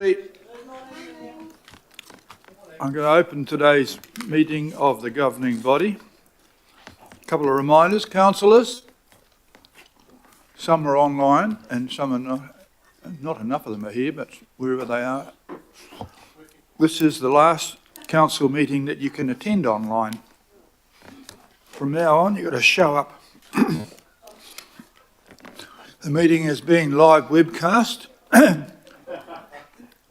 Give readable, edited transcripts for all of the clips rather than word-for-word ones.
I'm going to open today's meeting of the governing body. A couple of reminders, councillors. Some are online and some are not enough of them are here, but wherever they are. This is the last council meeting that you can attend online. From now on, you've got to show up. The meeting is being live webcast.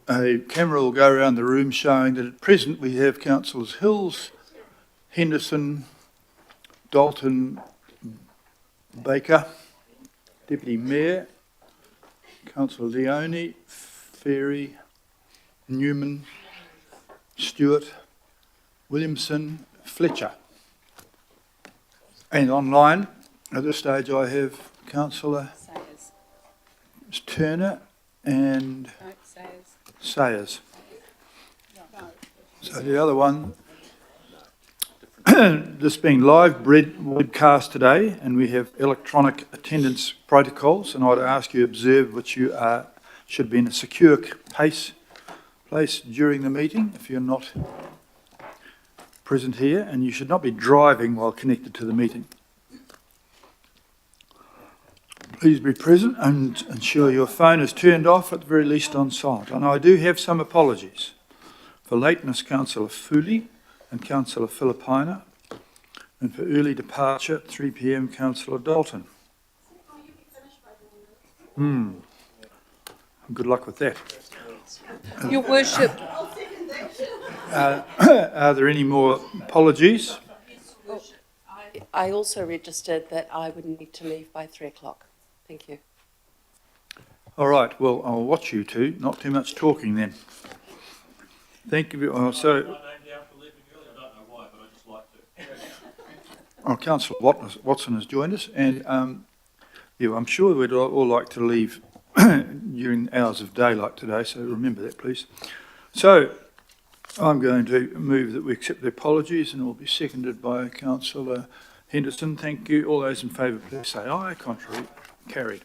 A camera will go around the room showing that at present we have Councillors Hills, Henderson, Dalton, Baker, Deputy Mayor, Councillor Leone, Ferry, Newman, Stewart, Williamson, Fletcher. And online, at this stage I have Councillor Turner and Sayers. So the other one, this being live webcast today, and we have electronic attendance protocols, and I'd ask you observe which you should be in a secure place during the meeting if you're not present here, and you should not be driving while connected to the meeting. Please be present and ensure your phone is turned off, at the very least on silent. And I do have some apologies. For lateness, Councillor Fooley and Councillor Filipina, and for early departure, 3 p.m, Councillor Dalton. Good luck with that. Your Worship. Are there any more apologies? I also registered that I would need to leave by 3 o'clock. Thank you. All right, well, I'll watch you two. Not too much talking then. Thank you. Councillor Watson has joined us, and yeah, I'm sure we'd all like to leave during hours of daylight today, so remember that, please. So, I'm going to move that we accept the apologies, and it will be seconded by Councillor Henderson. Thank you. All those in favour, please say aye. Contrary, carried.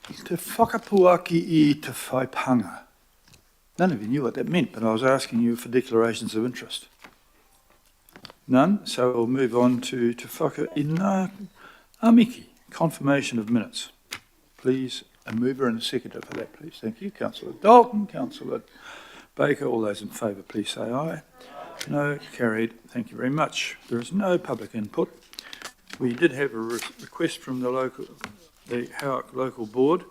Te whakapuaki I te whaipanga. None of you knew what that meant, but I was asking you for declarations of interest. None, so we'll move on to te whakaina amiki, confirmation of minutes. Please, a mover and a seconder for that, please. Thank you. Councillor Dalton, Councillor Baker, all those in favour, please say aye. No, carried. Thank you very much. There is no public input. We did have a request from the Howick Local Board,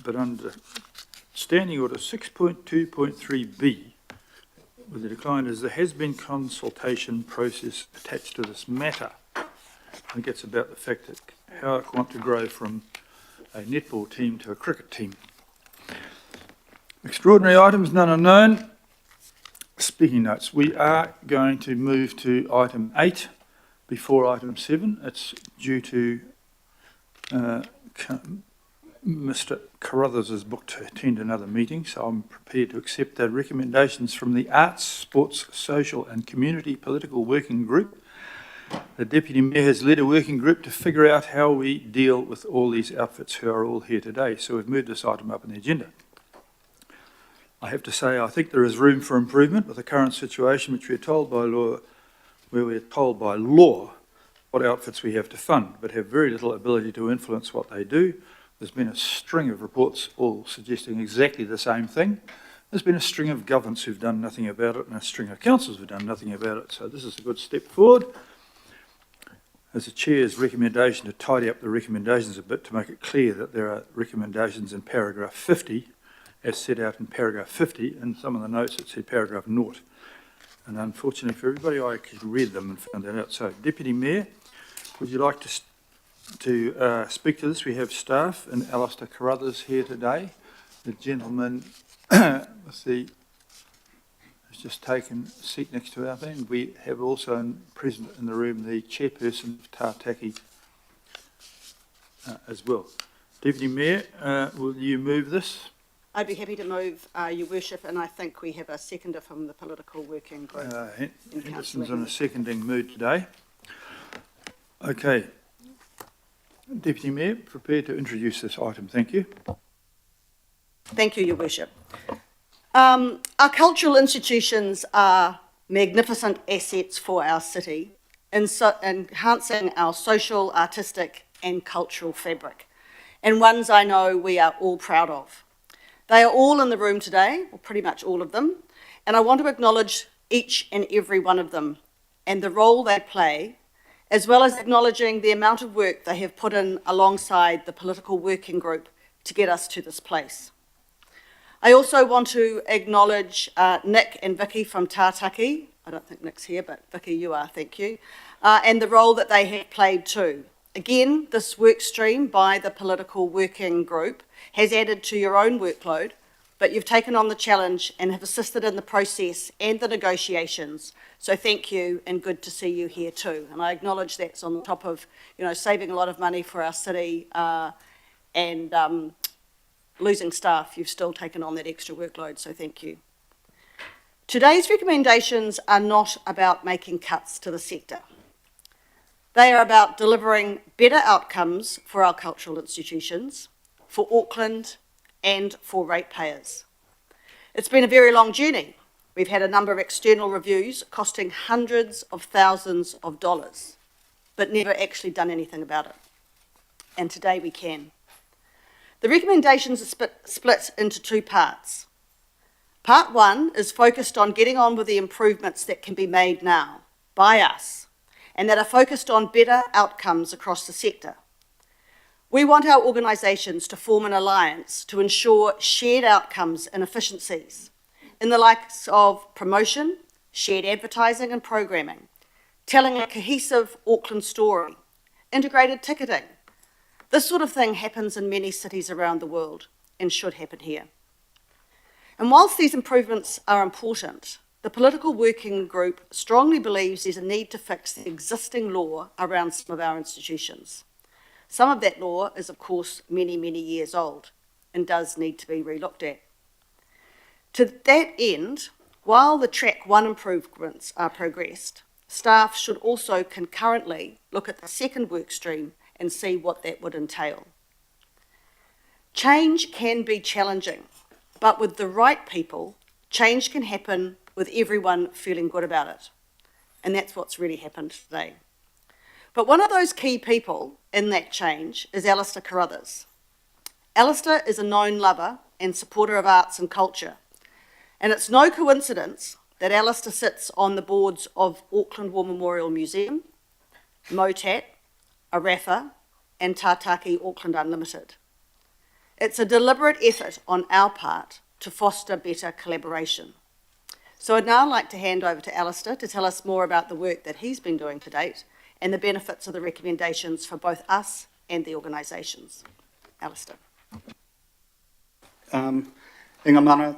but under Standing Order 6.2.3b, with the decline as there has been consultation process attached to this matter. I think it's about the fact that Howick want to grow from a netball team to a cricket team. Extraordinary items, none are known. Speaking notes, we are going to move to item 8 before item 7. It's due to Mr. Carruthers is booked to attend another meeting, so I'm prepared to accept the recommendations from the Arts, Sports, Social and Community Political Working Group. The Deputy Mayor has led a working group to figure out how we deal with all these outfits who are all here today, so we've moved this item up on the agenda. I have to say I think there is room for improvement with the current situation, which we're told by law, where we're told by law what outfits we have to fund, but have very little ability to influence what they do. There's been a string of reports all suggesting exactly the same thing. There's been a string of governments who've done nothing about it and a string of councils who've done nothing about it. So this is a good step forward. As the Chair's recommendation to tidy up the recommendations a bit to make it clear that there are recommendations in paragraph 50, as set out in paragraph 50, and some of the notes it said paragraph 0. And unfortunately for everybody, I actually read them and found that out. So, Deputy Mayor, would you like to speak to this? We have staff and Alistair Carruthers here today. The gentleman has just taken a seat next to our thing. We have also present in the room the chairperson of Tātaki as well. Deputy Mayor, will you move this? I'd be happy to move, Your Worship, and I think we have a seconder from the political working group. Henderson's in a seconding mood today. Okay. Deputy Mayor, prepared to introduce this item. Thank you. Thank you, Your Worship. Our cultural institutions are magnificent assets for our city, enhancing our social, artistic and cultural fabric, and ones I know we are all proud of. They are all in the room today, or pretty much all of them, and I want to acknowledge each and every one of them and the role they play, as well as acknowledging the amount of work they have put in alongside the political working group to get us to this place. I also want to acknowledge Nick and Vicky from Tātaki. I don't think Nick's here, but Vicky, you are, thank you. And the role that they have played too. Again, this work stream by the political working group has added to your own workload, but you've taken on the challenge and have assisted in the process and the negotiations. So thank you, and good to see you here too. And I acknowledge that's on top of, saving a lot of money for our city and losing staff. You've still taken on that extra workload, so thank you. Today's recommendations are not about making cuts to the sector. They are about delivering better outcomes for our cultural institutions, for Auckland and for ratepayers. It's been a very long journey. We've had a number of external reviews costing hundreds of thousands of dollars, but never actually done anything about it. And today we can. The recommendations are split into two parts. Part one is focused on getting on with the improvements that can be made now by us and that are focused on better outcomes across the sector. We want our organisations to form an alliance to ensure shared outcomes and efficiencies in the likes of promotion, shared advertising and programming, telling a cohesive Auckland story, integrated ticketing. This sort of thing happens in many cities around the world and should happen here. And whilst these improvements are important, the political working group strongly believes there's a need to fix the existing law around some of our institutions. Some of that law is, of course, many, many years old and does need to be relooked at. To that end, while the Track 1 improvements are progressed, staff should also concurrently look at the second work stream and see what that would entail. Change can be challenging, but with the right people, change can happen with everyone feeling good about it. And that's what's really happened today. But one of those key people in that change is Alistair Carruthers. Alistair is a known lover and supporter of arts and culture. And it's no coincidence that Alistair sits on the boards of Auckland War Memorial Museum, MOTAT, Arafa, and Tātaki Auckland Unlimited. It's a deliberate effort on our part to foster better collaboration. So I'd now like to hand over to Alistair to tell us more about the work that he's been doing to date and the benefits of the recommendations for both us and the organisations. Alistair. Inga mana,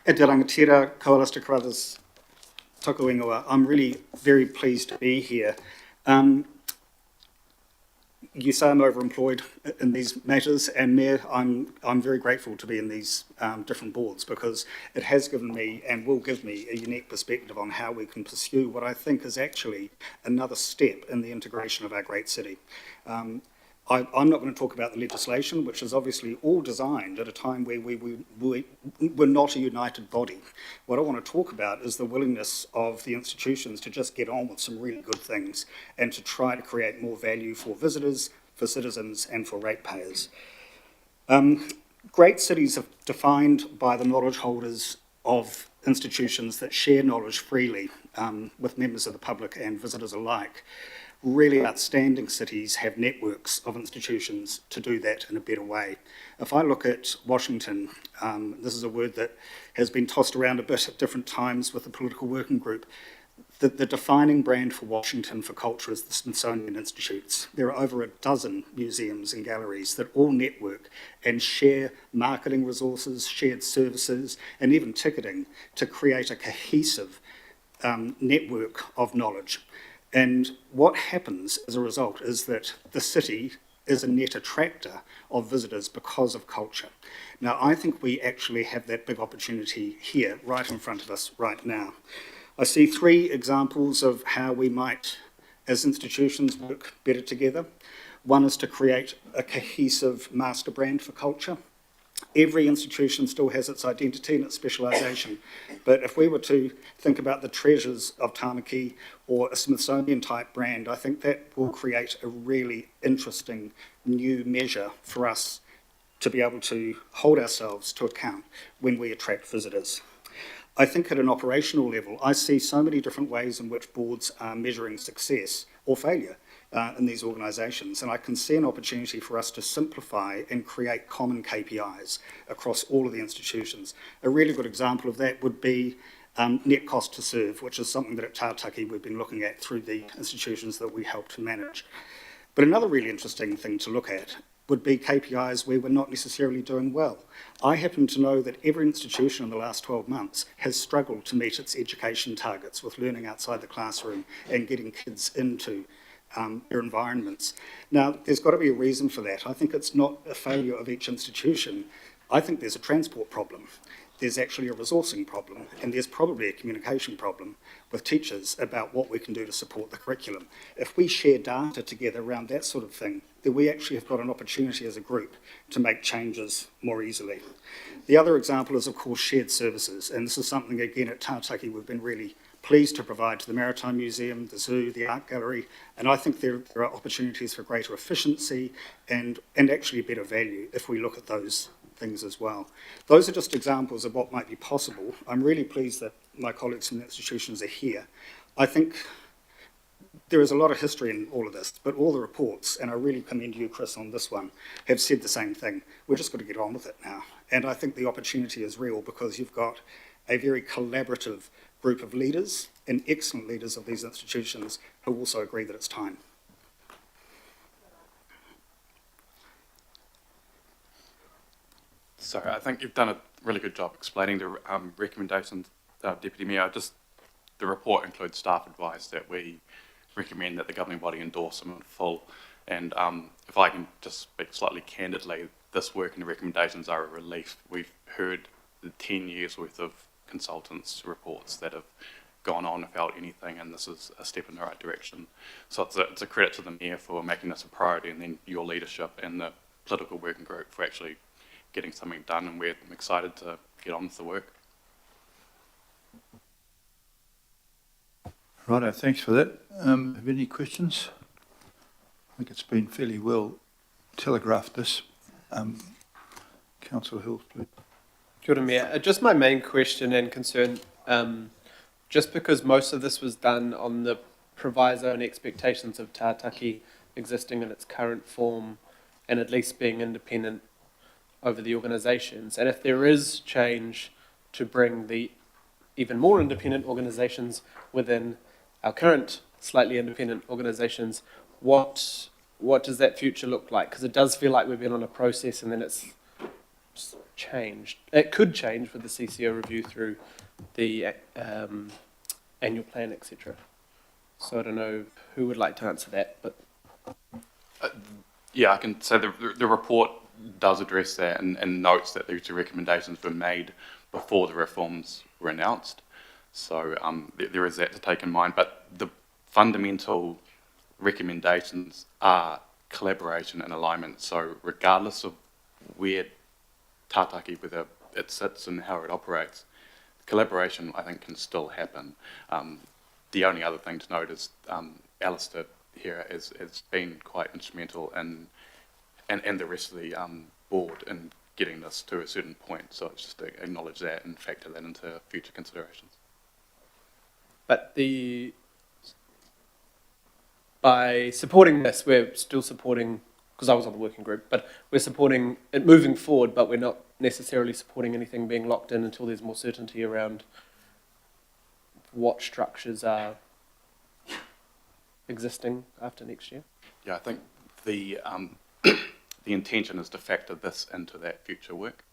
e te rangatira, ko Alistair Carruthers, toko ingoa. I'm really very pleased to be here. You say I'm overemployed in these matters, and Mayor, I'm very grateful to be in these different boards because it has given me and will give me a unique perspective on how we can pursue what I think is actually another step in the integration of our great city. I'm not going to talk about the legislation, which is obviously all designed at a time where we're not a united body. What I want to talk about is the willingness of the institutions to just get on with some really good things and to try to create more value for visitors, for citizens, and for ratepayers. Great cities are defined by the knowledge holders of institutions that share knowledge freely with members of the public and visitors alike. Really outstanding cities have networks of institutions to do that in a better way. If I look at Washington, this is a word that has been tossed around a bit at different times with the political working group. The defining brand for Washington for culture is the Smithsonian Institutes. There are over a dozen museums and galleries that all network and share marketing resources, shared services, and even ticketing to create a cohesive network of knowledge. And what happens as a result is that the city is a net attractor of visitors because of culture. Now, I think we actually have that big opportunity here, right in front of us right now. I see three examples of how we might, as institutions, work better together. One is to create a cohesive master brand for culture. Every institution still has its identity and its specialisation. But if we were to think about the treasures of Tāmaki or a Smithsonian type brand, I think that will create a really interesting new measure for us to be able to hold ourselves to account when we attract visitors. I think at an operational level, I see so many different ways in which boards are measuring success or failure in these organisations, and I can see an opportunity for us to simplify and create common KPIs across all of the institutions. A really good example of that would be net cost to serve, which is something that at Tātaki we've been looking at through the institutions that we help to manage. But another really interesting thing to look at would be KPIs where we're not necessarily doing well. I happen to know that every institution in the last 12 months has struggled to meet its education targets with learning outside the classroom and getting kids into their environments. Now, there's got to be a reason for that. I think it's not a failure of each institution. I think there's a transport problem. There's actually a resourcing problem, and there's probably a communication problem with teachers about what we can do to support the curriculum. If we share data together around that sort of thing, then we actually have got an opportunity as a group to make changes more easily. The other example is, of course, shared services, and this is something, again, at Tātaki we've been really pleased to provide to the Maritime Museum, the Zoo, the Art Gallery, and I think there are opportunities for greater efficiency and actually better value if we look at those things as well. Those are just examples of what might be possible. I'm really pleased that my colleagues from the institutions are here. I think there is a lot of history in all of this, but all the reports, and I really commend you, Chris, on this one, have said the same thing. We've just got to get on with it now. And I think the opportunity is real because you've got a very collaborative group of leaders and excellent leaders of these institutions who also agree that it's time. Sorry, I think you've done a really good job explaining the recommendations, Deputy Mayor. The report includes staff advice that we recommend that the governing body endorse them in full. And if I can just speak slightly candidly, this work and the recommendations are a relief. We've heard the 10 years worth of consultants' reports that have gone on without anything, and this is a step in the right direction. So it's a credit to the Mayor for making this a priority, and then your leadership and the political working group for actually getting something done, and we're excited to get on with the work. Righto, thanks for that. Have any questions? I think it's been fairly well telegraphed, this. Councillor Hills, please. Kia ora, Mayor. Just my main question and concern, just because most of this was done on the proviso and expectations of Tātaki existing in its current form and at least being independent over the organisations, and if there is change to bring the even more independent organisations within our current slightly independent organisations, what does that future look like? Because it does feel like we've been on a process and then it's changed. It could change with the CCO review through the annual plan, etc. So I don't know who would like to answer that, but Yeah, I can say the report does address that and notes that these recommendations were made before the reforms were announced. So there is that to take in mind. But the fundamental recommendations are collaboration and alignment. So regardless of where Tātaki, whether it sits and how it operates, collaboration, I think, can still happen. The only other thing to note is Alistair here has been quite instrumental in and the rest of the board in getting this to a certain point. So it's just to acknowledge that and factor that into future considerations. But by supporting this, we're still supporting, because I was on the working group, but we're supporting it moving forward, but we're not necessarily supporting anything being locked in until there's more certainty around what structures are existing after next year. Yeah, I think the the intention is to factor this into that future work.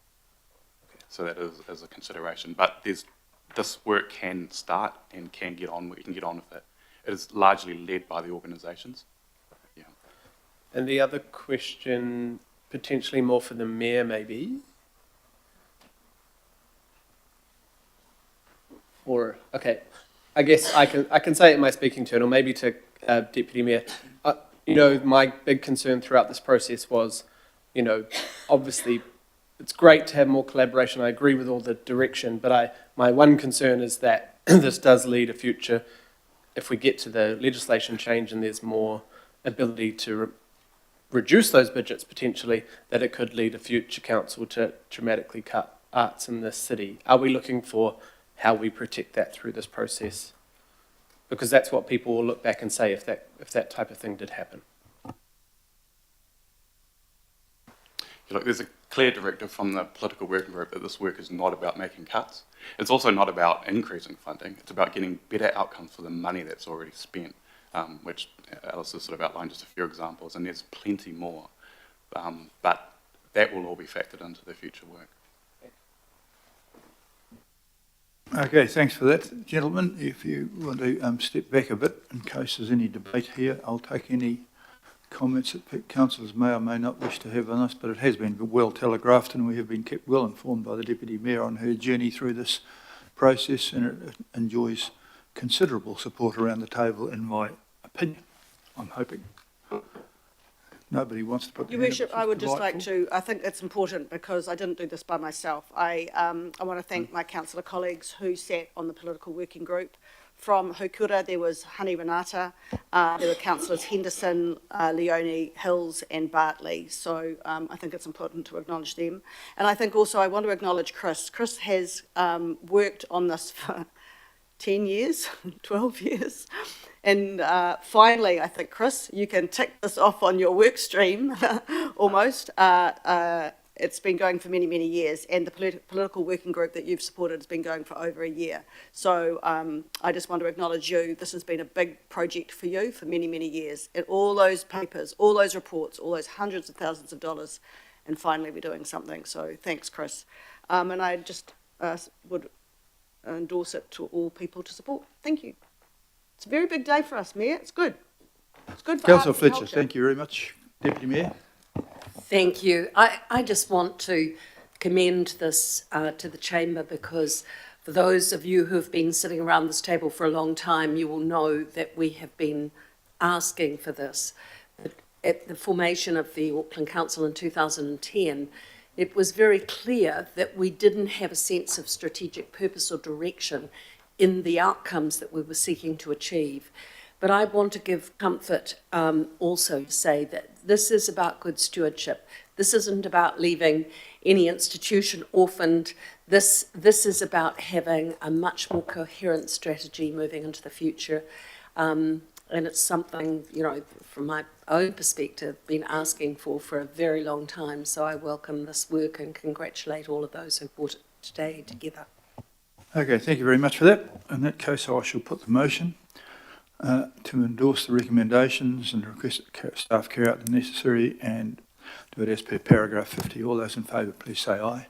Okay. So that is a consideration. But this work can start and can get on. We can get on with it. It is largely led by the organisations. Yeah. And the other question, potentially more for the Mayor, maybe. Or okay, I guess I can say it in my speaking turn, or maybe to Deputy Mayor. You know, my big concern throughout this process was, you know, obviously it's great to have more collaboration. I agree with all the direction, but my one concern is that this does lead a future, if we get to the legislation change and there's more ability to reduce those budgets potentially, that it could lead a future council to dramatically cut arts in this city. Are we looking for how we protect that through this process? Because that's what people will look back and say if that type of thing did happen. Look, there's a clear directive from the political working group that this work is not about making cuts. It's also not about increasing funding. It's about getting better outcomes for the money that's already spent, which Alice has sort of outlined just a few examples, and there's plenty more. But that will all be factored into the future work. Okay, thanks for that, gentlemen. If you want to step back a bit in case there's any debate here, I'll take any comments that councillors may or may not wish to have on us, but it has been well telegraphed and we have been kept well informed by the Deputy Mayor on her journey through this process, and it enjoys considerable support around the table, in my opinion, I'm hoping. Nobody wants to put their Your hand Worship, up, I would just delightful. like to, I think it's important because I didn't do this by myself. I want to thank my councillor colleagues who sat on the political working group. From Hokura, there was Honey Renata, there were councillors Henderson, Leone, Hills and Bartley. So I think it's important to acknowledge them. And I think also I want to acknowledge Chris. Chris has worked on this for 10 years, 12 years. And finally, I think, Chris, you can tick this off on your work stream, almost. It's been going for many, many years, and the political working group that you've supported has been going for over a year. So I just want to acknowledge you. This has been a big project for you for many, many years. And all those papers, all those reports, all those hundreds of thousands of dollars, and finally we're doing something. So thanks, Chris. And I just would endorse it to all people to support. Thank you. It's a very big day for us, Mayor. It's good. It's good for Councillor arts and Fletcher, culture. thank you very much. Deputy Mayor. Thank you. I just want to commend this to the Chamber, because for those of you who have been sitting around this table for a long time, you will know that we have been asking for this. At the formation of the Auckland Council in 2010, it was very clear that we didn't have a sense of strategic purpose or direction in the outcomes that we were seeking to achieve. But I want to give comfort also to say that this is about good stewardship. This isn't about leaving any institution orphaned. This is about having a much more coherent strategy moving into the future. And it's something, you know, from my own perspective, been asking for a very long time. So I welcome this work and congratulate all of those who brought it today together. Okay, thank you very much for that. In that case, I shall put the motion to endorse the recommendations and request that staff carry out the necessary and do it as per paragraph 50. All those in favour, please say aye.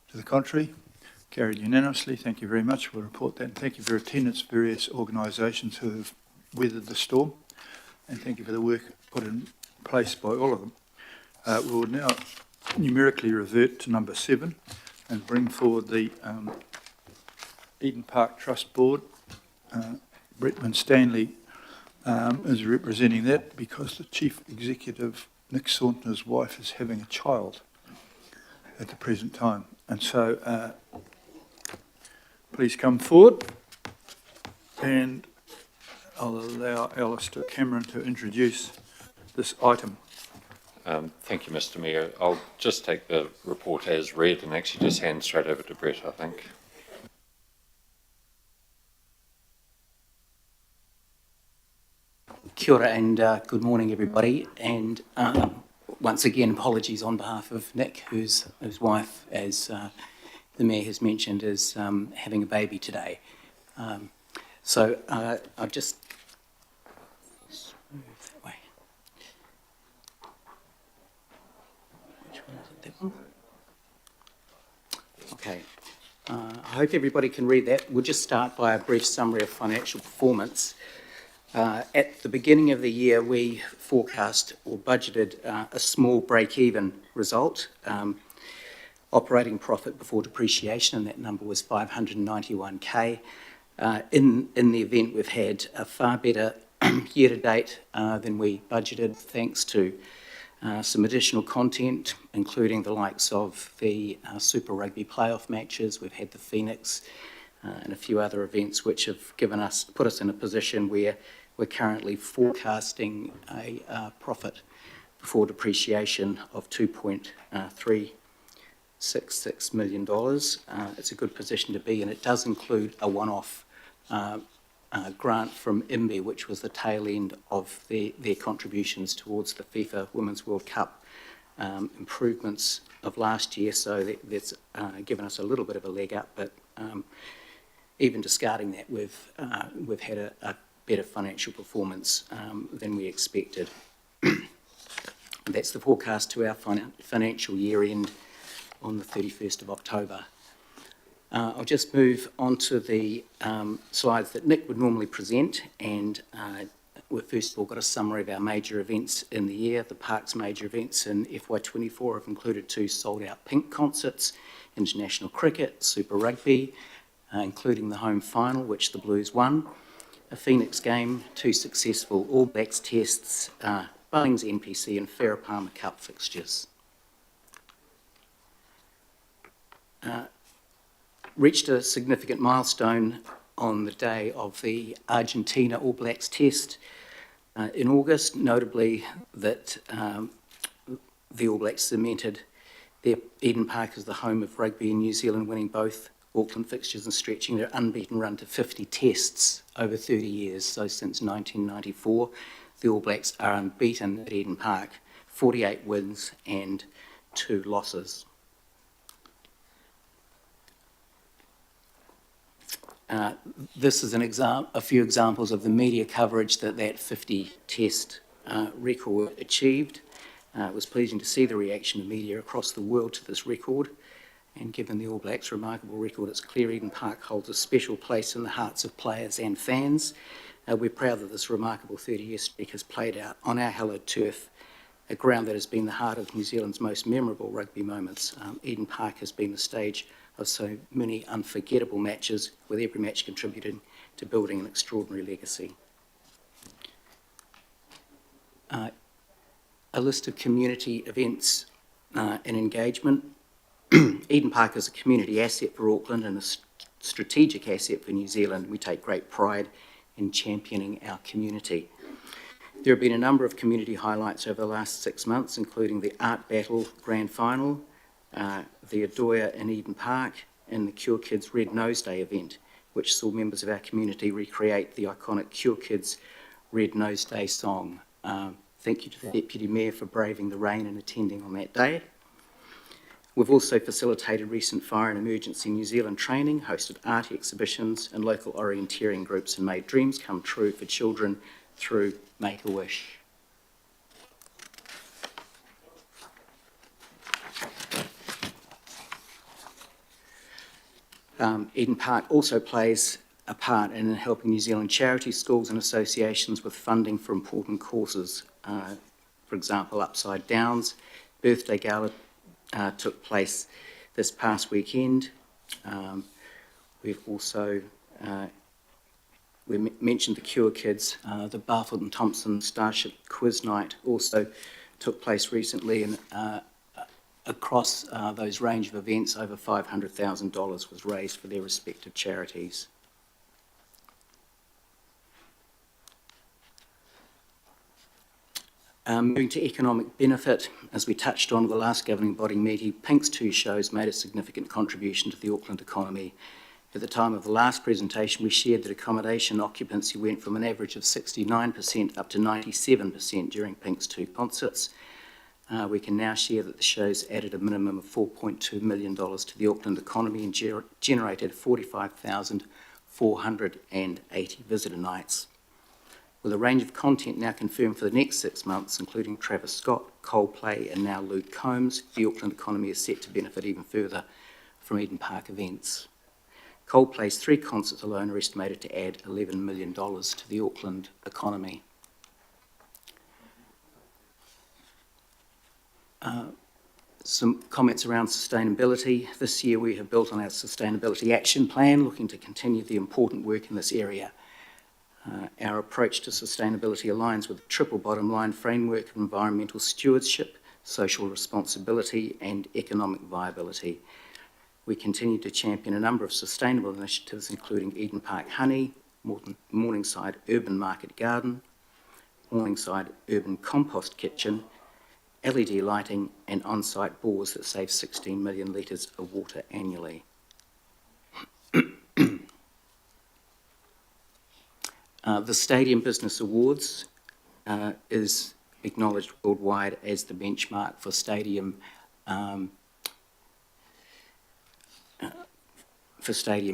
To the contrary, carried unanimously. Thank you very much. We'll report that. And thank you for your attendance, various organisations who have weathered the storm, and thank you for the work put in place by all of them. We will now numerically revert to number 7 and bring forward the Eden Park Trust Board. Bretman Stanley is representing that because the Chief Executive, Nick Saunter's wife, is having a child at the present time. And so please come forward, and I'll allow Alistair Cameron to introduce this item. Thank you, Mr. Mayor. I'll just take the report as read and actually just hand straight over to Brett, I think. Kia ora and good morning, everybody. And once again, apologies on behalf of Nick, whose wife, as the Mayor has mentioned, is having a baby today. So I've just move that way. Which one is it? That one? Okay. I hope everybody can read that. We'll just start by a brief summary of financial performance. At the beginning of the year, we forecast or budgeted a small break-even result, operating profit before depreciation, and that number was 591k. In the event, we've had a far better year-to-date than we budgeted, thanks to some additional content, including the likes of the Super Rugby playoff matches. We've had the Phoenix and a few other events which have put us in a position where we're currently forecasting a profit before depreciation of $2.366 million. It's a good position to be in. It does include a one-off grant from IMBE, which was the tail end of their contributions towards the FIFA Women's World Cup improvements of last year, so that's given us a little bit of a leg up, but even discarding that, we've had a better financial performance than we expected. That's the forecast to our financial year end on the 31st of October. I'll just move on to the slides that Nick would normally present, and we've first of all got a summary of our major events in the year. The Park's major events in FY24 have included 2 sold-out Pink concerts, international cricket, Super Rugby, including the home final, which the Blues won, a Phoenix game, 2 successful All Blacks tests, Bunnings NPC and Farah Palmer Cup fixtures. Reached a significant milestone on the day of the Argentina All Blacks test in August, notably that the All Blacks cemented their Eden Park as the home of rugby in New Zealand, winning both Auckland fixtures and stretching their unbeaten run to 50 tests over 30 years. So since 1994, the All Blacks are unbeaten at Eden Park, 48 wins and 2 losses. This is a few examples of the media coverage that 50 test record achieved. It was pleasing to see the reaction of media across the world to this record, and given the All Blacks' remarkable record, it's clear Eden Park holds a special place in the hearts of players and fans. We're proud that this remarkable 30-year streak has played out on our hallowed turf, a ground that has been the heart of New Zealand's most memorable rugby moments. Eden Park has been the stage of so many unforgettable matches, with every match contributing to building an extraordinary legacy. A list of community events and engagement. Eden Park is a community asset for Auckland and a strategic asset for New Zealand. We take great pride in championing our community. There have been a number of community highlights over the last 6 months, including the Art Battle Grand Final, the Adoya in Eden Park, and the Cure Kids Red Nose Day event, which saw members of our community recreate the iconic Cure Kids Red Nose Day song. Thank you to the Deputy Mayor for braving the rain and attending on that day. We've also facilitated recent fire and emergency New Zealand training, hosted art exhibitions and local orienteering groups, and made dreams come true for children through Make-A-Wish. Eden Park also plays a part in helping New Zealand charities, schools and associations with funding for important causes. For example, Upside Down's birthday gala took place this past weekend. We've also we mentioned the Cure Kids. The Barfoot and Thompson Starship Quiz Night also took place recently, and across those range of events, over $500,000 was raised for their respective charities. Moving to economic benefit, as we touched on at the last governing body meeting, Pink's 2 shows made a significant contribution to the Auckland economy. At the time of the last presentation, we shared that accommodation occupancy went from an average of 69% up to 97% during Pink's 2 concerts. We can now share that the shows added a minimum of $4.2 million to the Auckland economy and generated 45,480 visitor nights. With a range of content now confirmed for the next 6 months, including Travis Scott, Coldplay and now Luke Combs, the Auckland economy is set to benefit even further from Eden Park events. Coldplay's 3 concerts alone are estimated to add $11 million to the Auckland economy. Some comments around sustainability. This year we have built on our sustainability action plan, looking to continue the important work in this area. Our approach to sustainability aligns with the triple bottom line framework of environmental stewardship, social responsibility and economic viability. We continue to champion a number of sustainable initiatives, including Eden Park Honey, Morningside Urban Market Garden, Morningside Urban Compost Kitchen, LED lighting and on-site bores that save 16 million litres of water annually. The Stadium Business Awards is acknowledged worldwide as the benchmark for stadium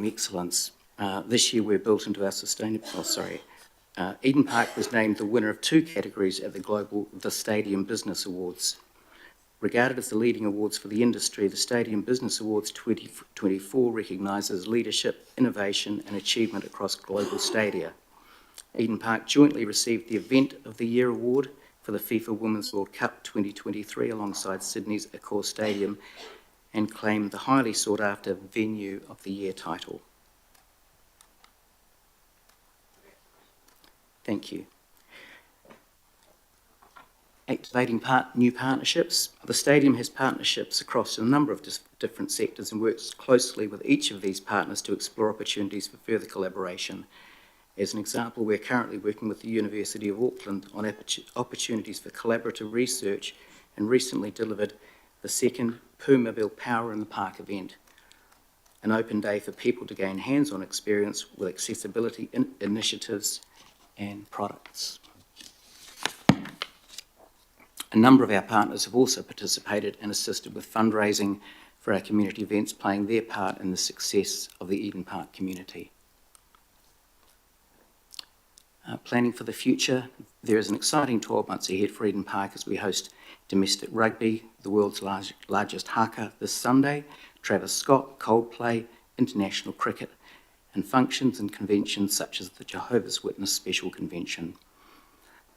excellence. This year we're built into our Eden Park was named the winner of 2 categories at the Stadium Business Awards. Regarded as the leading awards for the industry, the Stadium Business Awards 2024 recognises leadership, innovation and achievement across global stadia. Eden Park jointly received the Event of the Year award for the FIFA Women's World Cup 2023 alongside Sydney's Accor Stadium and claimed the highly sought after Venue of the Year title. Thank you. Activating new partnerships. The stadium has partnerships across a number of different sectors and works closely with each of these partners to explore opportunities for further collaboration. As an example, we're currently working with the University of Auckland on opportunities for collaborative research and recently delivered the second Pumaville Power in the Park event, an open day for people to gain hands-on experience with accessibility initiatives and products. A number of our partners have also participated and assisted with fundraising for our community events, playing their part in the success of the Eden Park community. Planning for the future, there is an exciting 12 months ahead for Eden Park as we host domestic rugby, the world's largest haka this Sunday, Travis Scott, Coldplay, international cricket, and functions and conventions such as the Jehovah's Witness Special Convention.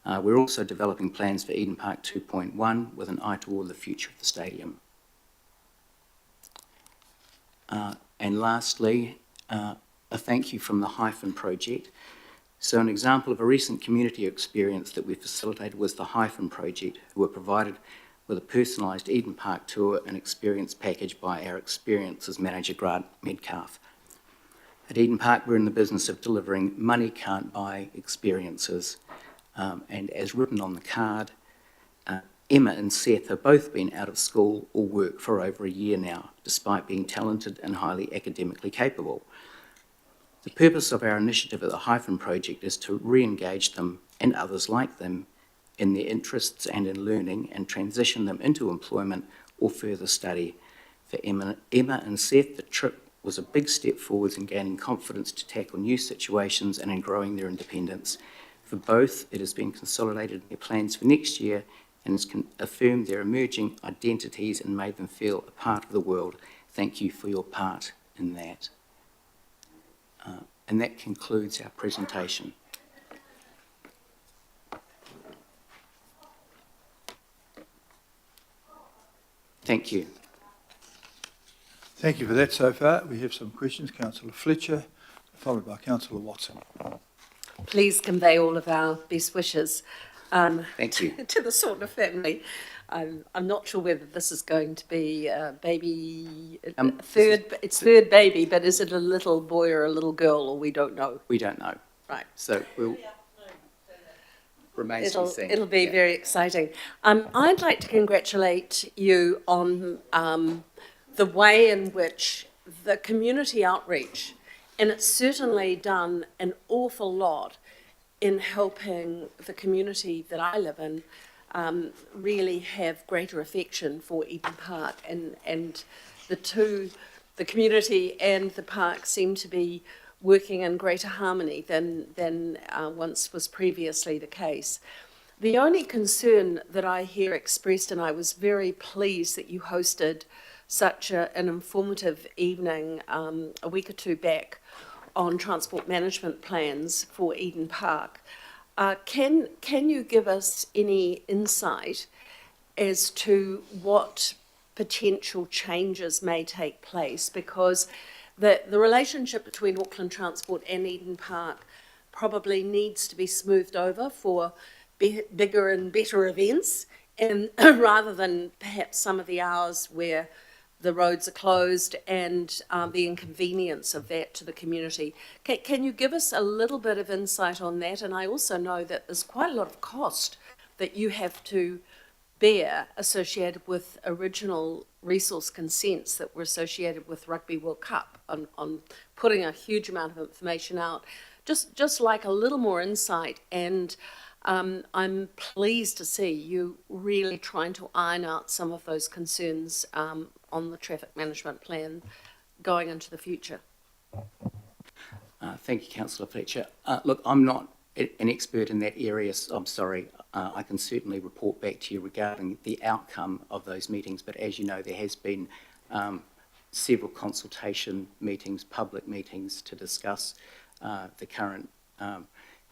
We're also developing plans for Eden Park 2.1 with an eye toward the future of the stadium. And lastly, a thank you from the Hyphen Project. So an example of a recent community experience that we facilitated was the Hyphen Project, who were provided with a personalised Eden Park tour and experience package by our Experiences Manager Grant Medcalf. At Eden Park, we're in the business of delivering money can't buy experiences. And as written on the card, Emma and Seth have both been out of school or work for over a year now, despite being talented and highly academically capable. The purpose of our initiative at the Hyphen Project is to re-engage them and others like them in their interests and in learning and transition them into employment or further study. For Emma and Seth, the trip was a big step forwards in gaining confidence to tackle new situations and in growing their independence. For both, it has been consolidated in their plans for next year and has affirmed their emerging identities and made them feel a part of the world. Thank you for your part in that. And that concludes our presentation. Thank you. Thank you for that so far. We have some questions. Councillor Fletcher, followed by Councillor Watson. Please convey all of our best wishes Thank you. to the Saunders family. I'm not sure whether this is going to be a baby, it's third baby, but is it a little boy or a little girl, or we don't know? We don't know. Right. So we'll remain to be seen. It'll be very exciting. I'd like to congratulate you on the way in which the community outreach, and it's certainly done an awful lot in helping the community that I live in really have greater affection for Eden Park, and the community and the park seem to be working in greater harmony than once was previously the case. The only concern that I hear expressed, and I was very pleased that you hosted such an informative evening a week or two back on transport management plans for Eden Park. Can you give us any insight as to what potential changes may take place? Because the relationship between Auckland Transport and Eden Park probably needs to be smoothed over for bigger and better events, and rather than perhaps some of the hours where the roads are closed and the inconvenience of that to the community. Can you give us a little bit of insight on that? And I also know that there's quite a lot of cost that you have to bear associated with original resource consents that were associated with Rugby World Cup on putting a huge amount of information out. Just like a little more insight, and I'm pleased to see you really trying to iron out some of those concerns on the traffic management plan going into the future. Thank you, Councillor Fletcher. Look, I'm not an expert in that area, so I'm sorry. I can certainly report back to you regarding the outcome of those meetings, but as you know, there has been several consultation meetings, public meetings, to discuss the current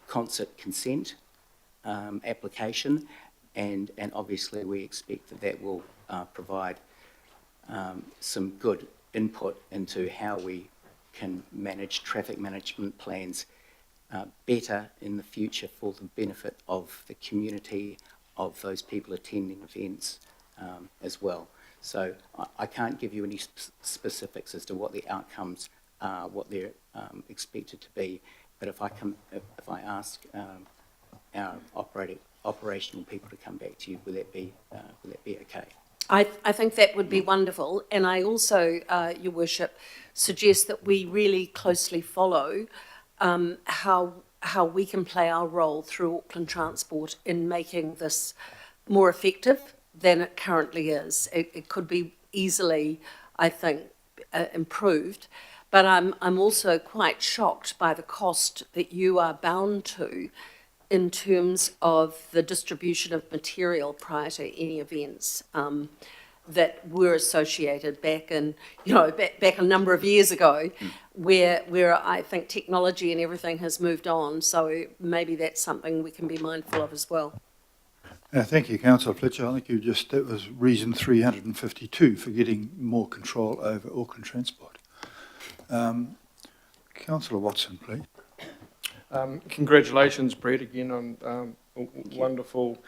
concert consent application, and obviously we expect that will provide some good input into how we can manage traffic management plans better in the future for the benefit of the community, of those people attending events as well. So I can't give you any specifics as to what the outcomes are, what they're expected to be, but if I ask our operational people to come back to you, will that be okay? I think that would be wonderful, and I also, Your Worship, suggest that we really closely follow how we can play our role through Auckland Transport in making this more effective than it currently is. It could be easily, I think, improved, but I'm also quite shocked by the cost that you are bound to in terms of the distribution of material prior to any events that were associated back a number of years ago, where I think technology and everything has moved on. So maybe that's something we can be mindful of as well. Thank you, Councillor Fletcher. I think that was reason 352 for getting more control over Auckland Transport. Councillor Watson, please. Congratulations, Brett, again on a wonderful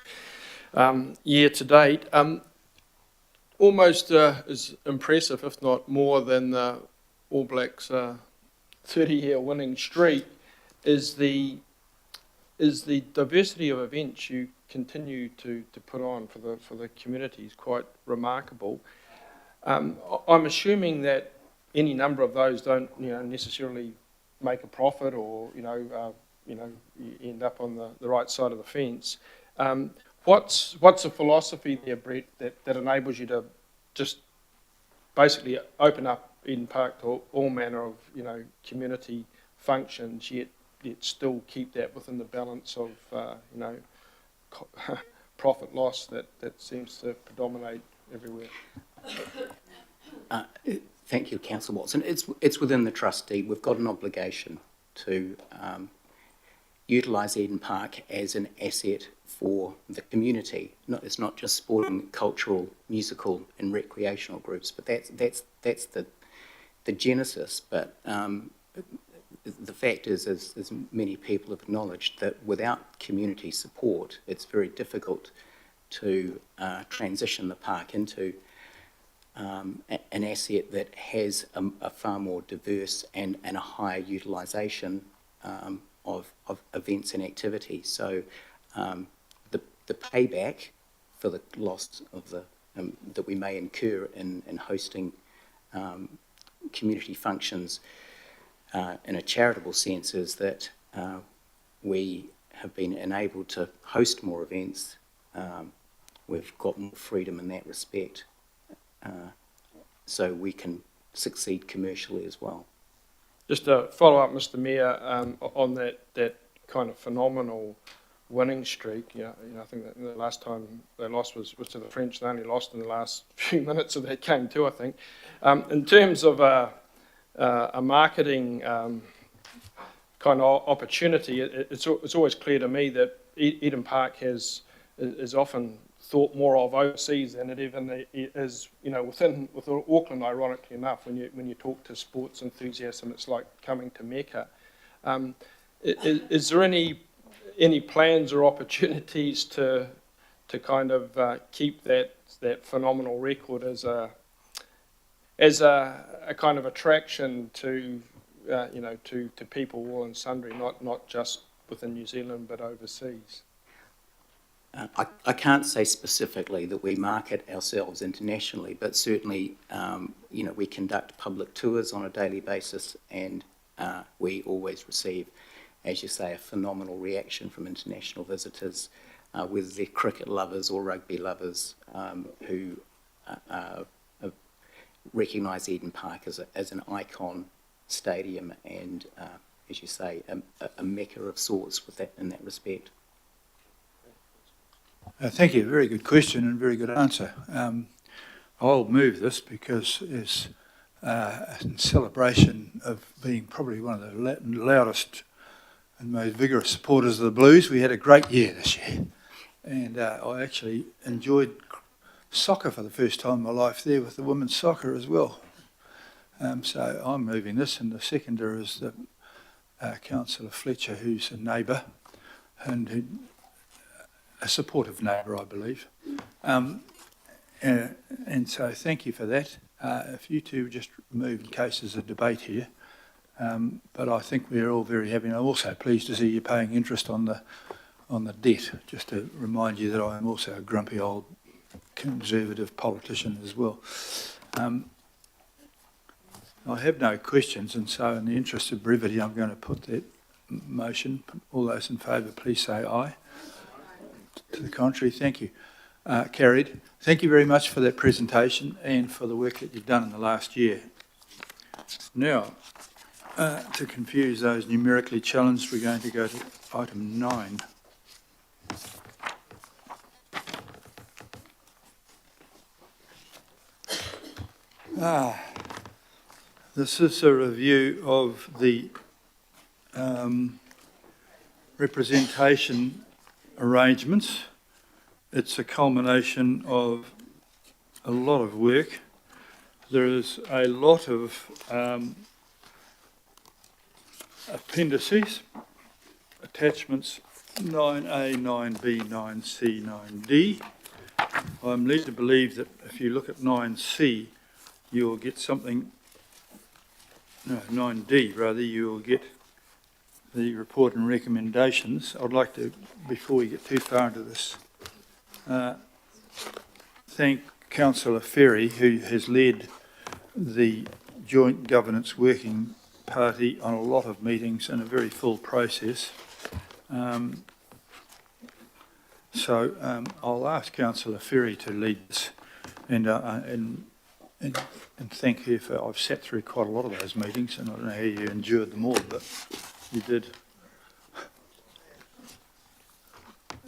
year to date. Almost as impressive, if not more, than the All Blacks' 30-year winning streak is the diversity of events you continue to put on for the community is quite remarkable. I'm assuming that any number of those don't necessarily make a profit, or you end up on the right side of the fence. What's the philosophy there, Brett, that enables you to just basically open up Eden Park to all manner of community functions, yet still keep that within the balance of profit loss that seems to predominate everywhere? Thank you, Councillor Watson. It's within the trustee. We've got an obligation to utilise Eden Park as an asset for the community. It's not just sporting, cultural, musical and recreational groups, but that's the genesis. But the fact is, as many people have acknowledged, that without community support, it's very difficult to transition the park into an asset that has a far more diverse and a higher utilisation of events and activities. So the payback for the loss of that we may incur in hosting community functions in a charitable sense is that we have been enabled to host more events. We've got more freedom in that respect. So we can succeed commercially as well. Just to follow up, Mr. Mayor, on that kind of phenomenal winning streak. I think that the last time they lost was to the French. They only lost in the last few minutes of that game too, I think. In terms of a marketing kind of opportunity, it's always clear to me that Eden Park is often thought more of overseas than it even is, within Auckland. Ironically enough, when you talk to sports enthusiasts, and it's like coming to Mecca. is there any plans or opportunities to kind of keep that phenomenal record as a kind of attraction to to people all and sundry, not just within New Zealand but overseas? I can't say specifically that we market ourselves internationally, but certainly, we conduct public tours on a daily basis, and we always receive, as you say, a phenomenal reaction from international visitors, whether they're cricket lovers or rugby lovers, who recognise Eden Park as an icon stadium and, as you say, a mecca of sorts in that respect. Thank you. Very good question and very good answer. I'll move this because it's in celebration of being probably one of the loudest and most vigorous supporters of the Blues. We had a great year this year, and I actually enjoyed soccer for the first time in my life there with the women's soccer as well. So I'm moving this, and the seconder is the Councillor Fletcher, who's a neighbour and a supportive neighbour, I believe. And so thank you for that. If you two just move in case there's a debate here. But I think we're all very happy, and I'm also pleased to see you paying interest on the debt, just to remind you that I am also a grumpy old Conservative politician as well. I have no questions, and so in the interest of brevity, I'm going to put that motion. All those in favour, please say aye. To the contrary, thank you. Carried. Thank you very much for that presentation and for the work that you've done in the last year. Now, to confuse those numerically challenged, we're going to go to item 9. This is a review of the representation arrangements. It's a culmination of a lot of work. There is a lot of appendices, attachments 9A, 9B, 9C, 9D. I'm led to believe that if you look at 9C, you'll get something, no, 9D rather, you'll get the report and recommendations. I'd like to, before we get too far into this, thank Councillor Ferry, who has led the Joint Governance Working Party on a lot of meetings and a very full process. I'll ask Councillor Ferry to lead this, and thank her for. I've sat through quite a lot of those meetings, and I don't know how you endured them all, but you did.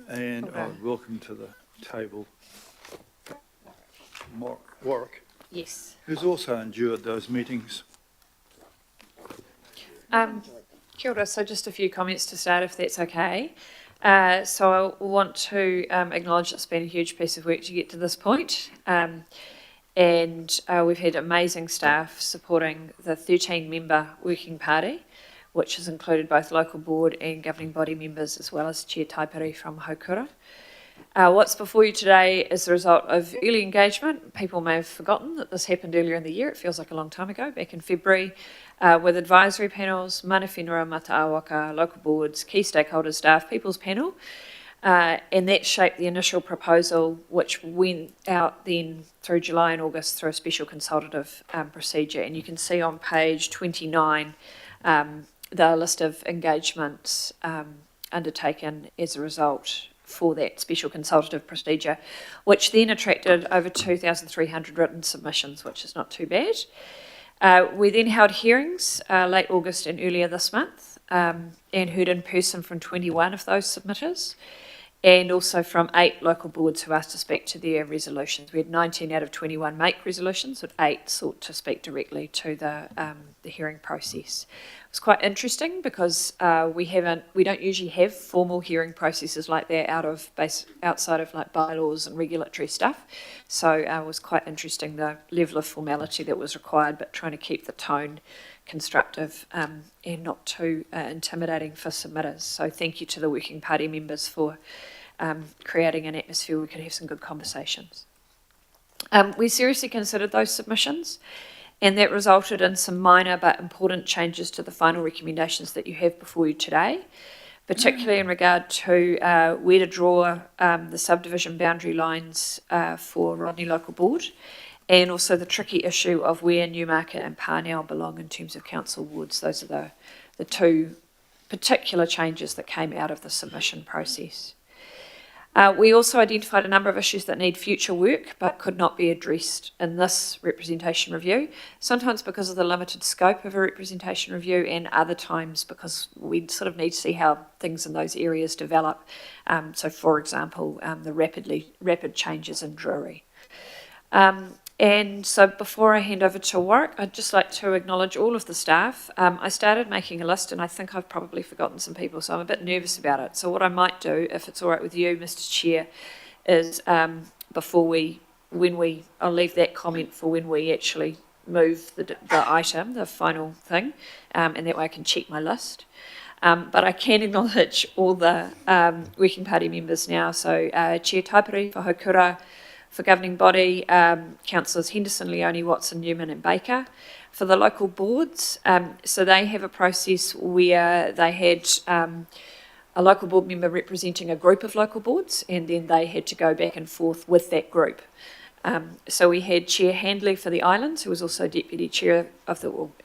And I welcome to the table Warwick. Yes. Who's also endured those meetings. Kia ora, so just a few comments to start, if that's okay. So I want to acknowledge it's been a huge piece of work to get to this point. And we've had amazing staff supporting the 13-member working party, which has included both local board and governing body members, as well as Chair Taipiri from Haukura. What's before you today is the result of early engagement. People may have forgotten that this happened earlier in the year. It feels like a long time ago, back in February, with advisory panels, mana whenua, mata awaka, local boards, key stakeholders, staff, people's panel. And that shaped the initial proposal, which went out then through July and August through a special consultative procedure. And you can see on page 29 the list of engagements undertaken as a result for that special consultative procedure, which then attracted over 2,300 written submissions, which is not too bad. We then held hearings late August and earlier this month, and heard in person from 21 of those submitters, and also from 8 local boards who asked to speak to their resolutions. We had 19 out of 21 make resolutions, but 8 sought to speak directly to the hearing process. It was quite interesting because we don't usually have formal hearing processes like that outside of like bylaws and regulatory stuff. So it was quite interesting the level of formality that was required, but trying to keep the tone constructive and not too intimidating for submitters. So thank you to the Working Party members for creating an atmosphere where we could have some good conversations. We seriously considered those submissions, and that resulted in some minor but important changes to the final recommendations that you have before you today, particularly in regard to where to draw the subdivision boundary lines for Rodney Local Board, and also the tricky issue of where Newmarket and Parnell belong in terms of council wards. Those are the two particular changes that came out of the submission process. We also identified a number of issues that need future work but could not be addressed in this representation review, sometimes because of the limited scope of a representation review and other times because we sort of need to see how things in those areas develop. So, for example, the rapid changes in Drury. And so before I hand over to Warwick, I'd just like to acknowledge all of the staff. I started making a list and I think I've probably forgotten some people, so I'm a bit nervous about it. So what I might do, if it's all right with you, Mr. Chair, is I'll leave that comment for when we actually move the item, the final thing, and that way I can check my list. But I can acknowledge all the Working Party members now. So Chair Taipari for Hokura, for governing body, councillors Henderson, Leone, Watson, Newman and Baker. For the local boards, so they have a process where they had a local board member representing a group of local boards, and then they had to go back and forth with that group. So we had Chair Handley for the Islands, who was also Deputy Chair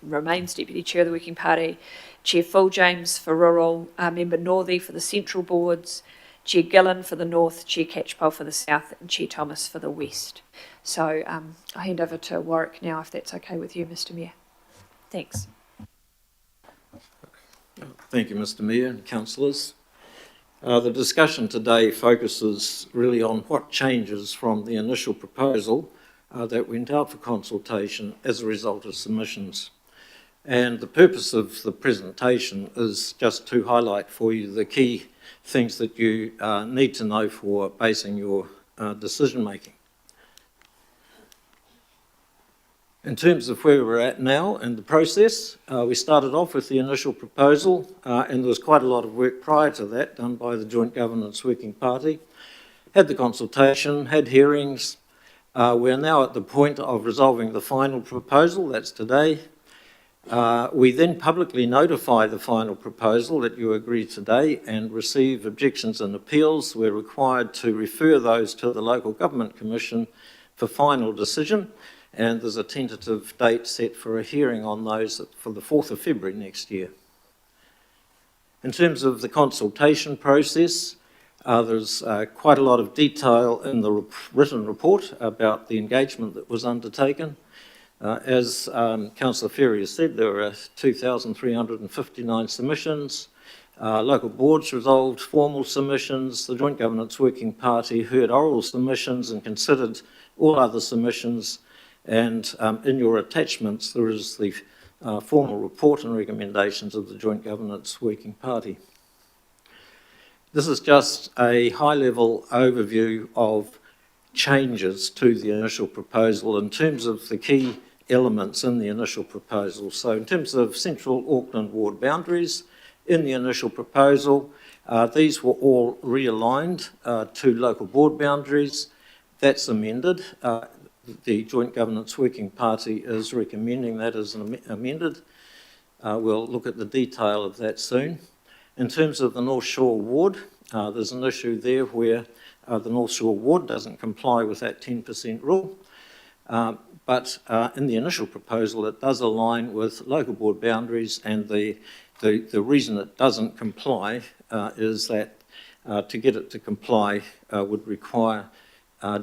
remains Deputy Chair of the Working Party, Chair Full James for Rural, Member Northey for the Central Boards, Chair Gillen for the North, Chair Catchpole for the South, and Chair Thomas for the West. So I'll hand over to Warwick now, if that's okay with you, Mr. Mayor. Thanks. Thank you, Mr. Mayor and councillors. The discussion today focuses really on what changes from the initial proposal that went out for consultation as a result of submissions. And the purpose of the presentation is just to highlight for you the key things that you need to know for basing your decision making. In terms of where we're at now in the process, we started off with the initial proposal and there was quite a lot of work prior to that done by the Joint Governance Working Party. Had the consultation, had hearings. We're now at the point of resolving the final proposal, that's today. We then publicly notify the final proposal that you agree today and receive objections and appeals. We're required to refer those to the Local Government Commission for final decision, and there's a tentative date set for a hearing on those for the 4th of February next year. In terms of the consultation process, there's quite a lot of detail in the written report about the engagement that was undertaken. As Councillor Ferry has said, there were 2,359 submissions. Local boards resolved formal submissions. The Joint Governance Working Party heard oral submissions and considered all other submissions. And in your attachments, there is the formal report and recommendations of the Joint Governance Working Party. This is just a high-level overview of changes to the initial proposal in terms of the key elements in the initial proposal. So in terms of Central Auckland ward boundaries, in the initial proposal, these were all realigned to local board boundaries. That's amended. The Joint Governance Working Party is recommending that as amended. We'll look at the detail of that soon. In terms of the North Shore ward, there's an issue there where the North Shore ward doesn't comply with that 10% rule. But in the initial proposal, it does align with local board boundaries, and the reason it doesn't comply is that to get it to comply would require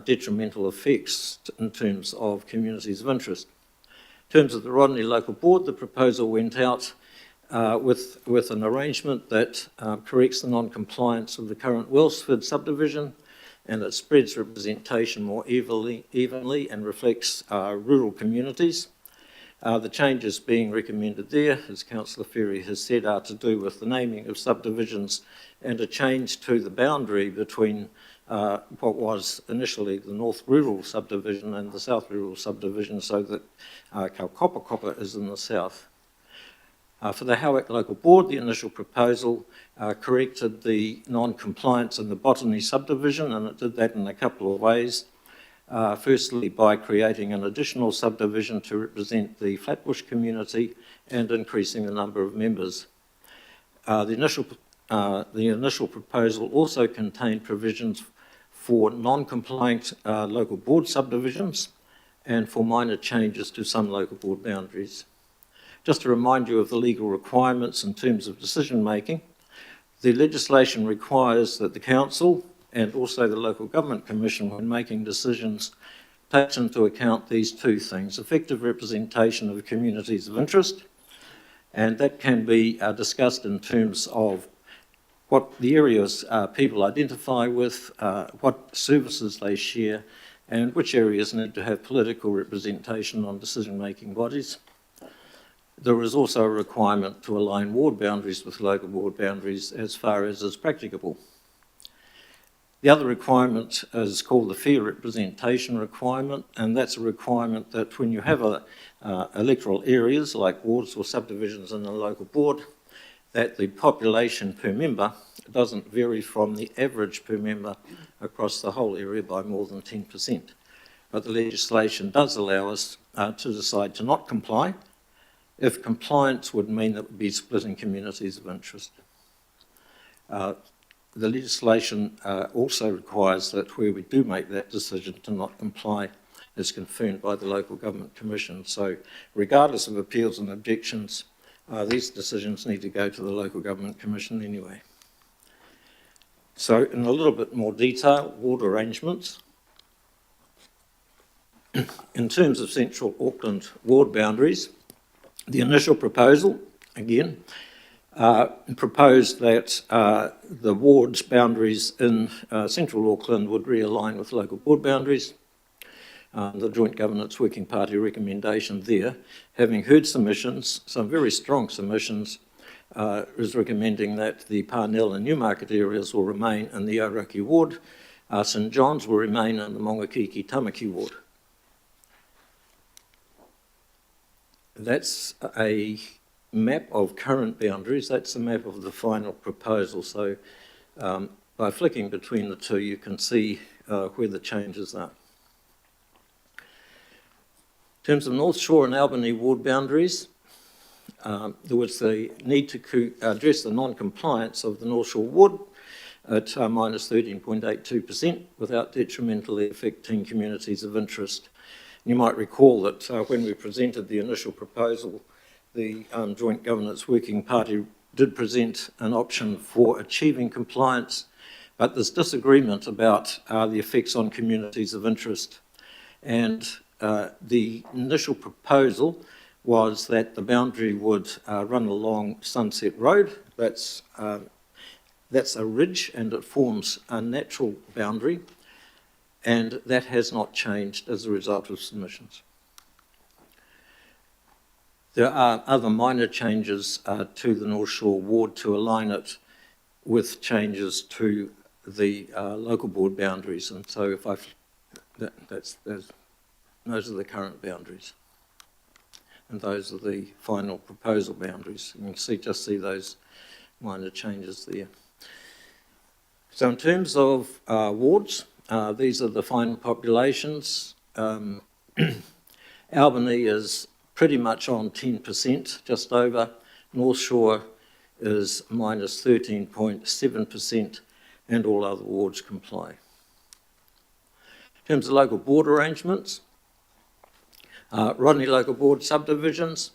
detrimental effects in terms of communities of interest. In terms of the Rodney Local Board, the proposal went out with an arrangement that corrects the non-compliance of the current Wellsford subdivision, and it spreads representation more evenly and reflects rural communities. The changes being recommended there, as Councillor Ferry has said, are to do with the naming of subdivisions and a change to the boundary between what was initially the North Rural subdivision and the South Rural subdivision, so that Kaukopakoppa is in the south. For the Howick Local Board, the initial proposal corrected the non-compliance in the Botany subdivision, and it did that in a couple of ways. Firstly, by creating an additional subdivision to represent the Flatbush community and increasing the number of members. The initial proposal also contained provisions for non-compliant local board subdivisions and for minor changes to some local board boundaries. Just to remind you of the legal requirements in terms of decision making, the legislation requires that the council and also the Local Government Commission, when making decisions, takes into account these two things: effective representation of communities of interest, and that can be discussed in terms of what the areas people identify with, what services they share, and which areas need to have political representation on decision-making bodies. There is also a requirement to align ward boundaries with local board boundaries as far as is practicable. The other requirement is called the fair representation requirement, and that's a requirement that when you have electoral areas like wards or subdivisions in a local board, that the population per member doesn't vary from the average per member across the whole area by more than 10%. But the legislation does allow us to decide to not comply if compliance would mean that we'd be splitting communities of interest. The legislation also requires that where we do make that decision to not comply is confirmed by the Local Government Commission. So regardless of appeals and objections, these decisions need to go to the Local Government Commission anyway. So in a little bit more detail, ward arrangements. In terms of Central Auckland ward boundaries, the initial proposal, again, proposed that the ward's boundaries in Central Auckland would realign with local board boundaries. The Joint Governance Working Party recommendation there, having heard submissions, some very strong submissions, is recommending that the Parnell and Newmarket areas will remain in the Aoraki ward, St John's will remain in the Mongakiki Tamaki ward. That's a map of current boundaries. That's a map of the final proposal. So by flicking between the two, you can see where the changes are. In terms of North Shore and Albany ward boundaries, there was the need to address the non-compliance of the North Shore ward at minus 13.82% without detrimentally affecting communities of interest. You might recall that when we presented the initial proposal, the Joint Governance Working Party did present an option for achieving compliance, but there's disagreement about the effects on communities of interest. And the initial proposal was that the boundary would run along Sunset Road. That's a ridge and it forms a natural boundary, and that has not changed as a result of submissions. There are other minor changes to the North Shore ward to align it with changes to the local board boundaries, and so if those are the current boundaries, and those are the final proposal boundaries. You can just see those minor changes there. So in terms of wards, these are the final populations. Albany is pretty much on 10%, just over. North Shore is minus 13.7%, and all other wards comply. In terms of local board arrangements, Rodney Local Board subdivisions,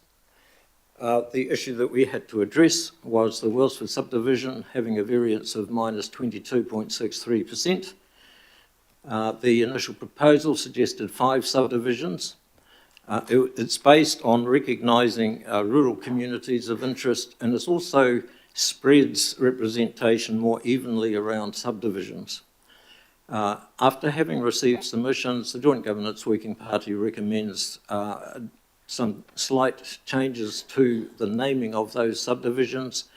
the issue that we had to address was the Wellsford subdivision having a variance of minus 22.63%. The initial proposal suggested 5 subdivisions. It's based on recognising rural communities of interest, and it also spreads representation more evenly around subdivisions. After having received submissions, the Joint Governance Working Party recommends some slight changes to the naming of those subdivisions,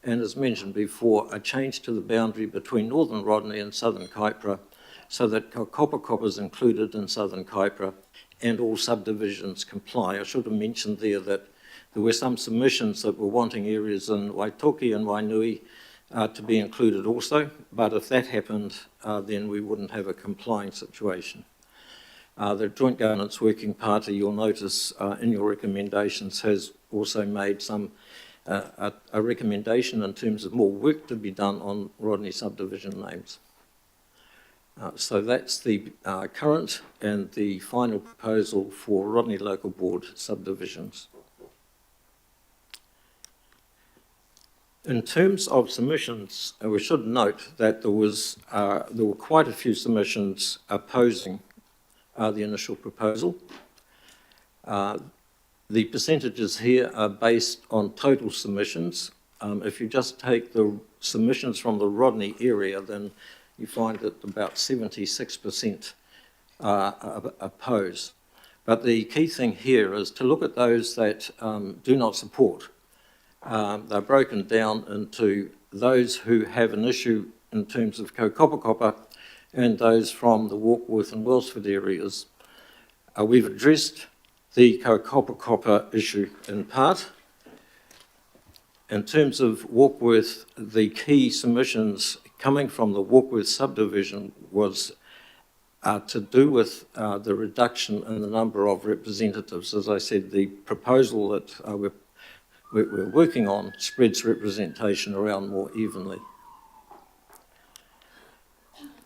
and as mentioned before, a change to the boundary between Northern Rodney and Southern Kaipara, so that Kopakop is included in Southern Kaipara and all subdivisions comply. I should have mentioned there that there were some submissions that were wanting areas in Waitoki and Wainui to be included also, but if that happened, then we wouldn't have a complying situation. The Joint Governance Working Party, you'll notice in your recommendations, has also made a recommendation in terms of more work to be done on Rodney subdivision names. So that's the current and the final proposal for Rodney Local Board subdivisions. In terms of submissions, we should note that there were quite a few submissions opposing the initial proposal. The percentages here are based on total submissions. If you just take the submissions from the Rodney area, then you find that about 76% oppose. But the key thing here is to look at those that do not support. They're broken down into those who have an issue in terms of kaupapa and those from the Warkworth and Wellsford areas. We've addressed the kaupapa issue in part. In terms of Warkworth, the key submissions coming from the Warkworth subdivision was to do with the reduction in the number of representatives. As I said, the proposal that we're working on spreads representation around more evenly.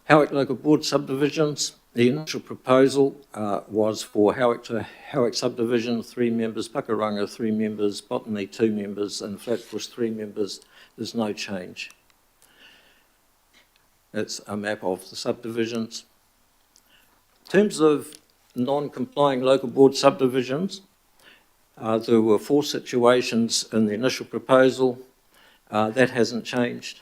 Howick Local Board subdivisions, the initial proposal was for Howick to Howick subdivision, 3 members, Pakuranga 3 members, Botany 2 members, and Flatbush 3 members. There's no change. It's a map of the subdivisions. In terms of non-complying local board subdivisions, there were 4 situations in the initial proposal. That hasn't changed.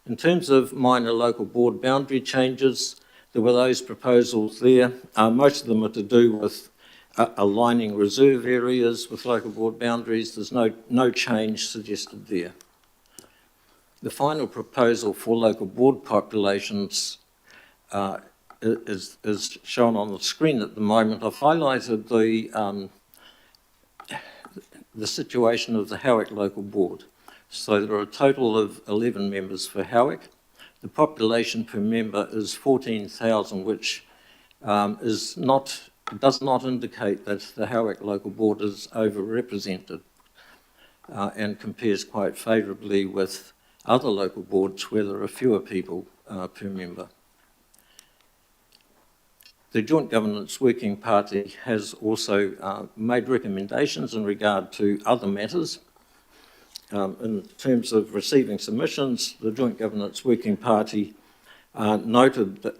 In terms of minor local board boundary changes, there were those proposals there. Most of them are to do with aligning reserve areas with local board boundaries. There's no change suggested there. The final proposal for local board populations is shown on the screen at the moment. I've highlighted the situation of the Howick Local Board. So there are a total of 11 members for Howick. The population per member is 14,000, which does not indicate that the Howick Local Board is overrepresented and compares quite favourably with other local boards where there are fewer people per member. The Joint Governance Working Party has also made recommendations in regard to other matters. In terms of receiving submissions, the Joint Governance Working Party noted that,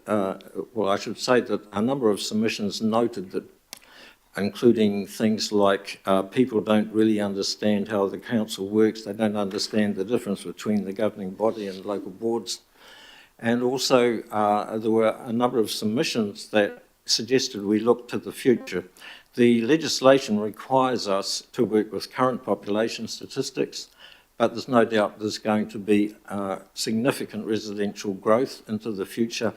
well, I should say that a number of submissions noted that, including things like people don't really understand how the council works, they don't understand the difference between the governing body and local boards. And also there were a number of submissions that suggested we look to the future. The legislation requires us to work with current population statistics, but there's no doubt there's going to be significant residential growth into the future,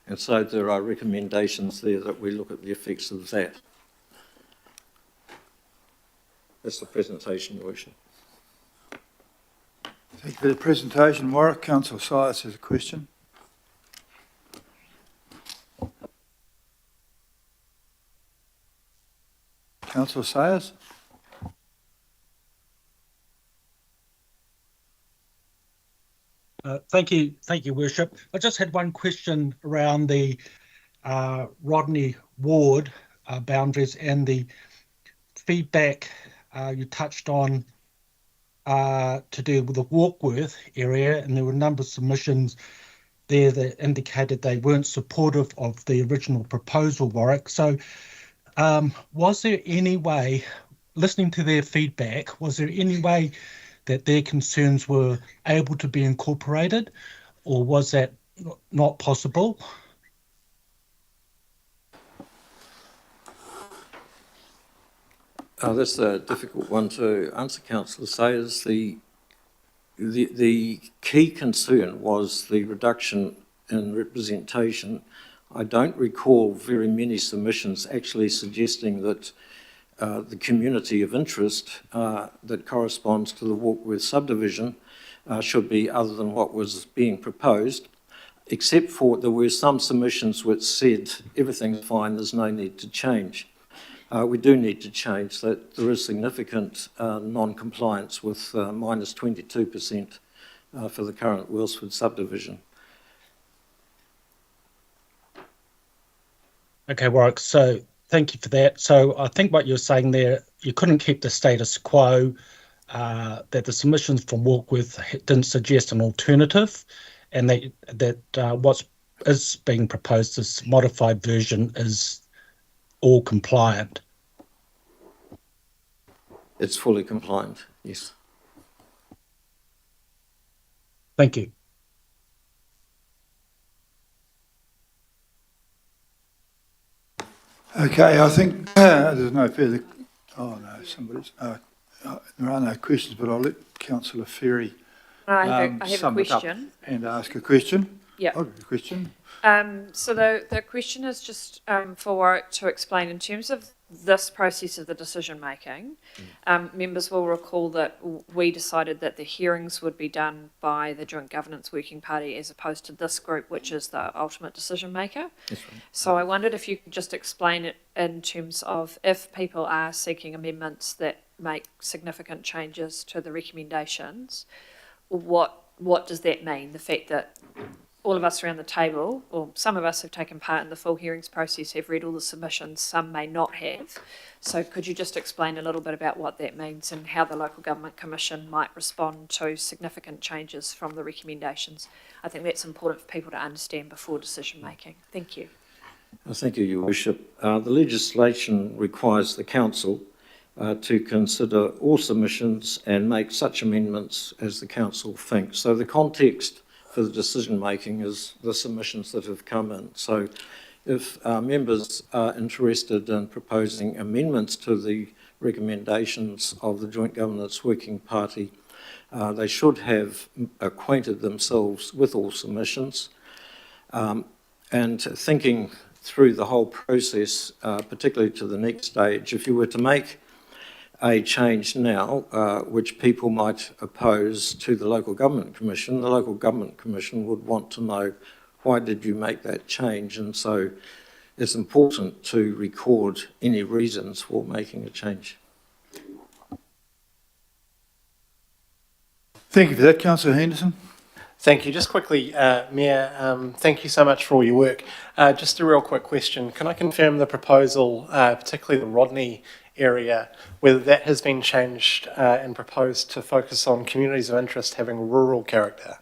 and so there are recommendations there that we look at the effects of that. That's the presentation, Your Worship. Thank you for the presentation, Warwick. Councillor Syers has a question. Councillor Syers? Thank you, Worship. I just had one question around the Rodney ward boundaries and the feedback you touched on to do with the Warkworth area, and there were a number of submissions there that indicated they weren't supportive of the original proposal, Warwick. So was there any way, listening to their feedback, was there any way that their concerns were able to be incorporated, or was that not possible? That's a difficult one to answer, Councillor Sayers. The key concern was the reduction in representation. I don't recall very many submissions actually suggesting that the community of interest that corresponds to the Warkworth subdivision should be other than what was being proposed, except for there were some submissions which said everything's fine, there's no need to change. We do need to change that. There is significant non-compliance with minus 22% for the current Wellsford subdivision. Okay, Warwick, so thank you for that. So I think what you're saying there, you couldn't keep the status quo, that the submissions from Warkworth didn't suggest an alternative, and that what is being proposed, this modified version, is all compliant. It's fully compliant, yes. Thank you. Okay, I think there's no further, oh no, somebody's, there are no questions, but I'll let Councillor Ferry I have a sum it up question. and ask a question. Yeah. I've got a question. So the question is just for Warwick to explain in terms of this process of the decision making. Members will recall that we decided that the hearings would be done by the Joint Governance Working Party as opposed to this group, which is the ultimate decision maker. That's right. So I wondered if you could just explain it in terms of if people are seeking amendments that make significant changes to the recommendations, what does that mean? The fact that all of us around the table, or some of us have taken part in the full hearings process, have read all the submissions, some may not have. So could you just explain a little bit about what that means and how the Local Government Commission might respond to significant changes from the recommendations? I think that's important for people to understand before decision making. Thank you. Thank you, Your Worship. The legislation requires the Council to consider all submissions and make such amendments as the Council thinks. So the context for the decision making is the submissions that have come in. So if members are interested in proposing amendments to the recommendations of the Joint Governance Working Party, they should have acquainted themselves with all submissions and thinking through the whole process, particularly to the next stage. If you were to make a change now, which people might oppose to the Local Government Commission, the Local Government Commission would want to know, why did you make that change? And so it's important to record any reasons for making a change. Thank you for that, Councillor Henderson. Thank you. Just quickly, Mayor, thank you so much for all your work. Just a real quick question. Can I confirm the proposal, particularly the Rodney area, whether that has been changed and proposed to focus on communities of interest having rural character?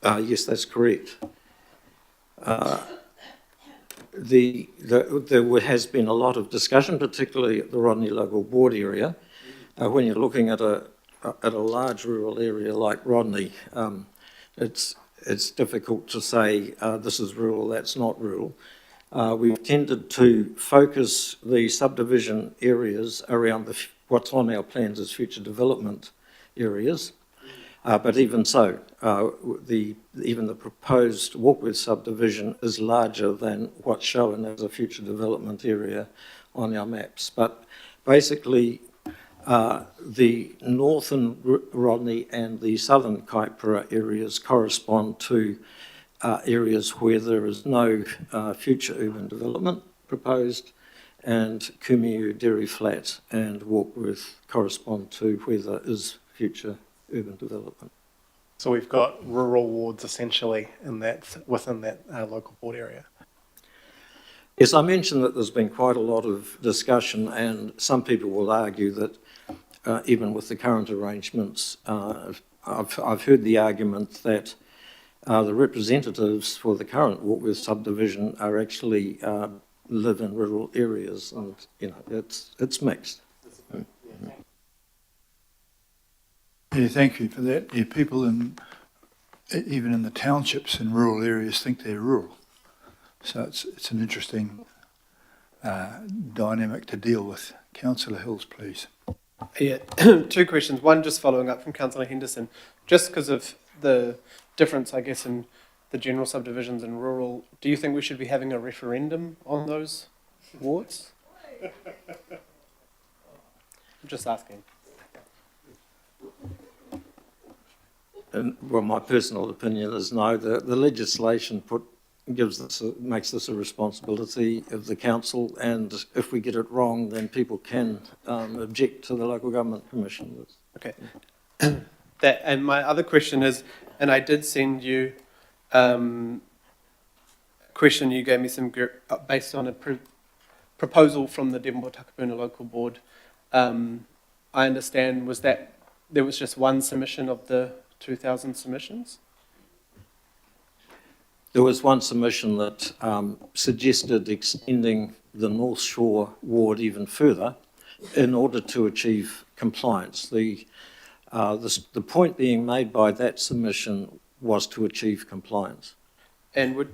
Yes, that's correct. There has been a lot of discussion, particularly at the Rodney Local Board area. When you're looking at a large rural area like Rodney, it's difficult to say this is rural, that's not rural. We've tended to focus the subdivision areas around what's on our plans as future development areas. But even so, even the proposed Warkworth subdivision is larger than what's shown as a future development area on our maps. But basically, the northern Rodney and the southern Kaipara areas correspond to areas where there is no future urban development proposed, and Kumiu, Dairy Flat and Warkworth correspond to where there is future urban development. So we've got rural wards essentially within that local board area. Yes, I mentioned that there's been quite a lot of discussion, and some people will argue that even with the current arrangements, I've heard the argument that the representatives for the current Warkworth subdivision are actually live in rural areas, and it's mixed. Yeah, thank you for that. Yeah, people even in the townships in rural areas think they're rural. So it's an interesting dynamic to deal with. Councillor Hills, please. Yeah, two questions. One, just following up from Councillor Henderson, just because of the difference, I guess, in the general subdivisions and rural, do you think we should be having a referendum on those wards? I'm just asking. And, well, my personal opinion is no. The legislation makes this a responsibility of the council, and if we get it wrong, then people can object to the local government commission. Okay. And my other question is, and I did send you question you gave me some based on a proposal from the Devonport Takapuna Local Board. I understand was that there was just one submission of the 2,000 submissions? There was one submission that suggested extending the North Shore ward even further in order to achieve compliance. The point being made by that submission was to achieve compliance. And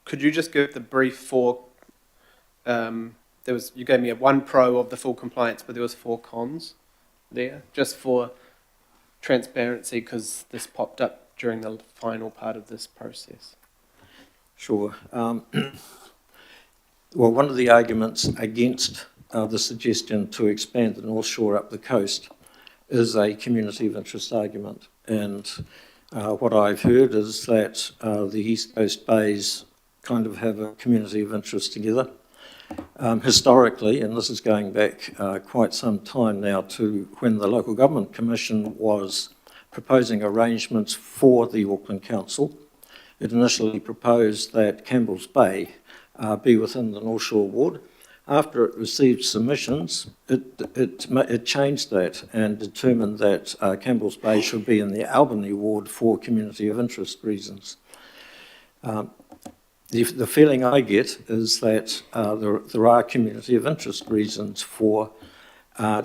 could you just give the brief for, you gave me one pro of the full compliance, but there was 4 cons there, just for transparency, because this popped up during the final part of this process. Sure. Well, one of the arguments against the suggestion to expand the North Shore up the coast is a community of interest argument. And what I've heard is that the East Coast Bays kind of have a community of interest together. Historically, and this is going back quite some time now to when the Local Government Commission was proposing arrangements for the Auckland Council, it initially proposed that Campbell's Bay be within the North Shore ward. After it received submissions, it changed that and determined that Campbell's Bay should be in the Albany ward for community of interest reasons. The feeling I get is that there are community of interest reasons for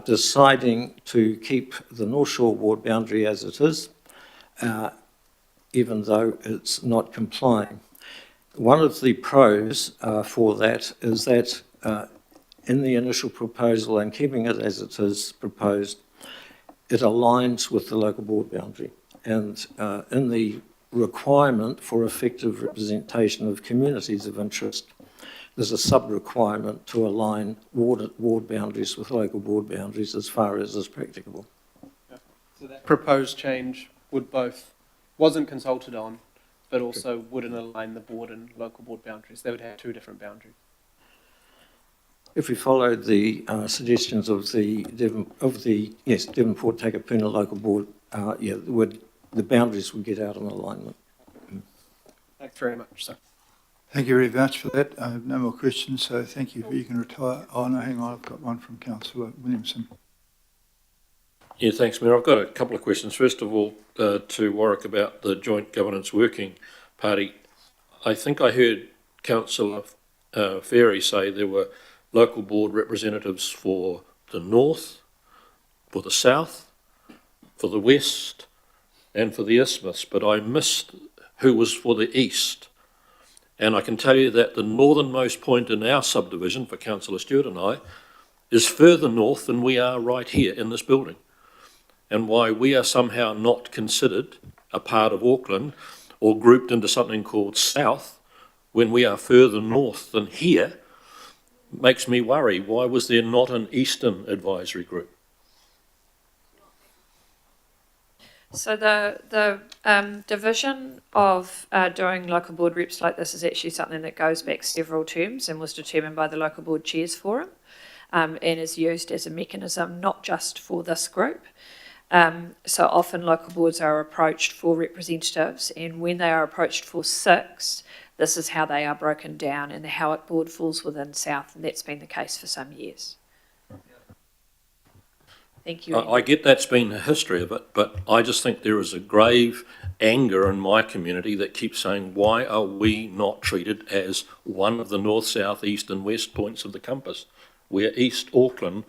deciding to keep the North Shore ward boundary as it is, even though it's not complying. One of the pros for that is that in the initial proposal and keeping it as it is proposed, it aligns with the local board boundary. And in the requirement for effective representation of communities of interest, there's a sub-requirement to align ward boundaries with local board boundaries as far as is practicable. So that proposed change wasn't consulted on, but also wouldn't align the board and local board boundaries. They would have 2 different boundaries. If we followed the suggestions of the Devonport Takapuna Local Board, the boundaries would get out of alignment. Thanks very much, sir. Thank you very much for that. I have no more questions, so thank you. You can retire. Oh, no, hang on. I've got one from Councillor Williamson. Yeah, thanks, Mayor. I've got a couple of questions. First of all, to Warwick about the Joint Governance Working Party. I think I heard Councillor Ferry say there were local board representatives for the north, for the south, for the west, and for the isthmus, but I missed who was for the east. And I can tell you that the northernmost point in our subdivision, for Councillor Stewart and I, is further north than we are right here in this building. And why we are somehow not considered a part of Auckland or grouped into something called south when we are further north than here makes me worry. Why was there not an eastern advisory group? So the division of doing local board reps like this is actually something that goes back several terms and was determined by the local board chairs forum, and is used as a mechanism not just for this group. So often local boards are approached for representatives, and when they are approached for 6, this is how they are broken down and the Howick board falls within South, and that's been the case for some years. Thank you. I get that's been the history of it, but I just think there is a grave anger in my community that keeps saying, why are we not treated as one of the north, south, east and west points of the compass? We're East Auckland,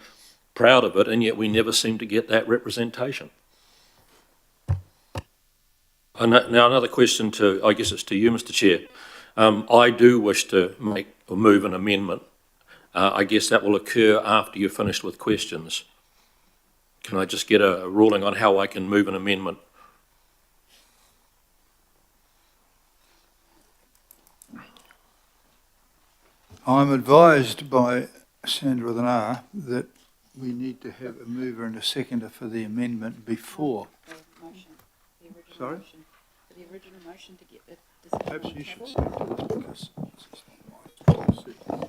proud of it, and yet we never seem to get that representation. And now another question I guess it's to you, Mr. Chair. I do wish to make or move an amendment. I guess that will occur after you're finished with questions. Can I just get a ruling on how I can move an amendment? I'm advised by Sandra with an R that we need to have a mover and a seconder for the amendment before. Sorry? The original motion to get the. Perhaps you should speak to this because this is not my.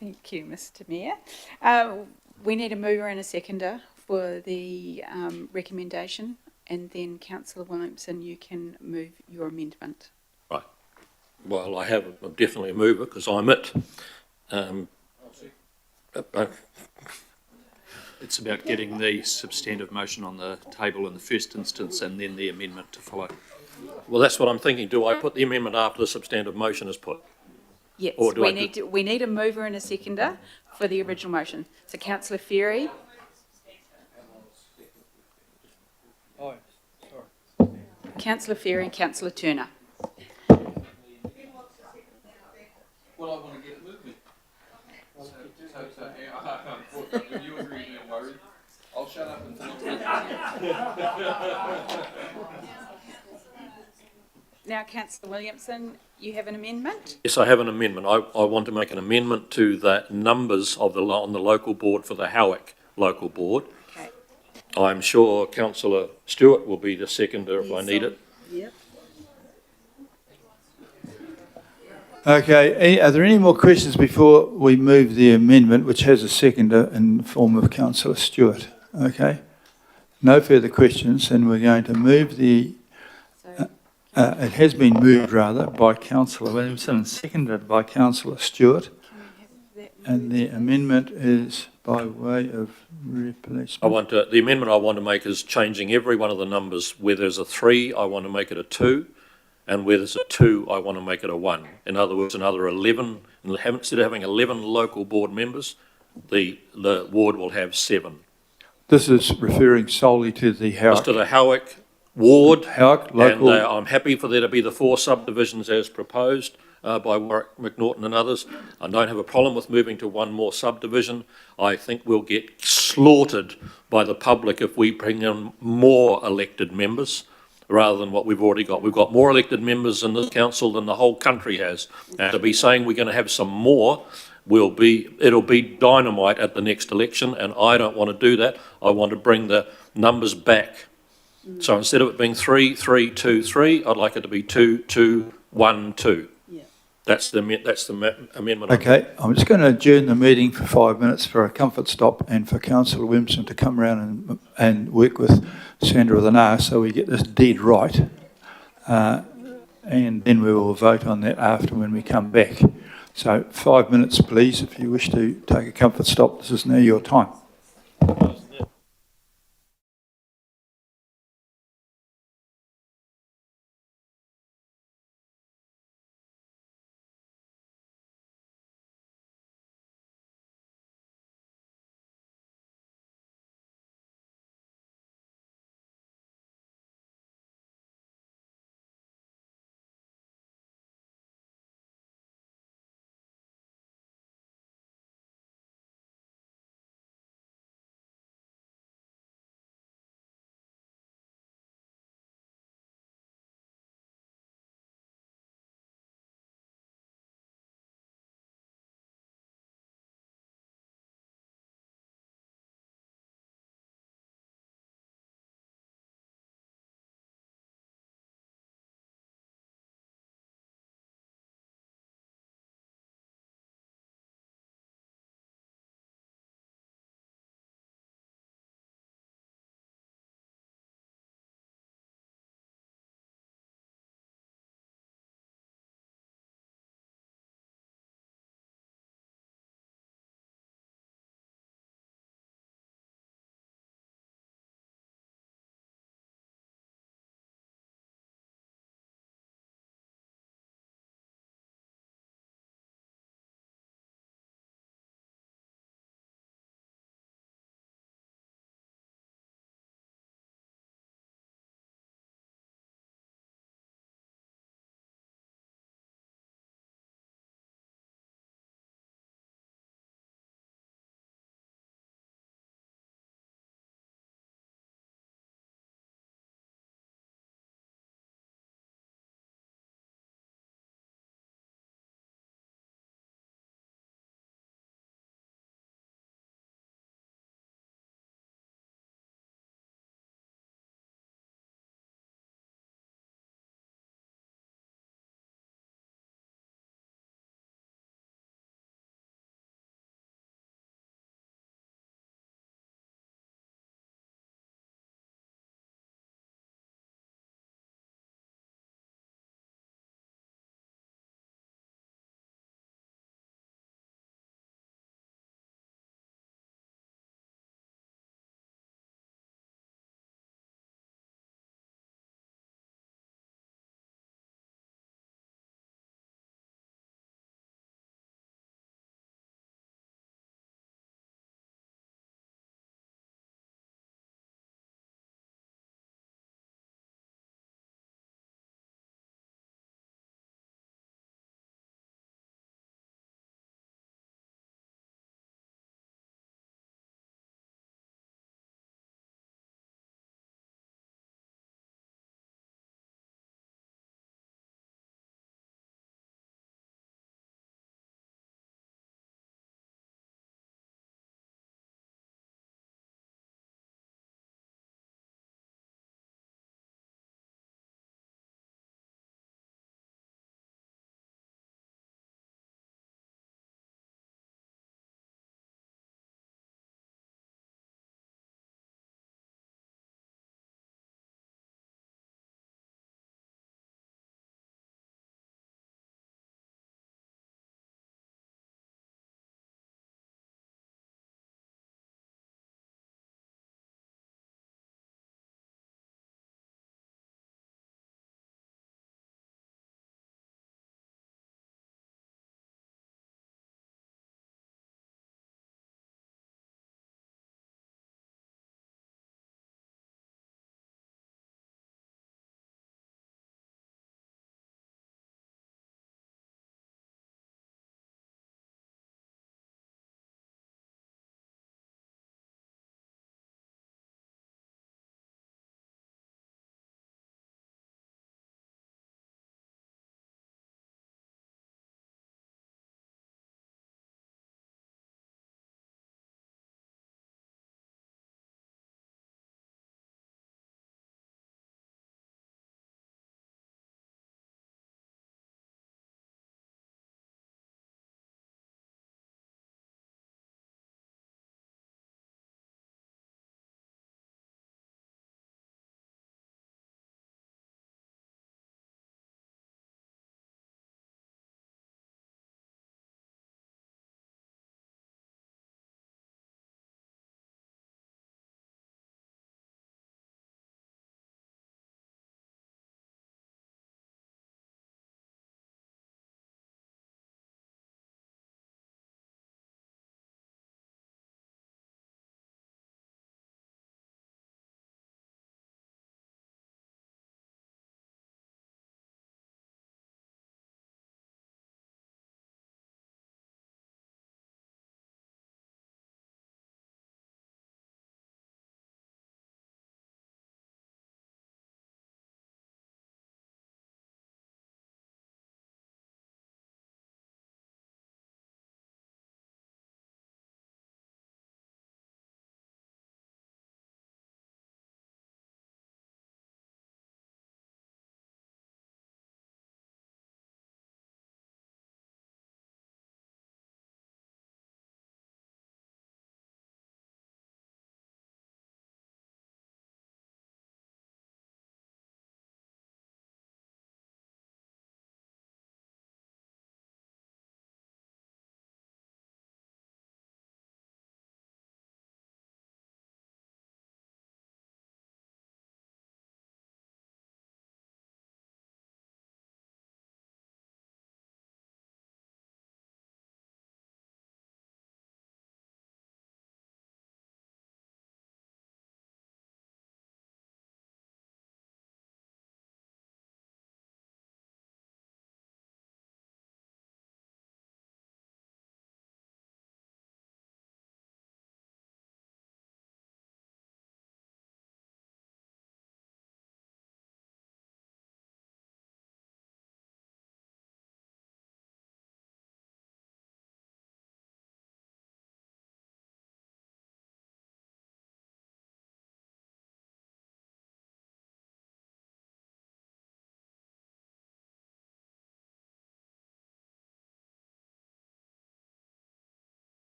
Thank you, Mr. Mayor. We need a mover and a seconder for the recommendation, and then Councillor Williamson, you can move your amendment. Right. Well, I'm definitely a mover because I'm it. It's about getting the substantive motion on the table in the first instance and then the amendment to follow. Well, that's what I'm thinking. Do I put the amendment after the substantive motion is put? Yes, Or do we need a mover and a seconder for the original motion. So Councillor Ferry. Oh, sorry. Councillor Ferry and Councillor Turner. Well, I want to get it moving. When you agree and worried, I'll shut up until Now, Councillor Williamson, you have an amendment? Yes, I have an amendment. I want to make an amendment to the numbers of on the local board for the Howick local board. Okay. I'm sure Councillor Stewart will be the seconder if I need it. Yep. Okay, are there any more questions before we move the amendment, which has a seconder in the form of Councillor Stewart? Okay, no further questions, and we're going to move the, it has been moved rather by Councillor Williamson and seconded by Councillor Stewart, and the amendment is by way of replacement. The amendment I want to make is changing every one of the numbers. Where there's a 3, I want to make it a 2. And where there's a 2, I want to make it a 1. In other words, another 11. Instead of having 11 local board members, the ward will have 7. This is referring solely to the Howick. Just to the Howick ward. Howick local. And I'm happy for there to be the 4 subdivisions as proposed by Warwick, McNaughton and others. I don't have a problem with moving to 1 more subdivision. I think we'll get slaughtered by the public if we bring in more elected members, rather than what we've already got. We've got more elected members in this council than the whole country has. And to be saying we're going to have some more, it'll be dynamite at the next election, and I don't want to do that. I want to bring the numbers back. So instead of it being 3, 3, 2, 3, I'd like it to be 2, 2, 1, 2. Yeah. That's the amendment. Okay, I'm just going to adjourn the meeting for 5 minutes for a comfort stop and for Councillor Williamson to come around and work with Sandra with an R so we get this dead right. And then we will vote on that after when we come back. So 5 minutes, please, if you wish to take a comfort stop. This is now your time.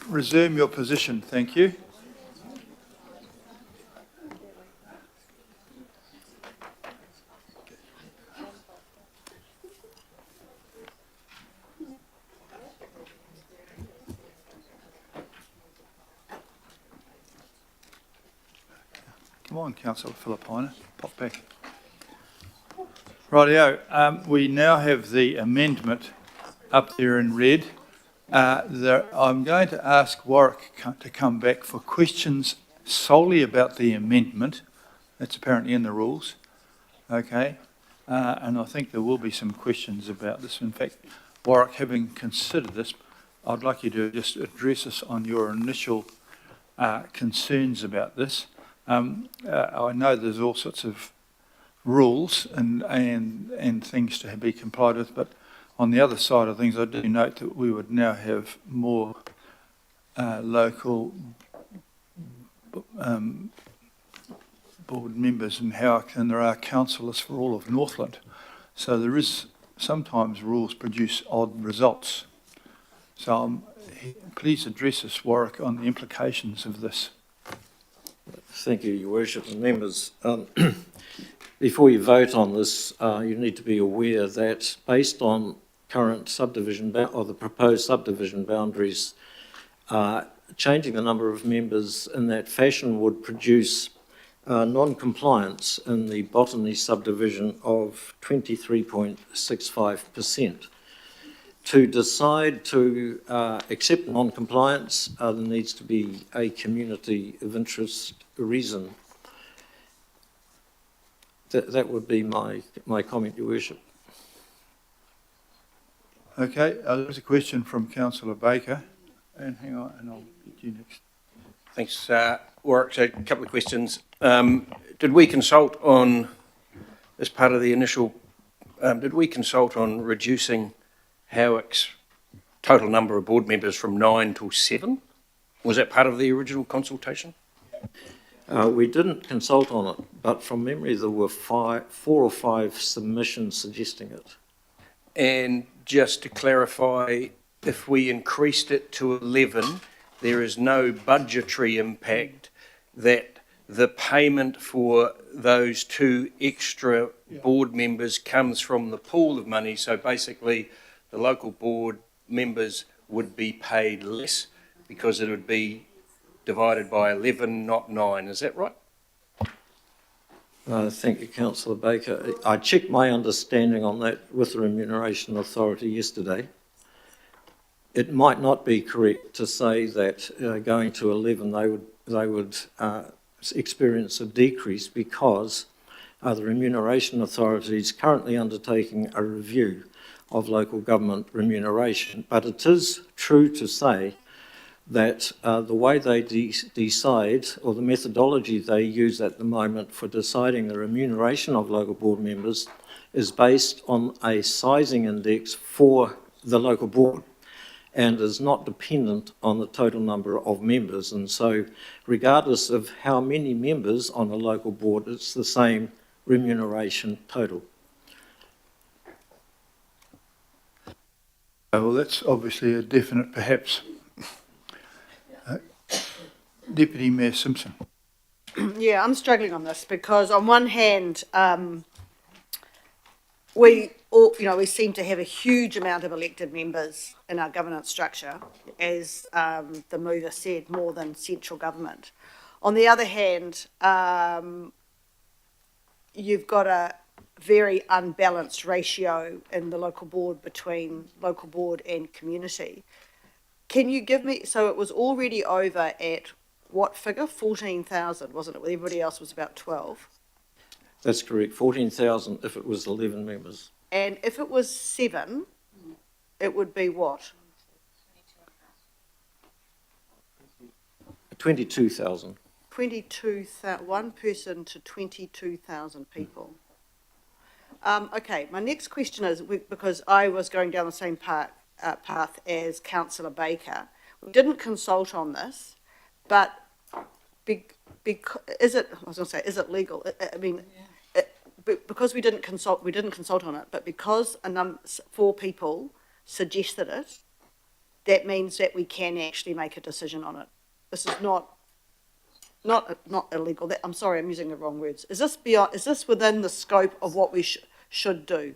resume your position, thank you. Come on, Councillor Philippina, pop back. Rightio, we now have the amendment up there in red. I'm going to ask Warwick to come back for questions solely about the amendment. That's apparently in the rules. Okay. And I think there will be some questions about this. In fact, Warwick, having considered this, I'd like you to just address us on your initial concerns about this. I know there's all sorts of rules and things to be complied with, but on the other side of things, I do note that we would now have more local board members in Howick than there are councillors for all of Northland. So there is sometimes rules produce odd results. So please address us, Warwick, on the implications of this. Thank you, Your Worship and members. Before you vote on this, you need to be aware that based on current subdivision or the proposed subdivision boundaries, changing the number of members in that fashion would produce non-compliance in the Botany subdivision of 23.65%. To decide to accept non-compliance, there needs to be a community of interest reason. That would be my comment, Your Worship. Okay, there's a question from Councillor Baker. And hang on, and I'll get you next. Thanks, Warwick. So a couple of questions. Did we consult on, as part of the initial, did we consult on reducing Howick's total number of board members from 9 to 7? Was that part of the original consultation? We didn't consult on it, but from memory there were 4 or 5 submissions suggesting it. And just to clarify, if we increased it to 11, there is no budgetary impact that the payment for those 2 extra board members comes from the pool of money. So basically the local board members would be paid less because it would be divided by 11, not 9. Is that right? Thank you, Councillor Baker. I checked my understanding on that with the Remuneration Authority yesterday. It might not be correct to say that going to 11 they would experience a decrease because the Remuneration Authority is currently undertaking a review of local government remuneration. But it is true to say that the way they decide, or the methodology they use at the moment for deciding the remuneration of local board members is based on a sizing index for the local board and is not dependent on the total number of members. And so regardless of how many members on a local board, it's the same remuneration total. Well, that's obviously a definite perhaps. Deputy Mayor Simpson. Yeah, I'm struggling on this because on one hand, we seem to have a huge amount of elected members in our governance structure, as the mover said, more than central government. On the other hand, you've got a very unbalanced ratio in the local board between local board and community. Can you give me, so it was already over at what figure? 14,000, wasn't it? Everybody else was about 12. That's correct, 14,000 if it was 11 members. And if it was 7, it would be what? 22,000. 22,000, one person to 22,000 people. Okay, my next question is, because I was going down the same path as Councillor Baker, we didn't consult on this, but is it legal? I mean, because we didn't consult on it, but because 4 people suggested it, that means that we can actually make a decision on it. This is not illegal. I'm sorry, I'm using the wrong words. Is this within the scope of what we should do?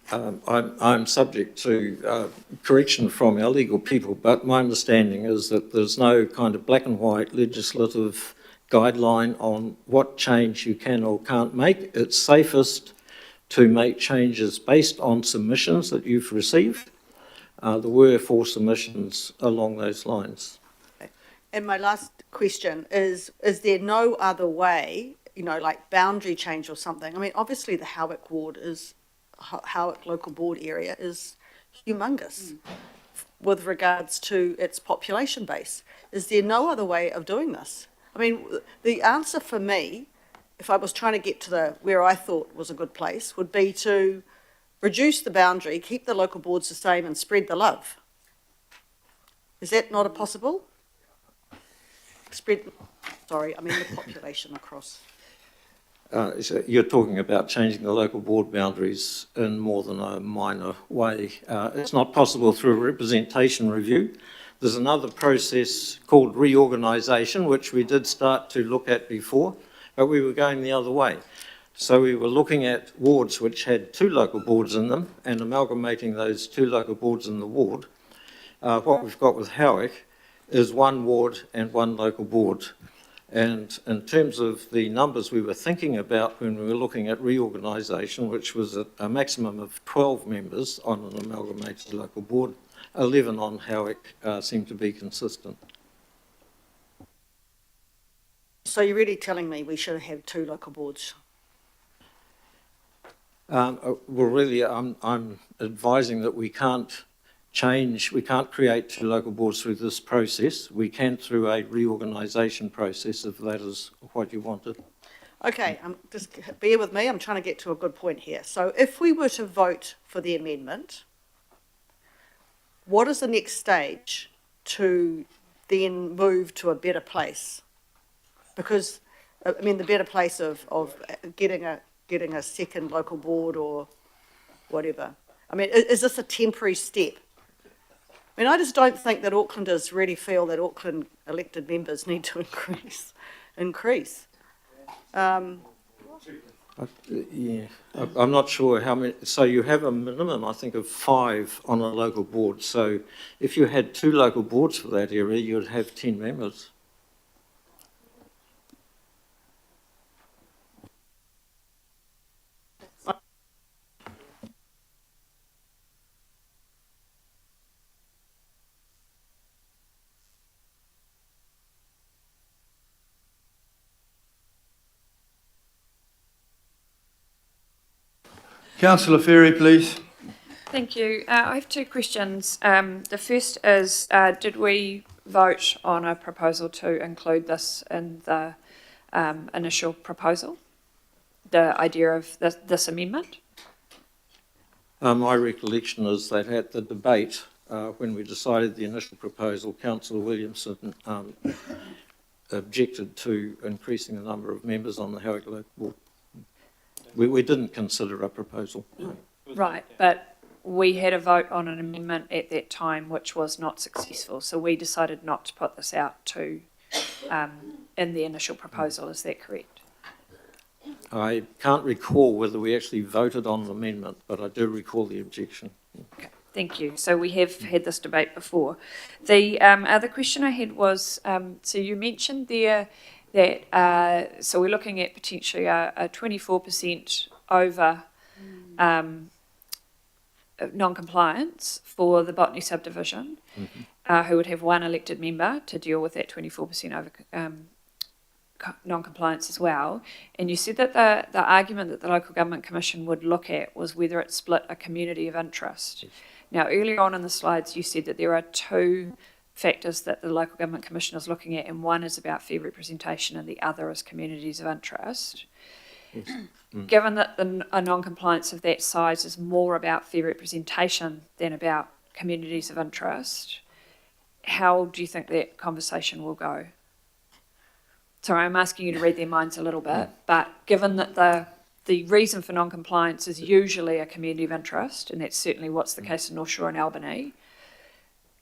I'm subject to correction from our legal people, but my understanding is that there's no kind of black and white legislative guideline on what change you can or can't make. It's safest to make changes based on submissions that you've received. There were 4 submissions along those lines. And my last question is there no other way, like boundary change or something? I mean, obviously the Howick local board area is humongous with regards to its population base. Is there no other way of doing this? I mean, the answer for me, if I was trying to get to where I thought was a good place, would be to reduce the boundary, keep the local boards the same and spread the love. Is that not a possible? The population across. So you're talking about changing the local board boundaries in more than a minor way. It's not possible through a representation review. There's another process called reorganisation, which we did start to look at before, but we were going the other way. So we were looking at wards which had 2 local boards in them and amalgamating those 2 local boards in the ward. What we've got with Howick is 1 ward and 1 local board. And in terms of the numbers we were thinking about when we were looking at reorganisation, which was a maximum of 12 members on an amalgamated local board, 11 on Howick seemed to be consistent. So you're really telling me we should have 2 local boards? Well, really, I'm advising that we can't create 2 local boards through this process. We can through a reorganisation process, if that is what you wanted. Okay, just bear with me, I'm trying to get to a good point here. So if we were to vote for the amendment, what is the next stage to then move to a better place? Because, I mean, the better place of getting a second local board or whatever. I mean, is this a temporary step? I mean, I just don't think that Aucklanders really feel that Auckland elected members need to increase. Yeah, I'm not sure how many. So you have a minimum, I think, of 5 on a local board. So if you had 2 local boards for that area, you'd have 10 members. Councillor Ferry, please. Thank you. I have 2 questions. The first is, did we vote on a proposal to include this in the initial proposal, the idea of this amendment? My recollection is that at the debate, when we decided the initial proposal, Councillor Williamson objected to increasing the number of members on the Howick Local Board. We didn't consider a proposal. Right, but we had a vote on an amendment at that time which was not successful, so we decided not to put this out to in the initial proposal. Is that correct? I can't recall whether we actually voted on the amendment, but I do recall the objection. Okay, thank you. So we have had this debate before. The other question I had was, so you mentioned there that, so we're looking at potentially a 24% over non-compliance for the Botany subdivision, who would have 1 elected member to deal with that 24% over non-compliance as well. And you said that the argument that the Local Government Commission would look at was whether it split a community of interest. Yes. Now, earlier on in the slides, you said that there are 2 factors that the Local Government Commission is looking at, and one is about fair representation and the other is communities of interest. Yes. Given that a non-compliance of that size is more about fair representation than about communities of interest, how do you think that conversation will go? Sorry, I'm asking you to read their minds a little bit, but given that the reason for non-compliance is usually a community of interest, and that's certainly what's the case in North Shore and Albany,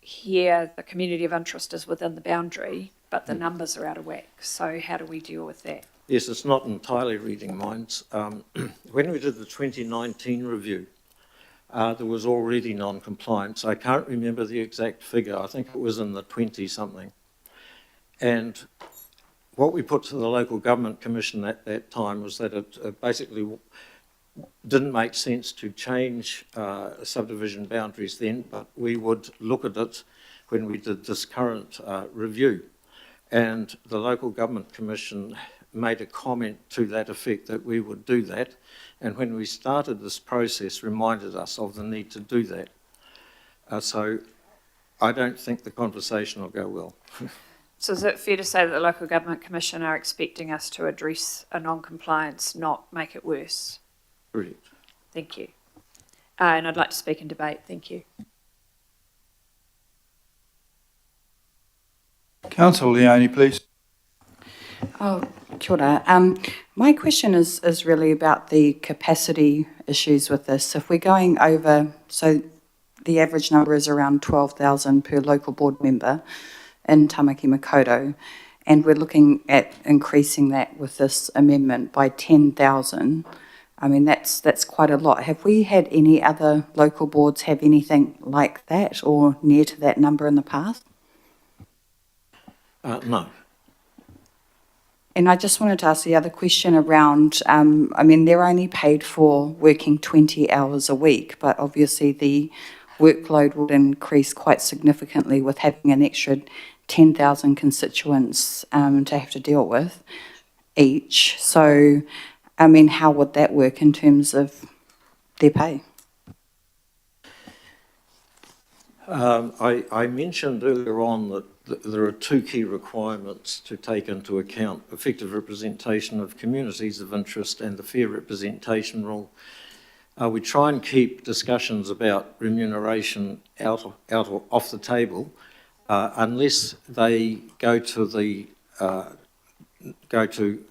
here the community of interest is within the boundary, but the numbers are out of whack. So how do we deal with that? Yes, it's not entirely reading minds. When we did the 2019 review, there was already non-compliance. I can't remember the exact figure. I think it was in the 20-something. And what we put to the Local Government Commission at that time was that it basically didn't make sense to change subdivision boundaries then, but we would look at it when we did this current review. And the Local Government Commission made a comment to that effect that we would do that, and when we started this process reminded us of the need to do that. So I don't think the conversation will go well. So is it fair to say that the Local Government Commission are expecting us to address a non-compliance, not make it worse? Correct. Thank you. And I'd like to speak in debate. Thank you. Councillor Leone, please. Oh, kia ora. My question is really about the capacity issues with this. If we're going over, so the average number is around 12,000 per local board member in Tamaki Makaurau, and we're looking at increasing that with this amendment by 10,000. I mean, that's quite a lot. Have we had any other local boards have anything like that or near to that number in the past? No. And I just wanted to ask the other question around, I mean, they're only paid for working 20 hours a week, but obviously the workload would increase quite significantly with having an extra 10,000 constituents to have to deal with each. So, I mean, how would that work in terms of their pay? I mentioned earlier on that there are two key requirements to take into account: effective representation of communities of interest and the fair representation rule. We try and keep discussions about remuneration off the table unless they go to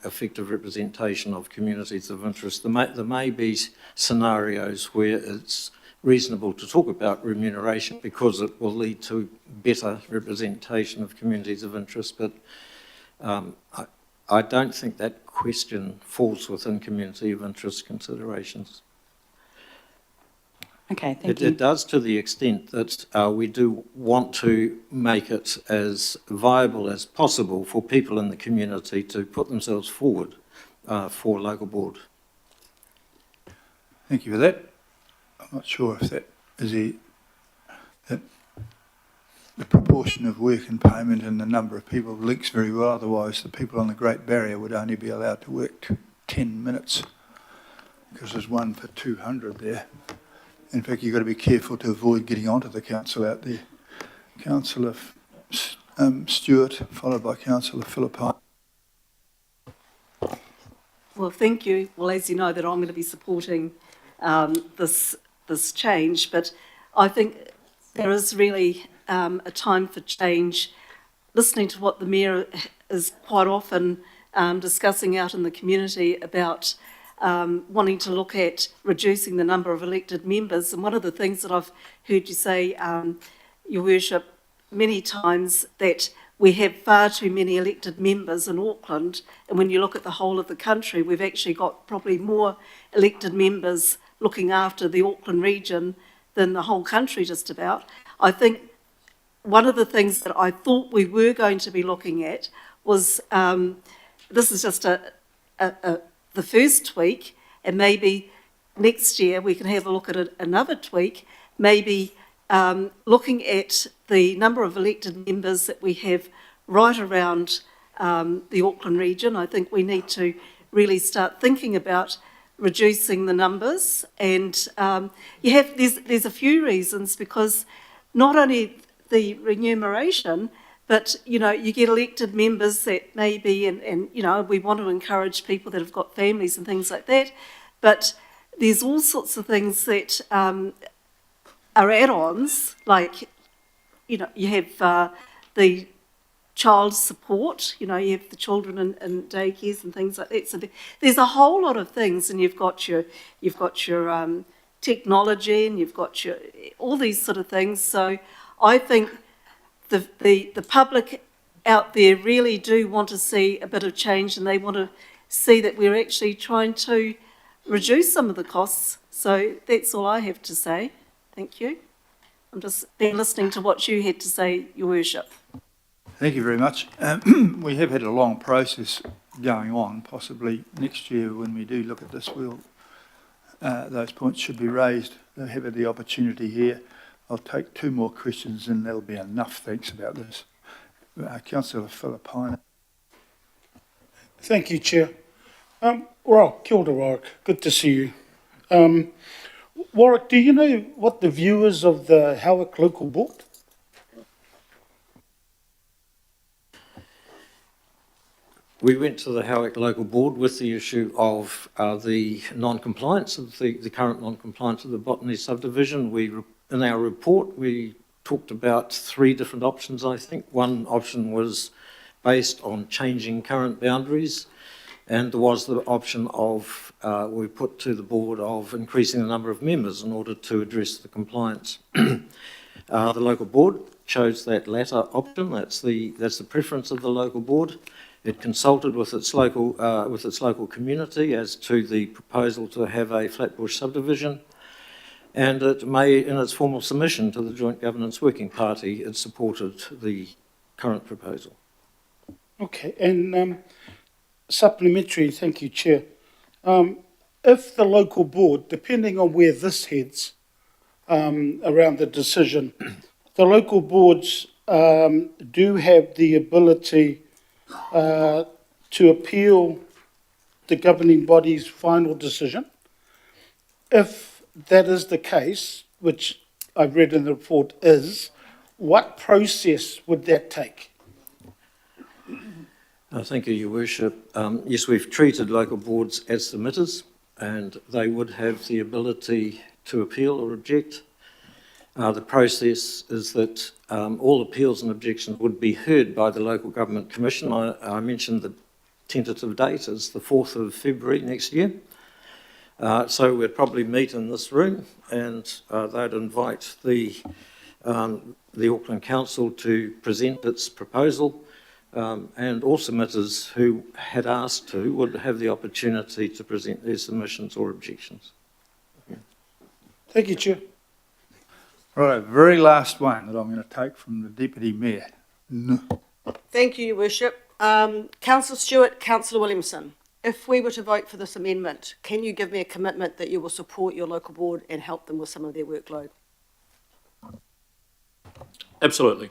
effective representation of communities of interest. There may be scenarios where it's reasonable to talk about remuneration because it will lead to better representation of communities of interest, but I don't think that question falls within community of interest considerations. Okay, thank you. It does to the extent that we do want to make it as viable as possible for people in the community to put themselves forward for local board. Thank you for that. I'm not sure if that is that the proportion of work and payment and the number of people links very well. Otherwise, the people on the Great Barrier would only be allowed to work 10 minutes because there's 1 for 200 there. In fact, you've got to be careful to avoid getting onto the council out there. Councillor Stewart, followed by Councillor Philippine. Well, thank you. Well, as you know, that I'm going to be supporting this change, but I think there is really a time for change. Listening to what the Mayor is quite often discussing out in the community about wanting to look at reducing the number of elected members, and one of the things that I've heard you say, Your Worship, many times, that we have far too many elected members in Auckland, and when you look at the whole of the country, we've actually got probably more elected members looking after the Auckland region than the whole country just about. I think one of the things that I thought we were going to be looking at was, this is just the first tweak, and maybe next year we can have a look at another tweak, maybe looking at the number of elected members that we have right around the Auckland region. I think we need to really start thinking about reducing the numbers, and there's a few reasons, because not only the remuneration, but you get elected members that maybe, and we want to encourage people that have got families and things like that, but there's all sorts of things that are add-ons, like you have the child support, you have the children in daycares and things like that. So there's a whole lot of things, and you've got your technology, and you've got all these sort of things. So I think the public out there really do want to see a bit of change, and they want to see that we're actually trying to reduce some of the costs. So that's all I have to say. Thank you. I'm just been listening to what you had to say, Your Worship. Thank you very much. We have had a long process going on. Possibly next year when we do look at this, those points should be raised. They have had the opportunity here. I'll take 2 more questions and that'll be enough. Thanks about this. Councillor Philippine. Thank you, Chair. Well, kia ora, Warwick. Good to see you. Warwick, do you know what the view is of the Howick Local Board? We went to the Howick Local Board with the issue of the non-compliance of the current non-compliance of the Botany subdivision. In our report, we talked about 3 different options, I think. One option was based on changing current boundaries, and there was the option of, we put to the board of increasing the number of members in order to address the compliance. The local board chose that latter option. That's the preference of the local board. It consulted with its local community as to the proposal to have a Flatbush subdivision, and it made, in its formal submission to the Joint Governance Working Party, it supported the current proposal. Okay, and supplementary, thank you, Chair. If the local board, depending on where this heads around the decision, the local boards do have the ability to appeal the governing body's final decision. If that is the case, which I've read in the report is, what process would that take? Thank you, Your Worship. Yes, we've treated local boards as submitters, and they would have the ability to appeal or object. The process is that all appeals and objections would be heard by the Local Government Commission. I mentioned the tentative date is the 4th of February next year. So we'd probably meet in this room, and they'd invite the Auckland Council to present its proposal, and all submitters who had asked to would have the opportunity to present their submissions or objections. Thank you, Chair. Right, very last one that I'm going to take from the Deputy Mayor. Thank you, Your Worship. Councillor Stewart, Councillor Williamson, if we were to vote for this amendment, can you give me a commitment that you will support your local board and help them with some of their workload? Absolutely.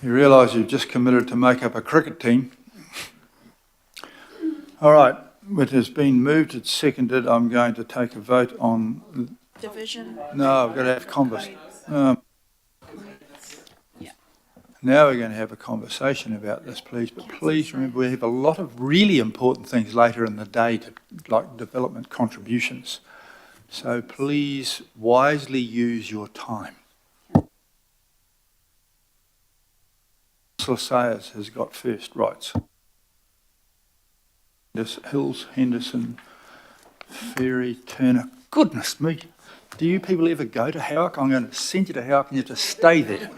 You realise you've just committed to make up a cricket team. All right, it has been moved and seconded. I'm going to take a vote on... Division? No, I've got to have conversation. Now we're going to have a conversation about this, please. But please remember, we have a lot of really important things later in the day, like development contributions. So please wisely use your time. Councillor Sayers has got first rights. This Hills, Henderson, Ferry, Turner. Goodness me. Do you people ever go to Howick? I'm going to send you to Howick and you have to stay there.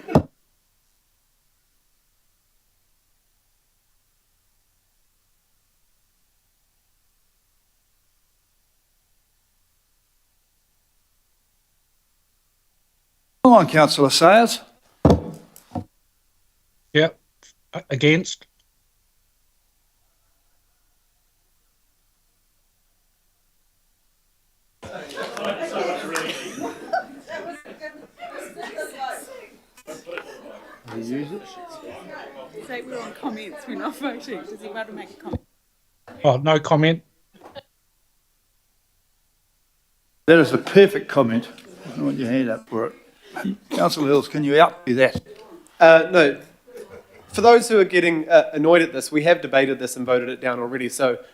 Come on, Councillor Sayers. Yep. Against? Use it. So we're on comments, we're not voting. Does he want to make a comment? Oh, no comment. That is a perfect comment. I want your hand up for it. Councillor Hills, can you outdo that? No. For those who are getting annoyed at this, we have debated this and voted it down already,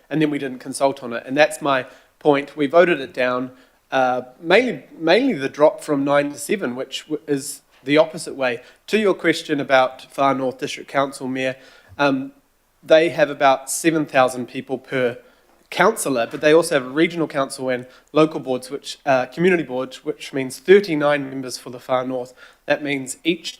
and then we didn't consult on it. And that's my point. We voted it down, mainly the drop from 9 to 7, which is the opposite way. To your question about Far North District Council, Mayor, they have about 7,000 people per councillor, but they also have a regional council and local boards, which community boards, which means 39 members for the far north. That means each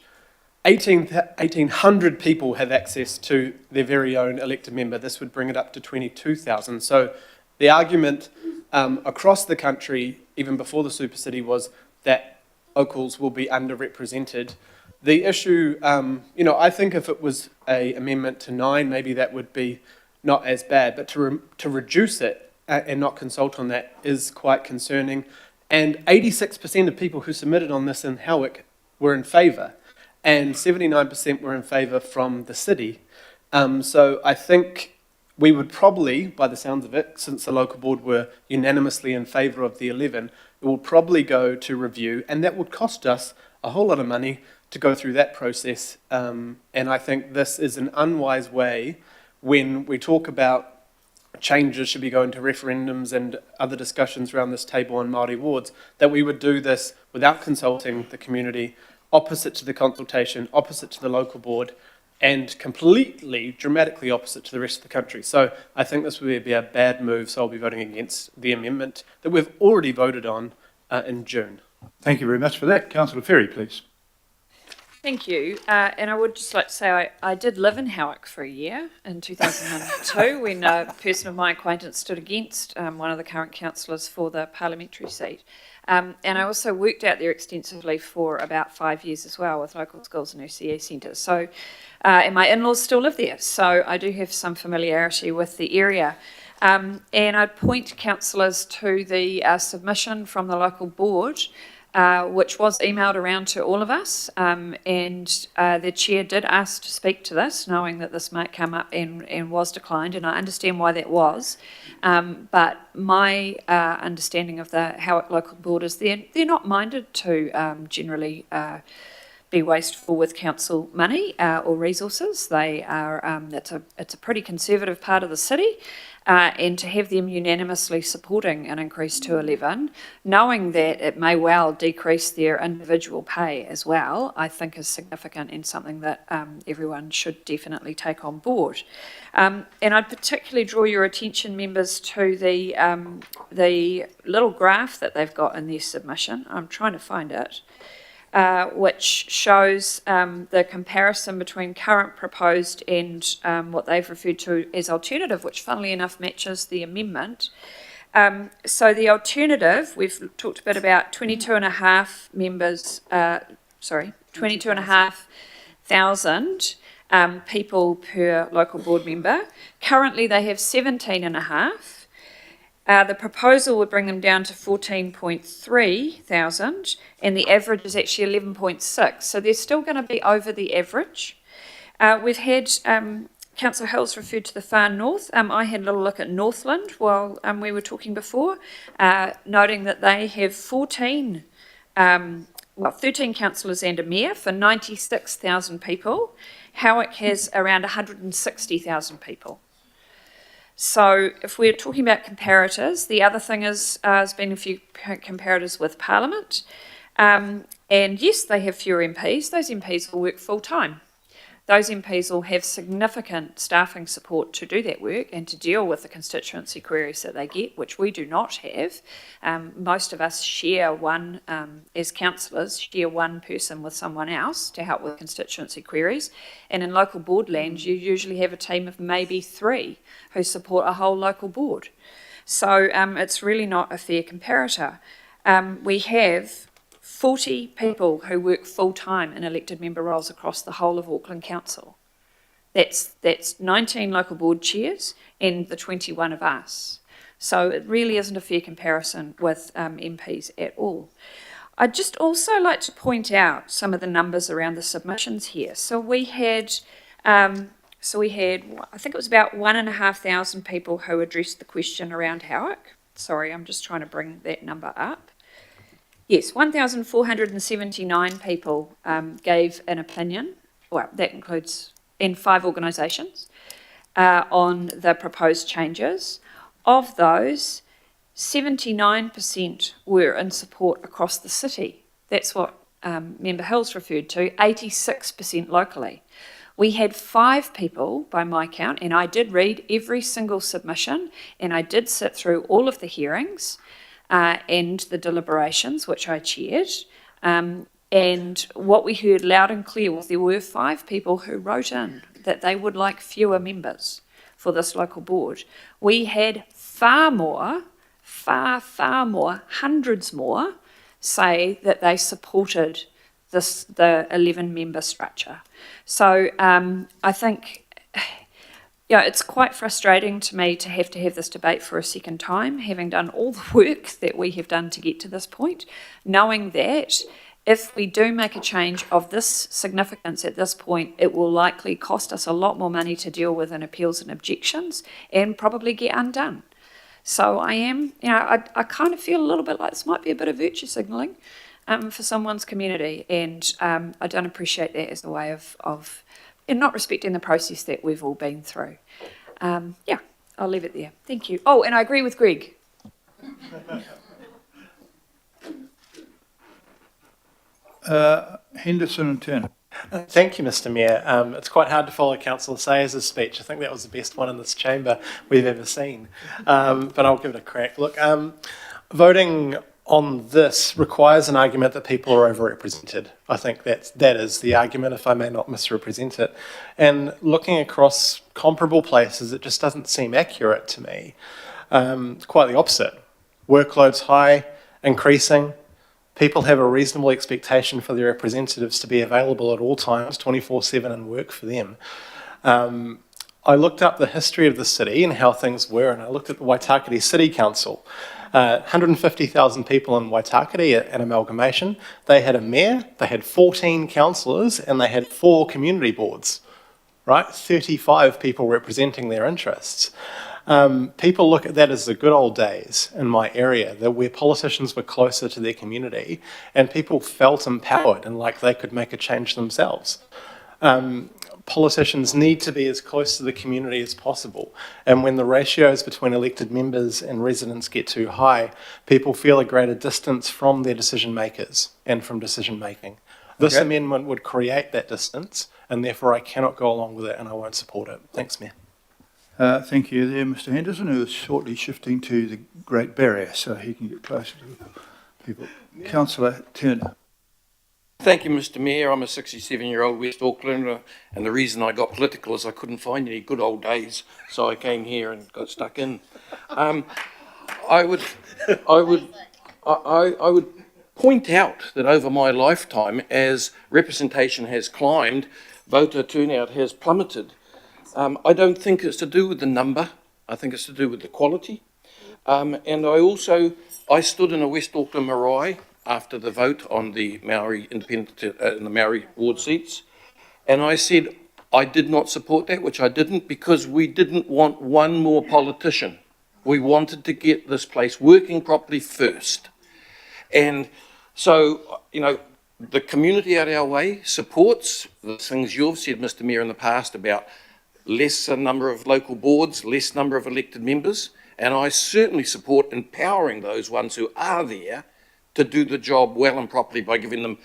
1,800 people have access to their very own elected member. This would bring it up to 22,000. So the argument across the country, even before the super city, was that locals will be underrepresented. The issue, I think if it was an amendment to 9, maybe that would be not as bad, but to reduce it and not consult on that is quite concerning. And 86% of people who submitted on this in Howick were in favour, and 79% were in favour from the city. So I think we would probably, by the sounds of it, since the local board were unanimously in favour of the 11, it will probably go to review, and that would cost us a whole lot of money to go through that process. And I think this is an unwise way when we talk about changes should be going to referendums and other discussions around this table on Māori wards, that we would do this without consulting the community, opposite to the consultation, opposite to the local board, and completely, dramatically opposite to the rest of the country. So I think this would be a bad move, so I'll be voting against the amendment that we've already voted on in June. Thank you very much for that. Councillor Ferry, please. Thank you. And I would just like to say I did live in Howick for a year in 2002 when a person of my acquaintance stood against one of the current councillors for the parliamentary seat. And I also worked out there extensively for about 5 years as well with local schools and RCA centres. So, and my in-laws still live there, so I do have some familiarity with the area. And I'd point councillors to the submission from the local board, which was emailed around to all of us, and the chair did ask to speak to this, knowing that this might come up and was declined, and I understand why that was. But my understanding of the Howick local board is they're not minded to generally be wasteful with council money or resources. They are it's a pretty conservative part of the city. And to have them unanimously supporting an increase to 11, knowing that it may well decrease their individual pay as well, I think is significant and something that everyone should definitely take on board. And I'd particularly draw your attention, members, to the little graph that they've got in their submission. I'm trying to find it. Which shows the comparison between current proposed and what they've referred to as alternative, which funnily enough matches the amendment. So the alternative, we've talked a bit about 22.5 members, 22,500 people per local board member. Currently they have 17.5. The proposal would bring them down to 14.3 thousand, and the average is actually 11.6. So they're still going to be over the average. We've had Councillor Hills referred to the far north. I had a little look at Northland while we were talking before, noting that they have 13 councillors and a mayor for 96,000 people. Howick has around 160,000 people. So if we're talking about comparators, the other thing is there's been a few comparators with Parliament. And yes, they have fewer MPs. Those MPs will work full-time. Those MPs will have significant staffing support to do that work and to deal with the constituency queries that they get, which we do not have. Most of us share one, as councillors, share one person with someone else to help with constituency queries. And in local board land, you usually have a team of maybe 3 who support a whole local board. So it's really not a fair comparator. We have 40 people who work full-time in elected member roles across the whole of Auckland Council. That's 19 local board chairs and the 21 of us. So it really isn't a fair comparison with MPs at all. I'd just also like to point out some of the numbers around the submissions here. So we had, I think it was about 1,500 people who addressed the question around Howick. Sorry, I'm just trying to bring that number up. Yes, 1,479 people gave an opinion, well, that includes in 5 organisations, on the proposed changes. Of those, 79% were in support across the city. That's what Member Hills referred to, 86% locally. We had 5 people by my count, and I did read every single submission, and I did sit through all of the hearings and the deliberations, which I chaired. And what we heard loud and clear was there were 5 people who wrote in that they would like fewer members for this local board. We had far more, hundreds more, say that they supported the 11-member structure. So I think, it's quite frustrating to me to have this debate for a second time, having done all the work that we have done to get to this point, knowing that if we do make a change of this significance at this point, it will likely cost us a lot more money to deal with in appeals and objections and probably get undone. So I am, I kind of feel a little bit like this might be a bit of virtue signalling for someone's community, and I don't appreciate that as a way of and not respecting the process that we've all been through. I'll leave it there. Thank you. Oh, and I agree with Greg. Henderson and Turner. Thank you, Mr. Mayor. It's quite hard to follow Councillor Sayers' speech. I think that was the best one in this chamber we've ever seen. But I'll give it a crack. Look, voting on this requires an argument that people are overrepresented. I think that is the argument, if I may not misrepresent it. And looking across comparable places, it just doesn't seem accurate to me. It's quite the opposite. Workload's high, increasing. People have a reasonable expectation for their representatives to be available at all times, 24/7, and work for them. I looked up the history of the city and how things were, and I looked at the Waitakere City Council. 150,000 people in Waitakere at amalgamation. They had a mayor, they had 14 councillors, and they had 4 community boards, right? 35 people representing their interests. People look at that as the good old days in my area, where politicians were closer to their community and people felt empowered and like they could make a change themselves. Politicians need to be as close to the community as possible. And when the ratios between elected members and residents get too high, people feel a greater distance from their decision makers and from decision making. This amendment would create that distance, and therefore I cannot go along with it and I won't support it. Thanks, Mayor. Thank you there, Mr. Henderson, who is shortly shifting to the Great Barrier so he can get closer to people. Councillor Turner. Thank you, Mr. Mayor. I'm a 67-year-old West Aucklander, and the reason I got political is I couldn't find any good old days, so I came here and got stuck in. I would point out that over my lifetime, as representation has climbed, voter turnout has plummeted. I don't think it's to do with the number. I think it's to do with the quality. And I stood in a West Auckland marae after the vote on the Maori independent the Maori ward seats, and I said I did not support that, which I didn't, because we didn't want one more politician. We wanted to get this place working properly first. And so, the community out our way supports the things you've said, Mr. Mayor, in the past about lesser number of local boards, less number of elected members, and I certainly support empowering those ones who are there to do the job well and properly by giving them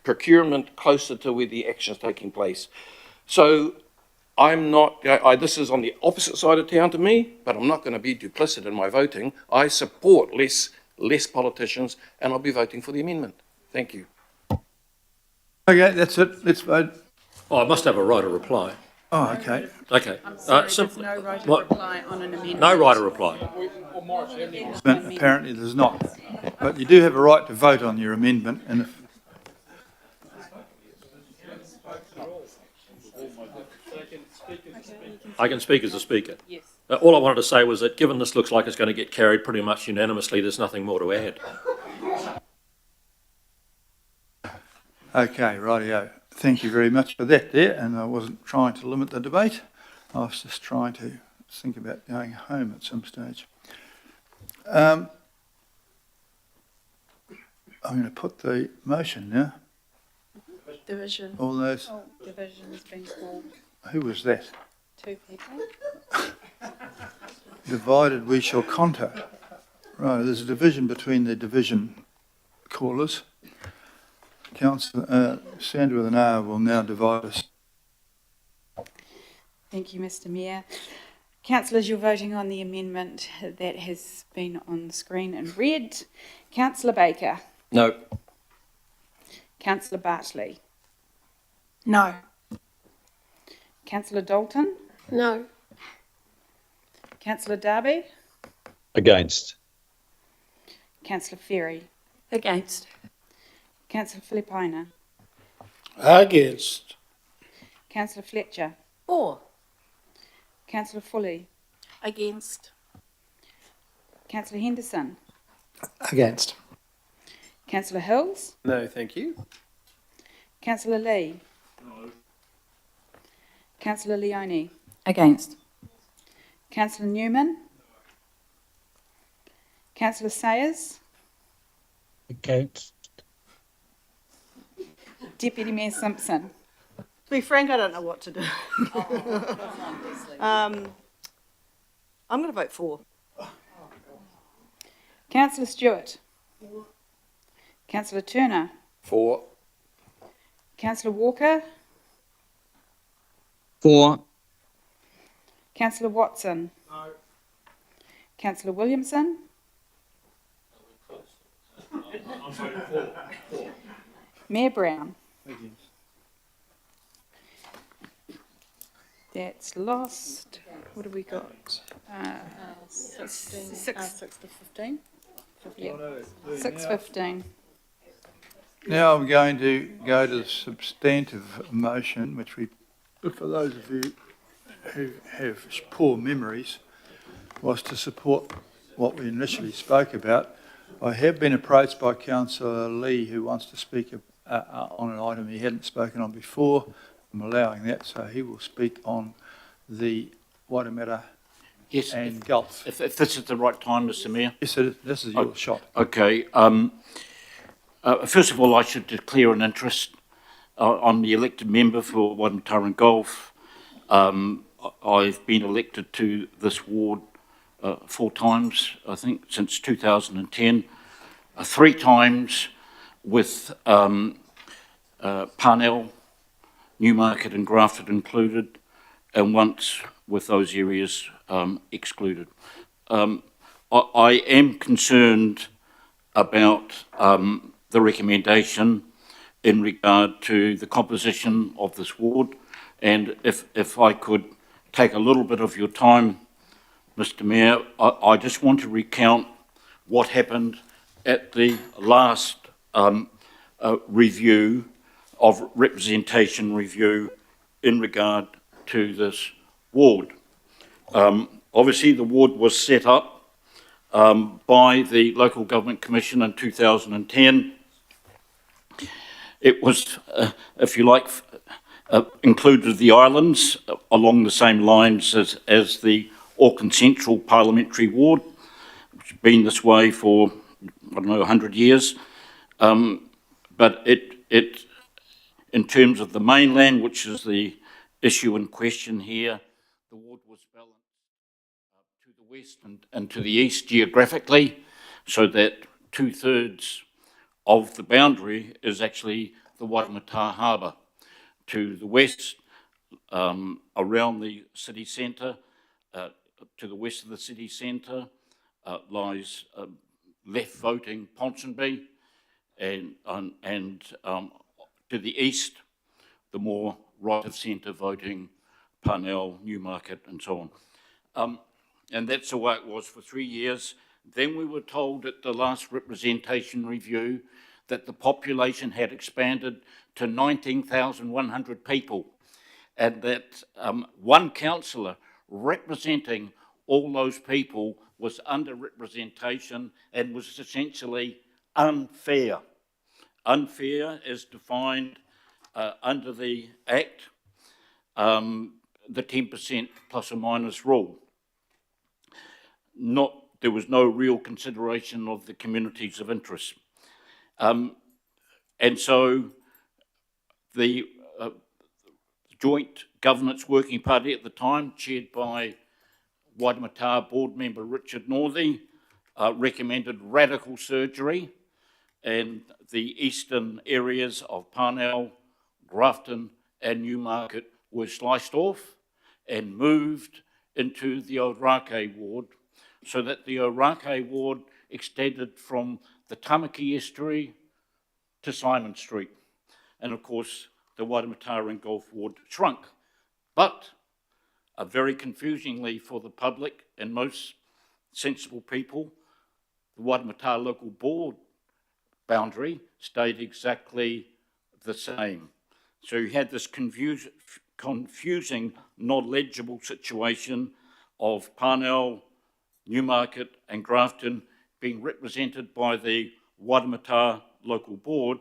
procurement closer to where the action's taking place. So I'm not, this is on the opposite side of town to me, but I'm not going to be duplicit in my voting. I support less politicians, and I'll be voting for the amendment. Thank you. Okay, that's it. Let's vote. Oh, I must have a right of reply. Oh, okay. Okay. I'm sorry, there's no right of reply on an amendment. No right of reply. Apparently there's not. But you do have a right to vote on your amendment, and if I can speak as a speaker. Yes. All I wanted to say was that given this looks like it's going to get carried pretty much unanimously, there's nothing more to add. Okay, rightio. Thank you very much for that there, and I wasn't trying to limit the debate. I was just trying to think about going home at some stage. I'm going to put the motion now. Division. All those. Oh, division has been called. Who was that? 2 people. Divided we shall conquer. Right, there's a division between the division callers. Councillor Sandra with an R will now divide us Thank you, Mr Mayor. Councillors, you're voting on the amendment that has been on the screen in red. Councillor Baker. No. Councillor Bartley. No. Councillor Dalton. No. Councillor Darby. Against. Councillor Ferry. Against. Councillor Filipaina. Against. Councillor Fletcher. For. Councillor Foley. Against. Councillor Henderson. Against. Councillor Hills. No, thank you. Councillor Lee. No. Councillor Leone. Against. Councillor Newman. Councillor Sayers. Against. Deputy Mayor Simpson. To be frank, I don't know what to do. I'm going to vote for. Councillor Stewart. Councillor Turner. For. Councillor Walker. For. Councillor Watson. No. Councillor Williamson. Mayor Brown. That's lost. What have we got? 6 to 15. Yeah. 6:15. Now I'm going to go to the substantive motion, which we, for those of you who have poor memories, was to support what we initially spoke about. I have been approached by Councillor Lee, who wants to speak on an item he hadn't spoken on before. I'm allowing that, so he will speak on the Waitemata and Gulf. If this is the right time, Mr Mayor? Yes, this is your shot. Okay. First of all, I should declare an interest. I'm the elected member for Waitemata and Gulf. I've been elected to this ward 4 times, I think, since 2010. 3 times with Parnell, Newmarket and Grafton included, and once with those areas excluded. I am concerned about the recommendation in regard to the composition of this ward, and if I could take a little bit of your time, Mr Mayor, I just want to recount what happened at the last review of representation review in regard to this ward. Obviously, the ward was set up by the Local Government Commission in 2010. It was, if you like, included the islands along the same lines as the Auckland Central Parliamentary Ward, which has been this way for, I don't know, 100 years. But it, in terms of the mainland, which is the issue in question here, the ward was balanced to the west and to the east geographically, so that 2/3 of the boundary is actually the Waitemata Harbour. To the west, around the city centre, to the west of the city centre lies left voting Ponsonby, and to the east, the more right of centre voting Parnell, Newmarket and so on. And that's the way it was for 3 years. Then we were told at the last representation review that the population had expanded to 19,100 people, and that one councillor representing all those people was under representation and was essentially unfair. Unfair as defined under the Act, the 10% plus or minus rule. There was no real consideration of the communities of interest. And so the Joint Governance Working Party at the time, chaired by Waitemata board member Richard Northey, recommended radical surgery, and the eastern areas of Parnell, Grafton and Newmarket were sliced off, and moved into the Orake ward, so that the Orake ward extended from the Tamaki estuary to Simon Street. And of course, the Waitemata and Gulf ward shrunk. But, very confusingly for the public and most sensible people, the Waitemata local board boundary stayed exactly the same. So you had this confusing, not legible situation of Parnell, Newmarket and Grafton being represented by the Waitemata local board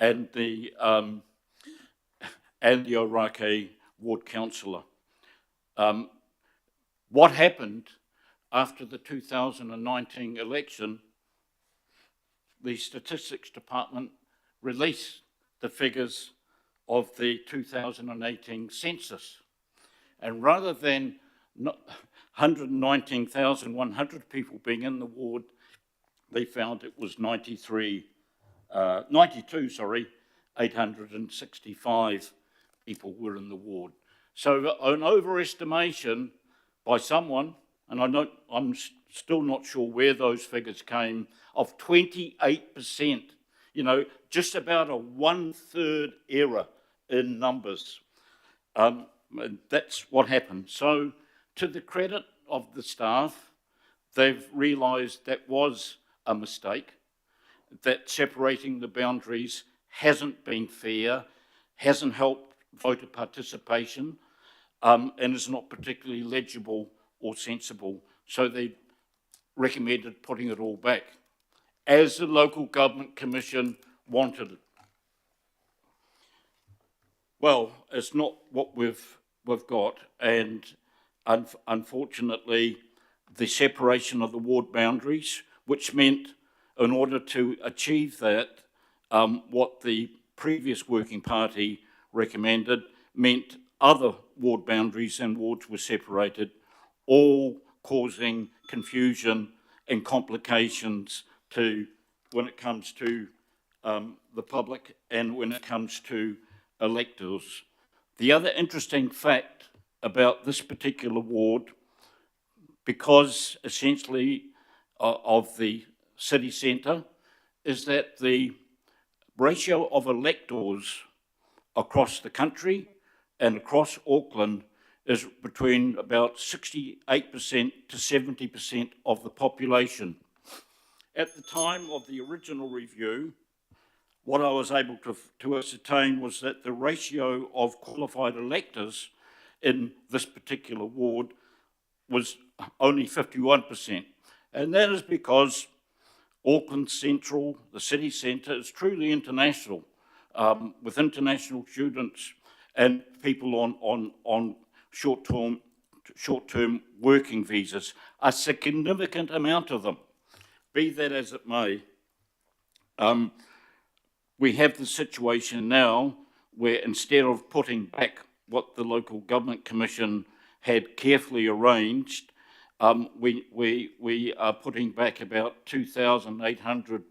and the Orake ward councillor. What happened after the 2019 election? The Statistics Department released the figures of the 2018 census. And rather than 119,100 people being in the ward, they found it was 865 people were in the ward. So an overestimation by someone, and I'm still not sure where those figures came, of 28%, just about a 1/3 error in numbers. And that's what happened. So to the credit of the staff, they've realised that was a mistake, that separating the boundaries hasn't been fair, hasn't helped voter participation, and is not particularly legible or sensible. So they recommended putting it all back, as the Local Government Commission wanted it. Well, it's not what we've got, and unfortunately, the separation of the ward boundaries, which meant, in order to achieve that, what the previous working party recommended, meant other ward boundaries and wards were separated, all causing confusion and complications when it comes to the public and when it comes to electors. The other interesting fact about this particular ward, because essentially of the city centre, is that the ratio of electors across the country and across Auckland is between about 68% to 70% of the population. At the time of the original review, what I was able to ascertain was that the ratio of qualified electors in this particular ward was only 51%. And that is because Auckland Central, the city centre, is truly international, with international students and people on short-term working visas, a significant amount of them. Be that as it may, we have the situation now where instead of putting back what the Local Government Commission had carefully arranged, we are putting back about 2,800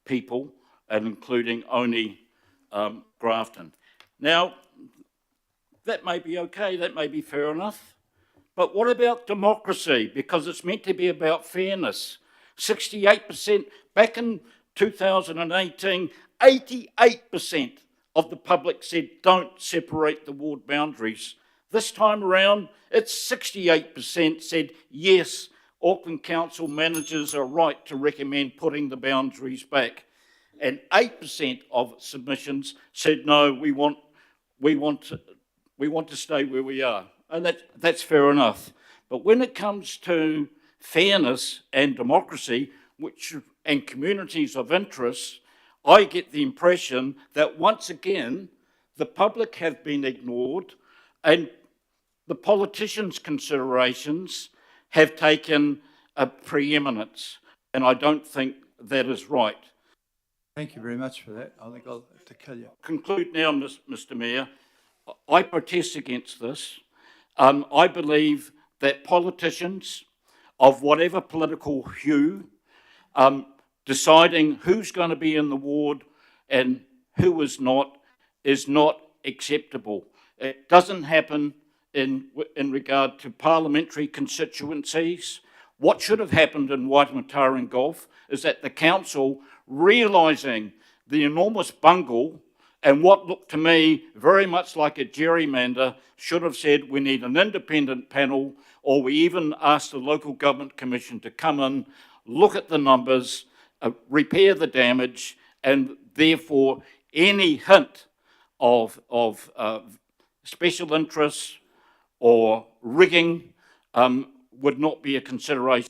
people, and including only Grafton. Now, that may be okay, that may be fair enough, but what about democracy? Because it's meant to be about fairness. 68%, back in 2018, 88% of the public said don't separate the ward boundaries. This time around, it's 68% said yes, Auckland Council managers are right to recommend putting the boundaries back. And 8% of submissions said no, we want to stay where we are. And that's fair enough. But when it comes to fairness and democracy, and communities of interest, I get the impression that once again, the public have been ignored and the politicians' considerations have taken a preeminence. And I don't think that is right. Thank you very much for that. I think I'll have to kill you. Conclude now, Mr. Mayor. I protest against this. I believe that politicians of whatever political hue, deciding who's going to be in the ward and who is not acceptable. It doesn't happen in regard to parliamentary constituencies. What should have happened in Waitemata and Gulf is that the council, realising the enormous bungle and what looked to me very much like a gerrymander, should have said we need an independent panel, or we even asked the Local Government Commission to come in, look at the numbers, repair the damage, and therefore any hint of special interests or rigging would not be a consideration.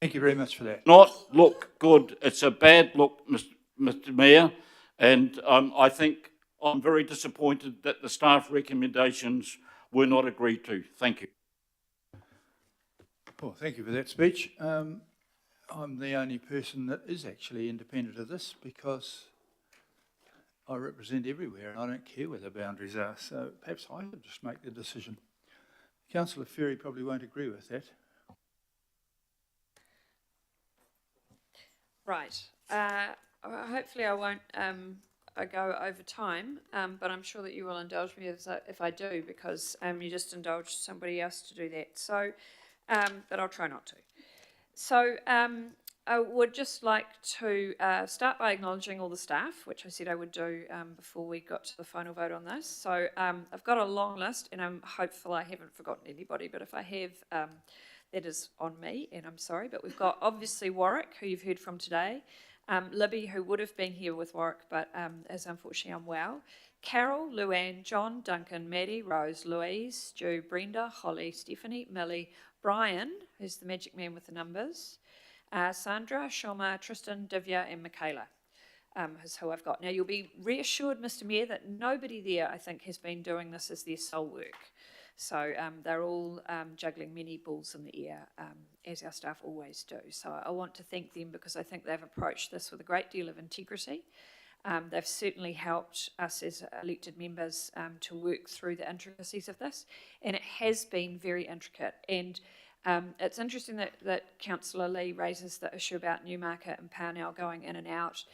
Thank you very much for that. Not look good. It's a bad look, Mr. Mayor, and I think I'm very disappointed that the staff recommendations were not agreed to. Thank you. Well, thank you for that speech. I'm the only person that is actually independent of this because I represent everywhere and I don't care where the boundaries are, so perhaps I should just make the decision. Councillor Ferry probably won't agree with that. Right. Hopefully I won't go over time, but I'm sure that you will indulge me if I do, because you just indulged somebody else to do that. So, but I'll try not to. So I would just like to start by acknowledging all the staff, which I said I would do before we got to the final vote on this. So I've got a long list, and I'm hopeful I haven't forgotten anybody, but if I have, that is on me, and I'm sorry. But we've got obviously Warwick, who you've heard from today, Libby, who would have been here with Warwick, but is unfortunately unwell, Carol, Luann, John, Duncan, Maddie, Rose, Louise, Stu, Brenda, Holly, Stephanie, Millie, Brian, who's the magic man with the numbers, Sandra, Shoma, Tristan, Divya, and Michaela is who I've got. Now, you'll be reassured, Mr. Mayor, that nobody there, I think, has been doing this as their sole work. So they're all juggling many balls in the air, as our staff always do. So I want to thank them because I think they've approached this with a great deal of integrity. They've certainly helped us as elected members to work through the intricacies of this, and it has been very intricate. And it's interesting that Councillor Lee raises the issue about Newmarket and Parnell going in and out.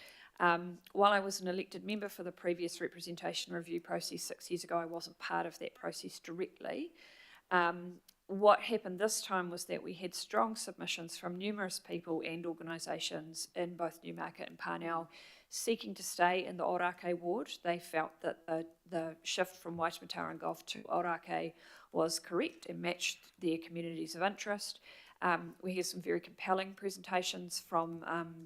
While I was an elected member for the previous representation review process 6 years ago, I wasn't part of that process directly. What happened this time was that we had strong submissions from numerous people and organisations in both Newmarket and Parnell seeking to stay in the Orake ward. They felt that the shift from Waitemata and Gulf to Orake was correct and matched their communities of interest. We hear some very compelling presentations from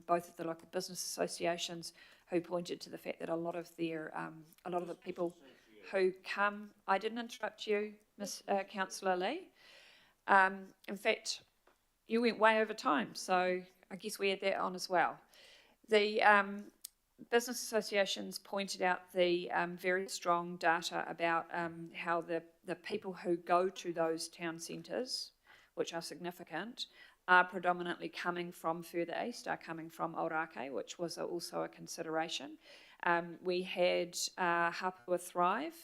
both of the local business associations who pointed to the fact that a lot of the people who come. I didn't interrupt you, Councillor Lee. In fact, you went way over time, so I guess we had that on as well. The business associations pointed out the very strong data about how the people who go to those town centres, which are significant, are predominantly coming from further east, are coming from Orake, which was also a consideration. We had Hapua Thrive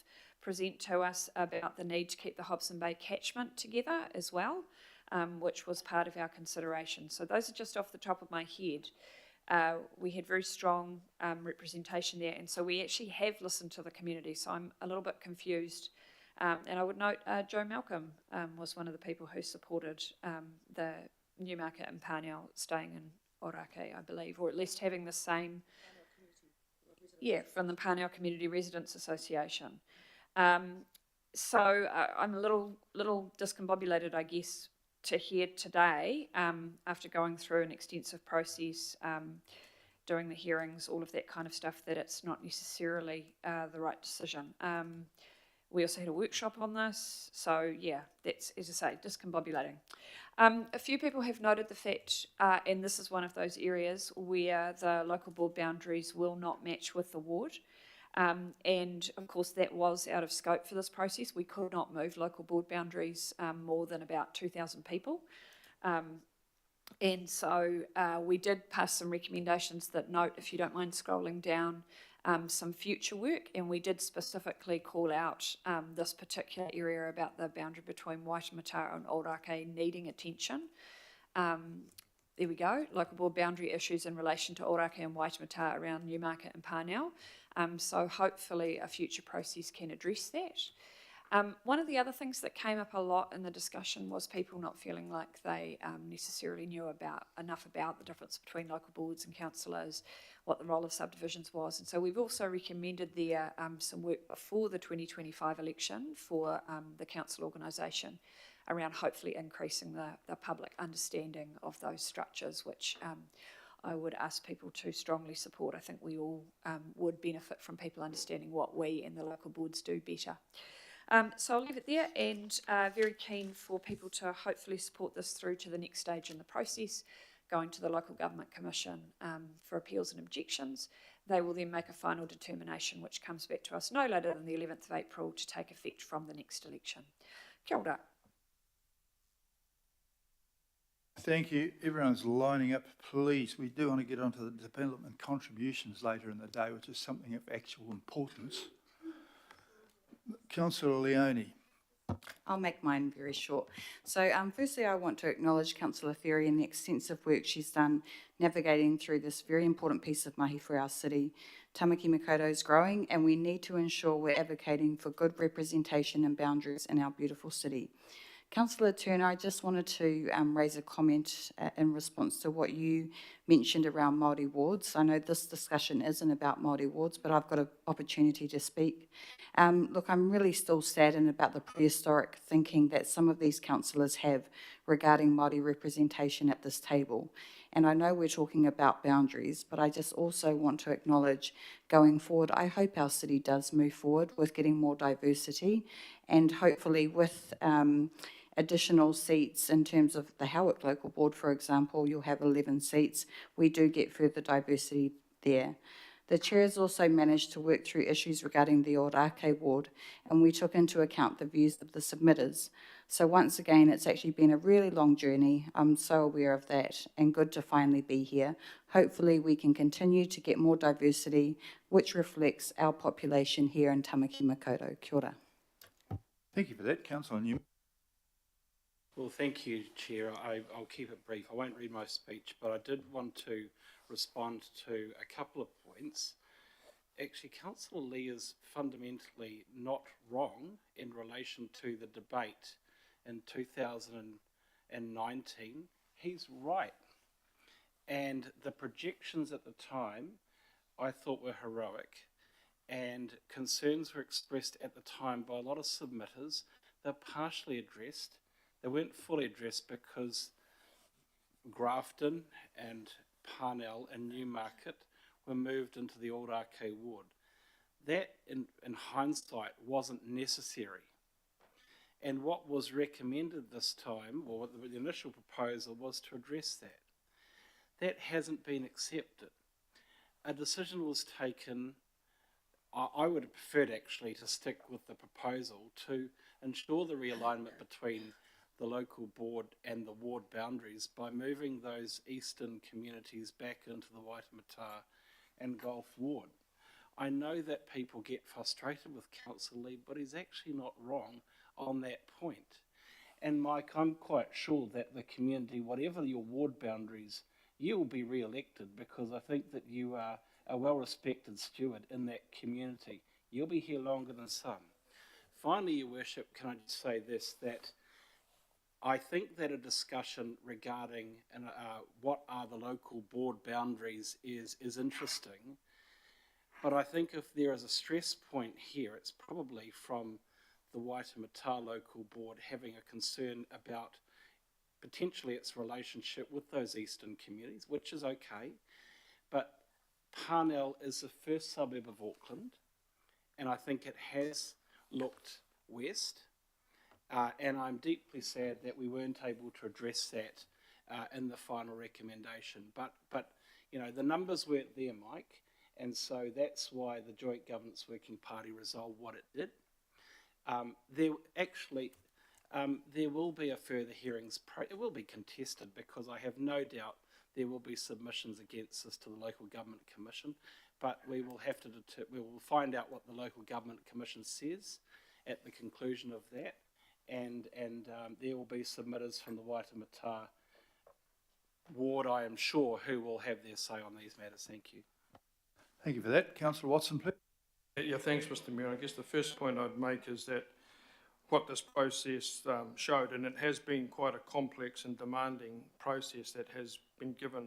present to us about the need to keep the Hobson Bay catchment together as well, which was part of our consideration. So those are just off the top of my head. We had very strong representation there, and so we actually have listened to the community, so I'm a little bit confused. And I would note Joe Malcolm was one of the people who supported the Newmarket and Parnell staying in Orake, I believe, or at least having the same, from the Parnell Community Residents Association. So I'm a little discombobulated, I guess, to hear today, after going through an extensive process, doing the hearings, all of that kind of stuff, that it's not necessarily the right decision. We also had a workshop on this, so yeah, that's, as I say, discombobulating. A few people have noted the fact, and this is one of those areas where the local board boundaries will not match with the ward. And of course that was out of scope for this process. We could not move local board boundaries more than about 2,000 people. And so we did pass some recommendations that note, if you don't mind scrolling down, some future work, and we did specifically call out this particular area about the boundary between Waitemata and Orake needing attention. There we go, local board boundary issues in relation to Orake and Waitemata around Newmarket and Parnell. So hopefully a future process can address that. One of the other things that came up a lot in the discussion was people not feeling like they necessarily knew enough about the difference between local boards and councillors, what the role of subdivisions was. And so we've also recommended there some work before the 2025 election for the council organisation around hopefully increasing the public understanding of those structures, which I would ask people to strongly support. I think we all would benefit from people understanding what we and the local boards do better. So I'll leave it there, and very keen for people to hopefully support this through to the next stage in the process, going to the Local Government Commission for appeals and objections. They will then make a final determination which comes back to us no later than the 11th of April to take effect from the next election. Kia ora. Thank you. Everyone's lining up. Please, we do want to get onto the development contributions later in the day, which is something of actual importance. Councillor Leone. I'll make mine very short. So firstly, I want to acknowledge Councillor Ferry and the extensive work she's done navigating through this very important piece of mahi for our city. Tamaki Makaurau is growing, and we need to ensure we're advocating for good representation and boundaries in our beautiful city. Councillor Turner, I just wanted to raise a comment in response to what you mentioned around Māori wards. I know this discussion isn't about Māori wards, but I've got an opportunity to speak. Look, I'm really still saddened about the prehistoric thinking that some of these councillors have regarding Māori representation at this table. And I know we're talking about boundaries, but I just also want to acknowledge going forward, I hope our city does move forward with getting more diversity, and hopefully with additional seats in terms of the Howick Local Board, for example, you'll have 11 seats. We do get further diversity there. The chair has also managed to work through issues regarding the Ōrākei ward, and we took into account the views of the submitters. So once again, it's actually been a really long journey. I'm so aware of that, and good to finally be here. Hopefully we can continue to get more diversity, which reflects our population here in Tamaki Makaurau. Kia ora. Thank you for that, Councillor Newman. Well, thank you, Chair. I'll keep it brief. I won't read my speech, but I did want to respond to a couple of points. Actually, Councillor Lee is fundamentally not wrong in relation to the debate in 2019. He's right. And the projections at the time, I thought, were heroic. And concerns were expressed at the time by a lot of submitters. They're partially addressed. They weren't fully addressed because Grafton and Parnell and Newmarket were moved into the Ōrākei ward. That, in hindsight, wasn't necessary. And what was recommended this time, or what the initial proposal, was to address that. That hasn't been accepted. A decision was taken. I would have preferred actually to stick with the proposal to ensure the realignment between the local board and the ward boundaries by moving those eastern communities back into the Waitemata and Gulf ward. I know that people get frustrated with Councillor Lee, but he's actually not wrong on that point. And Mike, I'm quite sure that the community, whatever your ward boundaries, you will be re-elected, because I think that you are a well-respected steward in that community. You'll be here longer than some. Finally, Your Worship, can I just say this, that I think that a discussion regarding what are the local board boundaries is interesting, but I think if there is a stress point here, it's probably from the Waitemata local board having a concern about potentially its relationship with those eastern communities, which is okay, but Parnell is the first suburb of Auckland, and I think it has looked west. And I'm deeply sad that we weren't able to address that in the final recommendation. But you know, the numbers weren't there, Mike, and so that's why the Joint Governance Working Party resolved what it did. There will be a further hearings. It will be contested, because I have no doubt there will be submissions against this to the Local Government Commission. But we will have to we will find out what the Local Government Commission says at the conclusion of that. And there will be submitters from the Waitemata ward, I am sure, who will have their say on these matters. Thank you. Thank you for that. Councillor Watson, please. Yeah, thanks, Mr. Mayor. I guess the first point I'd make is that what this process showed, and it has been quite a complex and demanding process that has been given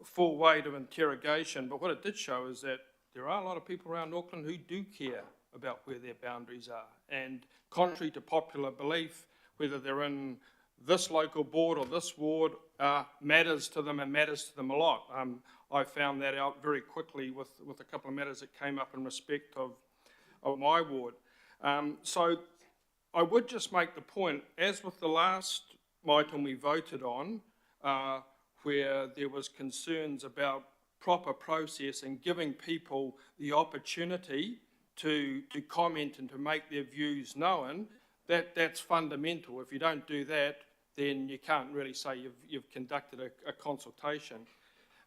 full weight of interrogation. But what it did show is that there are a lot of people around Auckland who do care about where their boundaries are. And contrary to popular belief, whether they're in this local board or this ward, matters to them and matters to them a lot. I found that out very quickly with a couple of matters that came up in respect of my ward. So I would just make the point, as with the last item we voted on, where there was concerns about proper process and giving people the opportunity to comment and to make their views known, that's fundamental. If you don't do that, then you can't really say you've conducted a consultation.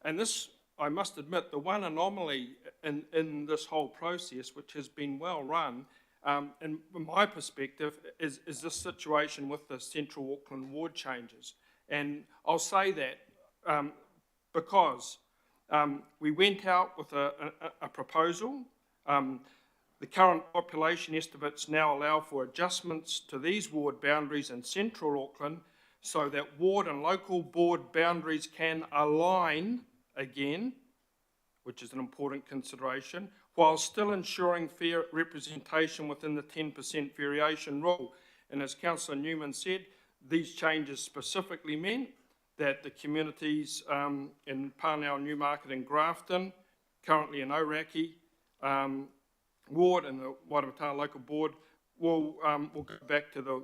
And this, I must admit, the one anomaly in this whole process, which has been well run, and from my perspective, is this situation with the Central Auckland ward changes. And I'll say that because we went out with a proposal. The current population estimates now allow for adjustments to these ward boundaries in Central Auckland so that ward and local board boundaries can align again, which is an important consideration, while still ensuring fair representation within the 10% variation rule. And as Councillor Newman said, these changes specifically meant that the communities in Parnell, Newmarket and Grafton, currently in Auraki ward and the Waitemata local board, will go back to the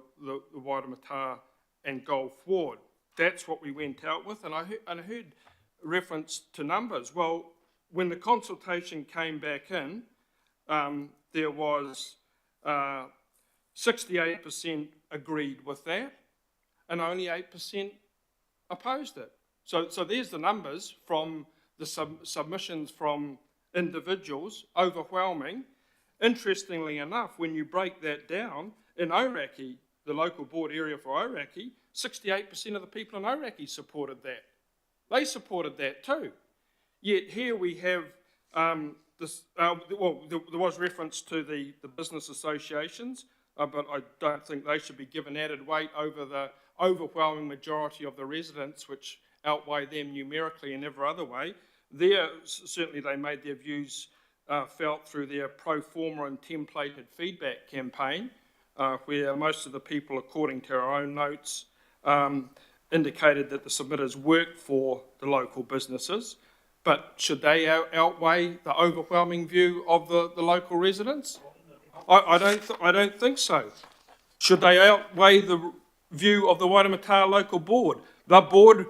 Waitemata and Gulf ward. That's what we went out with, and I heard reference to numbers. Well, when the consultation came back in, there was 68% agreed with that, and only 8% opposed it. So there's the numbers from the submissions from individuals, overwhelming. Interestingly enough, when you break that down, in Auraki, the local board area for Auraki, 68% of the people in Auraki supported that. They supported that too. Yet here we have this, there was reference to the business associations, but I don't think they should be given added weight over the overwhelming majority of the residents, which outweigh them numerically in every other way. Certainly they made their views felt through their pro forma and templated feedback campaign, where most of the people, according to our own notes, indicated that the submitters worked for the local businesses. But should they outweigh the overwhelming view of the local residents? I don't think so. Should they outweigh the view of the Waitemata local board? The board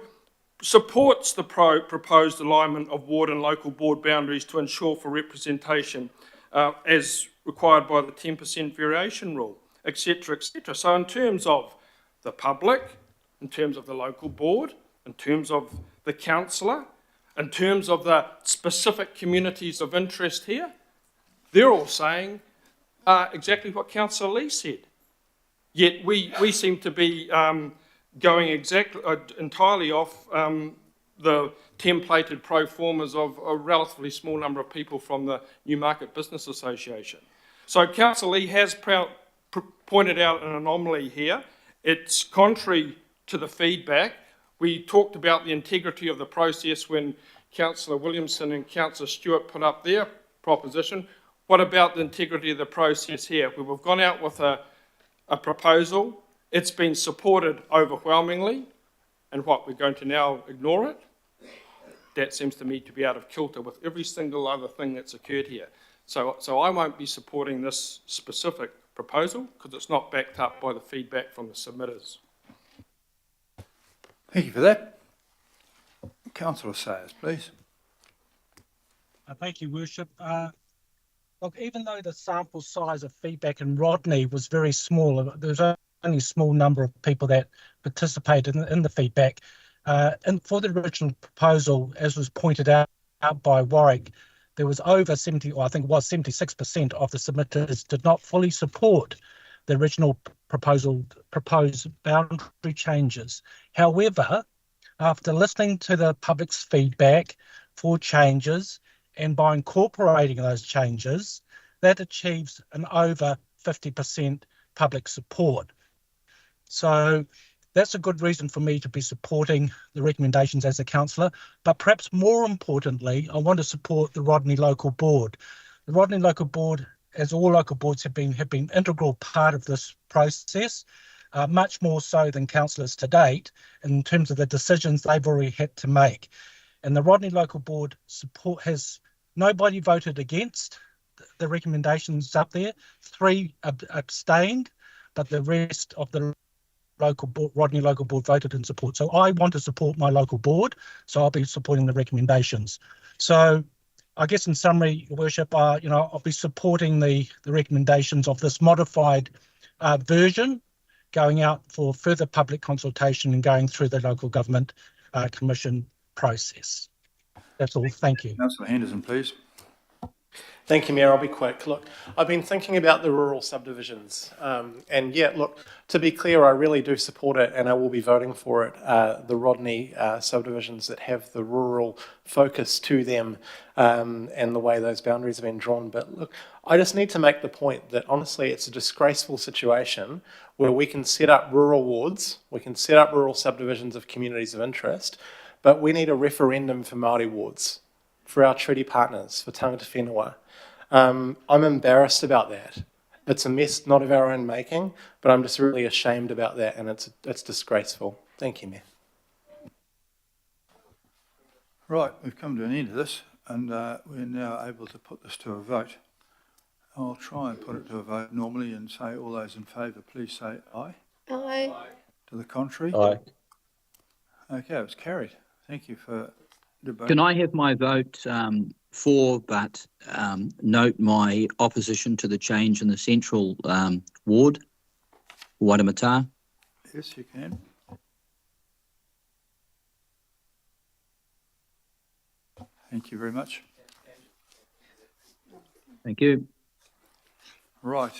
supports the proposed alignment of ward and local board boundaries to ensure for representation as required by the 10% variation rule, etc., etc. So in terms of the public, in terms of the local board, in terms of the councillor, in terms of the specific communities of interest here, they're all saying exactly what Councillor Lee said. Yet we seem to be going entirely off the templated pro formas of a relatively small number of people from the Newmarket Business Association. So Councillor Lee has pointed out an anomaly here. It's contrary to the feedback. We talked about the integrity of the process when Councillor Williamson and Councillor Stewart put up their proposition. What about the integrity of the process here? We've gone out with a proposal. It's been supported overwhelmingly. And what, we're going to now ignore it? That seems to me to be out of kilter with every single other thing that's occurred here. So I won't be supporting this specific proposal because it's not backed up by the feedback from the submitters. Thank you for that. Councillor Sayers, please. Thank you, Worship. Look, even though the sample size of feedback in Rodney was very small, there was only a small number of people that participated in the feedback. And for the original proposal, as was pointed out by Warwick, there was over 70, or I think it was 76% of the submitters did not fully support the original proposed boundary changes. However, after listening to the public's feedback for changes and by incorporating those changes, that achieves an over 50% public support. So that's a good reason for me to be supporting the recommendations as a councillor. But perhaps more importantly, I want to support the Rodney Local Board. The Rodney Local Board, as all local boards, have been integral part of this process, much more so than councillors to date, in terms of the decisions they've already had to make. And the Rodney Local Board support has nobody voted against the recommendations up there. 3 abstained, but the rest of the local board, Rodney Local Board, voted in support. So I want to support my local board, so I'll be supporting the recommendations. So I guess in summary, Your Worship, I'll be supporting the recommendations of this modified version, going out for further public consultation and going through the local government commission process. That's all. Thank you. Councillor Henderson, please. Thank you, Mayor. I'll be quick. Look, I've been thinking about the rural subdivisions. And yeah, look, to be clear, I really do support it and I will be voting for it. The Rodney subdivisions that have the rural focus to them and the way those boundaries have been drawn. But look, I just need to make the point that honestly, it's a disgraceful situation where we can set up rural wards, we can set up rural subdivisions of communities of interest, but we need a referendum for Māori wards, for our treaty partners, for tangata whenua. I'm embarrassed about that. It's a mess not of our own making, but I'm just really ashamed about that, and it's disgraceful. Thank you, Mayor. Right, we've come to an end of this, and we're now able to put this to a vote. I'll try and put it to a vote normally and say all those in favour, please say aye. Aye. To the contrary? Aye. Okay, it's carried. Thank you for debating. Can I have my vote for, but note my opposition to the change in the central ward, Waitemata? Yes, you can. Thank you very much. Thank you. Right.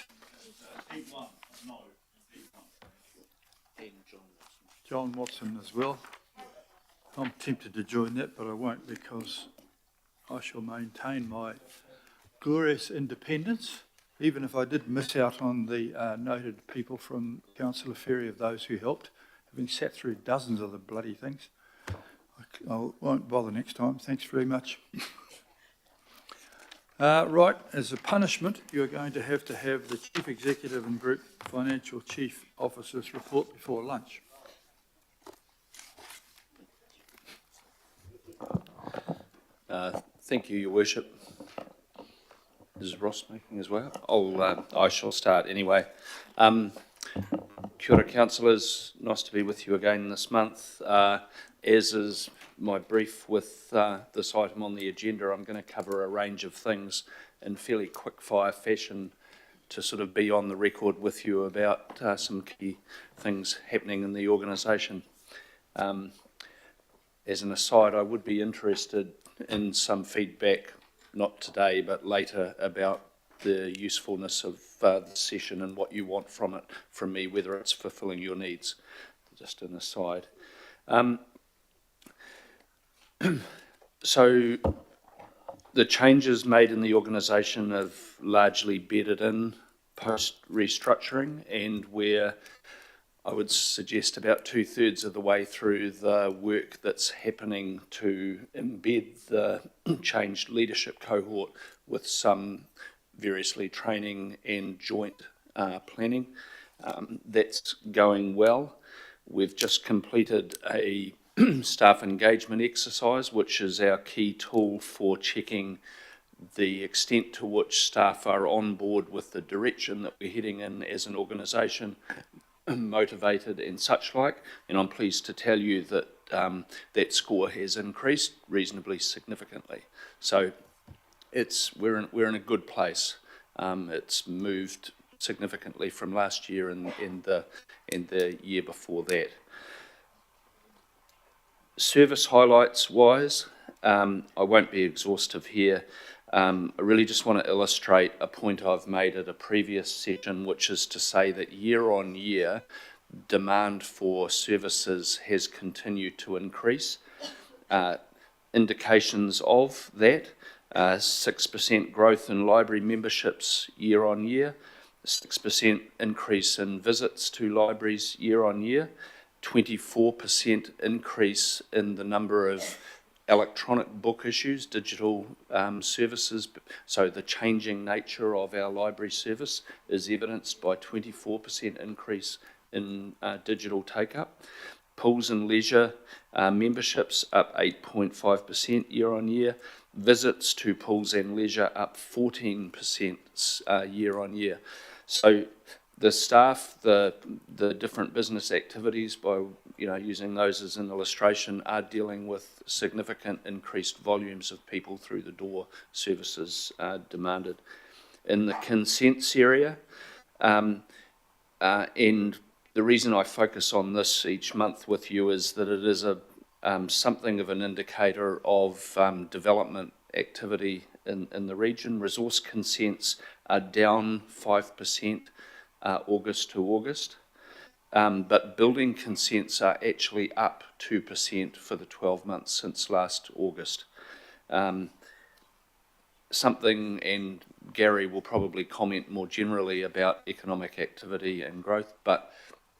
John Watson as well. I'm tempted to join that, but I won't, because I shall maintain my glorious independence, even if I did miss out on the noted people from Councillor Ferry, of those who helped, having sat through dozens of the bloody things. I won't bother next time. Thanks very much. Right, as a punishment, you're going to have the Chief Executive and Group Financial Chief Officers report before lunch. Thank you, Your Worship. Is Ross making as well? I shall start anyway. Kia ora, councillors. Nice to be with you again this month. As is my brief with this item on the agenda, I'm going to cover a range of things in fairly quick-fire fashion to sort of be on the record with you about some key things happening in the organisation. As an aside, I would be interested in some feedback, not today but later, about the usefulness of the session and what you want from it, from me, whether it's fulfilling your needs. Just an aside. So the changes made in the organisation have largely bedded in post-restructuring, and we're, I would suggest, about 2/3 of the way through the work that's happening to embed the changed leadership cohort with some variously training and joint planning. That's going well. We've just completed a staff engagement exercise, which is our key tool for checking the extent to which staff are on board with the direction that we're heading in as an organisation, motivated and such like, and I'm pleased to tell you that that score has increased reasonably significantly. So we're in a good place. It's moved significantly from last year and the year before that. Service highlights wise, I won't be exhaustive here. I really just want to illustrate a point I've made at a previous session, which is to say that year on year, demand for services has continued to increase. Indications of that, 6% growth in library memberships year on year, 6% increase in visits to libraries year on year, 24% increase in the number of electronic book issues, digital services. So the changing nature of our library service is evidenced by 24% increase in digital take-up. Pools and leisure memberships up 8.5% year on year. Visits to pools and leisure up 14% year on year. So the staff, the different business activities, by using those as an illustration, are dealing with significant increased volumes of people through the door, services demanded. In the consents area, and the reason I focus on this each month with you is that it is something of an indicator of development activity in the region. Resource consents are down 5% August to August, but building consents are actually up 2% for the 12 months since last August. Something, and Gary will probably comment more generally about economic activity and growth, but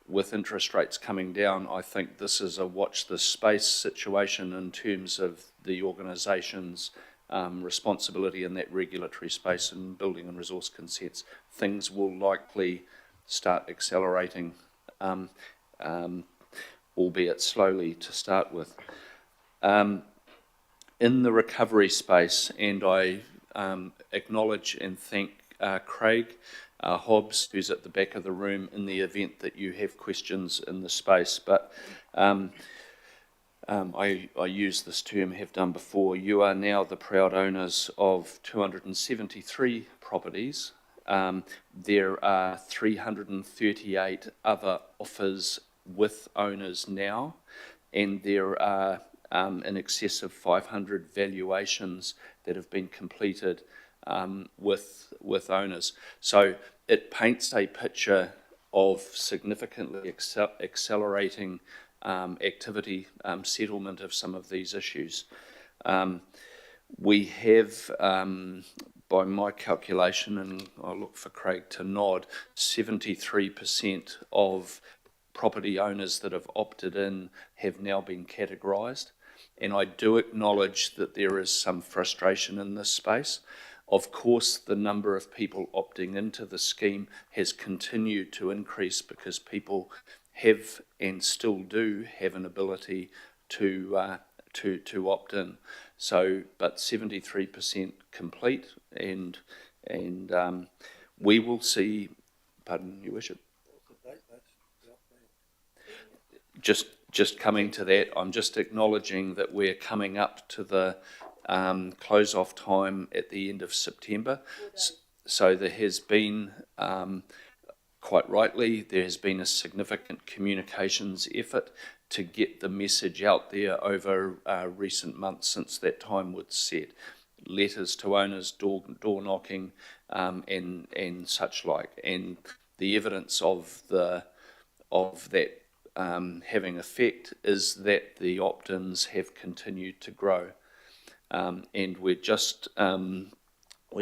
with interest rates coming down, I think this is a watch this space situation in terms of the organisation's responsibility in that regulatory space and building and resource consents. Things will likely start accelerating, albeit slowly to start with. In the recovery space, and I acknowledge and thank Craig Hobbs, who's at the back of the room, in the event that you have questions in the space, but I use this term, have done before. You are now the proud owners of 273 properties. There are 338 other offers with owners now, and there are in excess of 500 valuations that have been completed with owners. So it paints a picture of significantly accelerating activity, settlement of some of these issues. We have, by my calculation, and I'll look for Craig to nod, 73% of property owners that have opted in have now been categorised. And I do acknowledge that there is some frustration in this space. Of course, the number of people opting into the scheme has continued to increase because people have and still do have an ability to opt in. So, but 73% complete, and we will see. Pardon, Your Worship. Just coming to that, I'm just acknowledging that we're coming up to the close-off time at the end of September. So there has been, quite rightly, there has been a significant communications effort to get the message out there over recent months since that time was set. Letters to owners, door knocking, and such like. And the evidence of that having effect is that the opt-ins have continued to grow. And we're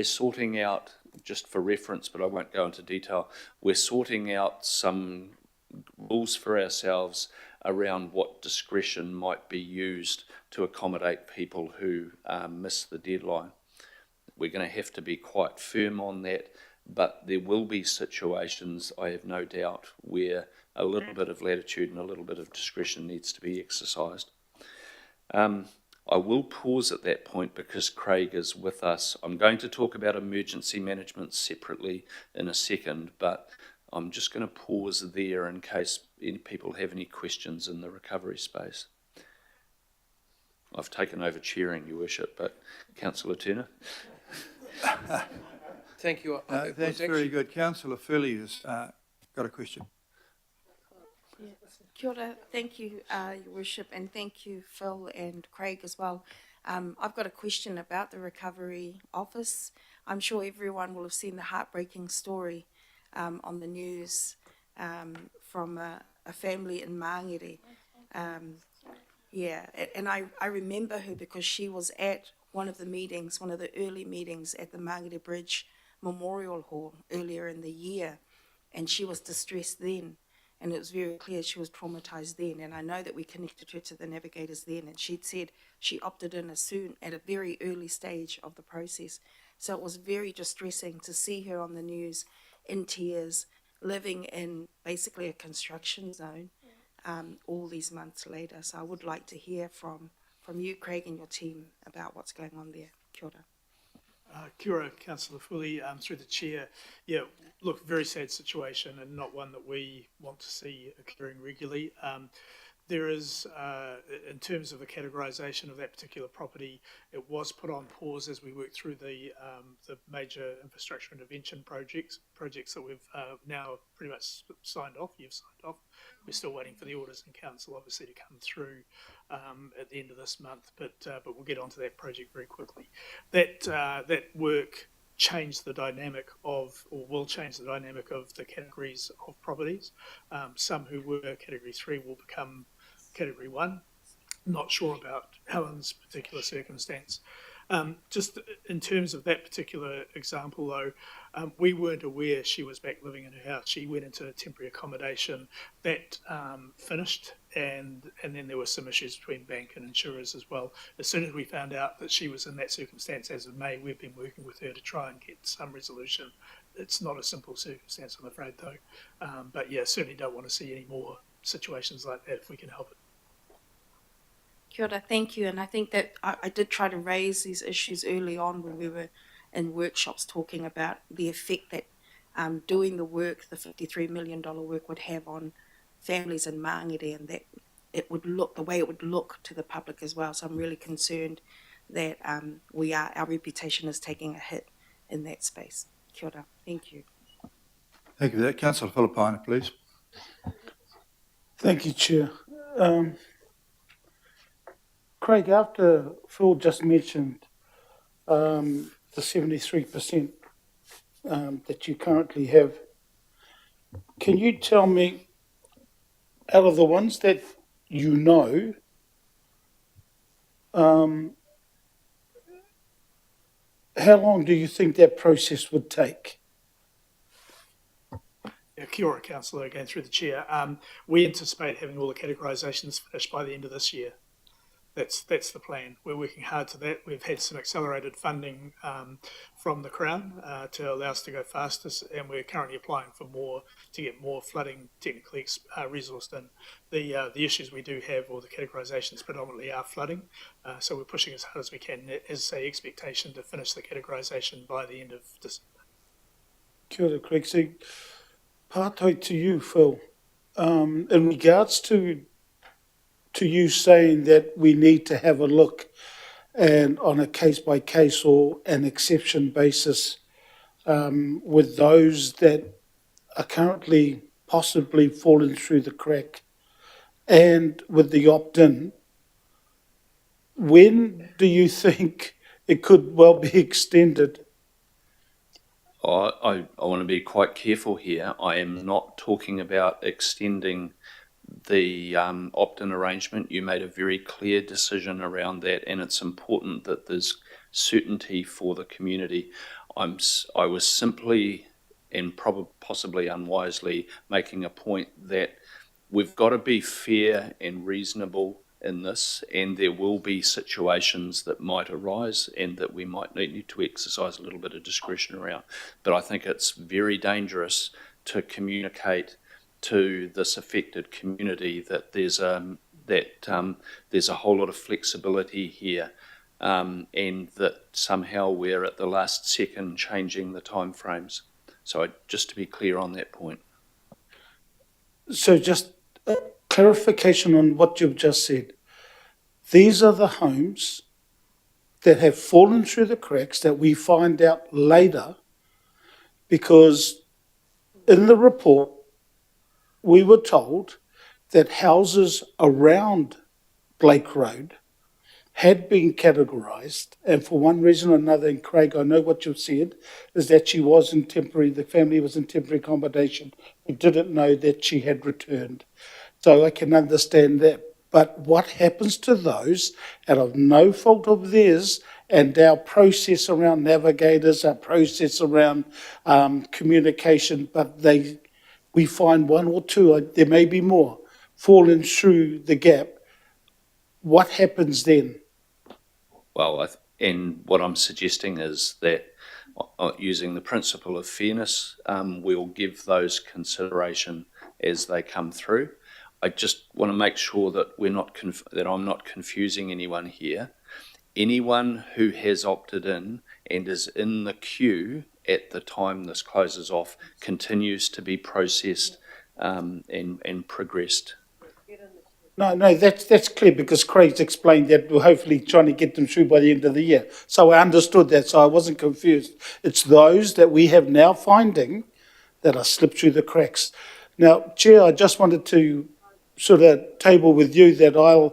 sorting out, just for reference, but I won't go into detail, we're sorting out some rules for ourselves around what discretion might be used to accommodate people who miss the deadline. We're going to have to be quite firm on that, but there will be situations, I have no doubt, where a little bit of latitude and a little bit of discretion needs to be exercised. I will pause at that point because Craig is with us. I'm going to talk about emergency management separately in a second, but I'm just going to pause there in case any people have any questions in the recovery space. I've taken over chairing, Your Worship, but Councillor Turner. Thank you. That's very good. Councillor Furley has got a question. Kia ora. Thank you, Your Worship, and thank you, Phil and Craig as well. I've got a question about the Recovery Office. I'm sure everyone will have seen the heartbreaking story on the news from a family in Mangere. And I remember her because she was at one of the meetings, one of the early meetings at the Mangere Bridge memorial hall earlier in the year, and she was distressed then. And it was very clear she was traumatized then. And I know that we connected her to the navigators then, and she'd said she opted in at a very early stage of the process. So it was very distressing to see her on the news in tears, living in basically a construction zone all these months later. So I would like to hear from you, Craig, and your team about what's going on there. Kia ora. Kia ora, Councillor Fully, through the chair. Yeah, look, very sad situation and not one that we want to see occurring regularly. There is, in terms of the categorisation of that particular property, it was put on pause as we worked through the major infrastructure intervention projects that we've now pretty much signed off. You've signed off. We're still waiting for the orders in council, obviously, to come through at the end of this month, but we'll get onto that project very quickly. That work change the dynamic of, or will change the dynamic of the categories of properties. Some who were category 3 will become category 1. Not sure about Helen's particular circumstance. Just in terms of that particular example though, we weren't aware she was back living in her house. She went into temporary accommodation that finished, and then there were some issues between bank and insurers as well. As soon as we found out that she was in that circumstance as of May, we've been working with her to try and get some resolution. It's not a simple circumstance, I'm afraid though. But yeah, certainly don't want to see any more situations like that if we can help it. Kia ora, thank you. And I think that I did try to raise these issues early on when we were in workshops talking about the effect that doing the work, the $53 million work would have on families in Māngere, and that it would look, the way it would look to the public as well. So I'm really concerned that our reputation is taking a hit in that space. Kia ora, thank you. Thank you for that. Councillor Philippine, please. Thank you, Chair. Craig, after Phil just mentioned the 73% that you currently have, can you tell me, out of the ones that you know, how long do you think that process would take? Yeah, kia ora, Councillor, again through the chair. We anticipate having all the categorisations finished by the end of this year. That's the plan. We're working hard to that. We've had some accelerated funding from the Crown to allow us to go faster, and we're currently applying for more to get more flooding technically resourced in. The issues we do have, or the categorisations predominantly, are flooding. So we're pushing as hard as we can, as a expectation to finish the categorisation by the end of December. Kia ora, Craig. So, pātai to you, Phil. In regards to you saying that we need to have a look and on a case-by-case or an exception basis with those that are currently possibly falling through the crack, and with the opt-in, when do you think it could well be extended? I want to be quite careful here. I am not talking about extending the opt-in arrangement. You made a very clear decision around that, and it's important that there's certainty for the community. I was simply, and possibly unwisely, making a point that we've got to be fair and reasonable in this, and there will be situations that might arise and that we might need to exercise a little bit of discretion around. But I think it's very dangerous to communicate to this affected community that there's a whole lot of flexibility here, and that somehow we're at the last second changing the timeframes. So just to be clear on that point. So just a clarification on what you've just said. These are the homes that have fallen through the cracks that we find out later, because in the report we were told that houses around Blake Road had been categorised, and for one reason or another, and Craig, I know what you've said, is that she was in temporary, the family was in temporary accommodation. We didn't know that she had returned. So I can understand that. But what happens to those, out of no fault of theirs, and our process around navigators, our process around communication, but we find one or two, there may be more, falling through the gap. What happens then? Well, and what I'm suggesting is that using the principle of fairness, we'll give those consideration as they come through. I just want to make sure that that I'm not confusing anyone here. Anyone who has opted in and is in the queue at the time this closes off continues to be processed and progressed. No, that's clear, because Craig's explained that we're hopefully trying to get them through by the end of the year. So I understood that, so I wasn't confused. It's those that we have now finding that are slipped through the cracks. Now, Chair, I just wanted to sort of table with you that I've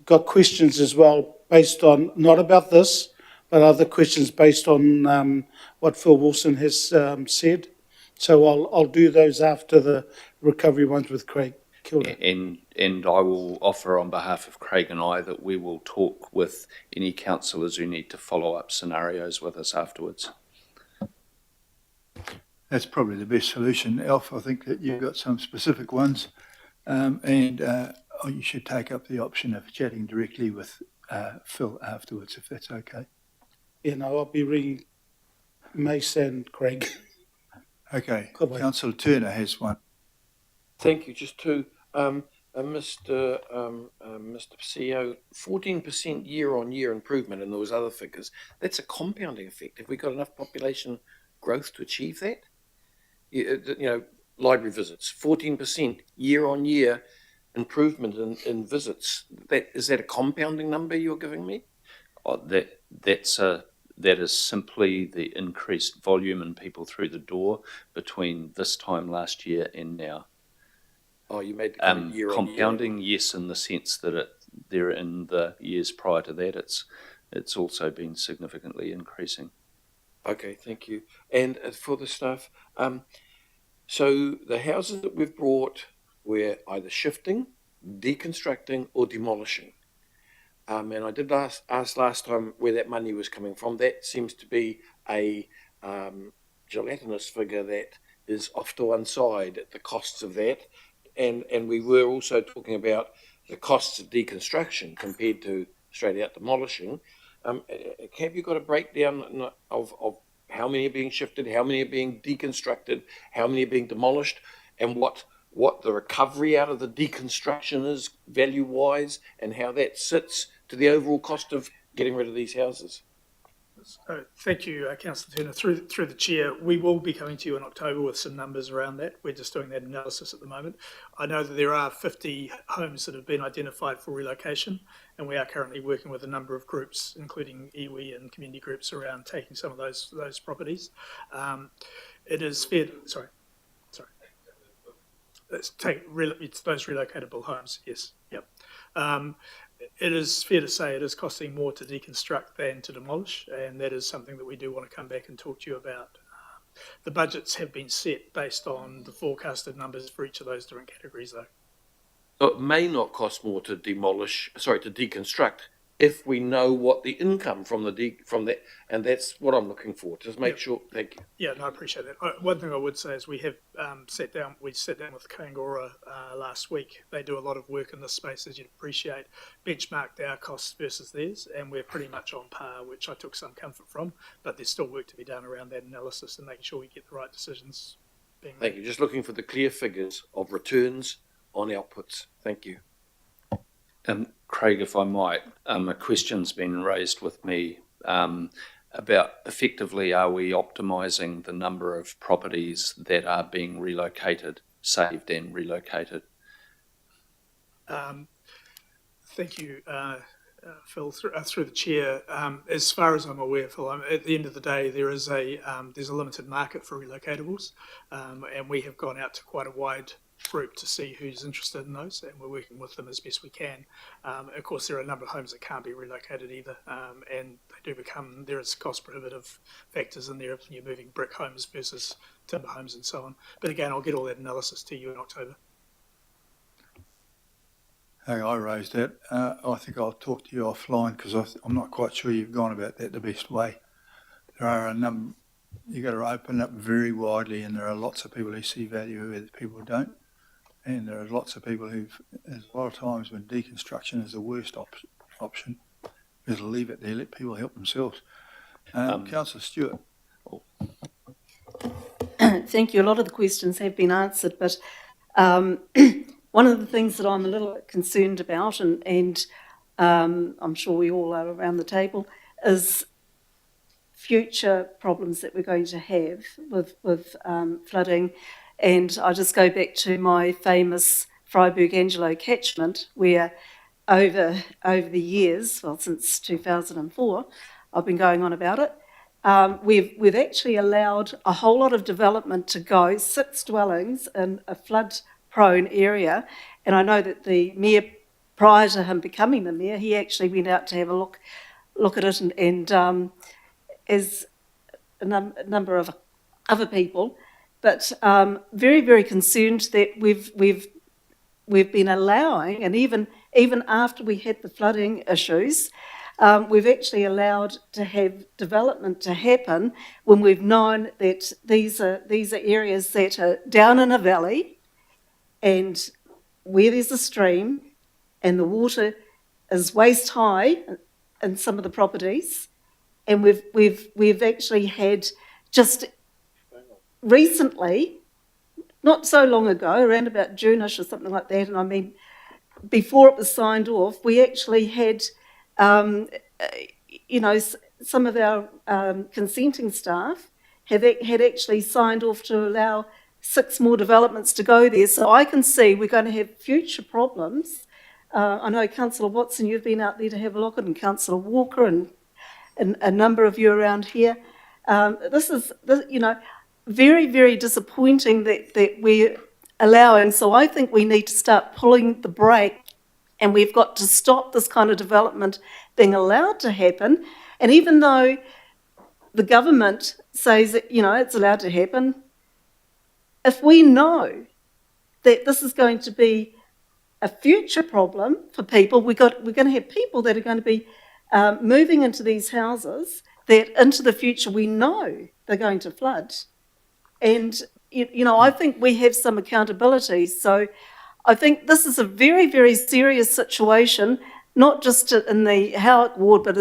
got questions as well based on, not about this, but other questions based on what Phil Wilson has said. So I'll do those after the recovery ones with Craig. Kia ora. And I will offer on behalf of Craig and I that we will talk with any councillors who need to follow up scenarios with us afterwards. That's probably the best solution. Alf, I think that you've got some specific ones, and you should take up the option of chatting directly with Phil afterwards, if that's okay. Yeah, no, I'll be ringing Mace and Craig. Okay, Councillor Turner has one. Thank you. Just to Mr. CEO, 14% year-on-year improvement in those other figures. That's a compounding effect. Have we got enough population growth to achieve that? You know, library visits, 14% year-on-year improvement in visits. Is that a compounding number you're giving me? Oh, that is simply the increased volume in people through the door between this time last year and now. Oh, you made the comment year on year. Compounding, yes, in the sense that there in the years prior to that, it's also been significantly increasing. Okay, thank you. And for the staff, so the houses that we've brought, we're either shifting, deconstructing, or demolishing. And I did ask last time where that money was coming from. That seems to be a gelatinous figure that is off to one side at the costs of that. And we were also talking about the costs of deconstruction compared to straight out demolishing. Have you got a breakdown of how many are being shifted, how many are being deconstructed, how many are being demolished, and what the recovery out of the deconstruction is value-wise, and how that sits to the overall cost of getting rid of these houses? Thank you, Councillor Turner. Through the chair, we will be coming to you in October with some numbers around that. We're just doing that analysis at the moment. I know that there are 50 homes that have been identified for relocation, and we are currently working with a number of groups, including iwi and community groups, around taking some of those properties. It is fair. It's those relocatable homes. Yes. Yep. It is fair to say it is costing more to deconstruct than to demolish, and that is something that we do want to come back and talk to you about. The budgets have been set based on the forecasted numbers for each of those different categories, though. So it may not cost more to deconstruct if we know what the income from that, and that's what I'm looking for. Just make sure. Thank you. Yeah, no, I appreciate that. One thing I would say is we have sat down with Kangora last week. They do a lot of work in this space, as you'd appreciate, benchmarked our costs versus theirs, and we're pretty much on par, which I took some comfort from, but there's still work to be done around that analysis and making sure we get the right decisions being made. Thank you. Just looking for the clear figures of returns on outputs. Thank you. Craig, if I might, a question's been raised with me about effectively, are we optimising the number of properties that are being relocated, saved and relocated? Thank you, Phil. Through the chair, as far as I'm aware, Phil, at the end of the day, there's a limited market for relocatables, and we have gone out to quite a wide group to see who's interested in those, and we're working with them as best we can. Of course, there are a number of homes that can't be relocated either, and there is cost prohibitive factors in there when you're moving brick homes versus timber homes and so on. But again, I'll get all that analysis to you in October. I raised that. I think I'll talk to you offline because I'm not quite sure you've gone about that the best way. There are a number, you've got to open up very widely, and there are lots of people who see value where people don't. And there are lots of people there's a lot of times when deconstruction is the worst option, is to leave it there, let people help themselves. Councillor Stewart. Thank you. A lot of the questions have been answered, but one of the things that I'm a little bit concerned about, and I'm sure we all are around the table, is future problems that we're going to have with flooding. And I just go back to my famous Freiburg Angelo catchment, where over the years, well, since 2004, I've been going on about it. We've actually allowed a whole lot of development to go, 6 dwellings in a flood-prone area, and I know that the mayor, prior to him becoming the mayor, he actually went out to have a look at it, and as a number of other people, but very, very concerned that we've been allowing, and even after we had the flooding issues, we've actually allowed to have development to happen when we've known that these are areas that are down in a valley, and where there's a stream, and the water is waist high in some of the properties, and we've actually had just recently, not so long ago, around about June-ish or something like that, and I mean, before it was signed off, we actually had, some of our consenting staff had actually signed off to allow 6 more developments to go there. So I can see we're going to have future problems. I know Councillor Watson, you've been out there to have a look at, and Councillor Walker, and a number of you around here. This is very, very disappointing that we're allowing. So I think we need to start pulling the brake, and we've got to stop this kind of development being allowed to happen. And even though the government says that, it's allowed to happen, if we know that this is going to be a future problem for people, we're going to have people that are going to be moving into these houses that into the future we know they're going to flood. And, I think we have some accountability. So I think this is a very, very serious situation, not just in the Howick ward, but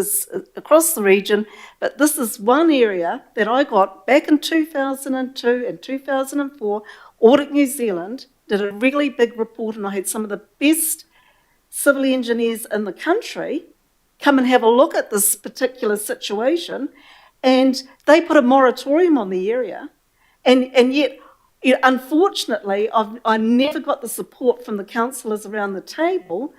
across the region. But this is one area that I got back in 2002 and 2004. Audit New Zealand did a really big report, and I had some of the best civil engineers in the country come and have a look at this particular situation, and they put a moratorium on the area. And yet, unfortunately, I never got the support from the councillors around the table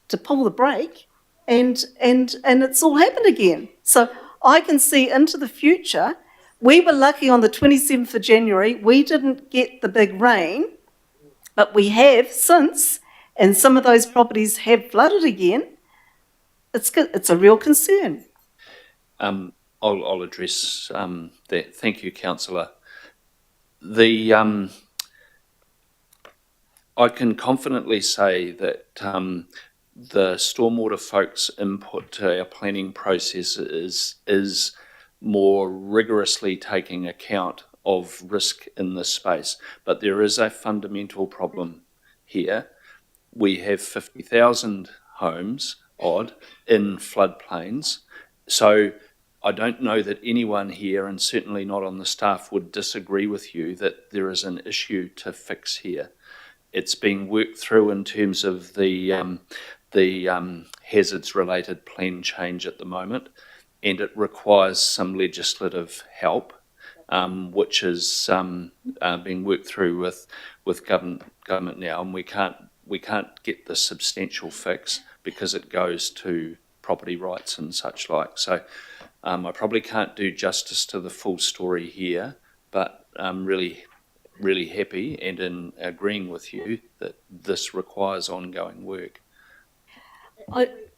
to pull the brake, and it's all happened again. So I can see into the future. We were lucky on the 27th of January, we didn't get the big rain, but we have since, and some of those properties have flooded again. It's a real concern. I'll address that. Thank you, Councillor. I can confidently say that the stormwater folks' input to our planning process is more rigorously taking account of risk in this space. But there is a fundamental problem here. We have 50,000 homes, in floodplains. So I don't know that anyone here, and certainly not on the staff, would disagree with you that there is an issue to fix here. It's being worked through in terms of the hazards-related plan change at the moment, and it requires some legislative help, which is being worked through with government now, and we can't get the substantial fix because it goes to property rights and such like. So I probably can't do justice to the full story here, but I'm really, really happy and in agreeing with you that this requires ongoing work.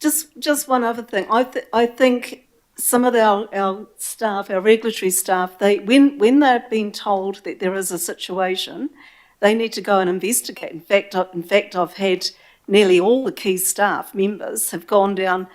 Just one other thing. I think some of our staff, our regulatory staff, when they've been told that there is a situation, they need to go and investigate. In fact, I've had nearly all the key staff members have gone down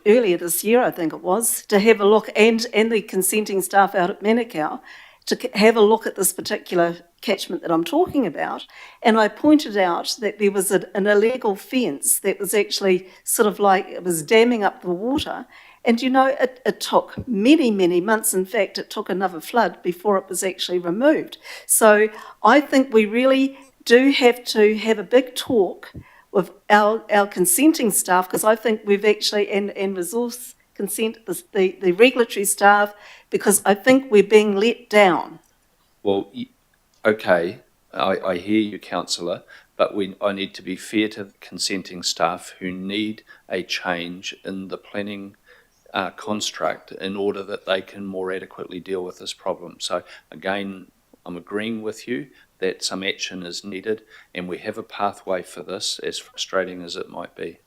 earlier this year, I think it was, to have a look, and the consenting staff out at Manukau, to have a look at this particular catchment that I'm talking about. And I pointed out that there was an illegal fence that was actually sort of like, it was damming up the water. And, you know, it took many, many months. In fact, it took another flood before it was actually removed. So I think we really do have to have a big talk with our consenting staff, because I think we've actually, and resource consent, the regulatory staff, because I think we're being let down. Well, okay, I hear you, councillor, but I need to be fair to the consenting staff who need a change in the planning construct in order that they can more adequately deal with this problem. So again, I'm agreeing with you that some action is needed, and we have a pathway for this, as frustrating as it might be.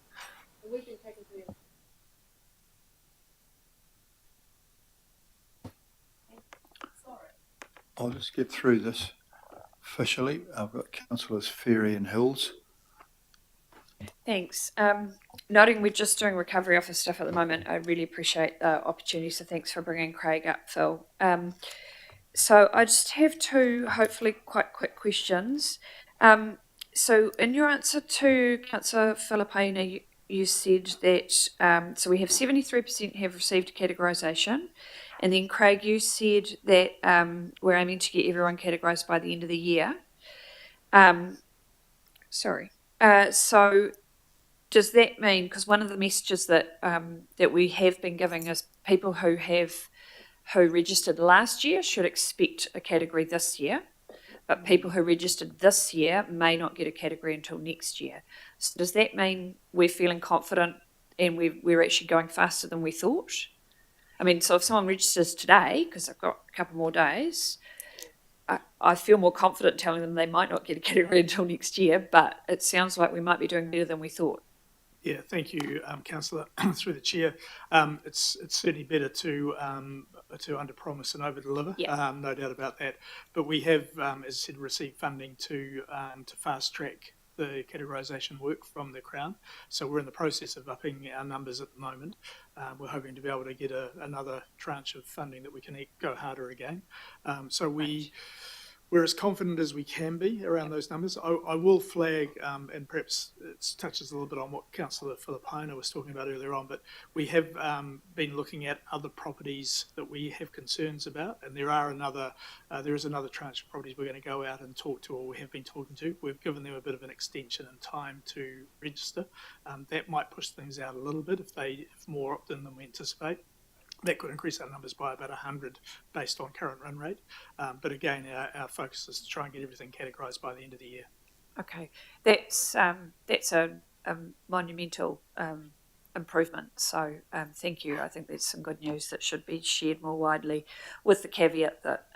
I'll just get through this officially. I've got councillors Ferry and Hills. Thanks. Noting we're just doing recovery office stuff at the moment, I really appreciate the opportunity, so thanks for bringing Craig up, Phil. So I just have two, hopefully quite quick questions. So in your answer to Councillor Filipina, you said that, so we have 73% have received categorisation, and then Craig, you said that we're aiming to get everyone categorised by the end of the year. So does that mean, because one of the messages that that we have been giving is people who registered last year should expect a category this year, but people who registered this year may not get a category until next year. So does that mean we're feeling confident and we're actually going faster than we thought? I mean, so if someone registers today, because I've got a couple more days, I feel more confident telling them they might not get a category until next year, but it sounds like we might be doing better than we thought. Yeah, thank you, councillor, through the chair. It's certainly better to under-promise and over-deliver, no doubt about that. But we have, as I said, received funding to fast-track the categorisation work from the Crown. So we're in the process of upping our numbers at the moment. We're hoping to be able to get another tranche of funding that we can go harder again. So we're as confident as we can be around those numbers. I will flag, and perhaps it touches a little bit on what Councillor Filipina was talking about earlier on, but we have been looking at other properties that we have concerns about, and there is another tranche of properties we're going to go out and talk to, or we have been talking to. We've given them a bit of an extension in time to register. That might push things out a little bit if more opt-in than we anticipate. That could increase our numbers by about 100 based on current run rate. But again, our focus is to try and get everything categorised by the end of the year. Okay, that's a monumental improvement. So thank you. I think there's some good news that should be shared more widely, with the caveat that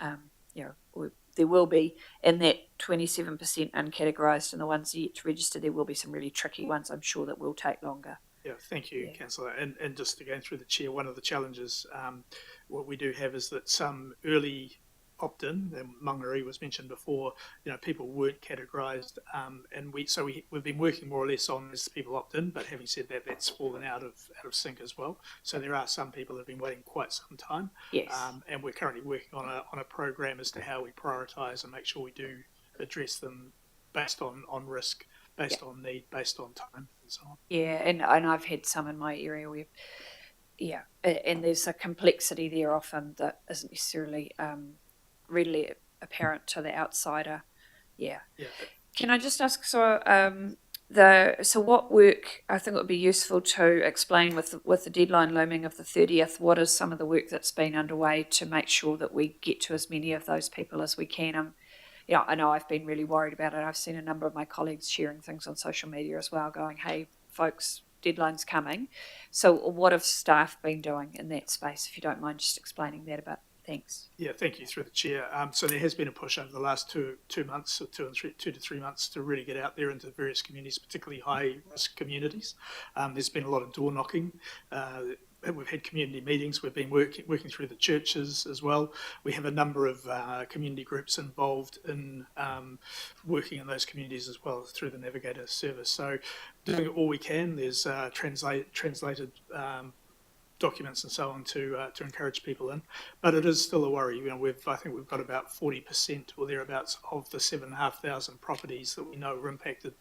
there will be, in that 27% uncategorised and the ones yet to register, there will be some really tricky ones, I'm sure, that will take longer. Yeah, thank you, Councillor. And just again through the chair, one of the challenges what we do have is that some early opt-in, and Mangere was mentioned before, people weren't categorised, and we've been working more or less on as people opt in, but having said that, that's fallen out of sync as well. So there are some people that have been waiting quite some time. Yes. And we're currently working on a program as to how we prioritise and make sure we do address them based on risk, based on need, based on time, and so on. Yeah, and I've had some in my area where, and there's a complexity there often that isn't necessarily readily apparent to the outsider. Yeah. Can I just ask, so what work, I think it would be useful to explain with the deadline looming of the 30th, what is some of the work that's been underway to make sure that we get to as many of those people as we can? I know I've been really worried about it. I've seen a number of my colleagues sharing things on social media as well, going, hey, folks, deadline's coming. So what have staff been doing in that space, if you don't mind just explaining that a bit? Thanks. Yeah, thank you, through the chair. So there has been a push over the last two months, 2 to 3 months, to really get out there into various communities, particularly high-risk communities. There's been a lot of door knocking. had community meetings. We've been working through the churches as well. We have a number of community groups involved in working in those communities as well through the Navigator service. So doing all we can. There's translated documents and so on to encourage people in, but it is still a worry. I think we've got about 40% or thereabouts of the 7,500 properties that we know were impacted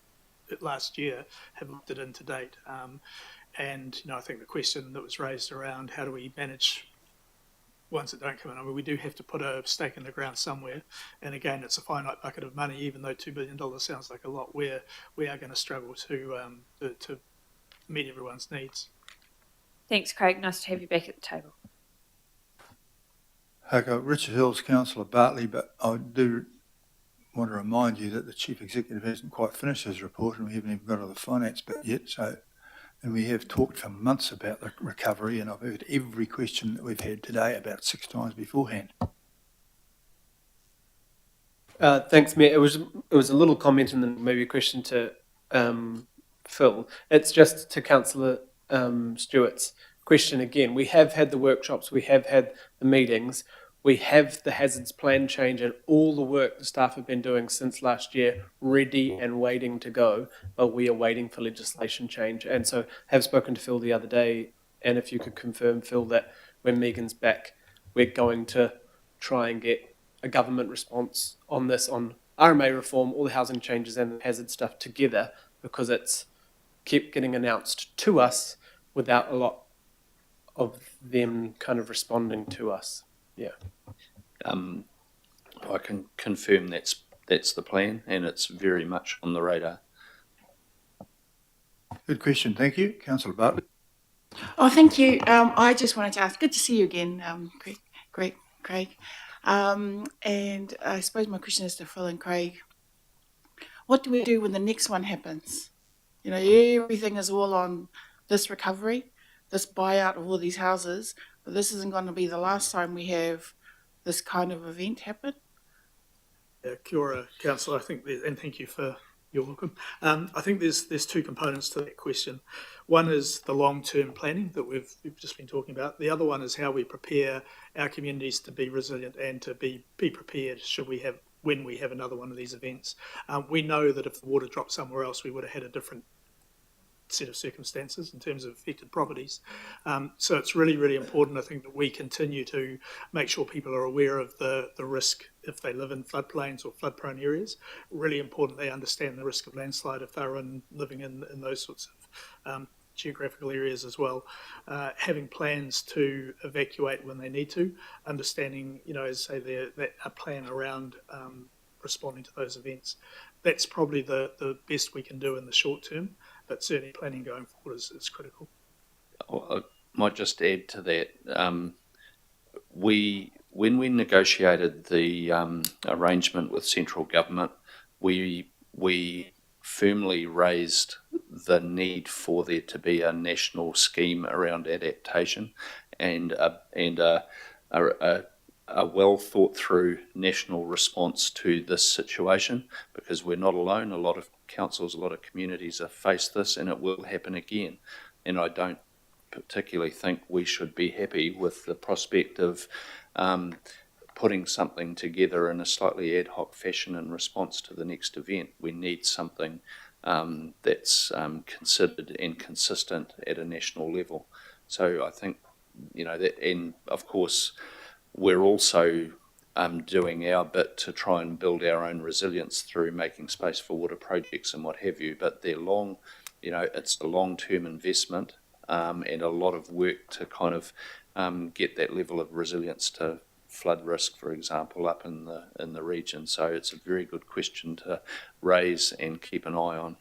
last year have opted in to date. And I think the question that was raised around how do we manage ones that don't come in. I mean, we do have to put a stake in the ground somewhere. And again, it's a finite bucket of money. Even though $2 billion sounds like a lot, we are going to struggle to meet everyone's needs. Thanks, Craig. Nice to have you back at the table. Okay, Richard Hill's Councillor Bartley, but I do want to remind you that the Chief Executive hasn't quite finished his report and we haven't even got to the finance bit yet. And we have talked for months about the recovery, and I've heard every question that we've had today about 6 times beforehand. Thanks, Mayor. It was a little comment and then maybe a question to Phil. It's just to Councillor Stewart's question again. We have had the workshops, we have had the meetings, we have the hazards plan change and all the work the staff have been doing since last year ready and waiting to go, but we are waiting for legislation change. And so have spoken to Phil the other day, and if you could confirm, Phil, that when Megan's back, we're going to try and get a government response on this, on RMA reform, all the housing changes and the hazard stuff together, because it's kept getting announced to us without a lot of them kind of responding to us. Yeah. I can confirm that's the plan, and it's very much on the radar. Good question, thank you. Councillor Bartley. Oh, thank you. I just wanted to ask, good to see you again, Craig. And I suppose my question is to Phil and Craig. What do we do when the next one happens? Everything is all on this recovery, this buyout of all these houses, but this isn't going to be the last time we have this kind of event happen. Kia ora, Councillor. I think, and thank you for your welcome. I think there's 2 components to that question. One is the long-term planning that we've just been talking about. The other one is how we prepare our communities to be resilient and to be prepared when we have another one of these events. We know that if the water dropped somewhere else, we would have had a different set of circumstances in terms of affected properties. So it's really, really important, I think, that we continue to make sure people are aware of the risk if they live in floodplains or flood-prone areas. Really important they understand the risk of landslide if they're living in those sorts of geographical areas as well. Having plans to evacuate when they need to, understanding, as I say, a plan around responding to those events. That's probably the best we can do in the short term, but certainly planning going forward is critical. I might just add to that. When we negotiated the arrangement with central government, we firmly raised the need for there to be a national scheme around adaptation and a well thought through national response to this situation, because we're not alone. A lot of councils, a lot of communities have faced this, and it will happen again. And I don't particularly think we should be happy with the prospect of putting something together in a slightly ad hoc fashion in response to the next event. We need something that's considered and consistent at a national level. So I think, that, and of course, we're also doing our bit to try and build our own resilience through making space for water projects and what have you, but they're long, it's a long-term investment and a lot of work to kind of get that level of resilience to flood risk, for example, up in the region. So it's a very good question to raise and keep an eye on.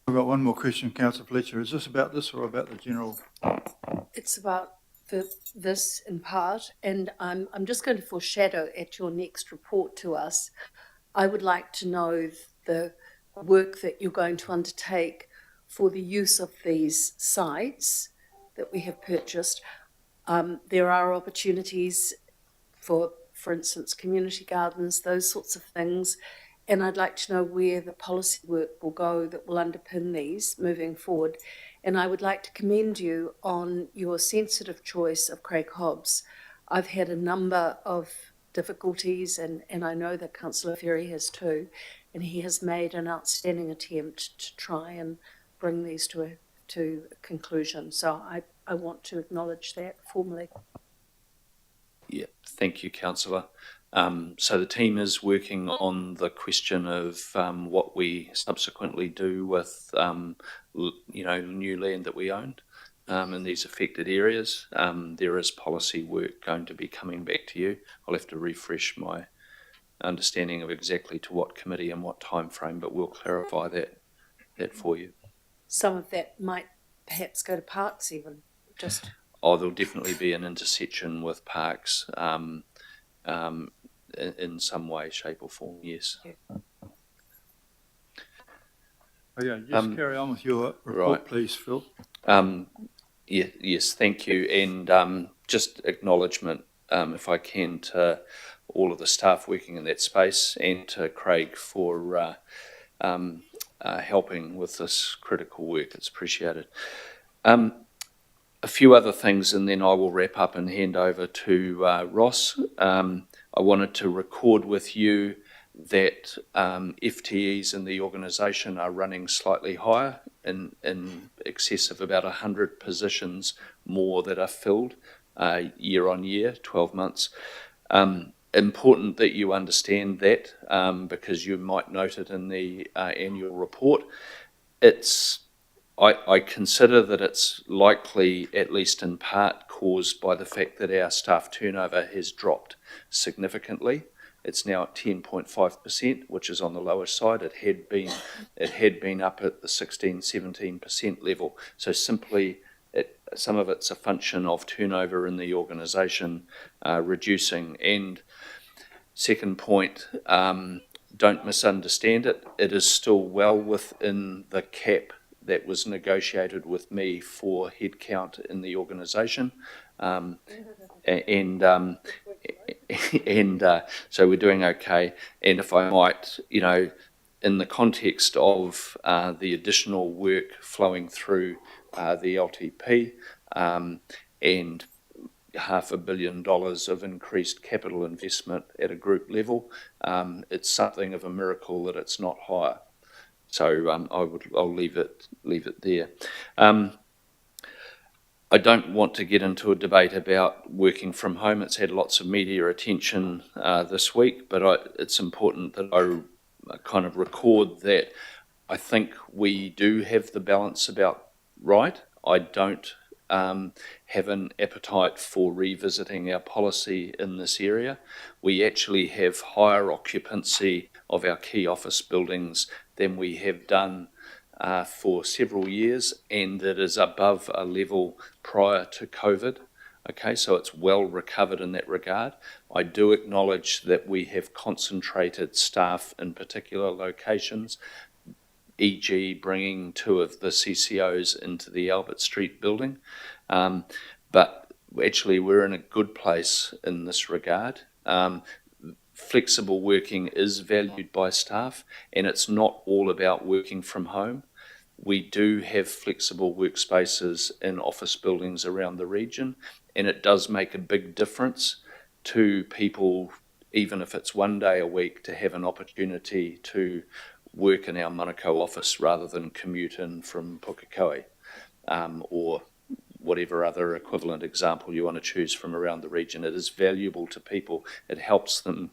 I've got one more question, Councillor Fletcher. Is this about this or about the general? It's about this in part, and I'm just going to foreshadow at your next report to us. I would like to know the work that you're going to undertake for the use of these sites that we have purchased. There are opportunities for instance, community gardens, those sorts of things. And I'd like to know where the policy work will go that will underpin these moving forward. And I would like to commend you on your sensitive choice of Craig Hobbs. I've had a number of difficulties, and I know that Councillor Ferry has too, and he has made an outstanding attempt to try and bring these to a conclusion. So I want to acknowledge that formally. Yeah, thank you, Councillor. So the team is working on the question of what we subsequently do with, new land that we owned in these affected areas. There is policy work going to be coming back to you. I'll have to refresh my understanding of exactly to what committee and what time frame, but we'll clarify that for you. Some of that might perhaps go to parks even, just... Oh, there'll definitely be an intersection with parks in some way, shape or form, yes. Okay, just carry on with your report, right. please, Phil. Yes, thank you. And just acknowledgement, if I can, to all of the staff working in that space and to Craig for helping with this critical work. It's appreciated. A few other things and then I will wrap up and hand over to Ross. I wanted to record with you that FTEs in the organisation are running slightly higher, in excess of about 100 positions more that are filled year on year, 12 months. Important that you understand that because you might note it in the annual report. I consider that it's likely, at least in part, caused by the fact that our staff turnover has dropped significantly. It's now at 10.5%, which is on the lower side. It had been up at the 16-17% level. So simply, some of it's a function of turnover in the organisation reducing. And second point, don't misunderstand it. It is still well within the cap that was negotiated with me for headcount in the organisation, and so we're doing okay. And if I might, in the context of the additional work flowing through the LTP and $500 million of increased capital investment at a group level, it's something of a miracle that it's not higher. So I'll leave it there. I don't want to get into a debate about working from home. It's had lots of media attention this week, but it's important that I kind of record that I think we do have the balance about right. I don't have an appetite for revisiting our policy in this area. We actually have higher occupancy of our key office buildings than we have done for several years, and it is above a level prior to COVID. Okay, so it's well recovered in that regard. I do acknowledge that we have concentrated staff in particular locations, e.g. bringing 2 of the CCOs into the Albert Street building. But actually we're in a good place in this regard. Flexible working is valued by staff, and it's not all about working from home. We do have flexible workspaces in office buildings around the region, and it does make a big difference to people, even if it's 1 day a week, to have an opportunity to work in our Manukau office rather than commute in from Pukekohe or whatever other equivalent example you want to choose from around the region. It is valuable to people. It helps them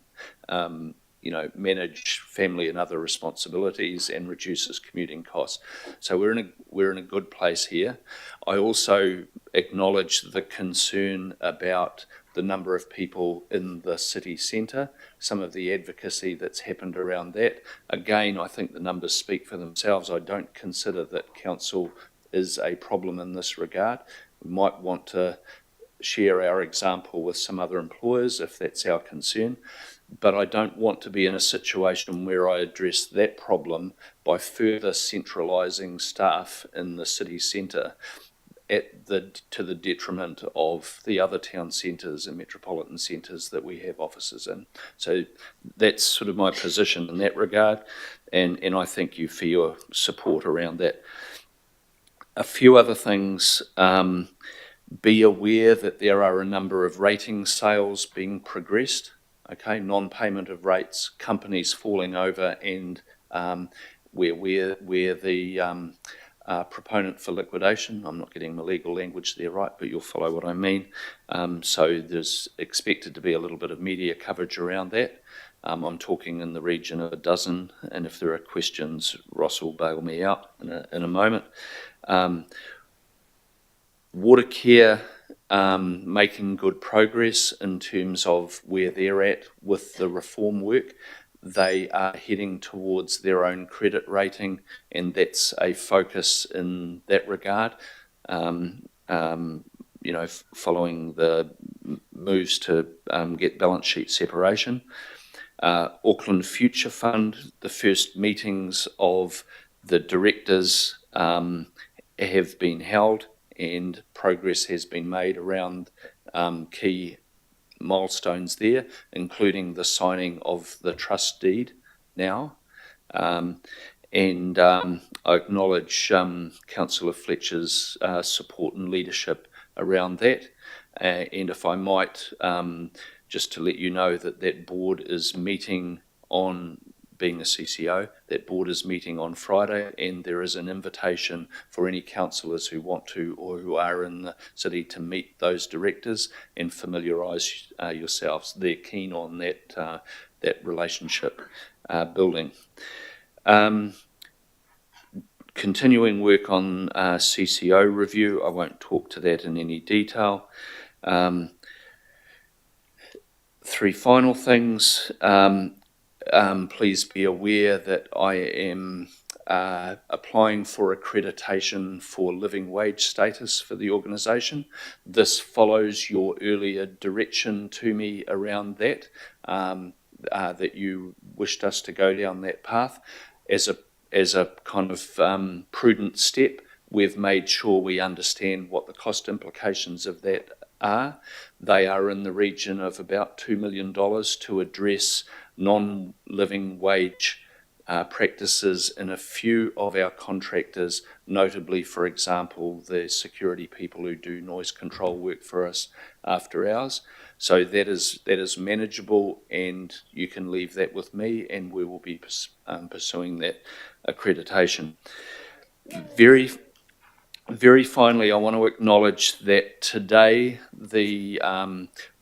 manage family and other responsibilities and reduces commuting costs. So we're in a good place here. I also acknowledge the concern about the number of people in the city centre, some of the advocacy that's happened around that. Again, I think the numbers speak for themselves. I don't consider that council is a problem in this regard. We might want to share our example with some other employers if that's our concern, but I don't want to be in a situation where I address that problem by further centralising staff in the city centre to the detriment of the other town centres and metropolitan centres that we have offices in. So that's sort of my position in that regard, and I thank you for your support around that. A few other things. Be aware that there are a number of rating sales being progressed. Okay, non-payment of rates, companies falling over, and where the proponent for liquidation. I'm not getting the legal language there right, but you'll follow what I mean. So there's expected to be a little bit of media coverage around that. I'm talking in the region of a dozen, and if there are questions, Ross will bail me out in a moment. Water care making good progress in terms of where they're at with the reform work. They are heading towards their own credit rating, and that's a focus in that regard. You know, following the moves to get balance sheet separation. Auckland Future Fund, the first meetings of the directors have been held, and progress has been made around key milestones there, including the signing of the trust deed now. And I acknowledge Councillor Fletcher's support and leadership around that. And if I might, just to let you know that that board is meeting on, being a CCO, that board is meeting on Friday, and there is an invitation for any councillors who want to or who are in the city to meet those directors and familiarise yourselves. They're keen on that, that relationship building. Continuing work on CCO review. I won't talk to that in any detail. Three final things. Please be aware that I am applying for accreditation for living wage status for the organisation. This follows your earlier direction to me around that, that you wished us to go down that path. As a kind of prudent step, we've made sure we understand what the cost implications of that are. They are in the region of about $2 million to address non-living wage practices in a few of our contractors, notably, for example, the security people who do noise control work for us after hours. So that is manageable, and you can leave that with me, and we will be pursuing that accreditation. Very finally, I want to acknowledge that today the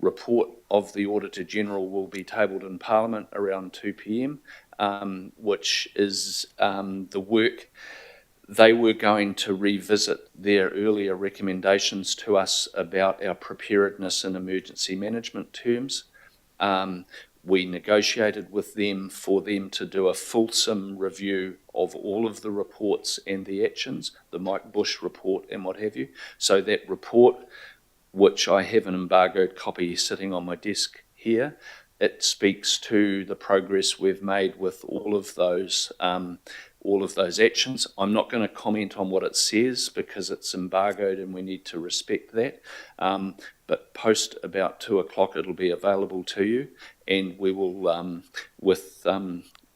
report of the Auditor General will be tabled in Parliament around 2 p.m, which is the work. They were going to revisit their earlier recommendations to us about our preparedness and emergency management terms. We negotiated with them for them to do a fulsome review of all of the reports and the actions, the Mike Bush report and what have you. So that report, which I have an embargoed copy sitting on my desk here, it speaks to the progress we've made with all of those actions. I'm not going to comment on what it says because it's embargoed and we need to respect that. But post about 2 o'clock, it'll be available to you, and we will, with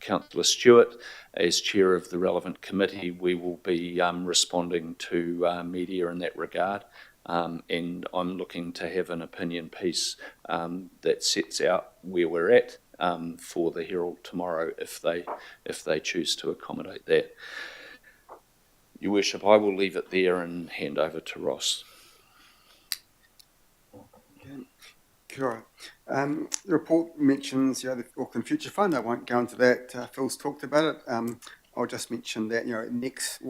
Councillor Stewart as chair of the relevant committee, we will be responding to media in that regard. And I'm looking to have an opinion piece that sets out where we're at for the Herald tomorrow, if they choose to accommodate that. Your Worship, I will leave it there and hand over to Ross. Kia ora. The report mentions, the Auckland Future Fund. I won't go into that. Phil's talked about it. I'll just mention that, next,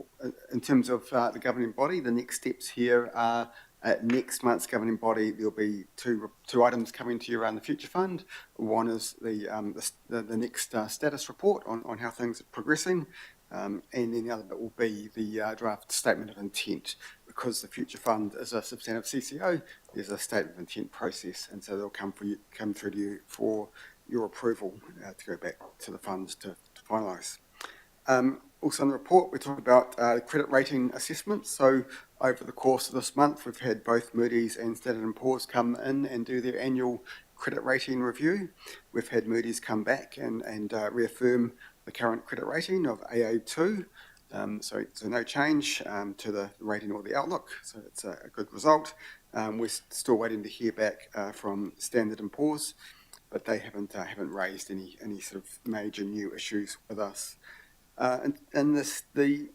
in terms of the governing body, the next steps here are at next month's governing body. There'll be two items coming to you around the Future Fund. One is the next status report on how things are progressing, and then the other bit will be the draft statement of intent. Because the Future Fund is a substantive CCO, there's a statement of intent process, and so they'll come through to you for your approval to go back to the funds to finalise. Also in the report, we talk about credit rating assessments. So over the course of this month, we've had both Moody's and Standard & Poor's come in and do their annual credit rating review. We've had Moody's come back and reaffirm the current credit rating of AA2. So no change to the rating or the outlook, so it's a good result. We're still waiting to hear back from Standard & Poor's, but they haven't raised any sort of major new issues with us. And the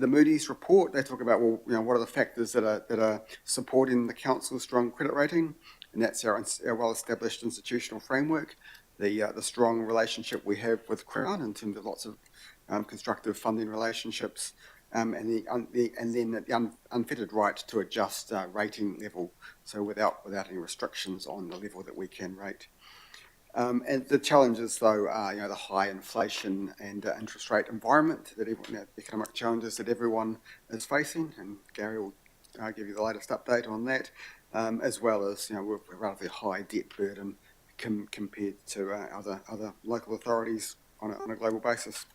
Moody's report, they talk about, well, what are the factors that are supporting the council's strong credit rating, and that's our well-established institutional framework, the strong relationship we have with Crown in terms of lots of constructive funding relationships, and then the unfettered right to adjust rating level, so without any restrictions on the level that we can rate. And the challenges, though, are the high inflation and interest rate environment that economic challenges that everyone is facing, and Gary will give you the latest update on that, as well as we're a relatively high debt burden compared to other local authorities on a global basis.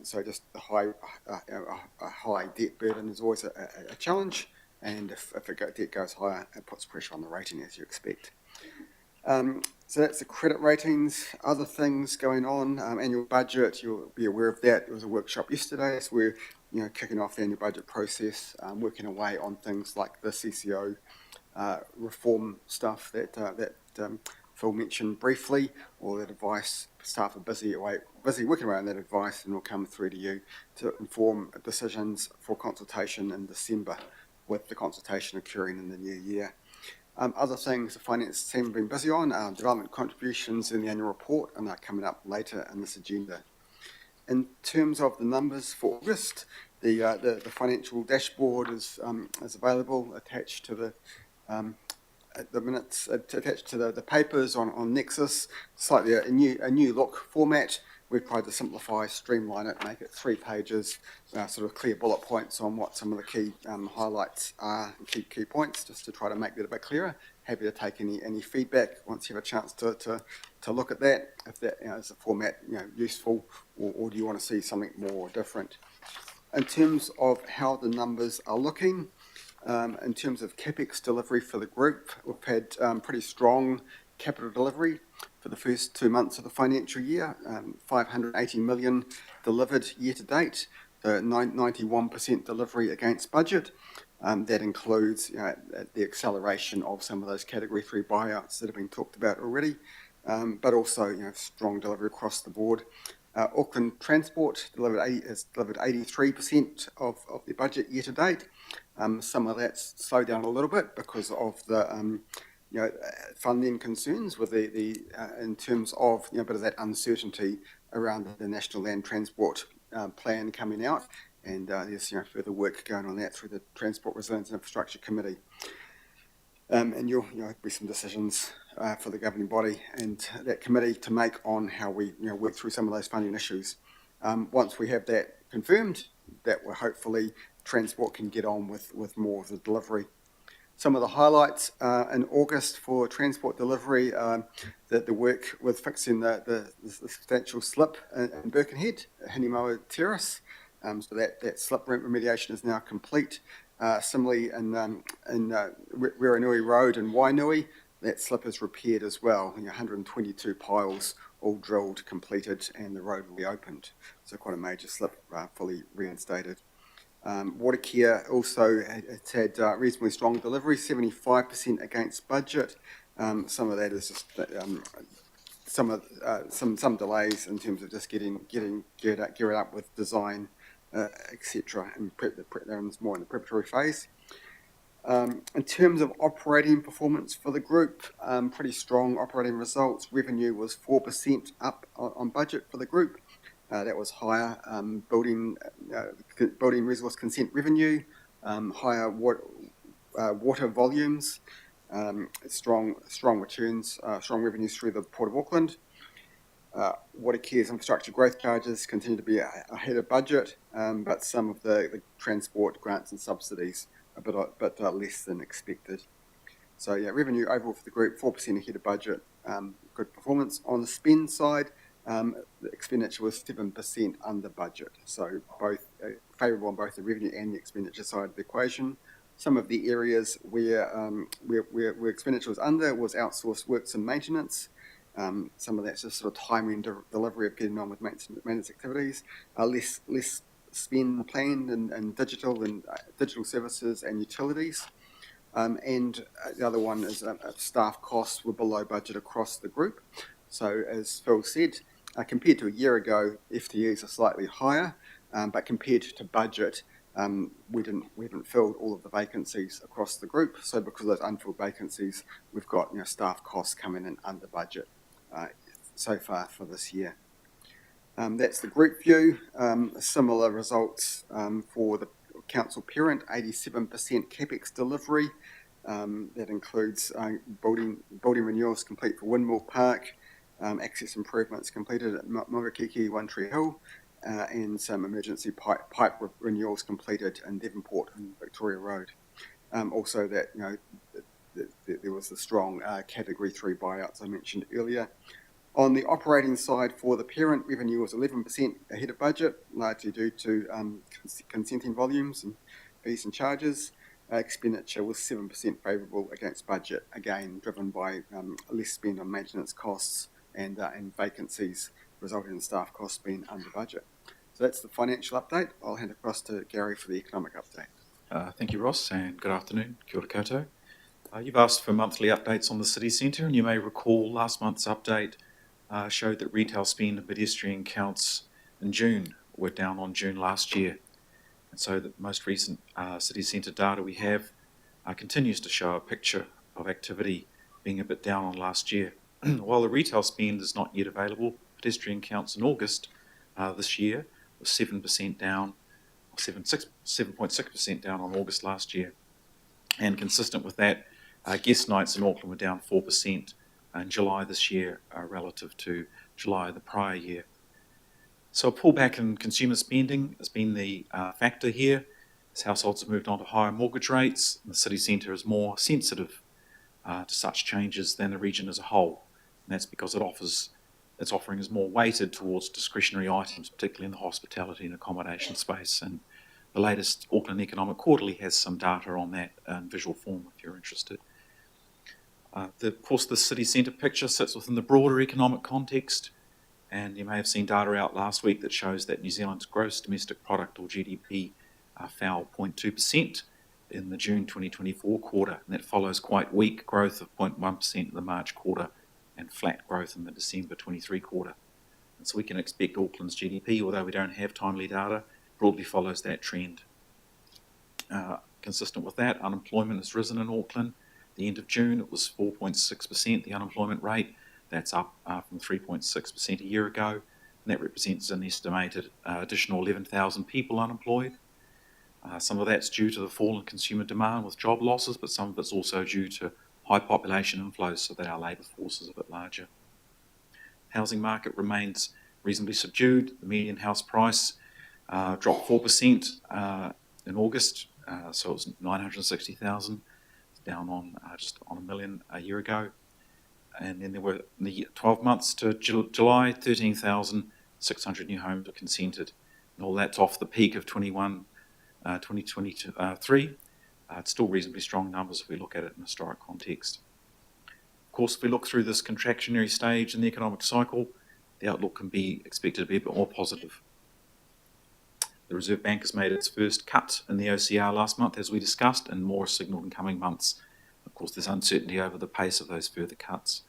So just a high debt burden is always a challenge, and if debt goes higher, it puts pressure on the rating, as you expect. So that's the credit ratings. Other things going on, annual budget, you'll be aware of that. There was a workshop yesterday, so we're kicking off the annual budget process, working away on things like the CCO reform stuff that Phil mentioned briefly, or that advice. Staff are busy working around that advice, and will come through to you to inform decisions for consultation in December, with the consultation occurring in the new year. Other things the finance team have been busy on are development contributions in the annual report, and they're coming up later in this agenda. In terms of the numbers for August, the financial dashboard is available, attached to the minutes, attached to the papers on Nexus. Slightly a new look format. We've tried to simplify, streamline it, make it 3 pages, sort of clear bullet points on what some of the key highlights are, and key points, just to try to make that a bit clearer. Happy to take any feedback once you have a chance to look at that, if that is a format useful, or do you want to see something more different. In terms of how the numbers are looking, in terms of CapEx delivery for the group, we've had pretty strong capital delivery for the first 2 months of the financial year, 580 million delivered year to date, 91% delivery against budget. That includes the acceleration of some of those Category 3 buyouts that have been talked about already, but also strong delivery across the board. Auckland Transport has delivered 83% of the budget year to date. Some of that's slowed down a little bit because of the funding concerns with in terms of a bit of that uncertainty around the National Land Transport Plan coming out, and there's further work going on that through the Transport Resilience and Infrastructure Committee. And there'll be some decisions for the governing body and that committee to make on how we work through some of those funding issues. Once we have that confirmed, that will hopefully Transport can get on with more of the delivery. Some of the highlights in August for Transport delivery, the work with fixing the substantial slip in Birkenhead, Hinimoa Terrace. So that slip remediation is now complete. Similarly, in Wiranui Road in Wainui, that slip is repaired as well. 122 piles all drilled, completed, and the road will be opened. So quite a major slip, fully reinstated. Water care also it's had reasonably strong delivery, 75% against budget. Some of that is just some delays in terms of just getting geared up with design, etc. And there's more in the preparatory phase. In terms of operating performance for the group, pretty strong operating results. Revenue was 4% up on budget for the group. That was higher building resource consent revenue, higher water volumes, strong returns, strong revenues through the Port of Auckland. Water care's infrastructure growth charges continue to be ahead of budget, but some of the transport grants and subsidies a bit less than expected. So revenue overall for the group 4% ahead of budget. Good performance. On the spend side, the expenditure was 7% under budget, so both favourable on both the revenue and the expenditure side of the equation. Some of the areas where expenditure was under was outsourced works and maintenance. Some of that's just sort of timing delivery of getting on with maintenance activities. Less spend planned in digital services and utilities. And the other one is staff costs were below budget across the group. So as Phil said, compared to a year ago, FTEs are slightly higher, but compared to budget, we haven't filled all of the vacancies across the group. So because of those unfilled vacancies, we've got staff costs coming in under budget so far for this year. That's the group view. Similar results for the council parent, 87% capex delivery. That includes building renewals complete for Windmill Park, access improvements completed at Mawakiki, One Tree Hill, and some emergency pipe renewals completed in Devonport and Victoria Road. Also that, there was the strong Category 3 buyouts I mentioned earlier. On the operating side for the parent, revenue was 11% ahead of budget, largely due to consenting volumes and fees and charges. Expenditure was 7% favourable against budget, again driven by less spend on maintenance costs and vacancies, resulting in staff costs being under budget. So that's the financial update. I'll hand across to Gary for the economic update. Thank you, Ross, and good afternoon. Kia ora koutou. You've asked for monthly updates on the city centre, and you may recall last month's update showed that retail spend and pedestrian counts in June were down on June last year. And so the most recent city centre data we have continues to show a picture of activity being a bit down on last year. While the retail spend is not yet available, pedestrian counts in August this year was 7% down, or 7.6% down on August last year. And consistent with that, guest nights in Auckland were down 4% in July this year relative to July the prior year. So a pullback in consumer spending has been the factor here, as households have moved on to higher mortgage rates. The city centre is more sensitive to such changes than the region as a whole, and that's because its offering is more weighted towards discretionary items, particularly in the hospitality and accommodation space. And the latest Auckland Economic Quarterly has some data on that in visual form if you're interested. Of course, the city centre picture sits within the broader economic context, and you may have seen data out last week that shows that New Zealand's gross domestic product, or GDP, fell 0.2% in the June 2024 quarter, and that follows quite weak growth of 0.1% in the March quarter and flat growth in the December 23 quarter. And so we can expect Auckland's GDP, although we don't have timely data, broadly follows that trend. Consistent with that, unemployment has risen in Auckland. At the end of June, it was 4.6%, the unemployment rate. That's up from 3.6% a year ago, and that represents an estimated additional 11,000 people unemployed. Some of that's due to the fall in consumer demand with job losses, but some of it's also due to high population inflows, so that our labour force is a bit larger. Housing market remains reasonably subdued. The median house price dropped 4% in August, so it was 960,000, down on just on a million a year ago. And then there were, in the 12 months to July, 13,600 new homes were consented. And all that's off the peak of 2023. It's still reasonably strong numbers if we look at it in historic context. Of course, if we look through this contractionary stage in the economic cycle, the outlook can be expected to be a bit more positive. The Reserve Bank has made its first cut in the OCR last month, as we discussed, and more is signalled in coming months. Of course, there's uncertainty over the pace of those further cuts.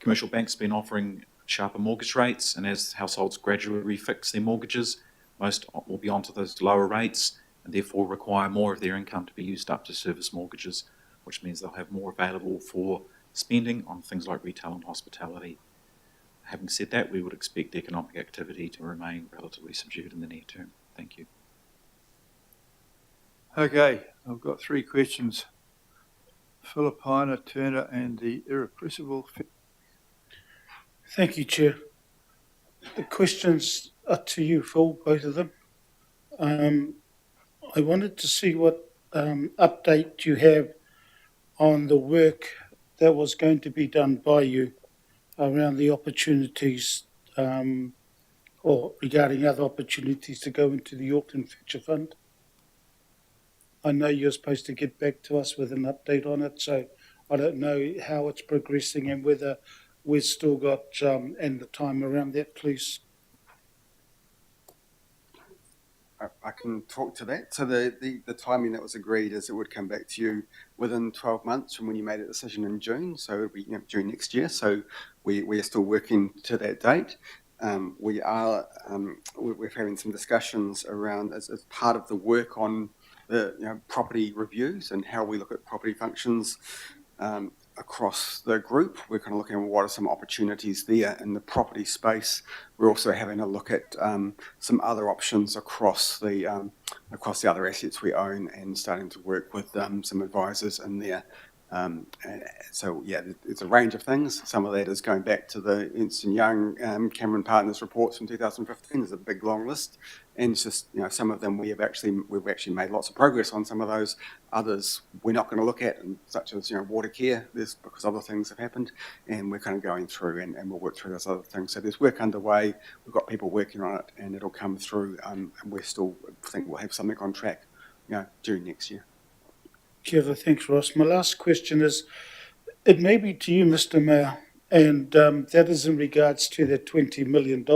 Commercial banks have been offering sharper mortgage rates, and as households gradually refix their mortgages, most will be onto those lower rates and therefore require more of their income to be used up to service mortgages, which means they'll have more available for spending on things like retail and hospitality. Having said that, we would expect economic activity to remain relatively subdued in the near term. Thank you. Okay, I've got three questions. Philippina, Turner and the irrepressible. Thank you, Chair. The questions are to you, Phil, both of them. I wanted to see what update you have on the work that was going to be done by you around the opportunities or regarding other opportunities to go into the Auckland Future Fund. I know you're supposed to get back to us with an update on it, so I don't know how it's progressing and whether we've still got and the time around that, please. I can talk to that. So the timing that was agreed is it would come back to you within 12 months from when you made a decision in June. So it'll be June next year. So we are still working to that date. We're having some discussions around as part of the work on the property reviews and how we look at property functions across the group. We're kind of looking at what are some opportunities there in the property space. We're also having a look at some other options across the other assets we own and starting to work with some advisors in there. So yeah, it's a range of things. Some of that is going back to the Ernst & Young Cameron Partners reports from 2015. There's a big long list, and it's just some of them we've actually made lots of progress on. Some of those others we're not going to look at, such as water care. There's because other things have happened, and we're kind of going through and we'll work through those other things. So there's work underway. We've got people working on it, and it'll come through. And we're still think we'll have something on track, June next year. Kia ora, thanks, Ross. My last question is, it may be to you, Mr. Mayor, and that is in regards to the $20 million.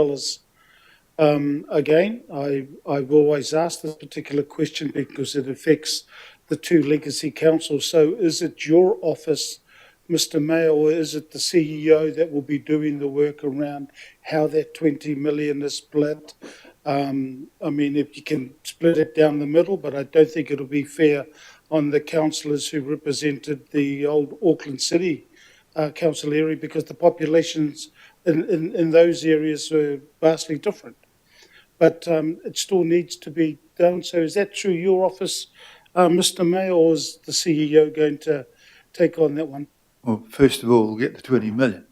Again, I've always asked this particular question because it affects the two legacy councils. So is it your office, Mr. Mayor, or is it the CEO that will be doing the work around how that 20 million is split? I mean, if you can split it down the middle, but I don't think it'll be fair on the councillors who represented the old Auckland City council area, because the populations in those areas are vastly different. But it still needs to be done. So is that through your office, Mr. Mayor, or is the CEO going to take on that one? Well, first of all, we'll get the 20 million.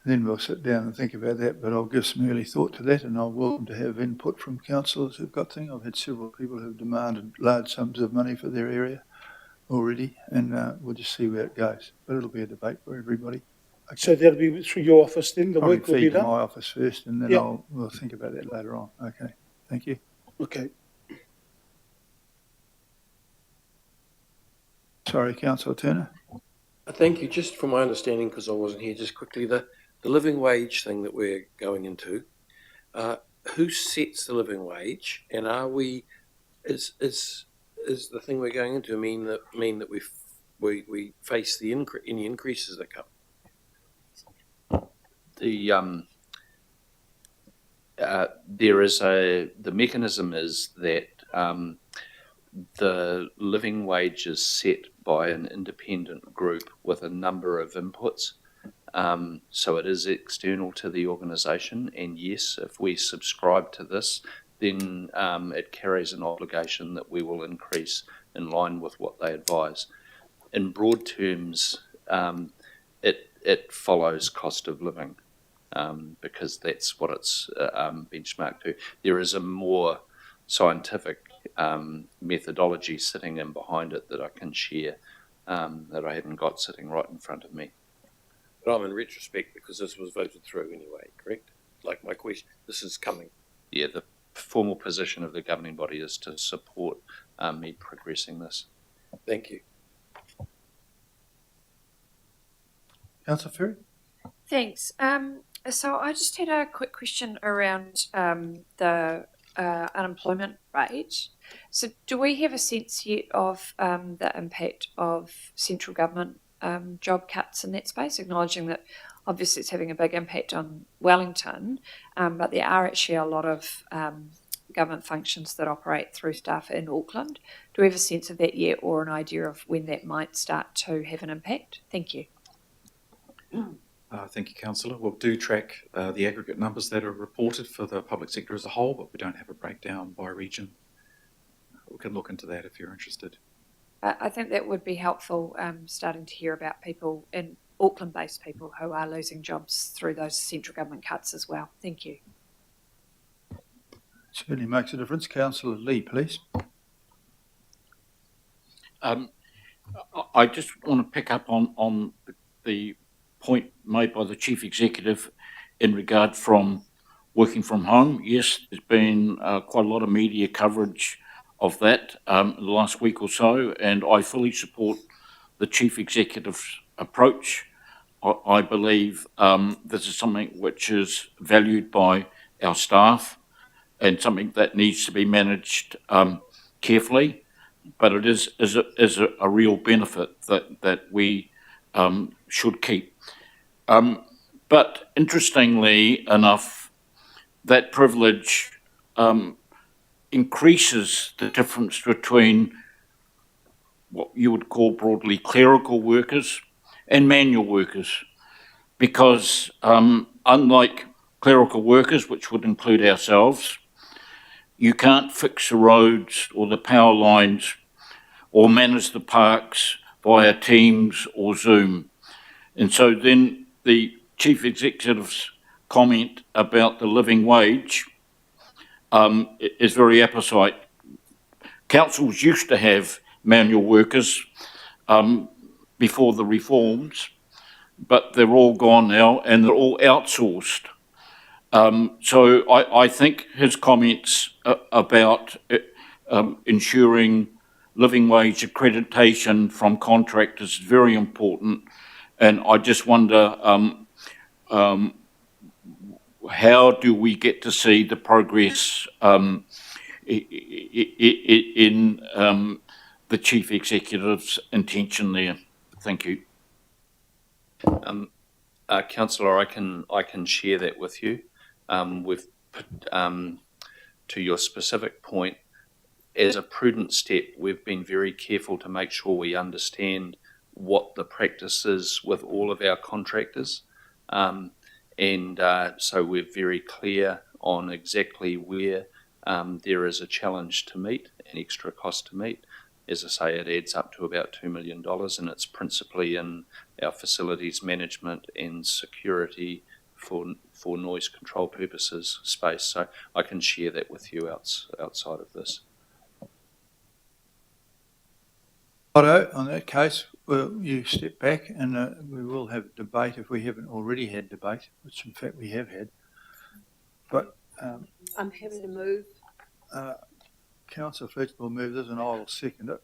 Then we'll sit down and think about that, but I'll give some early thought to that, and I'll welcome to have input from councillors who've got things. I've had several people who've demanded large sums of money for their area already, and we'll just see where it goes. But it'll be a debate for everybody. Okay. So that'll be through your office then, the work will be done? My office first, and then we'll think about that later on. Okay, thank you. Okay. Sorry, Councillor Turner. Thank you. Just from my understanding, because I wasn't here, just quickly, the living wage thing that we're going into, who sets the living wage, and are we, is the thing we're going into mean that we face the any increases that come? The mechanism is that the living wage is set by an independent group with a number of inputs. So it is external to the organisation, and yes, if we subscribe to this, then it carries an obligation that we will increase in line with what they advise. In broad terms, it follows cost of living, because that's what it's benchmarked to. There is a more scientific methodology sitting in behind it that I can share, that I haven't got sitting right in front of me. But I'm in retrospect because this was voted through anyway, correct? Like my question, this is coming. Yeah, the formal position of the governing body is to support me progressing this. Thank you. Councillor Ferry? Thanks. So I just had a quick question around the unemployment rate. So do we have a sense yet of the impact of central government job cuts in that space, acknowledging that obviously it's having a big impact on Wellington, but there are actually a lot of government functions that operate through staff in Auckland. Do we have a sense of that yet, or an idea of when that might start to have an impact? Thank you. Thank you, Councillor. We'll do track the aggregate numbers that are reported for the public sector as a whole, but we don't have a breakdown by region. We can look into that if you're interested. I think that would be helpful, starting to hear about people in Auckland-based people who are losing jobs through those central government cuts as well. Thank you. Certainly makes a difference. Councillor Lee, please. I just want to pick up on the point made by the Chief Executive in regard from working from home. Yes, there's been quite a lot of media coverage of that the last week or so, and I fully support the Chief Executive's approach. I believe this is something which is valued by our staff. and something that needs to be managed carefully, but it is a real benefit that we should keep. But interestingly enough, that privilege increases the difference between what you would call broadly clerical workers and manual workers, because unlike clerical workers, which would include ourselves, you can't fix the roads or the power lines or manage the parks via Teams or Zoom. And so then the Chief Executive's comment about the living wage is very apposite. Councils used to have manual workers before the reforms, but they're all gone now and they're all outsourced. So I think his comments about ensuring living wage accreditation from contractors is very important. And I just wonder, how do we get to see the progress in the Chief Executive's intention there? Thank you. Councillor, I can share that with you. To your specific point, as a prudent step, we've been very careful to make sure we understand what the practice is with all of our contractors. So we're very clear on exactly where there is a challenge to meet, an extra cost to meet. As I say, it adds up to about $2 million, and it's principally in our facilities management and security for noise control purposes space. So I can share that with you outside of this. Righto, on that case, well, you step back and we will have debate if we haven't already had debate, which in fact we have had. But I'm happy to move. Councillor Fletcher will move this and I will second it.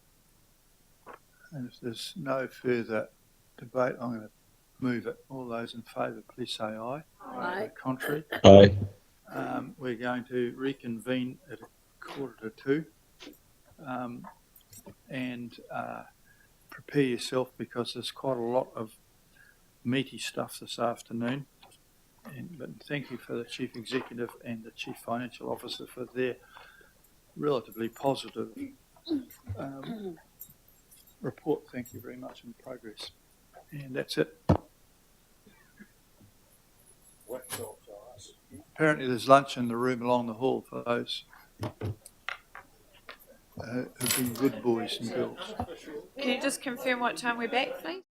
And if there's no further debate, I'm going to move it. All those in favour, please say aye. Aye. Contrary? Aye. We're going to reconvene at 1:45 and prepare yourself because there's quite a lot of meaty stuff this afternoon. But thank you for the Chief Executive and the Chief Financial Officer for their relatively positive report. Thank you very much in progress. And that's it. Apparently there's lunch in the room along the hall for those who've been good boys and girls. Can you just confirm what time we're back, please?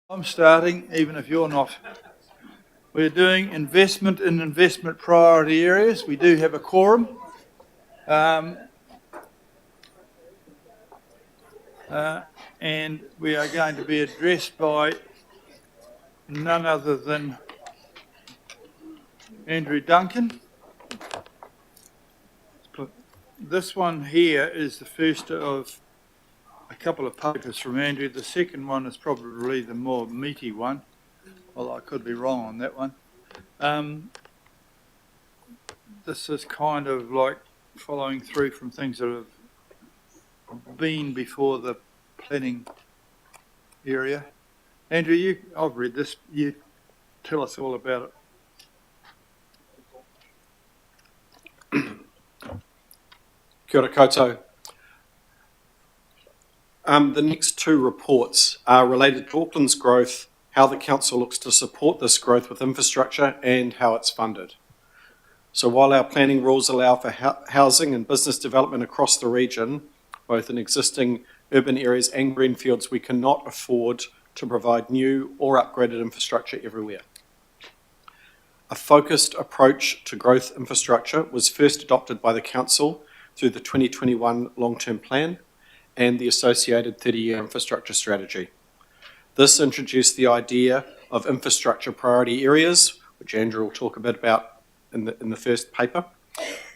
I'm starting, even if you're not. We're doing investment in investment priority areas. We do have a quorum. And we are going to be addressed by none other than Andrew Duncan. This one here is the first of a couple of papers from Andrew. The second one is probably the more meaty one, although I could be wrong on that one. This is kind of like following through from things that have been before the planning area. Andrew, I've read this. You tell us all about it. Kia ora koutou. The next two reports are related to Auckland's growth, how the council looks to support this growth with infrastructure, and how it's funded. So while our planning rules allow for housing and business development across the region, both in existing urban areas and greenfields, we cannot afford to provide new or upgraded infrastructure everywhere. A focused approach to growth infrastructure was first adopted by the council through the 2021 long-term plan and the associated 30-year infrastructure strategy. This introduced the idea of infrastructure priority areas, which Andrew will talk a bit about in the first paper,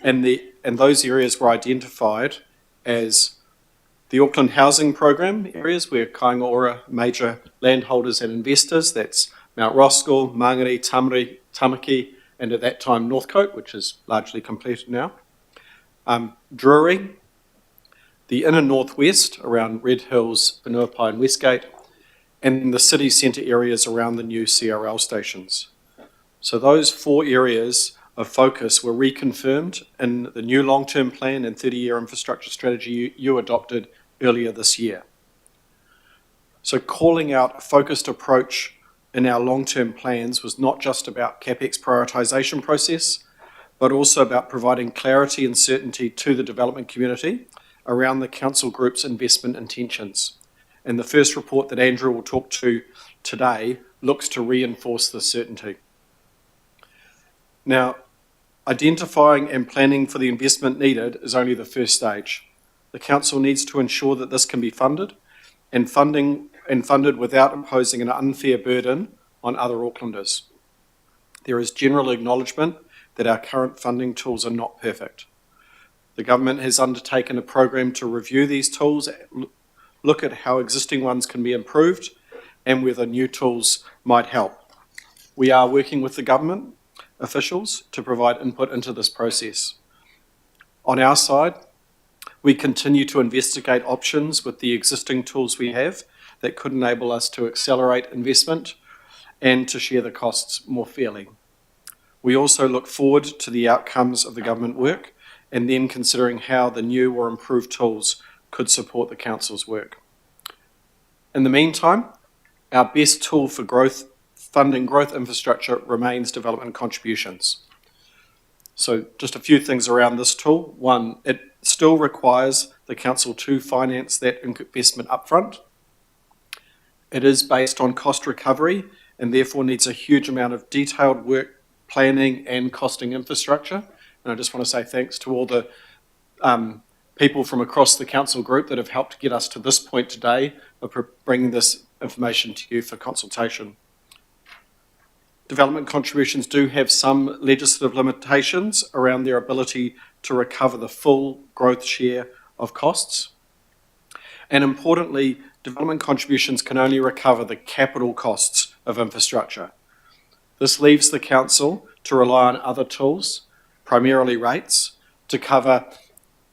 and those areas were identified as the Auckland housing program areas where kāinga ora major landholders and investors, that's Mount Roskill, Mangere, Tamaki, and at that time Northcote, which is largely completed now. Drury, the inner northwest around Red Hills, Panuapai and Westgate, and the city centre areas around the new CRL stations. So those four areas of focus were reconfirmed in the new long-term plan and 30-year infrastructure strategy you adopted earlier this year. So calling out a focused approach in our long-term plans was not just about CapEx prioritisation process, but also about providing clarity and certainty to the development community around the council group's investment intentions. And the first report that Andrew will talk to today looks to reinforce this certainty. Now, identifying and planning for the investment needed is only the first stage. The council needs to ensure that this can be funded and funded without imposing an unfair burden on other Aucklanders. There is general acknowledgement that our current funding tools are not perfect. The government has undertaken a program to review these tools, look at how existing ones can be improved and whether new tools might help. We are working with the government officials to provide input into this process. On our side, we continue to investigate options with the existing tools we have that could enable us to accelerate investment and to share the costs more fairly. We also look forward to the outcomes of the government work and then considering how the new or improved tools could support the council's work. In the meantime, our best tool for funding growth infrastructure remains development contributions. So just a few things around this tool. One, it still requires the council to finance that investment upfront. It is based on cost recovery and therefore needs a huge amount of detailed work, planning and costing infrastructure. And I just want to say thanks to all the people from across the council group that have helped get us to this point today of bringing this information to you for consultation. Development contributions do have some legislative limitations around their ability to recover the full growth share of costs. And importantly, development contributions can only recover the capital costs of infrastructure. This leaves the council to rely on other tools, primarily rates, to cover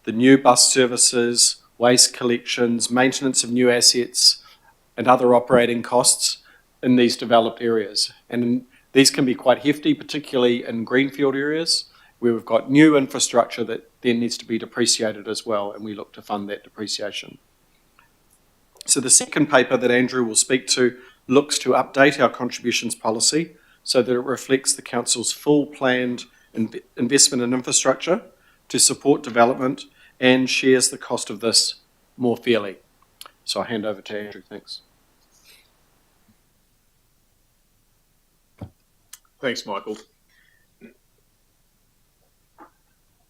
the new bus services, waste collections, maintenance of new assets, and other operating costs in these developed areas. And these can be quite hefty, particularly in greenfield areas where we've got new infrastructure that then needs to be depreciated as well, and we look to fund that depreciation. So the second paper that Andrew will speak to looks to update our contributions policy so that it reflects the council's full planned investment in infrastructure to support development and shares the cost of this more fairly. So I hand over to Andrew, thanks. Thanks, Michael.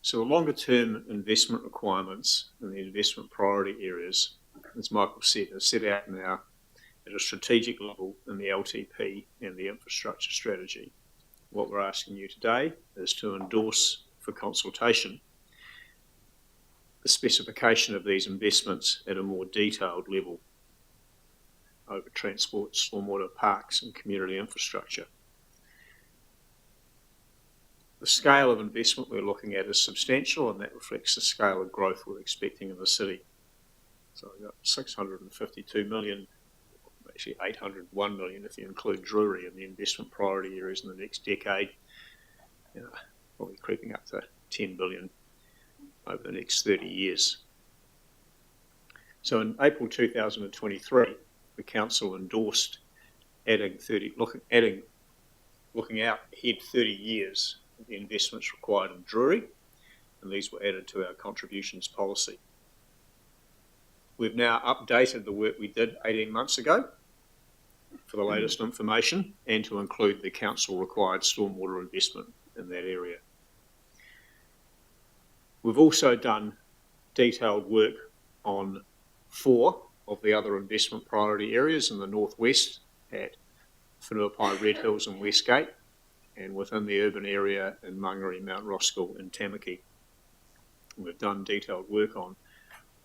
So longer term investment requirements in the investment priority areas, as Michael said, are set out now at a strategic level in the LTP and the infrastructure strategy. What we're asking you today is to endorse for consultation the specification of these investments at a more detailed level over transport, stormwater, parks and community infrastructure. The scale of investment we're looking at is substantial, and that reflects the scale of growth we're expecting in the city. So we've got 652 million, actually 801 million if you include Drury in the investment priority areas in the next decade, probably creeping up to 10 billion over the next 30 years. So in April 2023, the council endorsed looking out ahead 30 years, the investments required in Drury, and these were added to our contributions policy. We've now updated the work we did 18 months ago for the latest information and to include the council required stormwater investment in that area. We've also done detailed work on 4 of the other investment priority areas in the northwest at Whenuapai, Red Hills and Westgate, and within the urban area in Mangere, Mount Roskill and Tamaki. We've done detailed work on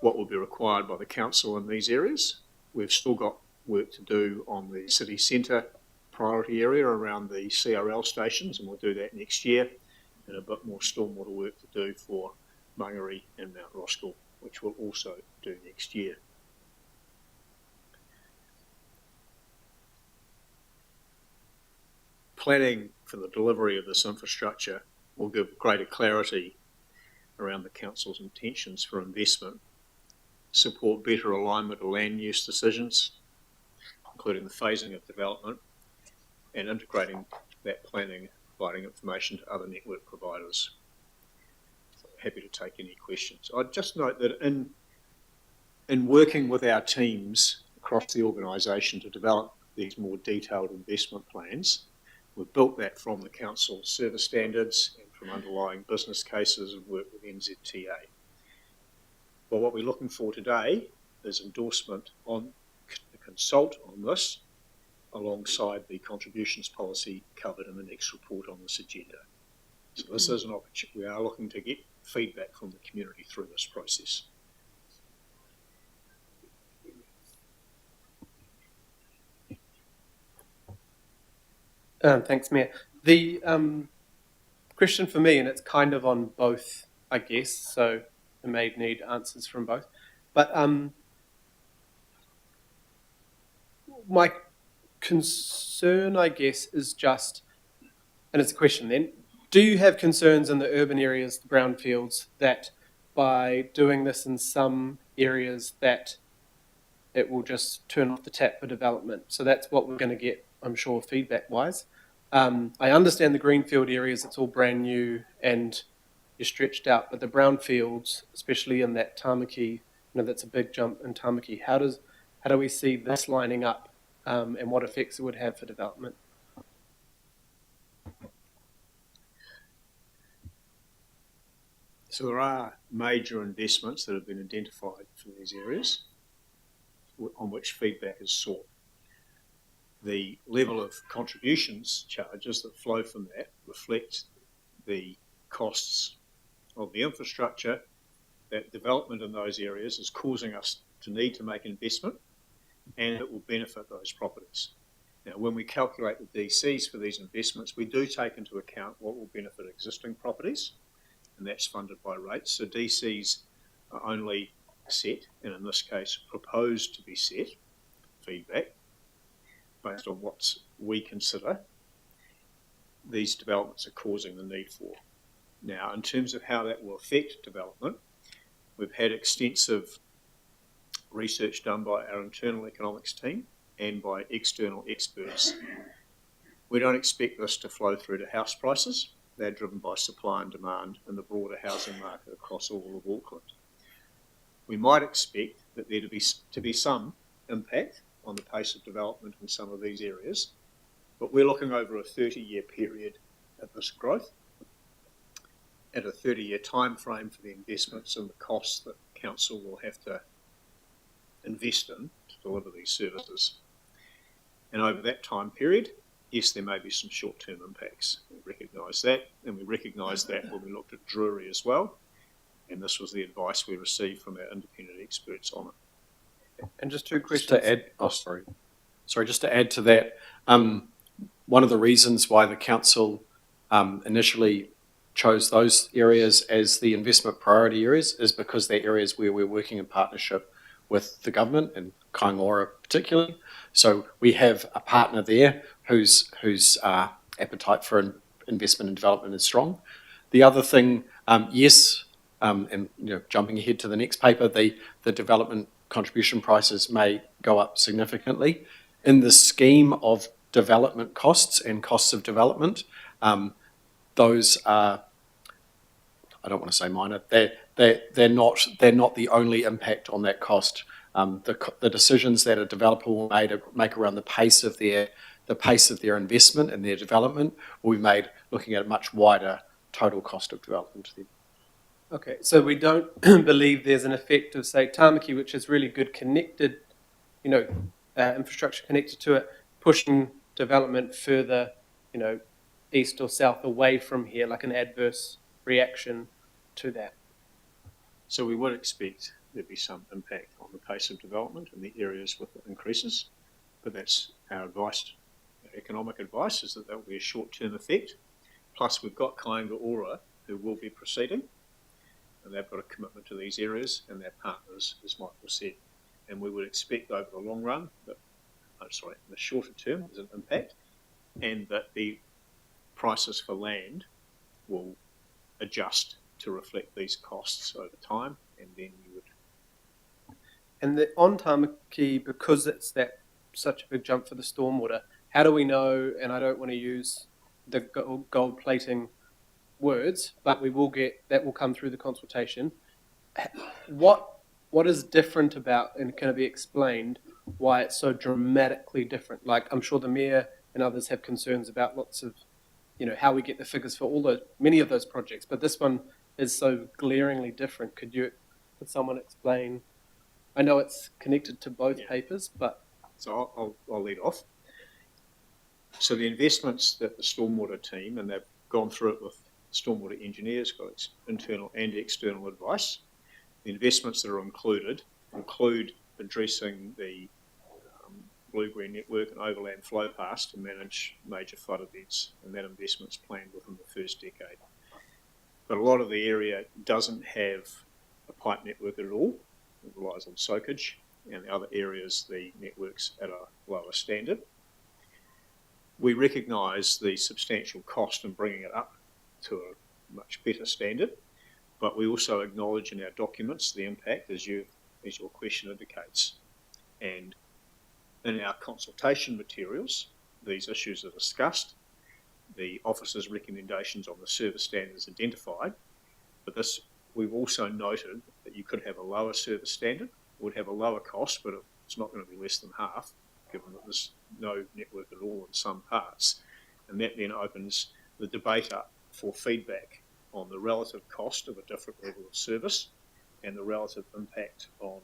what will be required by the council in these areas. We've still got work to do on the city centre priority area around the CRL stations, and we'll do that next year, and a bit more stormwater work to do for Mangere and Mount Roskill, which we'll also do next year. Planning for the delivery of this infrastructure will give greater clarity around the council's intentions for investment, support better alignment of land use decisions, including the phasing of development, and integrating that planning, providing information to other network providers. So I'm happy to take any questions. I'd just note that in working with our teams across the organisation to develop these more detailed investment plans, we've built that from the council's service standards and from underlying business cases and work with NZTA. Well, what we're looking for today is endorsement on the consult on this alongside the contributions policy covered in the next report on this agenda. So this is an opportunity. We are looking to get feedback from the community through this process. Thanks, Mayor. The question for me, and it's kind of on both, I guess, so I may need answers from both, but my concern, I guess, is just, and it's a question then, do you have concerns in the urban areas, the brownfields, that by doing this in some areas that it will just turn off the tap for development? So that's what we're going to get, I'm sure, feedback-wise. I understand the greenfield areas, it's all brand new and you're stretched out, but the brownfields, especially in that Tamaki, that's a big jump in Tamaki. How do we see this lining up and what effects it would have for development? So there are major investments that have been identified for these areas on which feedback is sought. The level of contributions charges that flow from that reflect the costs of the infrastructure that development in those areas is causing us to need to make investment, and it will benefit those properties. Now, when we calculate the DCs for these investments, we do take into account what will benefit existing properties, and that's funded by rates. So DCs are only set, and in this case proposed to be set, feedback, based on what we consider these developments are causing the need for. Now, in terms of how that will affect development, we've had extensive research done by our internal economics team and by external experts. We don't expect this to flow through to house prices. They're driven by supply and demand in the broader housing market across all of Auckland. We might expect that there to be some impact on the pace of development in some of these areas, But we're looking over a 30-year period at this growth, at a 30-year time frame for the investments and the costs that council will have to invest in to deliver these services. And over that time period, yes, there may be some short-term impacts. We recognise that, and we recognised that when we looked at Drury as well. And this was the advice we received from our independent experts on it. And just two questions. Just to add, just to add to that, one of the reasons why the council initially chose those areas as the investment priority areas is because they're areas where we're working in partnership with the government and Kaingora particularly. So we have a partner there whose appetite for investment and development is strong. The other thing, yes, and jumping ahead to the next paper, the development contribution prices may go up significantly. In the scheme of development costs and costs of development, those are, I don't want to say minor, they're not the only impact on that cost. The decisions that a developer will make around the pace of their investment and their development will be made looking at a much wider total cost of development. Okay, so we don't believe there's an effect of, say, Tamaki, which is really good connected, infrastructure connected to it, pushing development further, east or south away from here, like an adverse reaction to that. So we would expect there'd be some impact on the pace of development in the areas with the increases, but that's our advice, our economic advice, is that will be a short-term effect. Plus we've got Kaingora who will be proceeding, and they've got a commitment to these areas and their partners, as Michael said. And we would expect over the long run, in the shorter term, there's an impact, and that the prices for land will adjust to reflect these costs over time, and then you would. And on Tamaki, because it's such a big jump for the stormwater, how do we know, and I don't want to use the gold plating words, but that will come through the consultation. What is different about, and can it be explained why it's so dramatically different? Like, I'm sure the Mayor and others have concerns about lots of, how we get the figures for many of those projects, but this one is so glaringly different. Could someone explain? I know it's connected to both papers, but... So I'll lead off. So the investments that the stormwater team, and they've gone through it with stormwater engineers, got internal and external advice. The investments that are include addressing the blue-green network and overland flow paths to manage major flood events, and that investment's planned within the first decade. But a lot of the area doesn't have a pipe network at all. It relies on soakage, and the other areas the network's at a lower standard. We recognise the substantial cost in bringing it up to a much better standard, but we also acknowledge in our documents the impact, as your question indicates. And in our consultation materials, these issues are discussed, the officer's recommendations on the service standards identified, but we've also noted that you could have a lower service standard, would have a lower cost, but it's not going to be less than half, given that there's no network at all in some parts. And that then opens the debate up for feedback on the relative cost of a different level of service and the relative impact on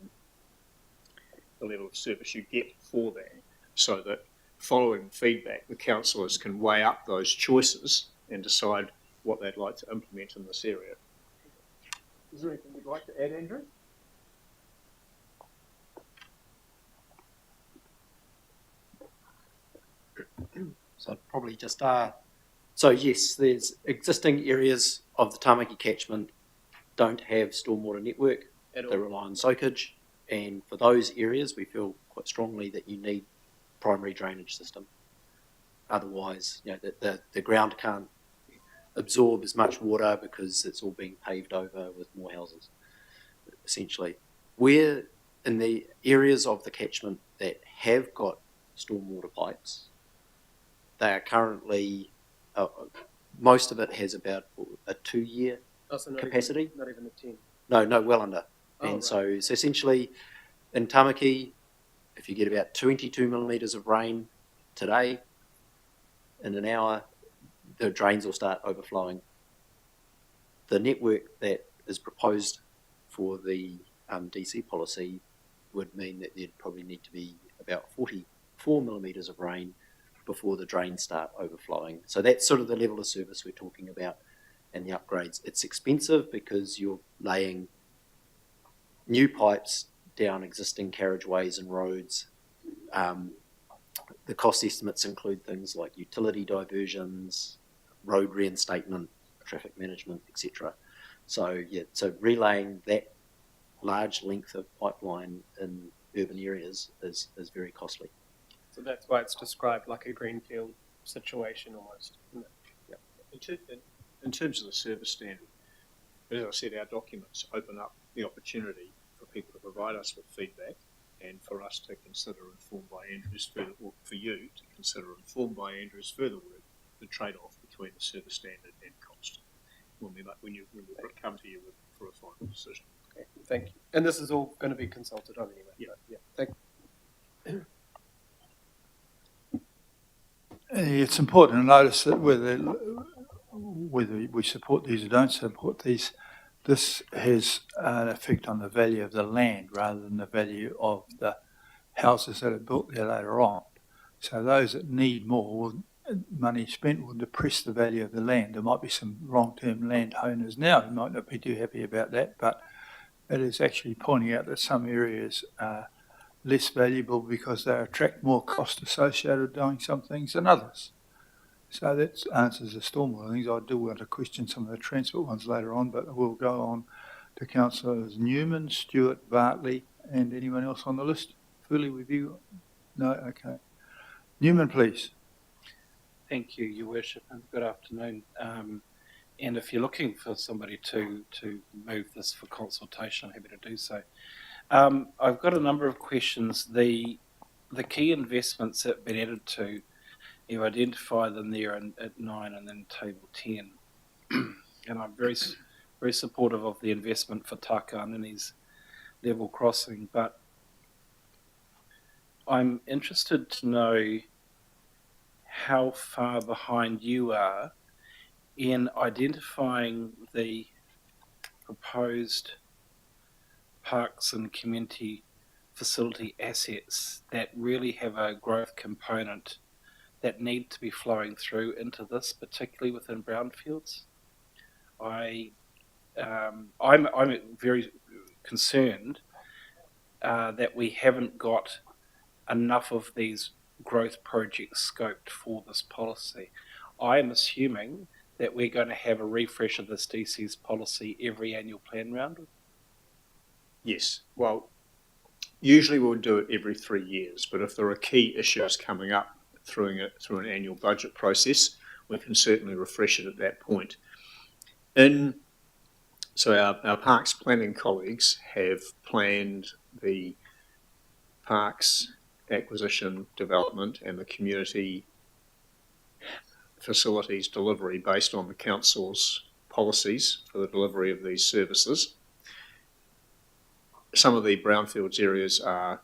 the level of service you get for that, so that following feedback, the councillors can weigh up those choices and decide what they'd like to implement in this area. Is there anything you'd like to add, Andrew? So I'd probably just so yes, there's existing areas of the Tamaki catchment don't have stormwater network. They rely on soakage, and for those areas we feel quite strongly that you need primary drainage system. Otherwise, the ground can't absorb as much water because it's all being paved over with more houses, essentially. Where in the areas of the catchment that have got stormwater pipes, they are currently, most of it has about a 2-year capacity. Not even a 10. No, well under. And so essentially in Tamaki, if you get about 22 millimetres of rain today, in an hour, the drains will start overflowing. The network that is proposed for the DC policy would mean that there'd probably need to be about 44 millimetres of rain before the drains start overflowing. So that's sort of the level of service we're talking about and the upgrades. It's expensive because you're laying new pipes down existing carriageways and roads. The cost estimates include things like utility diversions, road reinstatement, traffic management, etc. So yeah, so relaying that large length of pipeline in urban areas is very costly. So that's why it's described like a greenfield situation almost, isn't it? Yeah. In terms of the service standard, as I said, our documents open up the opportunity for people to provide us with feedback and for us to consider, informed by Andrew's further, or for you to consider, informed by Andrew's further work, the trade-off between the service standard and cost when we come to you for a final decision. Okay, thank you. And this is all going to be consulted on anyway. Yeah. Thank you. It's important to notice that whether we support these or don't support these, this has an effect on the value of the land rather than the value of the houses that are built there later on. So those that need more money spent will depress the value of the land. There might be some long-term landowners now who might not be too happy about that, but it is actually pointing out that some areas are less valuable because they attract more cost associated with doing some things than others. So that answers the stormwater things. I do want to question some of the transport ones later on, but we'll go on to Councillors Newman, Stewart, Bartley, and anyone else on the list. Fully with you? No? Okay. Newman, please. Thank you, Your Worship, and good afternoon. And if you're looking for somebody to move this for consultation, I'm happy to do so. I've got a number of questions. The key investments that have been added to, you identify them there at 9 and then table 10. And I'm very supportive of the investment for Taka and his level crossing, but I'm interested to know how far behind you are in identifying the proposed parks and community facility assets that really have a growth component that need to be flowing through into this, particularly within brownfields. I'm very concerned that we haven't got enough of these growth projects scoped for this policy. I am assuming that we're going to have a refresh of this DC's policy every annual plan round. Yes. Well, usually we'll do it every 3 years, but if there are key issues coming up through an annual budget process, we can certainly refresh it at that point. So our parks planning colleagues have planned the parks acquisition, development, and the community facilities delivery based on the council's policies for the delivery of these services. Some of the brownfields areas are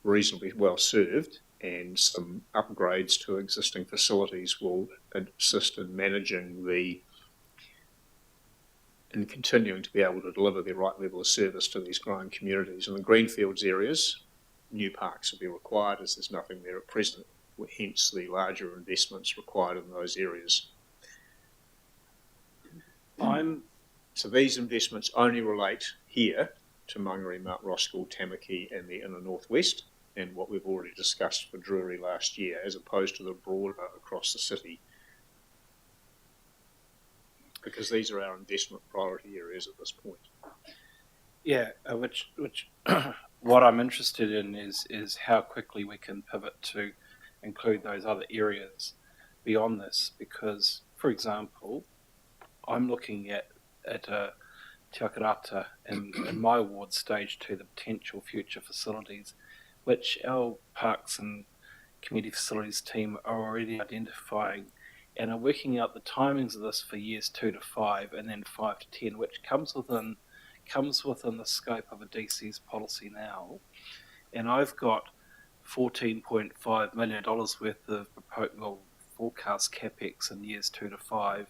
reasonably well served, and some upgrades to existing facilities will assist in managing and continuing to be able to deliver the right level of service to these growing communities. In the greenfields areas, new parks will be required as there's nothing there at present, hence the larger investments required in those areas. So these investments only relate here to Mangere, Mount Roskill, Tamaki and the inner northwest, and what we've already discussed for Drury last year, as opposed to the broader across the city, because these are our investment priority areas at this point. Yeah, which what I'm interested in is how quickly we can pivot to include those other areas beyond this, because, for example, I'm looking at Te Akarata in my ward, stage 2, the potential future facilities, which our parks and community facilities team are already identifying and are working out the timings of this for years 2 to 5 and then 5 to 10, which comes within the scope of a DC's policy now. And I've got $14.5 million worth of forecast capex in years 2 to 5,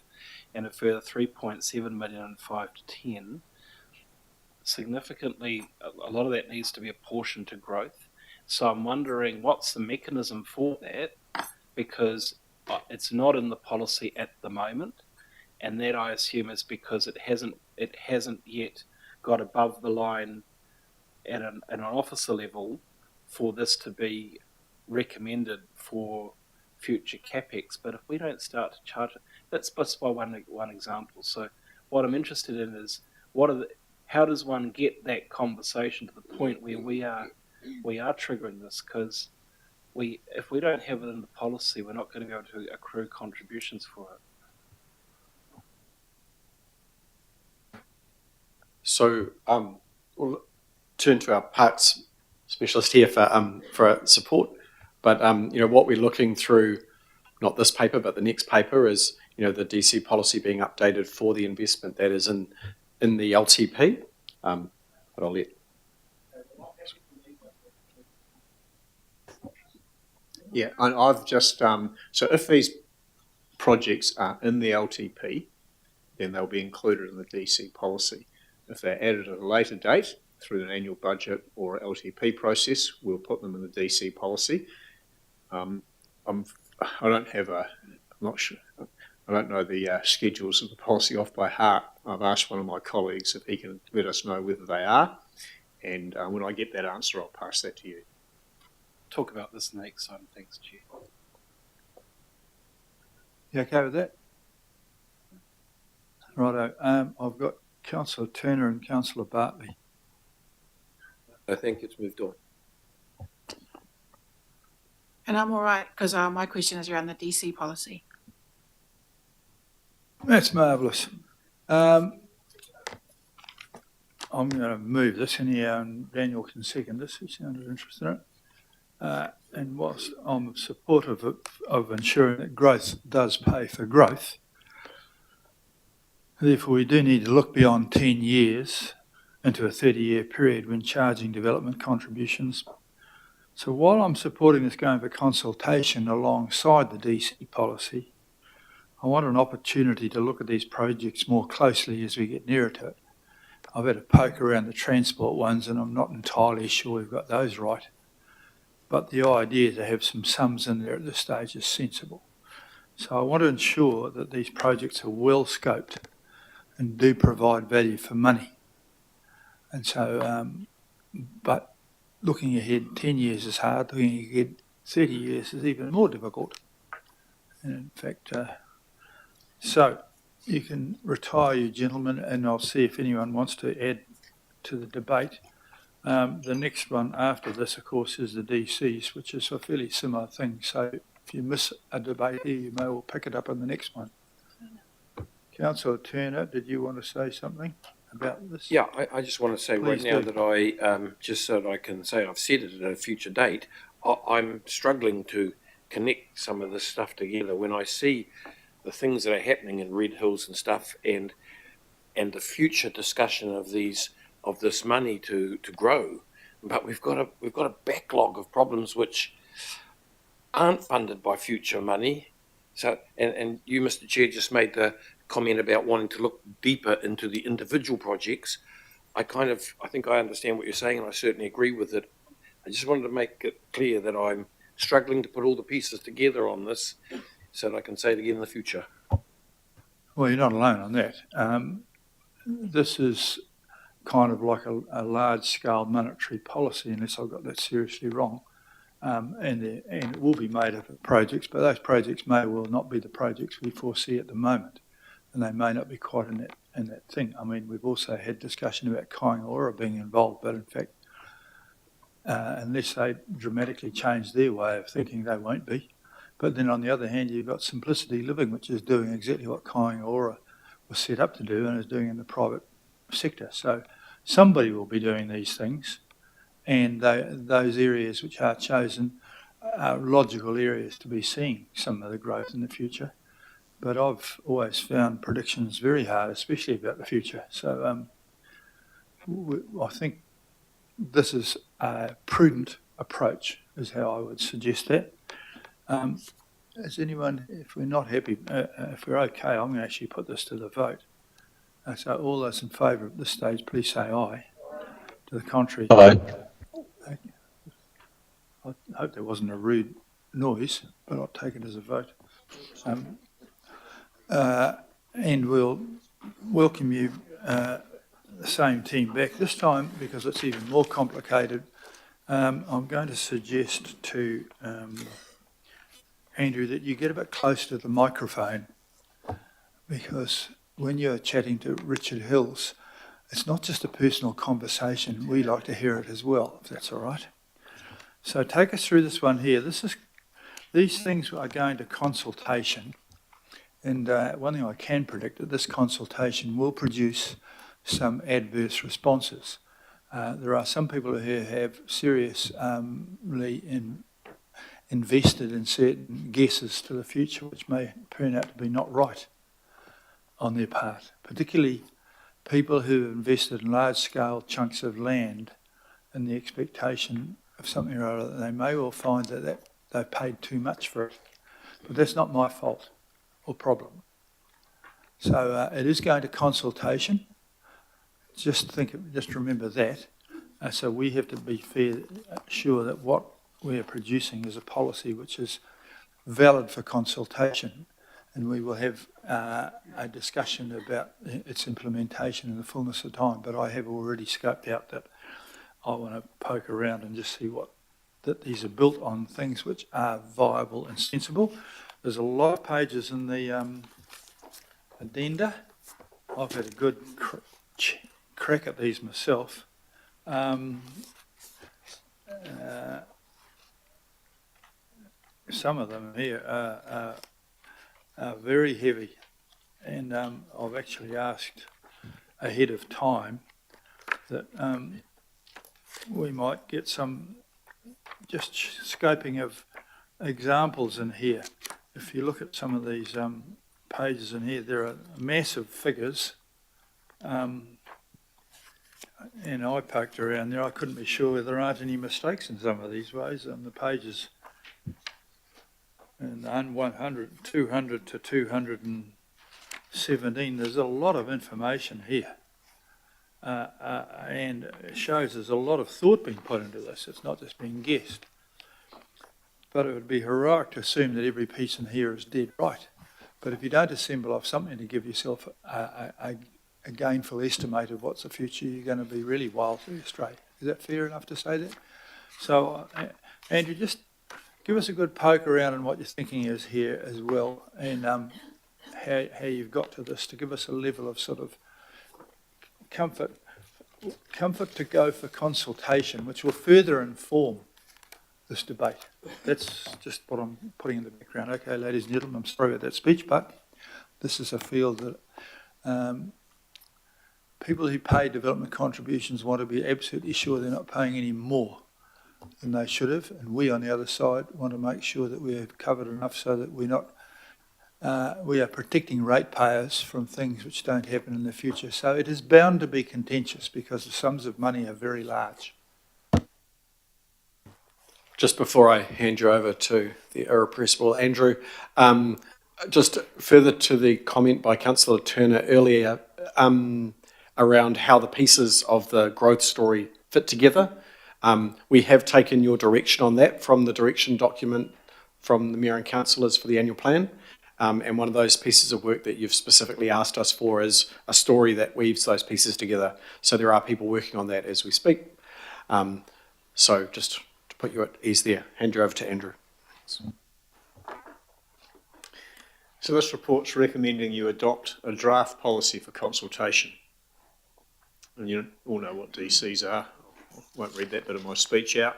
and a further 3.7 million in 5 to 10. Significantly, a lot of that needs to be apportioned to growth. So I'm wondering what's the mechanism for that, because it's not in the policy at the moment, and that I assume is because it hasn't yet got above the line at an officer level for this to be recommended for future capex. But if we don't start to charge it, that's just by one example. So what I'm interested in is how does one get that conversation to the point where we are triggering this? Because if we don't have it in the policy, we're not going to be able to accrue contributions for it. So we'll turn to our parks specialist here for support. But what we're looking through, not this paper, but the next paper, is the DC policy being updated for the investment that is in the LTP. But I'll let. Yeah, and I've just so if these projects are in the LTP, then they'll be included in the DC policy. If they're added at a later date through an annual budget or LTP process, we'll put them in the DC policy. I'm not sure. I don't know the schedules of the policy off by heart. I've asked one of my colleagues if he can let us know whether they are, and when I get that answer, I'll pass that to you. Talk about this next time. Thanks, Chair. You okay with that? Righto. I've got Councillor Turner and Councillor Bartley. I think it's moved on. And I'm all right, because my question is around the DC policy. That's marvellous. I'm going to move this anyhow, and Daniel can second this. He sounded interested in it. And whilst I'm supportive of ensuring that growth does pay for growth, therefore we do need to look beyond 10 years into a 30-year period when charging development contributions. So while I'm supporting this going for consultation alongside the DC policy, I want an opportunity to look at these projects more closely as we get nearer to it. I've had a poke around the transport ones and I'm not entirely sure we've got those right. But the idea to have some sums in there at this stage is sensible. So I want to ensure that these projects are well scoped and do provide value for money. And so, but looking ahead 10 years is hard, looking ahead 30 years is even more difficult. And in fact, so you can retire, you gentlemen, and I'll see if anyone wants to add to the debate. The next one after this, of course, is the DCs, which is a fairly similar thing. So if you miss a debate here, you may well pick it up in the next one. Councillor Turner, did you want to say something about this? Yeah, I just want to say Please right now do. that I, just so that I can say I've said it at a future date, I'm struggling to connect some of this stuff together. When I see the things that are happening in Red Hills and stuff, and the future discussion of this money to grow, but we've got a backlog of problems which aren't funded by future money. So, and you, Mr. Chair, just made the comment about wanting to look deeper into the individual projects. I think I understand what you're saying, and I certainly agree with it. I just wanted to make it clear that I'm struggling to put all the pieces together on this, so that I can say it again in the future. Well, you're not alone on that. This is kind of like a large-scale monetary policy, unless I've got that seriously wrong. And it will be made up of projects, but those projects may well not be the projects we foresee at the moment, and they may not be quite in that thing. I mean, we've also had discussion about Kaingaora being involved, but in fact, unless they dramatically change their way of thinking, they won't be. But then on the other hand, you've got Simplicity Living, which is doing exactly what Kaingaora was set up to do and is doing in the private sector. So somebody will be doing these things, and those areas which are chosen are logical areas to be seeing some of the growth in the future. But I've always found predictions very hard, especially about the future. So I think this is a prudent approach, is how I would suggest that. is anyone, if we're not happy, if we're okay, I'm going to actually put this to the vote. So all those in favour at this stage, please say aye. To the contrary. Aye. I hope there wasn't a rude noise, but I'll take it as a vote. And we'll welcome you, the same team back this time, because it's even more complicated. I'm going to suggest to Andrew that you get a bit close to the microphone, because when you're chatting to Richard Hills, it's not just a personal conversation. We like to hear it as well, if that's all right. So take us through this one here. These things are going to consultation. And one thing I can predict, that this consultation will produce some adverse responses. There are some people who have seriously invested in certain guesses to the future, which may turn out to be not right on their part, particularly people who have invested in large-scale chunks of land in the expectation of something or other. They may well find that they've paid too much for it, but that's not my fault or problem. So it is going to consultation. Just remember that. So we have to be sure that what we are producing is a policy which is valid for consultation, and we will have a discussion about its implementation in the fullness of time. But I have already scoped out that I want to poke around and just see that these are built on things which are viable and sensible. There's a lot of pages in the addenda. I've had a good crack at these myself. Some of them here are very heavy, and I've actually asked ahead of time that we might get some just scoping of examples in here. If you look at some of these pages in here, there are massive figures, and I poked around there. I couldn't be sure whether there aren't any mistakes in some of these ways on the pages. And 100, 200 to 217, there's a lot of information here. And it shows there's a lot of thought being put into this. It's not just being guessed. But it would be heroic to assume that every piece in here is dead right. But if you don't assemble off something to give yourself a gainful estimate of what's the future, you're going to be really wildly astray. Is that fair enough to say that? So, Andrew, just give us a good poke around on what your thinking is here as well, and how you've got to this, to give us a level of sort of comfort to go for consultation, which will further inform this debate. That's just what I'm putting in the background. Okay, ladies and gentlemen, I'm sorry about that speech, but this is a field that people who pay development contributions want to be absolutely sure they're not paying any more than they should have, and we on the other side want to make sure that we're covered enough so that we are protecting ratepayers from things which don't happen in the future. So it is bound to be contentious because the sums of money are very large. Just before I hand you over to the irrepressible Andrew, just further to the comment by Councillor Turner earlier around how the pieces of the growth story fit together. We have taken your direction on that from the direction document from the Mayor and Councillors for the annual plan. And one of those pieces of work that you've specifically asked us for is a story that weaves those pieces together. So there are people working on that as we speak. So just to put you at ease there, hand you over to Andrew. So this report's recommending you adopt a draft policy for consultation. And you all know what DCs are. I won't read that bit of my speech out.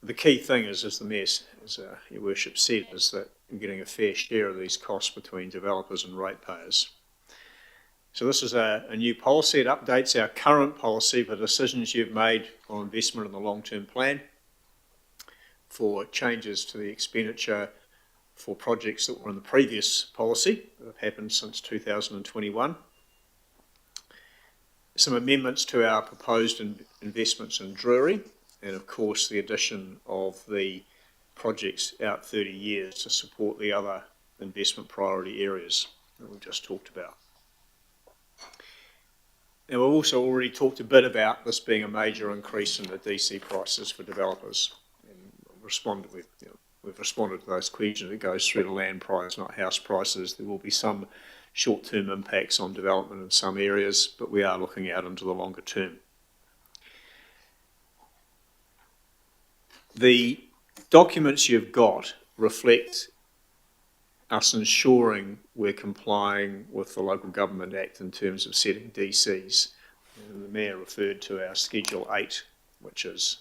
The key thing is, as the Mayor, as Your Worship said, is that you're getting a fair share of these costs between developers and ratepayers. So this is a new policy. It updates our current policy for decisions you've made on investment in the long-term plan, for changes to the expenditure for projects that were in the previous policy that have happened since 2021. Some amendments to our proposed investments in Drury, and of course the addition of the projects out 30 years to support the other investment priority areas that we've just talked about. And we've also already talked a bit about this being a major increase in the DC prices for developers. And we've responded to those questions. It goes through to land price, not house prices. There will be some short-term impacts on development in some areas, but we are looking out into the longer term. The documents you've got reflect us ensuring we're complying with the Local Government Act in terms of setting DCs. And the Mayor referred to our Schedule 8, which is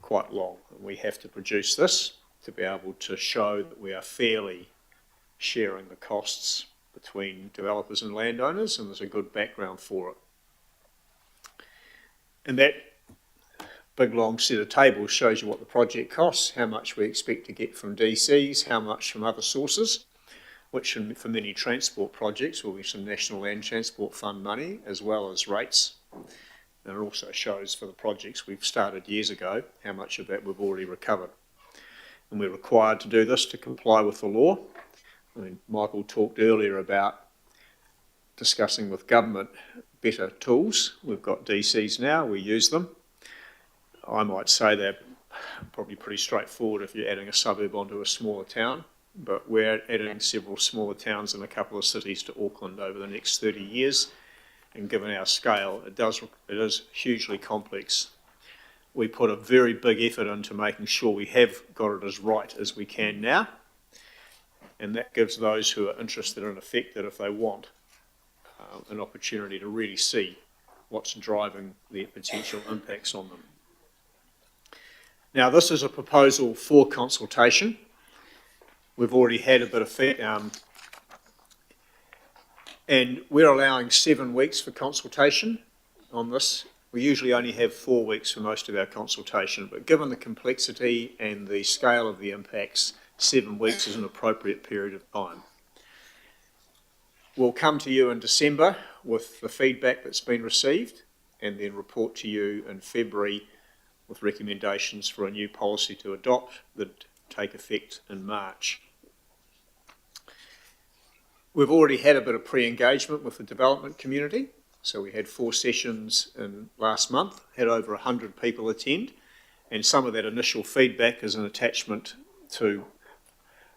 quite long. And we have to produce this to be able to show that we are fairly sharing the costs between developers and landowners, and there's a good background for it. And that big long set of tables shows you what the project costs, how much we expect to get from DCs, how much from other sources, which for many transport projects will be some National Land Transport Fund money as well as rates. And it also shows for the projects we've started years ago how much of that we've already recovered. And we're required to do this to comply with the law. I mean, Michael talked earlier about discussing with government better tools. We've got DCs now, we use them. I might say they're probably pretty straightforward if you're adding a suburb onto a smaller town, but we're adding several smaller towns and a couple of cities to Auckland over the next 30 years, and given our scale, it is hugely complex. We put a very big effort into making sure we have got it as right as we can now, and that gives those who are interested and affected, if they want, an opportunity to really see what's driving the potential impacts on them. Now, this is a proposal for consultation. We've already had a bit of feedback, and we're allowing 7 weeks for consultation on this. We usually only have 4 weeks for most of our consultation, but given the complexity and the scale of the impacts, 7 weeks is an appropriate period of time. We'll come to you in December with the feedback that's been received, and then report to you in February with recommendations for a new policy to adopt that take effect in March. We've already had a bit of pre-engagement with the development community. So we had 4 sessions in last month, had over 100 people attend, and some of that initial feedback is an attachment to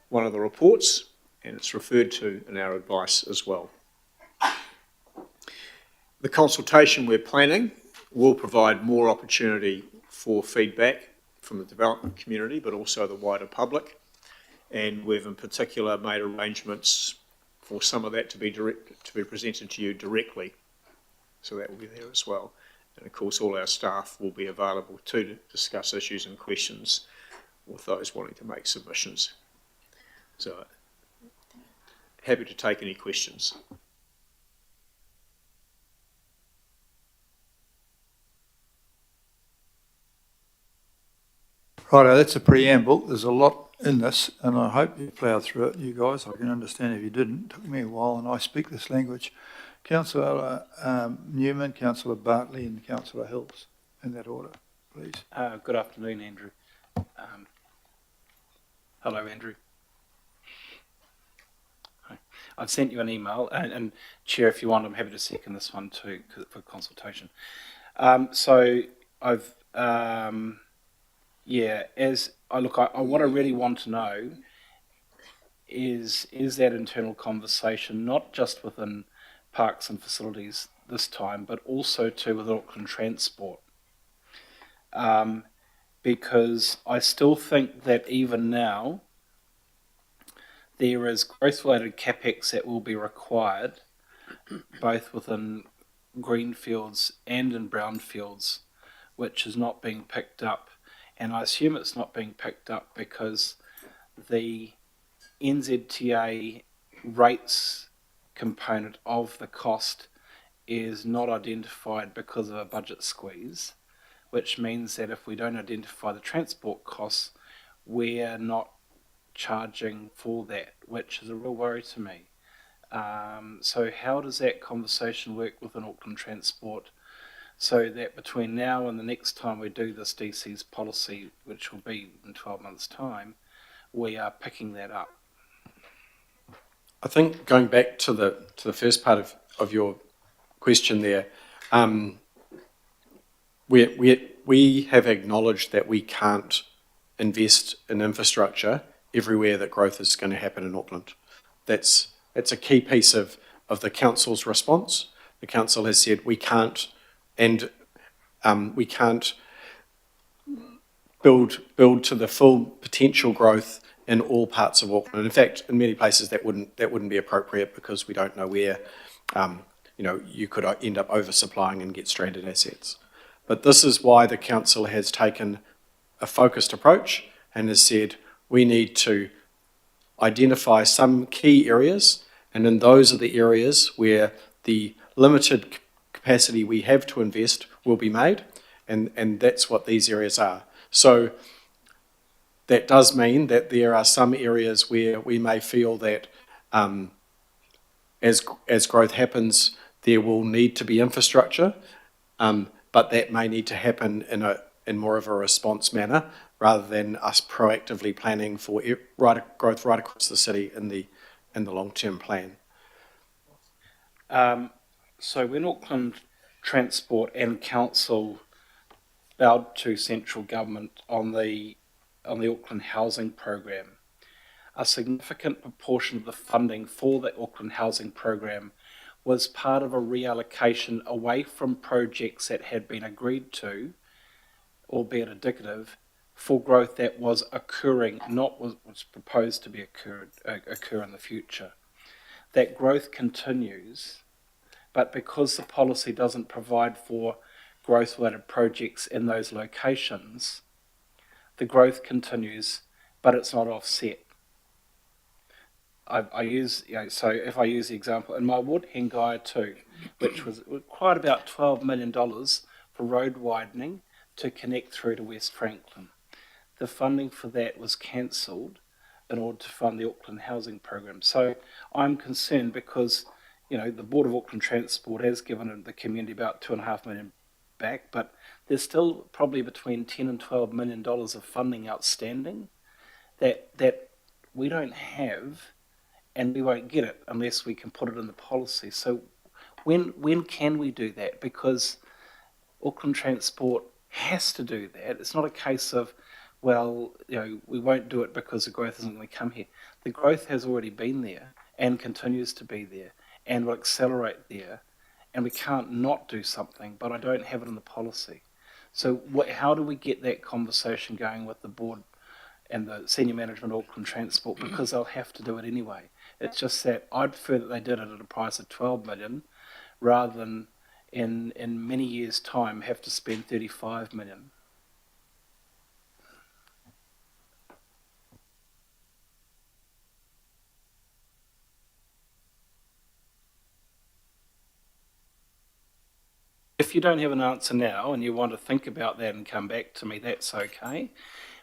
one of the reports, and it's referred to in our advice as well. The consultation we're planning will provide more opportunity for feedback from the development community, but also the wider public. And we've in particular made arrangements for some of that to be presented to you directly. So that will be there as well. And of course, all our staff will be available to discuss issues and questions with those wanting to make submissions. So happy to take any questions. Righto, that's a preamble. There's a lot in this, and I hope you plough through it, you guys. I can understand if you didn't. It took me a while, and I speak this language. Councillor Newman, Councillor Bartley, and Councillor Hills, in that order, please. Good afternoon, Andrew. Hello, Andrew. Hi. I've sent you an email, and Chair, if you want, I'm happy to second this one too for consultation. So I've, yeah, as I look, what I really want to know is that internal conversation, not just within parks and facilities this time, but also too with Auckland Transport. Because I still think that even now, there is growth-related capex that will be required, both within greenfields and in brownfields, which is not being picked up. And I assume it's not being picked up because the NZTA rates component of the cost is not identified because of a budget squeeze, which means that if we don't identify the transport costs, we're not charging for that, which is a real worry to me. So how does that conversation work within Auckland Transport so that between now and the next time we do this DC's policy, which will be in 12 months' time, we are picking that up. I think going back to the first part of your question there, we have acknowledged that we can't invest in infrastructure everywhere that growth is going to happen in Auckland. That's a key piece of the council's response. The council has said we can't, and we can't build to the full potential growth in all parts of Auckland. In fact, in many places that wouldn't be appropriate because we don't know where you could end up oversupplying and get stranded assets. But this is why the council has taken a focused approach and has said we need to identify some key areas, and then those are the areas where the limited capacity we have to invest will be made, and that's what these areas are. So that does mean that there are some areas where we may feel that as growth happens, there will need to be infrastructure, but that may need to happen in more of a response manner rather than us proactively planning for growth right across the city in the long-term plan. So when Auckland Transport and Council bowed to central government on the Auckland housing program, a significant proportion of the funding for the Auckland housing program was part of a reallocation away from projects that had been agreed to, albeit indicative, for growth that was occurring, not was proposed to be occur in the future. That growth continues, but because the policy doesn't provide for growth-related projects in those locations, the growth continues, but it's not offset. So if I use the example, in my ward, Hengai 2, which was quite about $12 million for road widening to connect through to West Franklin. The funding for that was cancelled in order to fund the Auckland housing program. So I'm concerned because, the Board of Auckland Transport has given the community about $2.5 million back, but there's still probably between $10 and $12 million of funding outstanding that we don't have, and we won't get it unless we can put it in the policy. So when can we do that? Because Auckland Transport has to do that. It's not a case of, we won't do it because the growth isn't going to come here. The growth has already been there and continues to be there and will accelerate there, and we can't not do something, but I don't have it in the policy. So how do we get that conversation going with the board and the senior management of Auckland Transport, because they'll have to do it anyway. It's just that I'd prefer that they did it at a price of 12 million rather than in many years' time have to spend 35 million. If you don't have an answer now and you want to think about that and come back to me, that's okay.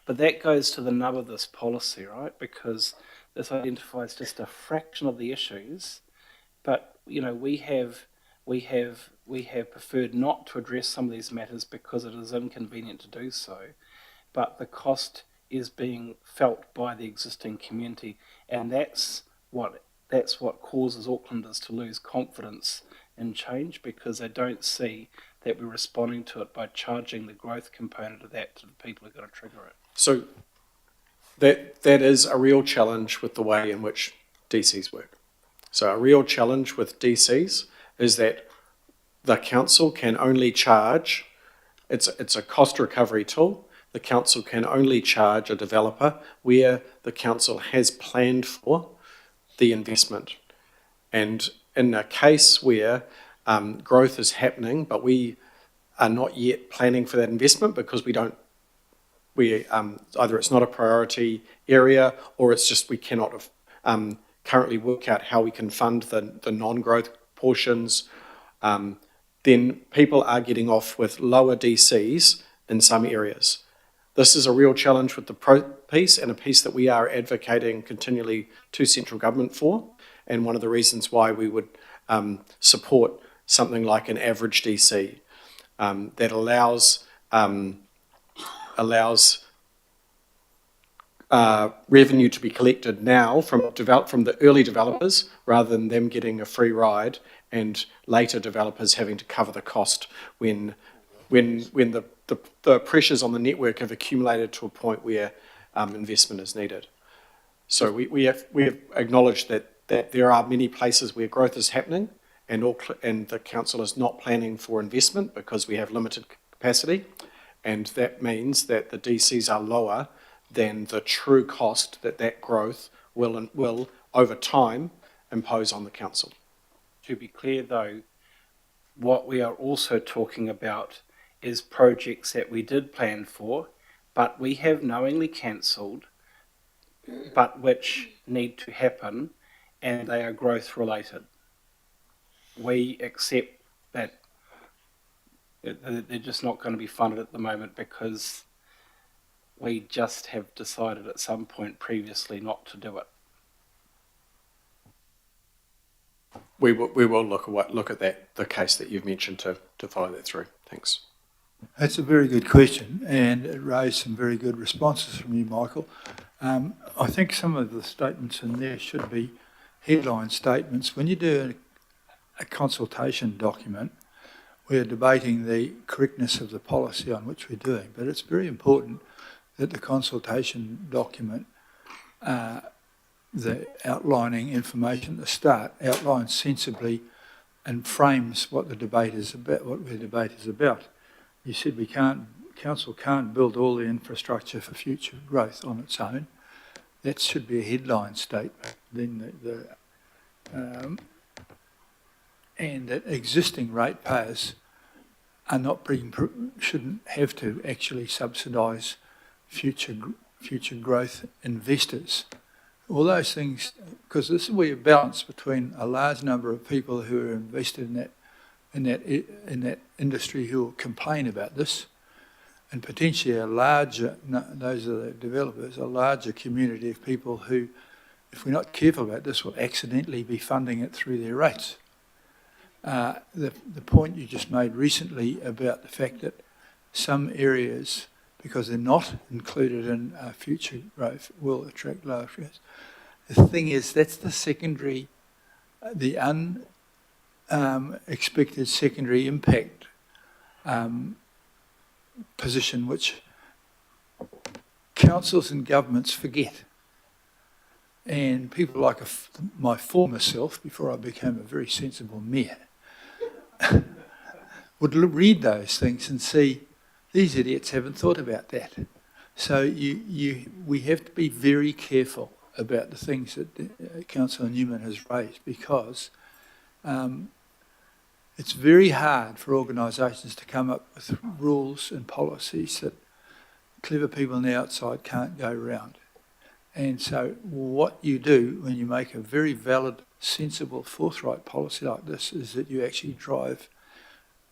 But that goes to the nub of this policy, right? Because this identifies just a fraction of the issues, but we have preferred not to address some of these matters because it is inconvenient to do so. But the cost is being felt by the existing community, and that's what causes Aucklanders to lose confidence in change, because they don't see that we're responding to it by charging the growth component of that to the people who are going to trigger it. So that is a real challenge with the way in which DCs work. So a real challenge with DCs is that the council can only charge, it's a cost recovery tool, the council can only charge a developer where the council has planned for the investment. And in a case where growth is happening, but we are not yet planning for that investment because either it's not a priority area or it's just we cannot currently work out how we can fund the non-growth portions, then people are getting off with lower DCs in some areas. This is a real challenge with the piece, and a piece that we are advocating continually to central government for, and one of the reasons why we would support something like an average DC. that allows revenue to be collected now from the early developers rather than them getting a free ride and later developers having to cover the cost when the pressures on the network have accumulated to a point where investment is needed. So we have acknowledged that there are many places where growth is happening, and the council is not planning for investment because we have limited capacity, and that means that the DCs are lower than the true cost that growth will over time impose on the council. To be clear though, what we are also talking about is projects that we did plan for, but we have knowingly cancelled, but which need to happen, and they are growth related. We accept that they're just not going to be funded at the moment because we just have decided at some point previously not to do it. We will look at the case that you've mentioned to follow that through. Thanks. That's a very good question, and it raised some very good responses from you, Michael. I think some of the statements in there should be headline statements. When you do a consultation document, we're debating the correctness of the policy on which we're doing, but it's very important that the consultation document, the outlining information at the start, outlines sensibly and frames what the debate is about, what the debate is about. You said council can't build all the infrastructure for future growth on its own. That should be a headline statement. Then and that existing ratepayers are not shouldn't have to actually subsidise future growth investors. All those things, because this is where you balance between a large number of people who are invested in that industry who will complain about this, and potentially those are the developers, a larger community of people who, if we're not careful about this, will accidentally be funding it through their rates. The point you just made recently about the fact that some areas, because they're not included in future growth, will attract lower rates. The thing is, that's the secondary, the unexpected secondary impact position which councils and governments forget. And people like my former self, before I became a very sensible mayor, would read those things and see these idiots haven't thought about that. So we have to be very careful about the things that Councillor Newman has raised, because it's very hard for organisations to come up with rules and policies that clever people on the outside can't go around. And so what you do when you make a very valid, sensible, forthright policy like this is that you actually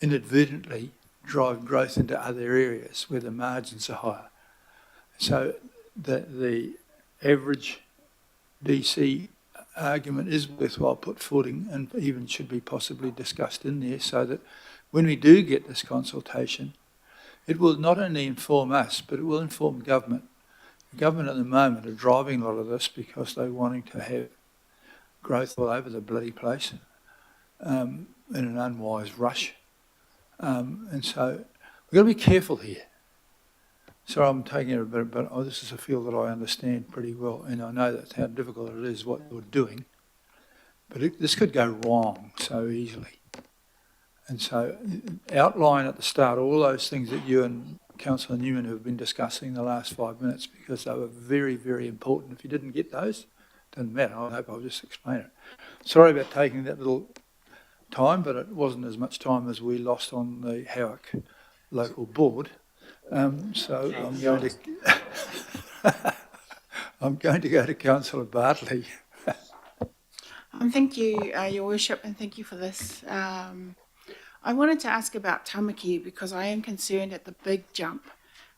inadvertently drive growth into other areas where the margins are higher. So the average DC argument is worthwhile put footing and even should be possibly discussed in there, so that when we do get this consultation, it will not only inform us, but it will inform government. The government at the moment are driving a lot of this because they're wanting to have growth all over the bloody place in an unwise rush. And so we've got to be careful here. So I'm taking it a bit, but this is a field that I understand pretty well, and I know that's how difficult it is what you're doing. But this could go wrong so easily. And so outline at the start all those things that you and Councillor Newman have been discussing the last 5 minutes, because they were very, very important. If you didn't get those, doesn't matter. I hope I'll just explain it. Sorry about taking that little time, but it wasn't as much time as we lost on the Howick local board. So I'm going to I'm going to go to Councillor Bartley. Thank you, Your Worship, and thank you for this. I wanted to ask about Tamaki, because I am concerned at the big jump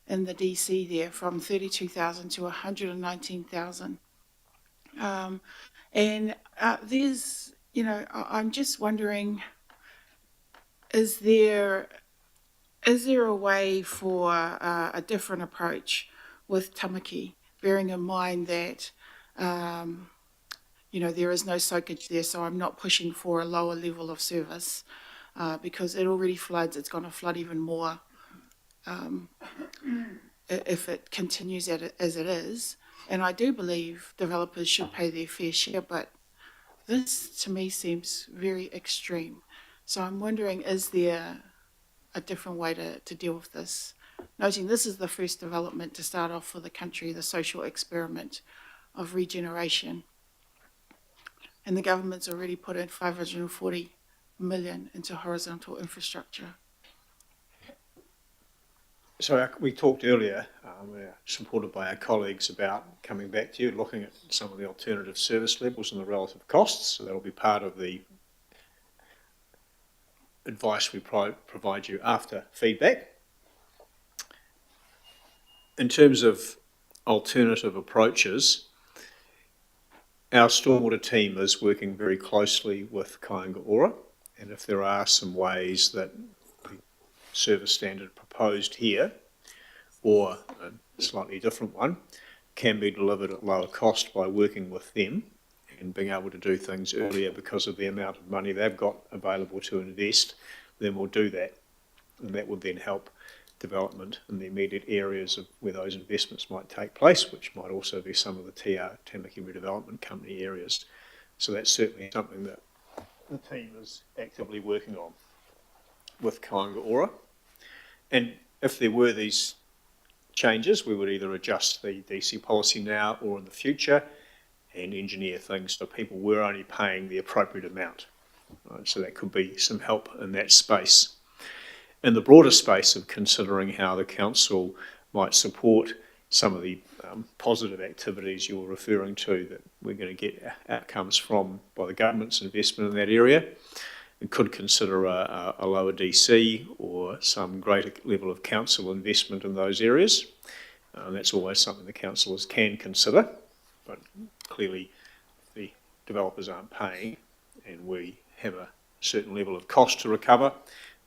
in the DC there from 32,000 to 119,000. And there's, I'm just wondering, is there is there a way for a different approach with Tamaki, bearing in mind that, you know, there is no soakage there, so I'm not pushing for a lower level of service because it already floods, it's going to flood even more if it continues as it is. And I do believe developers should pay their fair share, but this to me seems very extreme. So I'm wondering, is there a different way to deal with this? Noting this is the first development to start off for the country, the social experiment of regeneration. And the government's already put in 540 million into horizontal infrastructure. So we talked earlier, supported by our colleagues, about coming back to you, looking at some of the alternative service levels and the relative costs. So that'll be part of the advice we provide you after feedback. In terms of alternative approaches, our stormwater team is working very closely with Kāinga Ora, and if there are some ways that the service standard proposed here, or a slightly different one, can be delivered at lower cost by working with them and being able to do things earlier because of the amount of money they've got available to invest, then we'll do that. And that would then help development in the immediate areas of where those investments might take place, which might also be some of the Tamaki Redevelopment Company areas. So that's certainly something that the team is actively working on with Kāinga Ora. And if there were these changes, we would either adjust the DC policy now or in the future and engineer things so people were only paying the appropriate amount. Right? So that could be some help in that space. In the broader space of considering how the council might support some of the positive activities you're referring to that we're going to get outcomes from by the government's investment in that area, we could consider a lower DC or some greater level of council investment in those areas. That's always something the councillors can consider, but clearly the developers aren't paying and we have a certain level of cost to recover,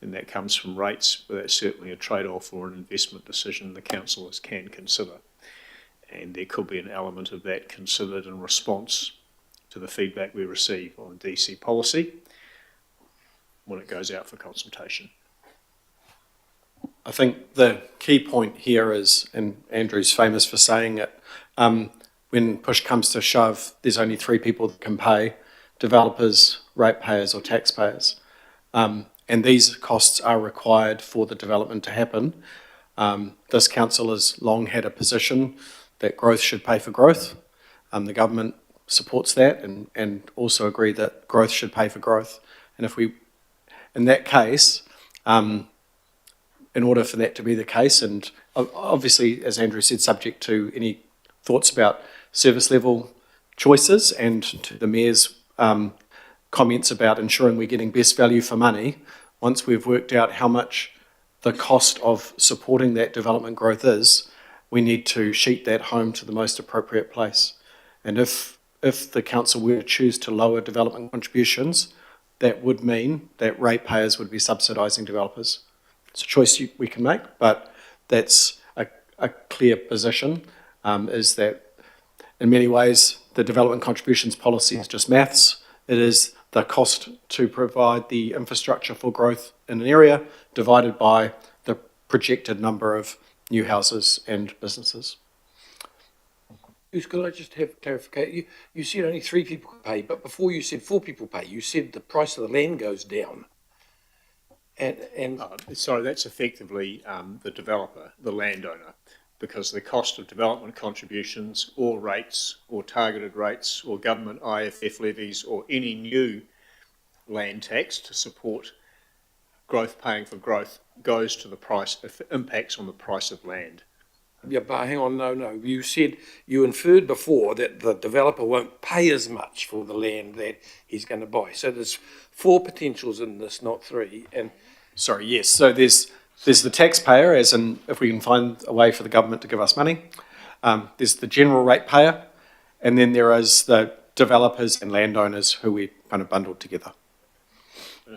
and that comes from rates, but that's certainly a trade-off or an investment decision the councillors can consider. And there could be an element of that considered in response to the feedback we receive on DC policy when it goes out for consultation. I think the key point here is, and Andrew's famous for saying it, when push comes to shove, there's only three people that can pay: developers, ratepayers or taxpayers. And these costs are required for the development to happen. This council has long had a position that growth should pay for growth. The government supports that and also agree that growth should pay for growth. And if we, in that case, in order for that to be the case, and obviously, as Andrew said, subject to any thoughts about service level choices and to the Mayor's comments about ensuring we're getting best value for money, once we've worked out how much the cost of supporting that development growth is, we need to sheet that home to the most appropriate place. And if the council were to choose to lower development contributions, that would mean that ratepayers would be subsidising developers. It's a choice we can make, but that's a clear position, is that in many ways the development contributions policy is just maths. It is the cost to provide the infrastructure for growth in an area divided by the projected number of new houses and businesses. Could I just have clarification? You said only 3 people pay, but before you said 4 people pay, you said the price of the land goes down. Sorry, that's effectively the developer, the landowner, because the cost of development contributions or rates or targeted rates or government IFF levies or any new land tax to support growth paying for growth goes to the price, impacts on the price of land. Yeah, but hang on, no. You said, you inferred before that the developer won't pay as much for the land that he's going to buy. So there's 4 potentials in this, not 3. And sorry, yes. So there's the taxpayer, as in if we can find a way for the government to give us money. There's the general ratepayer, and then there is the developers and landowners who we kind of bundled together. But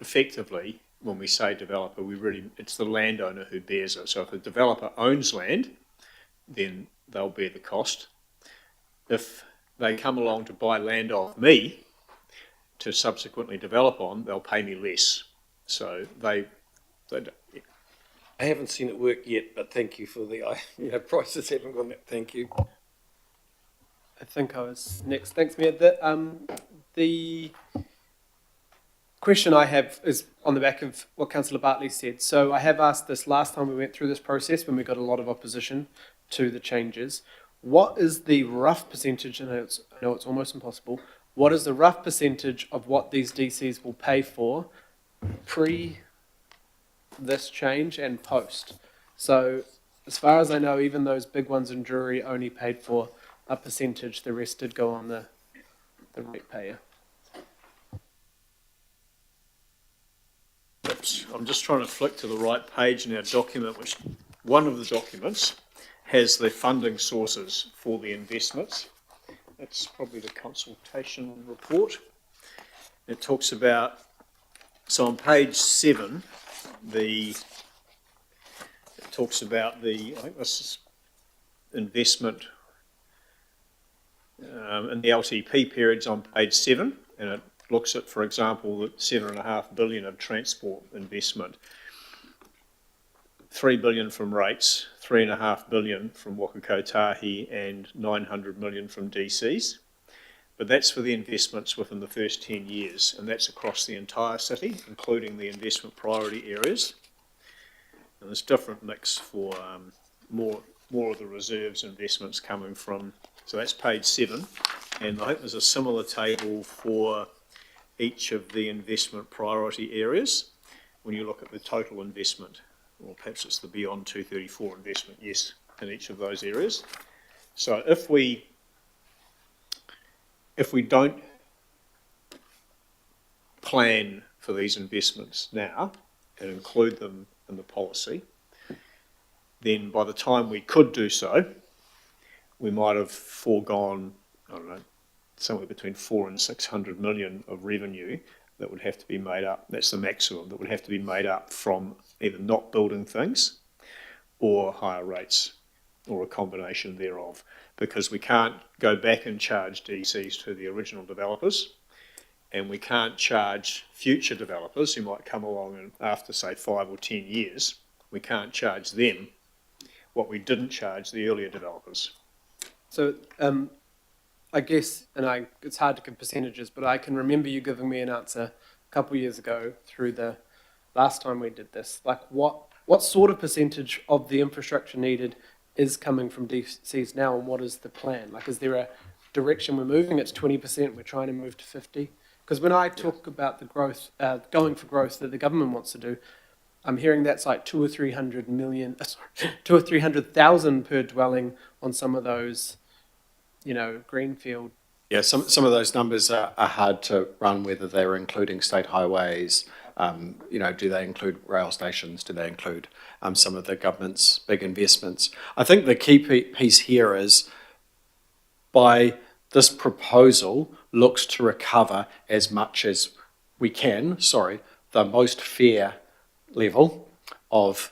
effectively, when we say developer, it's the landowner who bears it. So if a developer owns land, then they'll bear the cost. If they come along to buy land off me to subsequently develop on, they'll pay me less. So they I haven't seen it work yet, but thank you for the, prices haven't gone up, thank you. I think I was next. Thanks, Mayor. The question I have is on the back of what Councillor Bartley said. So I have asked this last time we went through this process when we got a lot of opposition to the changes. What is the rough percentage, and I know it's almost impossible, what is the rough percentage of what these DCs will pay for pre this change and post? So as far as I know, even those big ones in Drury only paid for a percentage, the rest did go on the ratepayer. Oops, I'm just trying to flick to the right page in our document, which one of the documents has the funding sources for the investments. That's probably the consultation report. It talks about, so on page 7, it talks about I think this is investment in the LTP periods on page 7, and it looks at, for example, the $7.5 billion of transport investment, $3 billion from rates, $3.5 billion from Waka Kotahi, and $900 million from DCs. But that's for the investments within the first 10 years, and that's across the entire city, including the investment priority areas. And there's different mix for more of the reserves investments coming from, so that's page 7, and I think there's a similar table for each of the investment priority areas when you look at the total investment, or perhaps it's the beyond 234 investment, yes, in each of those areas. So if we don't plan for these investments now and include them in the policy, then by the time we could do so, we might have foregone, I don't know, somewhere between 400 and 600 million of revenue that would have to be made up. That's the maximum that would have to be made up from either not building things or higher rates or a combination thereof, because we can't go back and charge DCs to the original developers, and we can't charge future developers who might come along and after, say, 5 or 10 years, we can't charge them what we didn't charge the earlier developers. So I guess, it's hard to give percentages, but I can remember you giving me an answer a couple of years ago through the last time we did this. Like what sort of percentage of the infrastructure needed is coming from DCs now, and what is the plan? Like, is there a direction we're moving? It's 20%, we're trying to move to 50%. Because when I talk about the growth, going for growth that the government wants to do, I'm hearing that's like 200 or 300 million, 200 or 300,000 per dwelling on some of those, greenfield. Yeah, some of those numbers are hard to run, whether they're including state highways, do they include rail stations, do they include some of the government's big investments. I think the key piece here is, by this proposal, looks to recover as much as we can, the most fair level of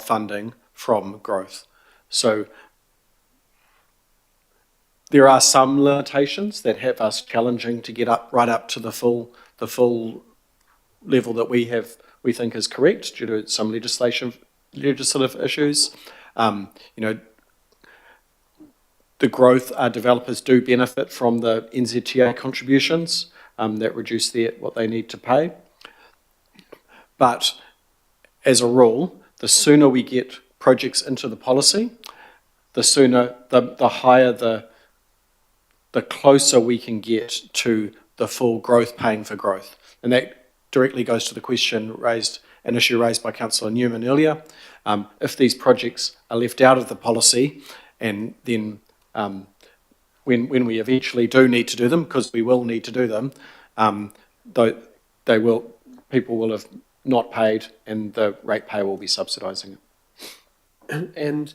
funding from growth. So there are some limitations that have us challenging to get right up to the full level that we think is correct due to some legislative issues. The growth developers do benefit from the NZTA contributions that reduce what they need to pay. But as a rule, the sooner we get projects into the policy, the sooner, the higher the closer we can get to the full growth paying for growth. And that directly goes to the an issue raised by Councillor Newman earlier. If these projects are left out of the policy, and then when we eventually do need to do them, because we will need to do them, people will have not paid, and the ratepayer will be subsidising it. And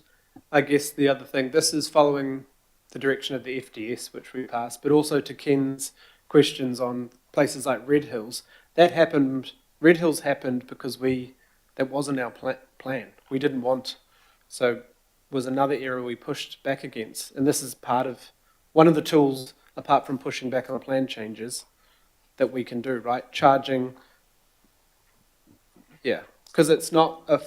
I guess the other thing, this is following the direction of the FDS, which we passed, but also to Ken's questions on places like Red Hills. That happened Red Hills happened because that wasn't our plan. We didn't want, so was another area we pushed back against. And this is one of the tools, apart from pushing back on plan changes, that we can do, right? Charging, yeah, because it's not a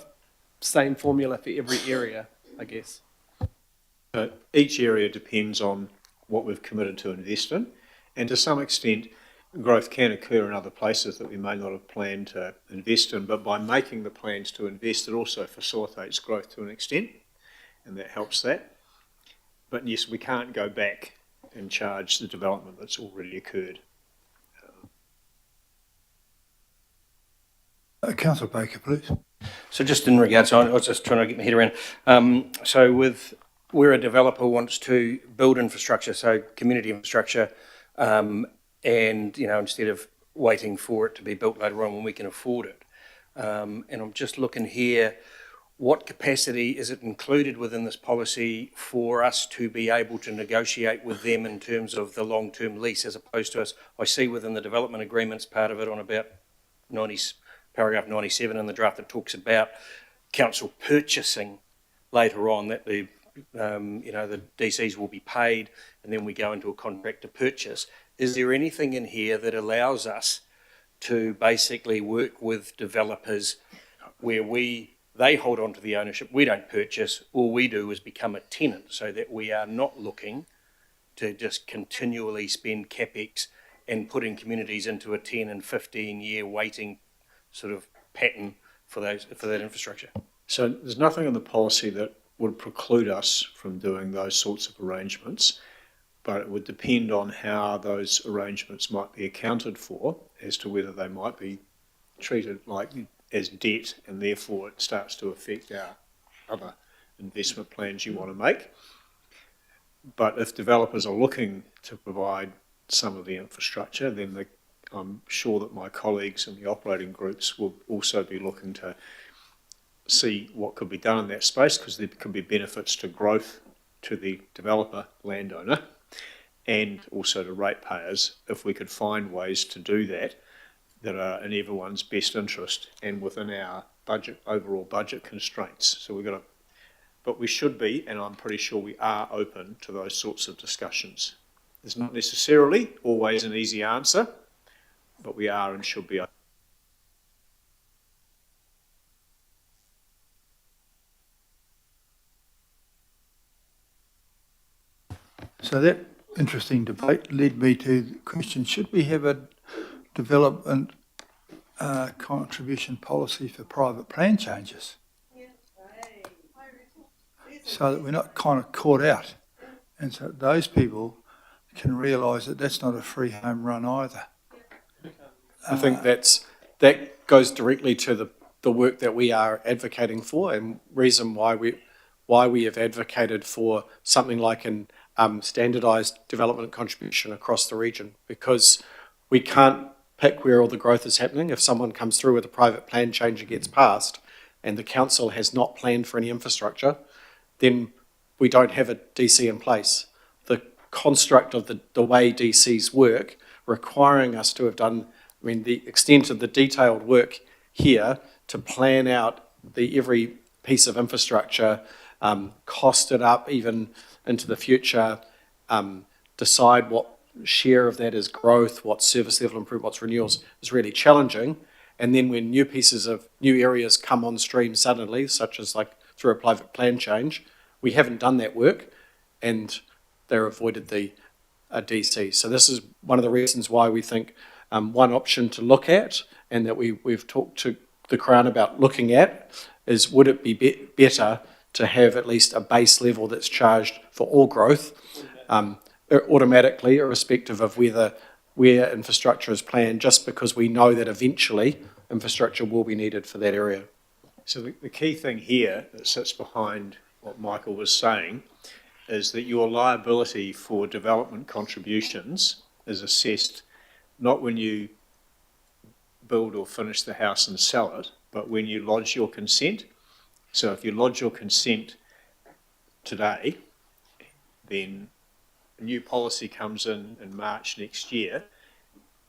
same formula for every area, I guess. Each area depends on what we've committed to invest in, and to some extent, growth can occur in other places that we may not have planned to invest in, but by making the plans to invest, it also facilitates growth to an extent, and that helps that. But yes, we can't go back and charge the development that's already occurred. Councillor Baker, please. So just in regards, I was just trying to get my head around. So where a developer wants to build infrastructure, so community infrastructure, and instead of waiting for it to be built later on when we can afford it. And I'm just looking here, what capacity is it included within this policy for us to be able to negotiate with them in terms of the long-term lease, as opposed to us? I see within the development agreements part of it on about paragraph 97 in the draft that talks about council purchasing later on, that the DCs will be paid and then we go into a contract to purchase. Is there anything in here that allows us to basically work with developers where they hold on to the ownership, we don't purchase, all we do is become a tenant, so that we are not looking to just continually spend capex and putting communities into a 10 and 15 year waiting sort of pattern for that infrastructure? So there's nothing in the policy that would preclude us from doing those sorts of arrangements, but it would depend on how those arrangements might be accounted for as to whether they might be treated like as debt, and therefore it starts to affect our other investment plans you want to make. But if developers are looking to provide some of the infrastructure, then I'm sure that my colleagues in the operating groups will also be looking to see what could be done in that space, because there could be benefits to growth to the developer, landowner, and also to ratepayers if we could find ways to do that are in everyone's best interest and within our overall budget constraints. So but we should be, and I'm pretty sure we are, open to those sorts of discussions. There's not necessarily always an easy answer, but we are and should be open. So that interesting debate led me to the question, should we have a development contribution policy for private plan changes? So that we're not kind of caught out. And so those people can realise that that's not a free home run either. I think that goes directly to the work that we are advocating for, and reason why we have advocated for something like an standardised development contribution across the region, because we can't pick where all the growth is happening. If someone comes through with a private plan change and gets passed and the council has not planned for any infrastructure, then we don't have a DC in place. The construct of the way DCs work, requiring us to have done, the extent of the detailed work here to plan out every piece of infrastructure, cost it up even into the future, decide what share of that is growth, what service level improvement, what's renewals, is really challenging. And then when new areas come on stream suddenly, such as like through a private plan change, we haven't done that work and they're avoided the DC. So this is one of the reasons why we think one option to look at, and that we've talked to the Crown about looking at, is would it be better to have at least a base level that's charged for all growth automatically, irrespective of where infrastructure is planned, just because we know that eventually infrastructure will be needed for that area. So the key thing here that sits behind what Michael was saying is that your liability for development contributions is assessed not when you build or finish the house and sell it, but when you lodge your consent. So if you lodge your consent today, then a new policy comes in March next year,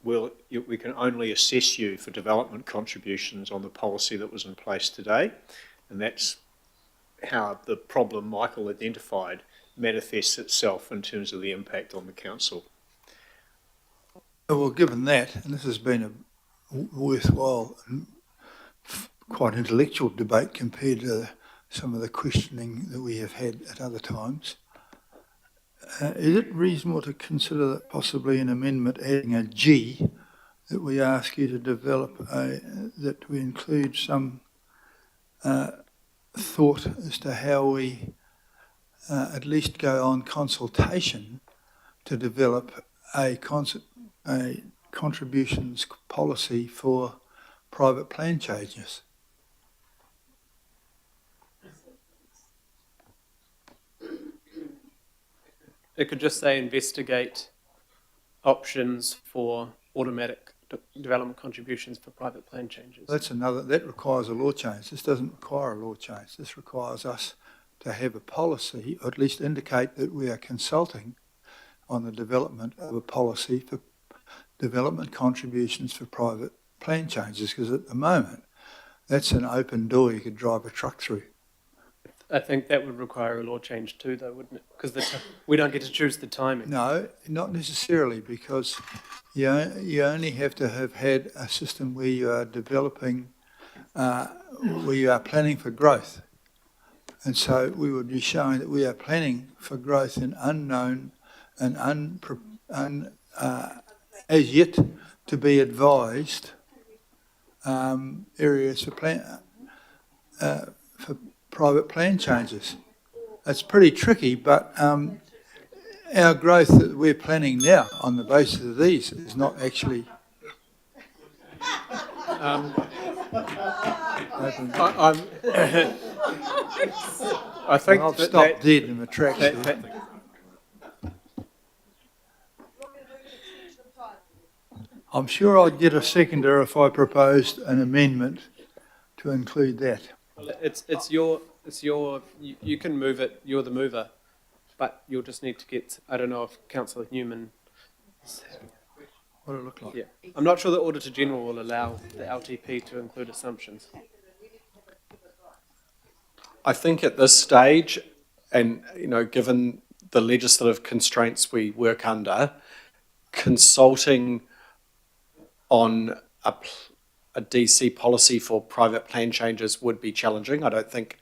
we can only assess you for development contributions on the policy that was in place today, and that's how the problem Michael identified manifests itself in terms of the impact on the council. Well, given that, and this has been a worthwhile and quite intellectual debate compared to some of the questioning that we have had at other times, is it reasonable to consider that possibly an amendment adding a G that we ask you to develop that we include some thought as to how we at least go on consultation to develop a contributions policy for private plan changes? It could just say investigate options for automatic development contributions for private plan changes. That requires a law change. This doesn't require a law change. This requires us to have a policy, or at least indicate that we are consulting on the development of a policy for development contributions for private plan changes, because at the moment, that's an open door you could drive a truck through. I think that would require a law change too, though, wouldn't it? Because we don't get to choose the timing. No, not necessarily, because you only have to have had a system where you are developing, where you are planning for growth. And so we would be showing that we are planning for growth in unknown and as yet to be advised areas for private plan changes. It's pretty tricky, but our growth that we're planning now on the basis of these is not actually. I think I'll stop dead in the tracks there. I'm sure I'd get a seconder if I proposed an amendment to include that. You can move it, you're the mover, but you'll just need to get, I don't know if Councillor Newman. What it look like? Yeah. I'm not sure the Auditor General will allow the LTP to include assumptions. I think at this stage, and given the legislative constraints we work under, consulting on a DC policy for private plan changes would be challenging. I don't think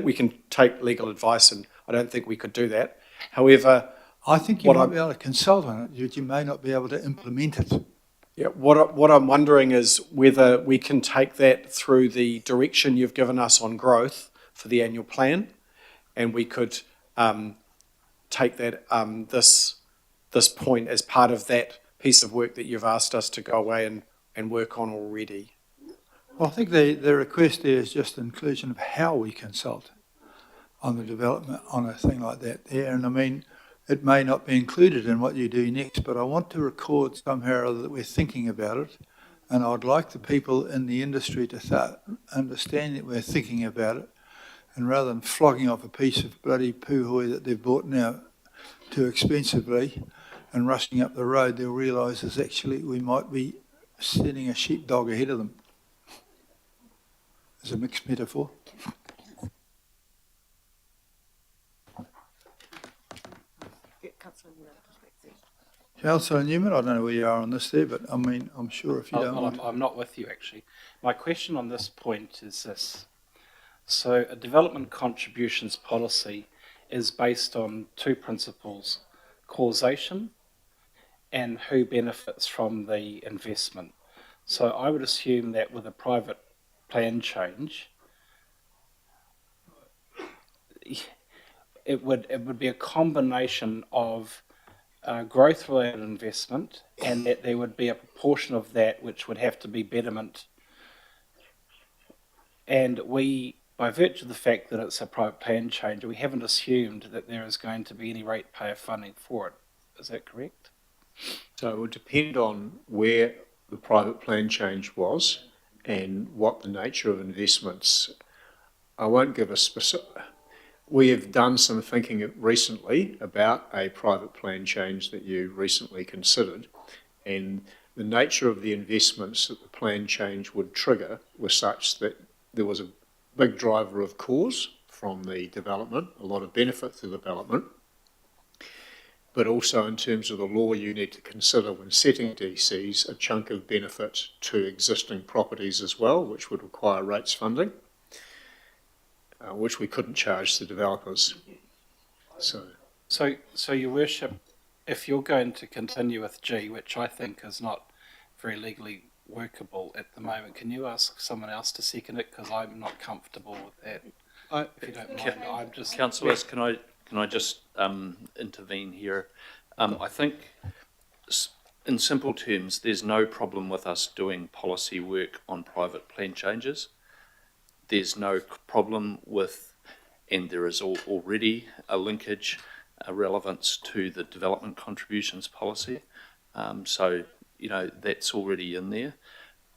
we can take legal advice, and I don't think we could do that. However, I think you might be able to consult on it, but you may not be able to implement it. Yeah, what I'm wondering is whether we can take that through the direction you've given us on growth for the annual plan, and we could take that this point as part of that piece of work that you've asked us to go away and work on already. Well, I think the request there is just the inclusion of how we consult on the development on a thing like that there. And I mean, it may not be included in what you do next, but I want to record somehow or other that we're thinking about it. And I'd like the people in the industry to start understanding that we're thinking about it. And rather than flogging off a piece of bloody poo-hoi that they've bought now too expensively and rushing up the road, they'll realise is actually we might be sending a sheepdog ahead of them. As a mixed metaphor. Councillor Newman, I don't know where you are on this there, but I mean, I'm sure if you don't want I'm not with you, actually. My question on this point is this. So a development contributions policy is based on two principles: causation and who benefits from the investment. So I would assume that with a private plan change, it would be a combination of growth-related investment, and that there would be a proportion of that which would have to be betterment. And we, by virtue of the fact that it's a private plan change, we haven't assumed that there is going to be any ratepayer funding for it. Is that correct? So it would depend on where the private plan change was and what the nature of investments. I won't give a specific. We have done some thinking recently about a private plan change that you recently considered, and the nature of the investments that the plan change would trigger were such that there was a big driver of cause from the development, a lot of benefit to the development, but also in terms of the law you need to consider when setting DCs, a chunk of benefit to existing properties as well, which would require rates funding, which we couldn't charge the developers. So Your Worship, if you're going to continue with G, which I think is not very legally workable at the moment, can you ask someone else to second it? Because I'm not comfortable with that. If you don't mind, I'm just... Councillors, can I just intervene here? I think, in simple terms, there's no problem with us doing policy work on private plan changes. There's no problem with, and there is already a linkage, a relevance to the development contributions policy. So, you know, that's already in there.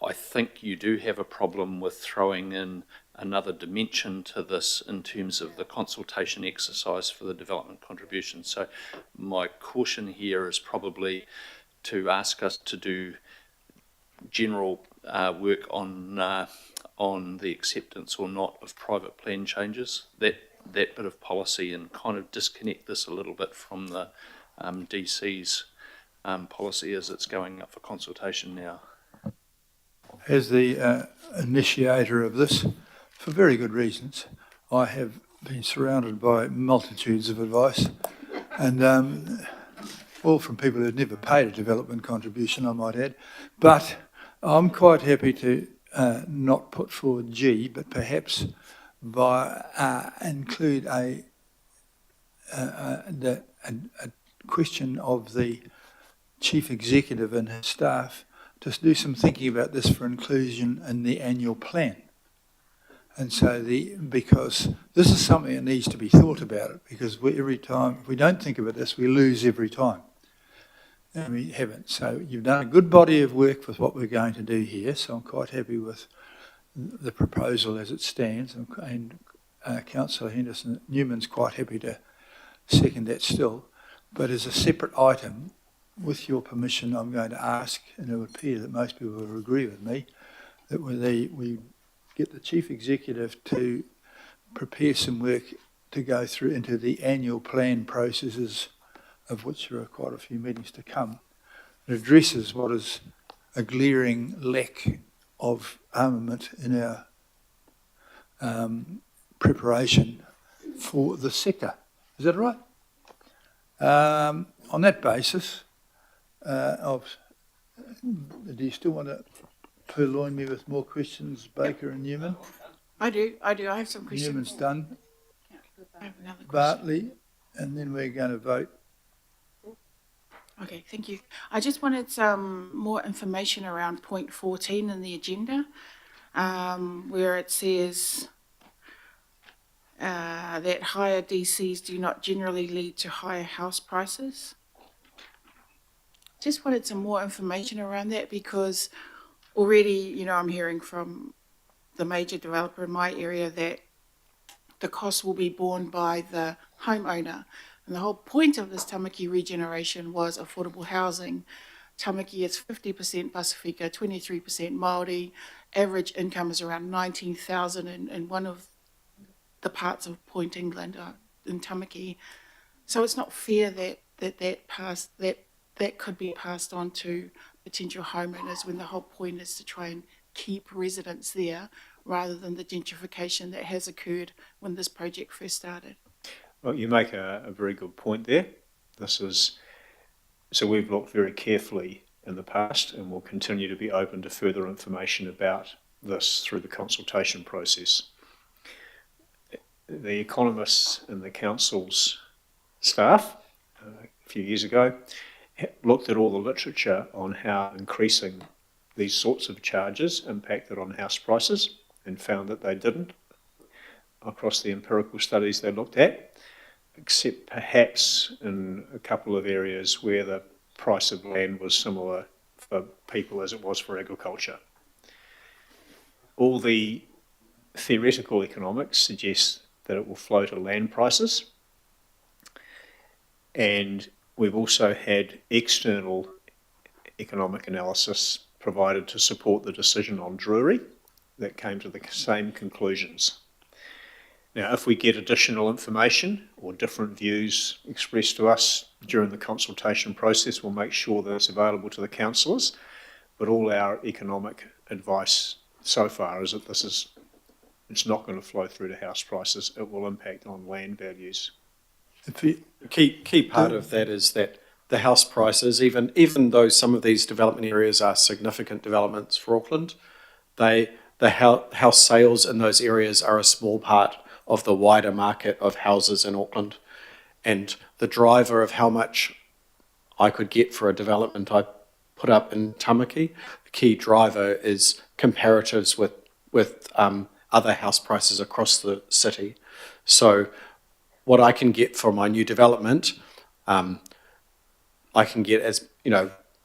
I think you do have a problem with throwing in another dimension to this in terms of the consultation exercise for the development contribution. So my caution here is probably to ask us to do general work on the acceptance or not of private plan changes, that bit of policy, and kind of disconnect this a little bit from the DC's policy as it's going up for consultation now. As the initiator of this, for very good reasons, I have been surrounded by multitudes of advice, and all from people who've never paid a development contribution, I might add. But I'm quite happy to not put forward G, but perhaps include a question of the chief executive and his staff to do some thinking about this for inclusion in the annual plan. And so because this is something that needs to be thought about, because every time, if we don't think about this, we lose every time. And we haven't. So you've done a good body of work with what we're going to do here, so I'm quite happy with the proposal as it stands, and Councillor Henderson-Newman's quite happy to second that still. But as a separate item, with your permission, I'm going to ask, and it would appear that most people will agree with me, that we get the Chief Executive to prepare some work to go through into the annual plan processes, of which there are quite a few meetings to come. It addresses what is a glaring lack of armament in our preparation for the sector. Is that right? On that basis, do you still want to purloin me with more questions, Baker and Newman? I do. I have some questions. Newman's done. I have another question. Bartley, and then we're going to vote. Okay, thank you. I just wanted some more information around point 14 in the agenda, where it says that higher DCs do not generally lead to higher house prices. Just wanted some more information around that, because already, you know, I'm hearing from the major developer in my area that the cost will be borne by the homeowner. And the whole point of this Tamaki regeneration was affordable housing. Tamaki is 50% Pasifika, 23% Māori. Average income is around 19,000 in one of the parts of Point England in Tamaki. So it's not fair that could be passed on to potential homeowners when the whole point is to try and keep residents there, rather than the gentrification that has occurred when this project first started. Well, you make a very good point there. So we've looked very carefully in the past, and will continue to be open to further information about this through the consultation process. The economists in the council's staff a few years ago looked at all the literature on how increasing these sorts of charges impacted on house prices, and found that they didn't across the empirical studies they looked at, except perhaps in a couple of areas where the price of land was similar for people as it was for agriculture. All the theoretical economics suggest that it will flow to land prices, and we've also had external economic analysis provided to support the decision on Drury that came to the same conclusions. Now, if we get additional information or different views expressed to us during the consultation process, we'll make sure that it's available to the councillors. But all our economic advice so far is that it's not going to flow through to house prices. It will impact on land values. The key part of that is that the house prices, even though some of these development areas are significant developments for Auckland, the house sales in those areas are a small part of the wider market of houses in Auckland. And the driver of how much I could get for a development I put up in Tamaki, the key driver is comparatives with other house prices across the city. So what I can get for my new development, I can get as,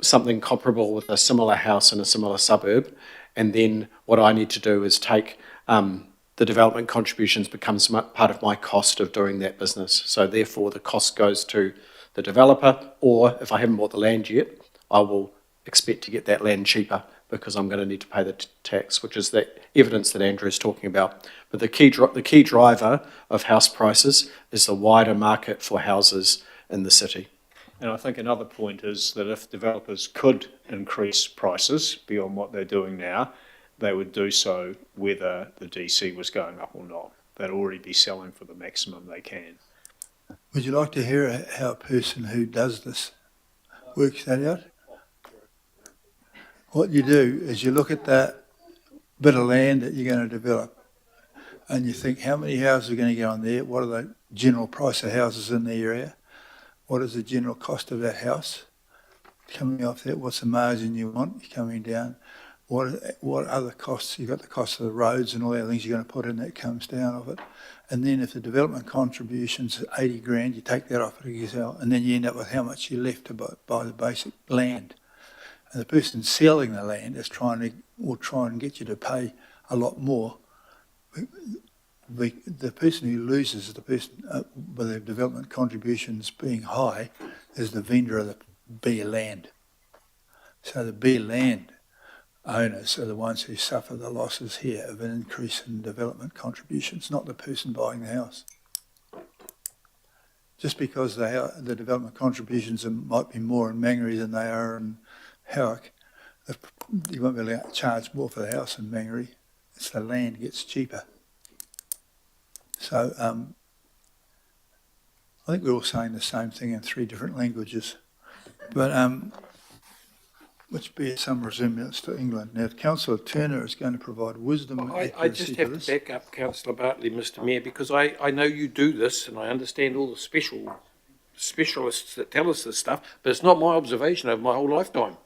something comparable with a similar house in a similar suburb. And then what I need to do is take the development contributions becomes part of my cost of doing that business. So therefore the cost goes to the developer, or if I haven't bought the land yet, I will expect to get that land cheaper because I'm going to need to pay the tax, which is the evidence that Andrew is talking about. But the key driver of house prices is the wider market for houses in the city. And I think another point is that if developers could increase prices beyond what they're doing now, they would do so whether the DC was going up or not. They'd already be selling for the maximum they can. Would you like to hear how a person who does this works that out? What you do is you look at that bit of land that you're going to develop and you think how many houses are going to go on there, what are the general price of houses in the area, what is the general cost of that house, coming off that, what's the margin you want coming down, what other costs, you've got the cost of the roads and all the other things you're going to put in that comes down of it. And then if the development contribution's 80 grand, you take that off it yourself, and then you end up with how much you left to buy the basic land. And the person selling the land will try and get you to pay a lot more. The person who loses, the person with the development contributions being high, is the vendor of the bare land. So the bare land owners are the ones who suffer the losses here of an increase in development contributions, not the person buying the house. Just because the development contributions might be more in Mangere than they are in Howick, you won't be allowed to charge more for the house in Mangere. It's the land gets cheaper. So I think we're all saying the same thing in 3 different languages, but which bears some resemblance to England. Now, Councillor Turner is going to provide wisdom and accuracy I just have to back up Councillor Bartley, Mr Mayor, because I know you do this and I understand all the specialists that tell us this stuff, but it's not my observation over my whole lifetime.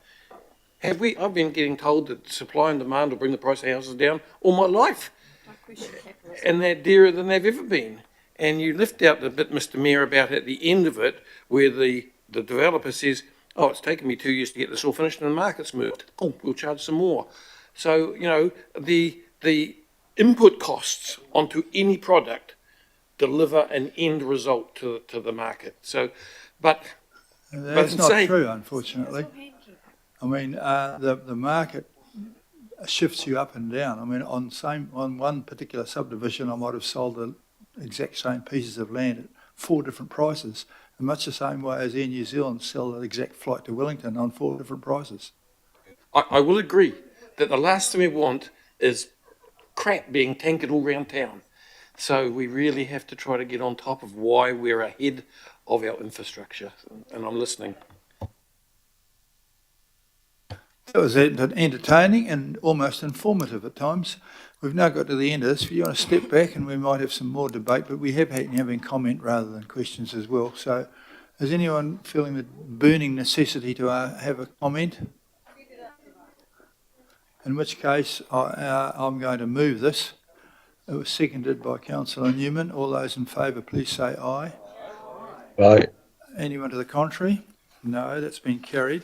I've been getting told that supply and demand will bring the price of houses down all my life. And they're dearer than they've ever been. And you lift out the bit, Mr Mayor, about at the end of it, where the developer says, oh, it's taken me 2 years to get this all finished and the market's moved. Oh, we'll charge some more. So, the input costs onto any product deliver an end result to the market. So, that's not true, unfortunately. I mean, the market shifts you up and down. I mean, on one particular subdivision, I might have sold the exact same pieces of land at 4 different prices, in much the same way as Air New Zealand sell the exact flight to Wellington on 4 different prices. I will agree that the last thing we want is crap being tankered all around town. So we really have to try to get on top of why we're ahead of our infrastructure. And I'm listening. That was entertaining and almost informative at times. We've now got to the end of this. If you want to step back and we might have some more debate, but we have having comment rather than questions as well. So is anyone feeling the burning necessity to have a comment? In which case, I'm going to move this. It was seconded by Councillor Newman. All those in favour, please say aye. Aye. Anyone to the contrary? No, that's been carried.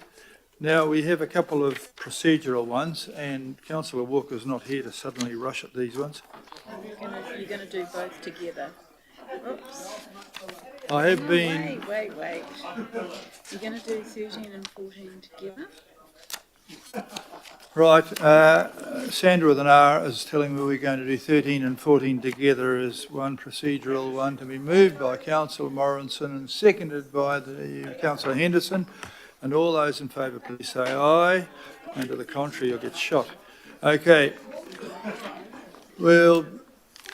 Now we have a couple of procedural ones, and Councillor Walker's not here to suddenly rush at these ones. You're going to do both together. Oops. I have been... Wait. You're going to do 13 and 14 together? Right, Sandra with an R is telling me we're going to do 13 and 14 together as one procedural one to be moved by Councillor Morrison and seconded by the Councillor Henderson. And all those in favour, please say aye. And to the contrary, you'll get shot. Okay. We're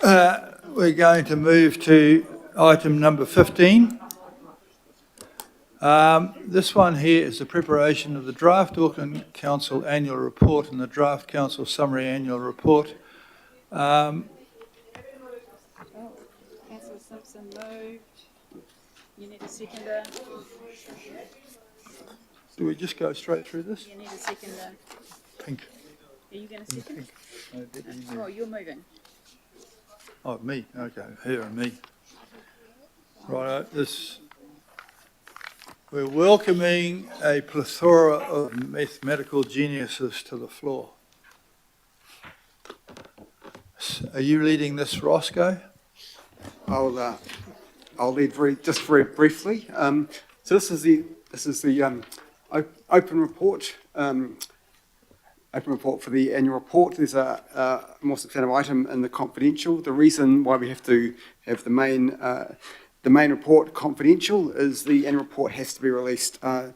going to move to item number 15. This one here is the preparation of the draft Auckland Council annual report and the draft Council summary annual report. Councillor Simpson moved. You need a seconder. Do we just go straight through this? You need a seconder. Pink. Are you going to second? Pink. Oh, you're moving. Oh, me. Okay, her and me. Right. We're welcoming a plethora of mathematical geniuses to the floor. Are you leading this, Roscoe? I'll lead very briefly. So this is the open report. Open report for the annual report. There's a more substantive item in the confidential. The reason why we have to have the main report confidential is the annual report has to be released to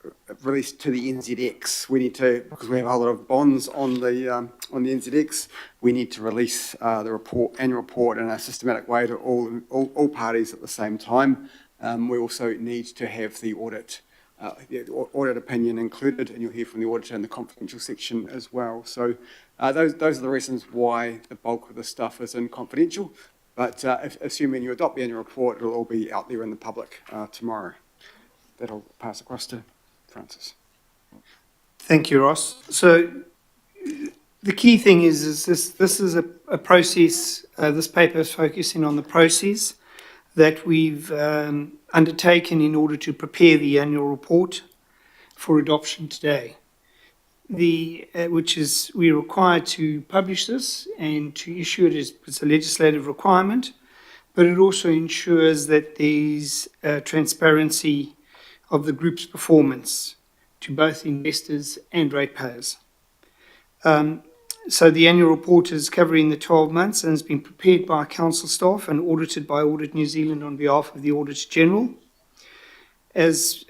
the NZX. We need to, because we have a whole lot of bonds on the NZX, we need to release the annual report in a systematic way to all parties at the same time. We also need to have the audit opinion included, and you'll hear from the auditor in the confidential section as well. So those are the reasons why the bulk of the stuff is in confidential. But assuming you adopt the annual report, it'll all be out there in the public tomorrow. That'll pass across to Francis. Thank you, Ross. So the key thing is this is a process. This paper is focusing on the process that we've undertaken in order to prepare the annual report for adoption today. Which is we're required to publish this and to issue it as it's a legislative requirement, but it also ensures that there's transparency of the group's performance to both investors and ratepayers. So the annual report is covering the 12 months and has been prepared by council staff and audited by Audit New Zealand on behalf of the Auditor General. As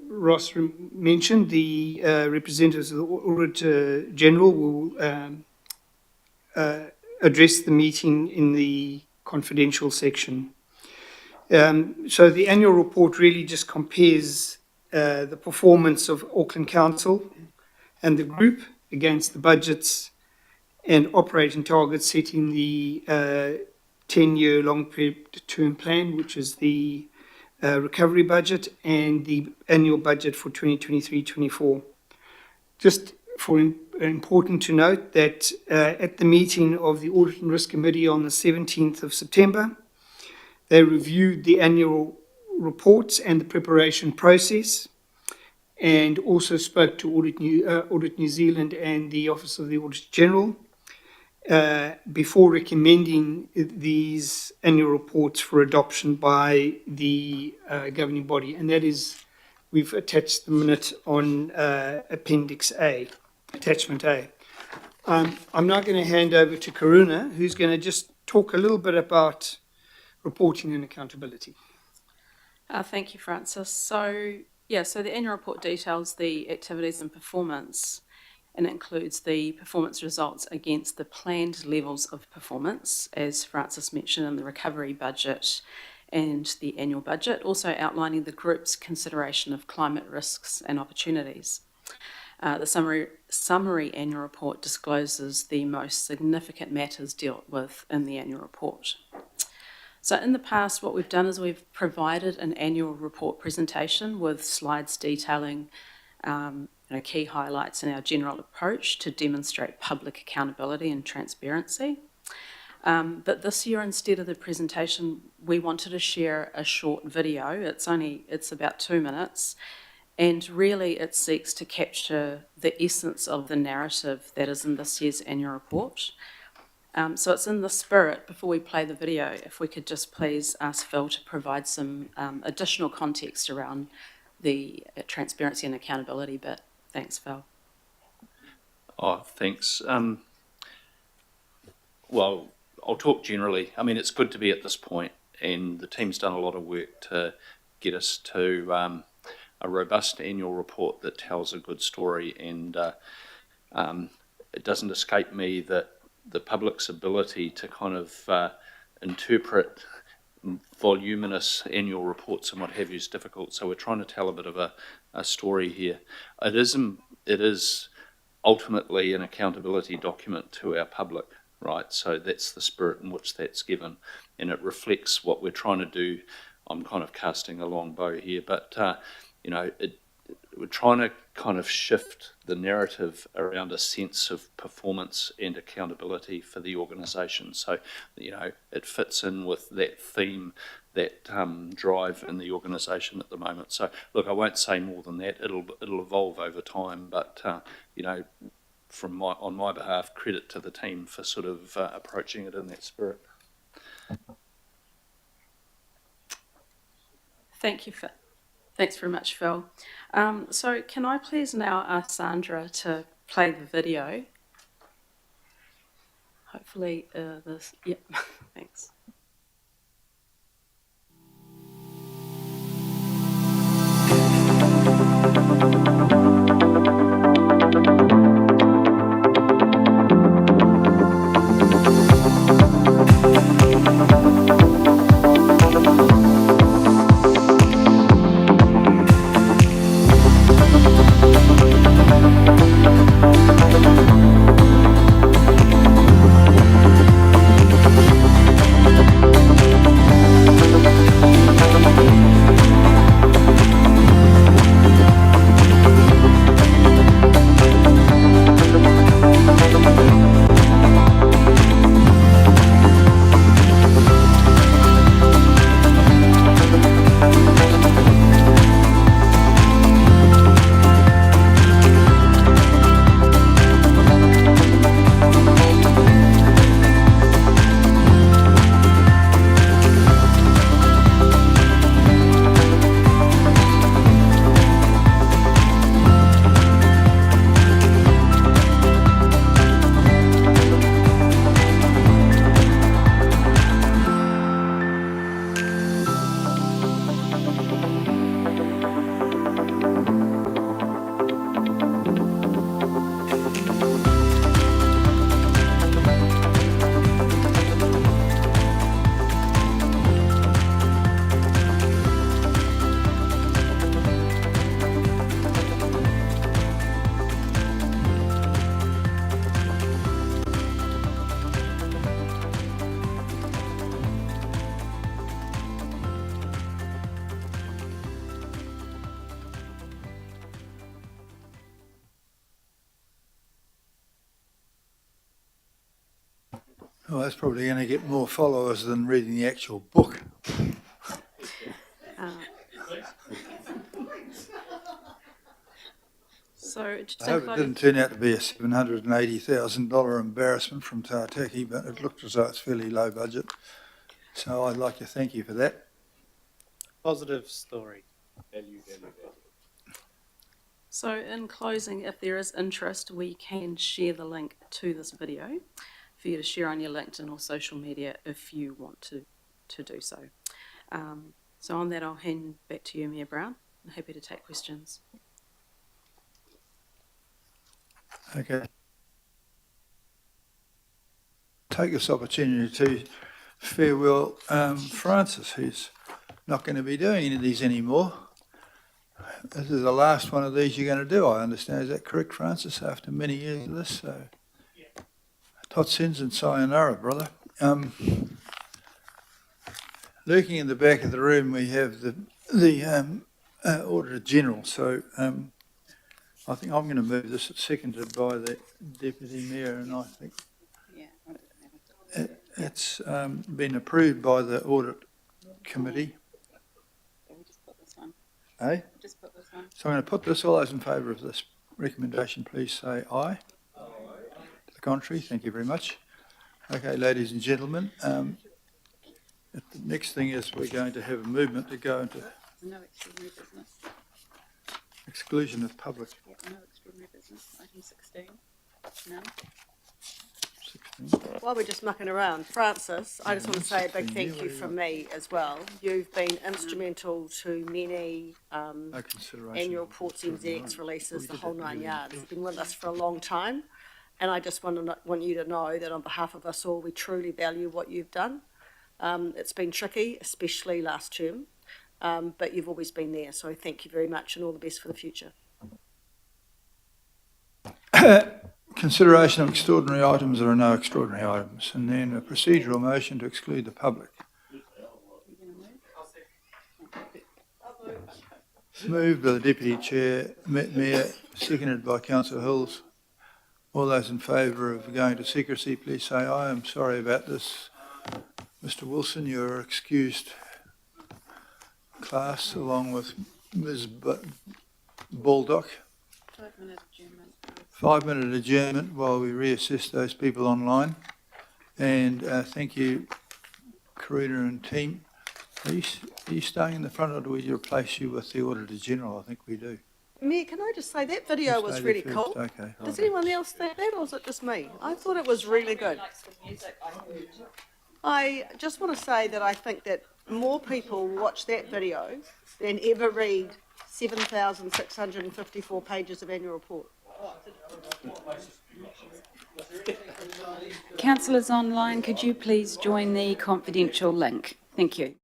Ross mentioned, the representatives of the Auditor General will address the meeting in the confidential section. So the annual report really just compares the performance of Auckland Council and the group against the budgets and operating targets set in the 10-year long-term plan, which is the recovery budget and the annual budget for 2023-24. Just important to note that at the meeting of the Audit and Risk Committee on the 17th of September, they reviewed the annual reports and the preparation process, and also spoke to Audit New Zealand and the Office of the Auditor General before recommending these annual reports for adoption by the governing body. And that is, we've attached the minute on Appendix A, Attachment A. I'm now going to hand over to Karuna, who's going to just talk a little bit about reporting and accountability. Thank you, Francis. So the annual report details the activities and performance, and includes the performance results against the planned levels of performance, as Francis mentioned, in the recovery budget and the annual budget, also outlining the group's consideration of climate risks and opportunities. The summary annual report discloses the most significant matters dealt with in the annual report. So in the past, what we've done is we've provided an annual report presentation with slides detailing key highlights in our general approach to demonstrate public accountability and transparency. But this year, instead of the presentation, we wanted to share a short video. It's about 2 minutes, and really it seeks to capture the essence of the narrative that is in this year's annual report. So it's in the spirit, before we play the video, if we could just please ask Phil to provide some additional context around the transparency and accountability bit. Thanks, Phil. Oh, thanks. Well, I'll talk generally. I mean, it's good to be at this point, and the team's done a lot of work to get us to a robust annual report that tells a good story, and it doesn't escape me that the public's ability to kind of interpret voluminous annual reports and what have you is difficult. So we're trying to tell a bit of a story here. It is ultimately an accountability document to our public, right? So that's the spirit in which that's given, and it reflects what we're trying to do. I'm kind of casting a long bow here, but you know, we're trying to kind of shift the narrative around a sense of performance and accountability for the organisation. So, you know, it fits in with that theme, that drive in the organisation at the moment. So, look, I won't say more than that. It'll evolve over time, but you know, on my behalf, credit to the team for sort of approaching it in that spirit. Thanks very much, Phil. So can I please now ask Sandra to play the video? Hopefully yep, thanks. Well, that's probably going to get more followers than reading the actual book. So just I hope it didn't turn out to be a $780,000 embarrassment from Tātaki, but it looked as though it's fairly low budget. So I'd like to thank you for that. Positive story. Value. So in closing, if there is interest, we can share the link to this video for you to share on your LinkedIn or social media if you want to do so. So on that, I'll hand back to you, Mayor Brown. I'm happy to take questions. Okay. Take this opportunity to farewell Francis, who's not going to be doing any of these anymore. This is the last one of these you're going to do, I understand. Is that correct, Francis, after many years of this? So, tot sins and sayonara, brother. Lurking in the back of the room, we have the Auditor General. So I think I'm going to move this, seconded by the Deputy Mayor, and I think it's been approved by the Audit Committee. Eh? Just put this one. So I'm going to put this. All those in favour of this recommendation, please say aye. Aye. To the contrary, thank you very much. Okay, ladies and gentlemen, the next thing is we're going to have a movement to go into No extraordinary business. exclusion of public. Yeah, no extraordinary business. Item 16. While we're just mucking around, Francis, I just want to say a big thank you from me as well. You've been instrumental to many annual reports, NZX releases, the whole 9 yards. You've been with us for a long time, and I just want you to know that on behalf of us all, we truly value what you've done. It's been tricky, especially last term, but you've always been there, so thank you very much and all the best for the future. Consideration of extraordinary items. There are no extraordinary items. And then a procedural motion to exclude the public. Moved by the Deputy Chair, Mayor, seconded by Councillor Hills. All those in favour of going to secrecy, please say aye. I'm sorry about this. Mr Wilson, you're excused, class, along with Ms Baldock. 5-minute adjournment. 5-minute adjournment while we reassess those people online. And thank you, Karina and team. Are you staying in the front, or do we replace you with the Auditor General? I think we do. Mayor, can I just say that video was really cool? Okay. Does anyone else think that, or is it just me? I thought it was really good. I just want to say that I think that more people watch that video than ever read 7,654 pages of annual report. Councillors online, could you please join the confidential link? Thank you.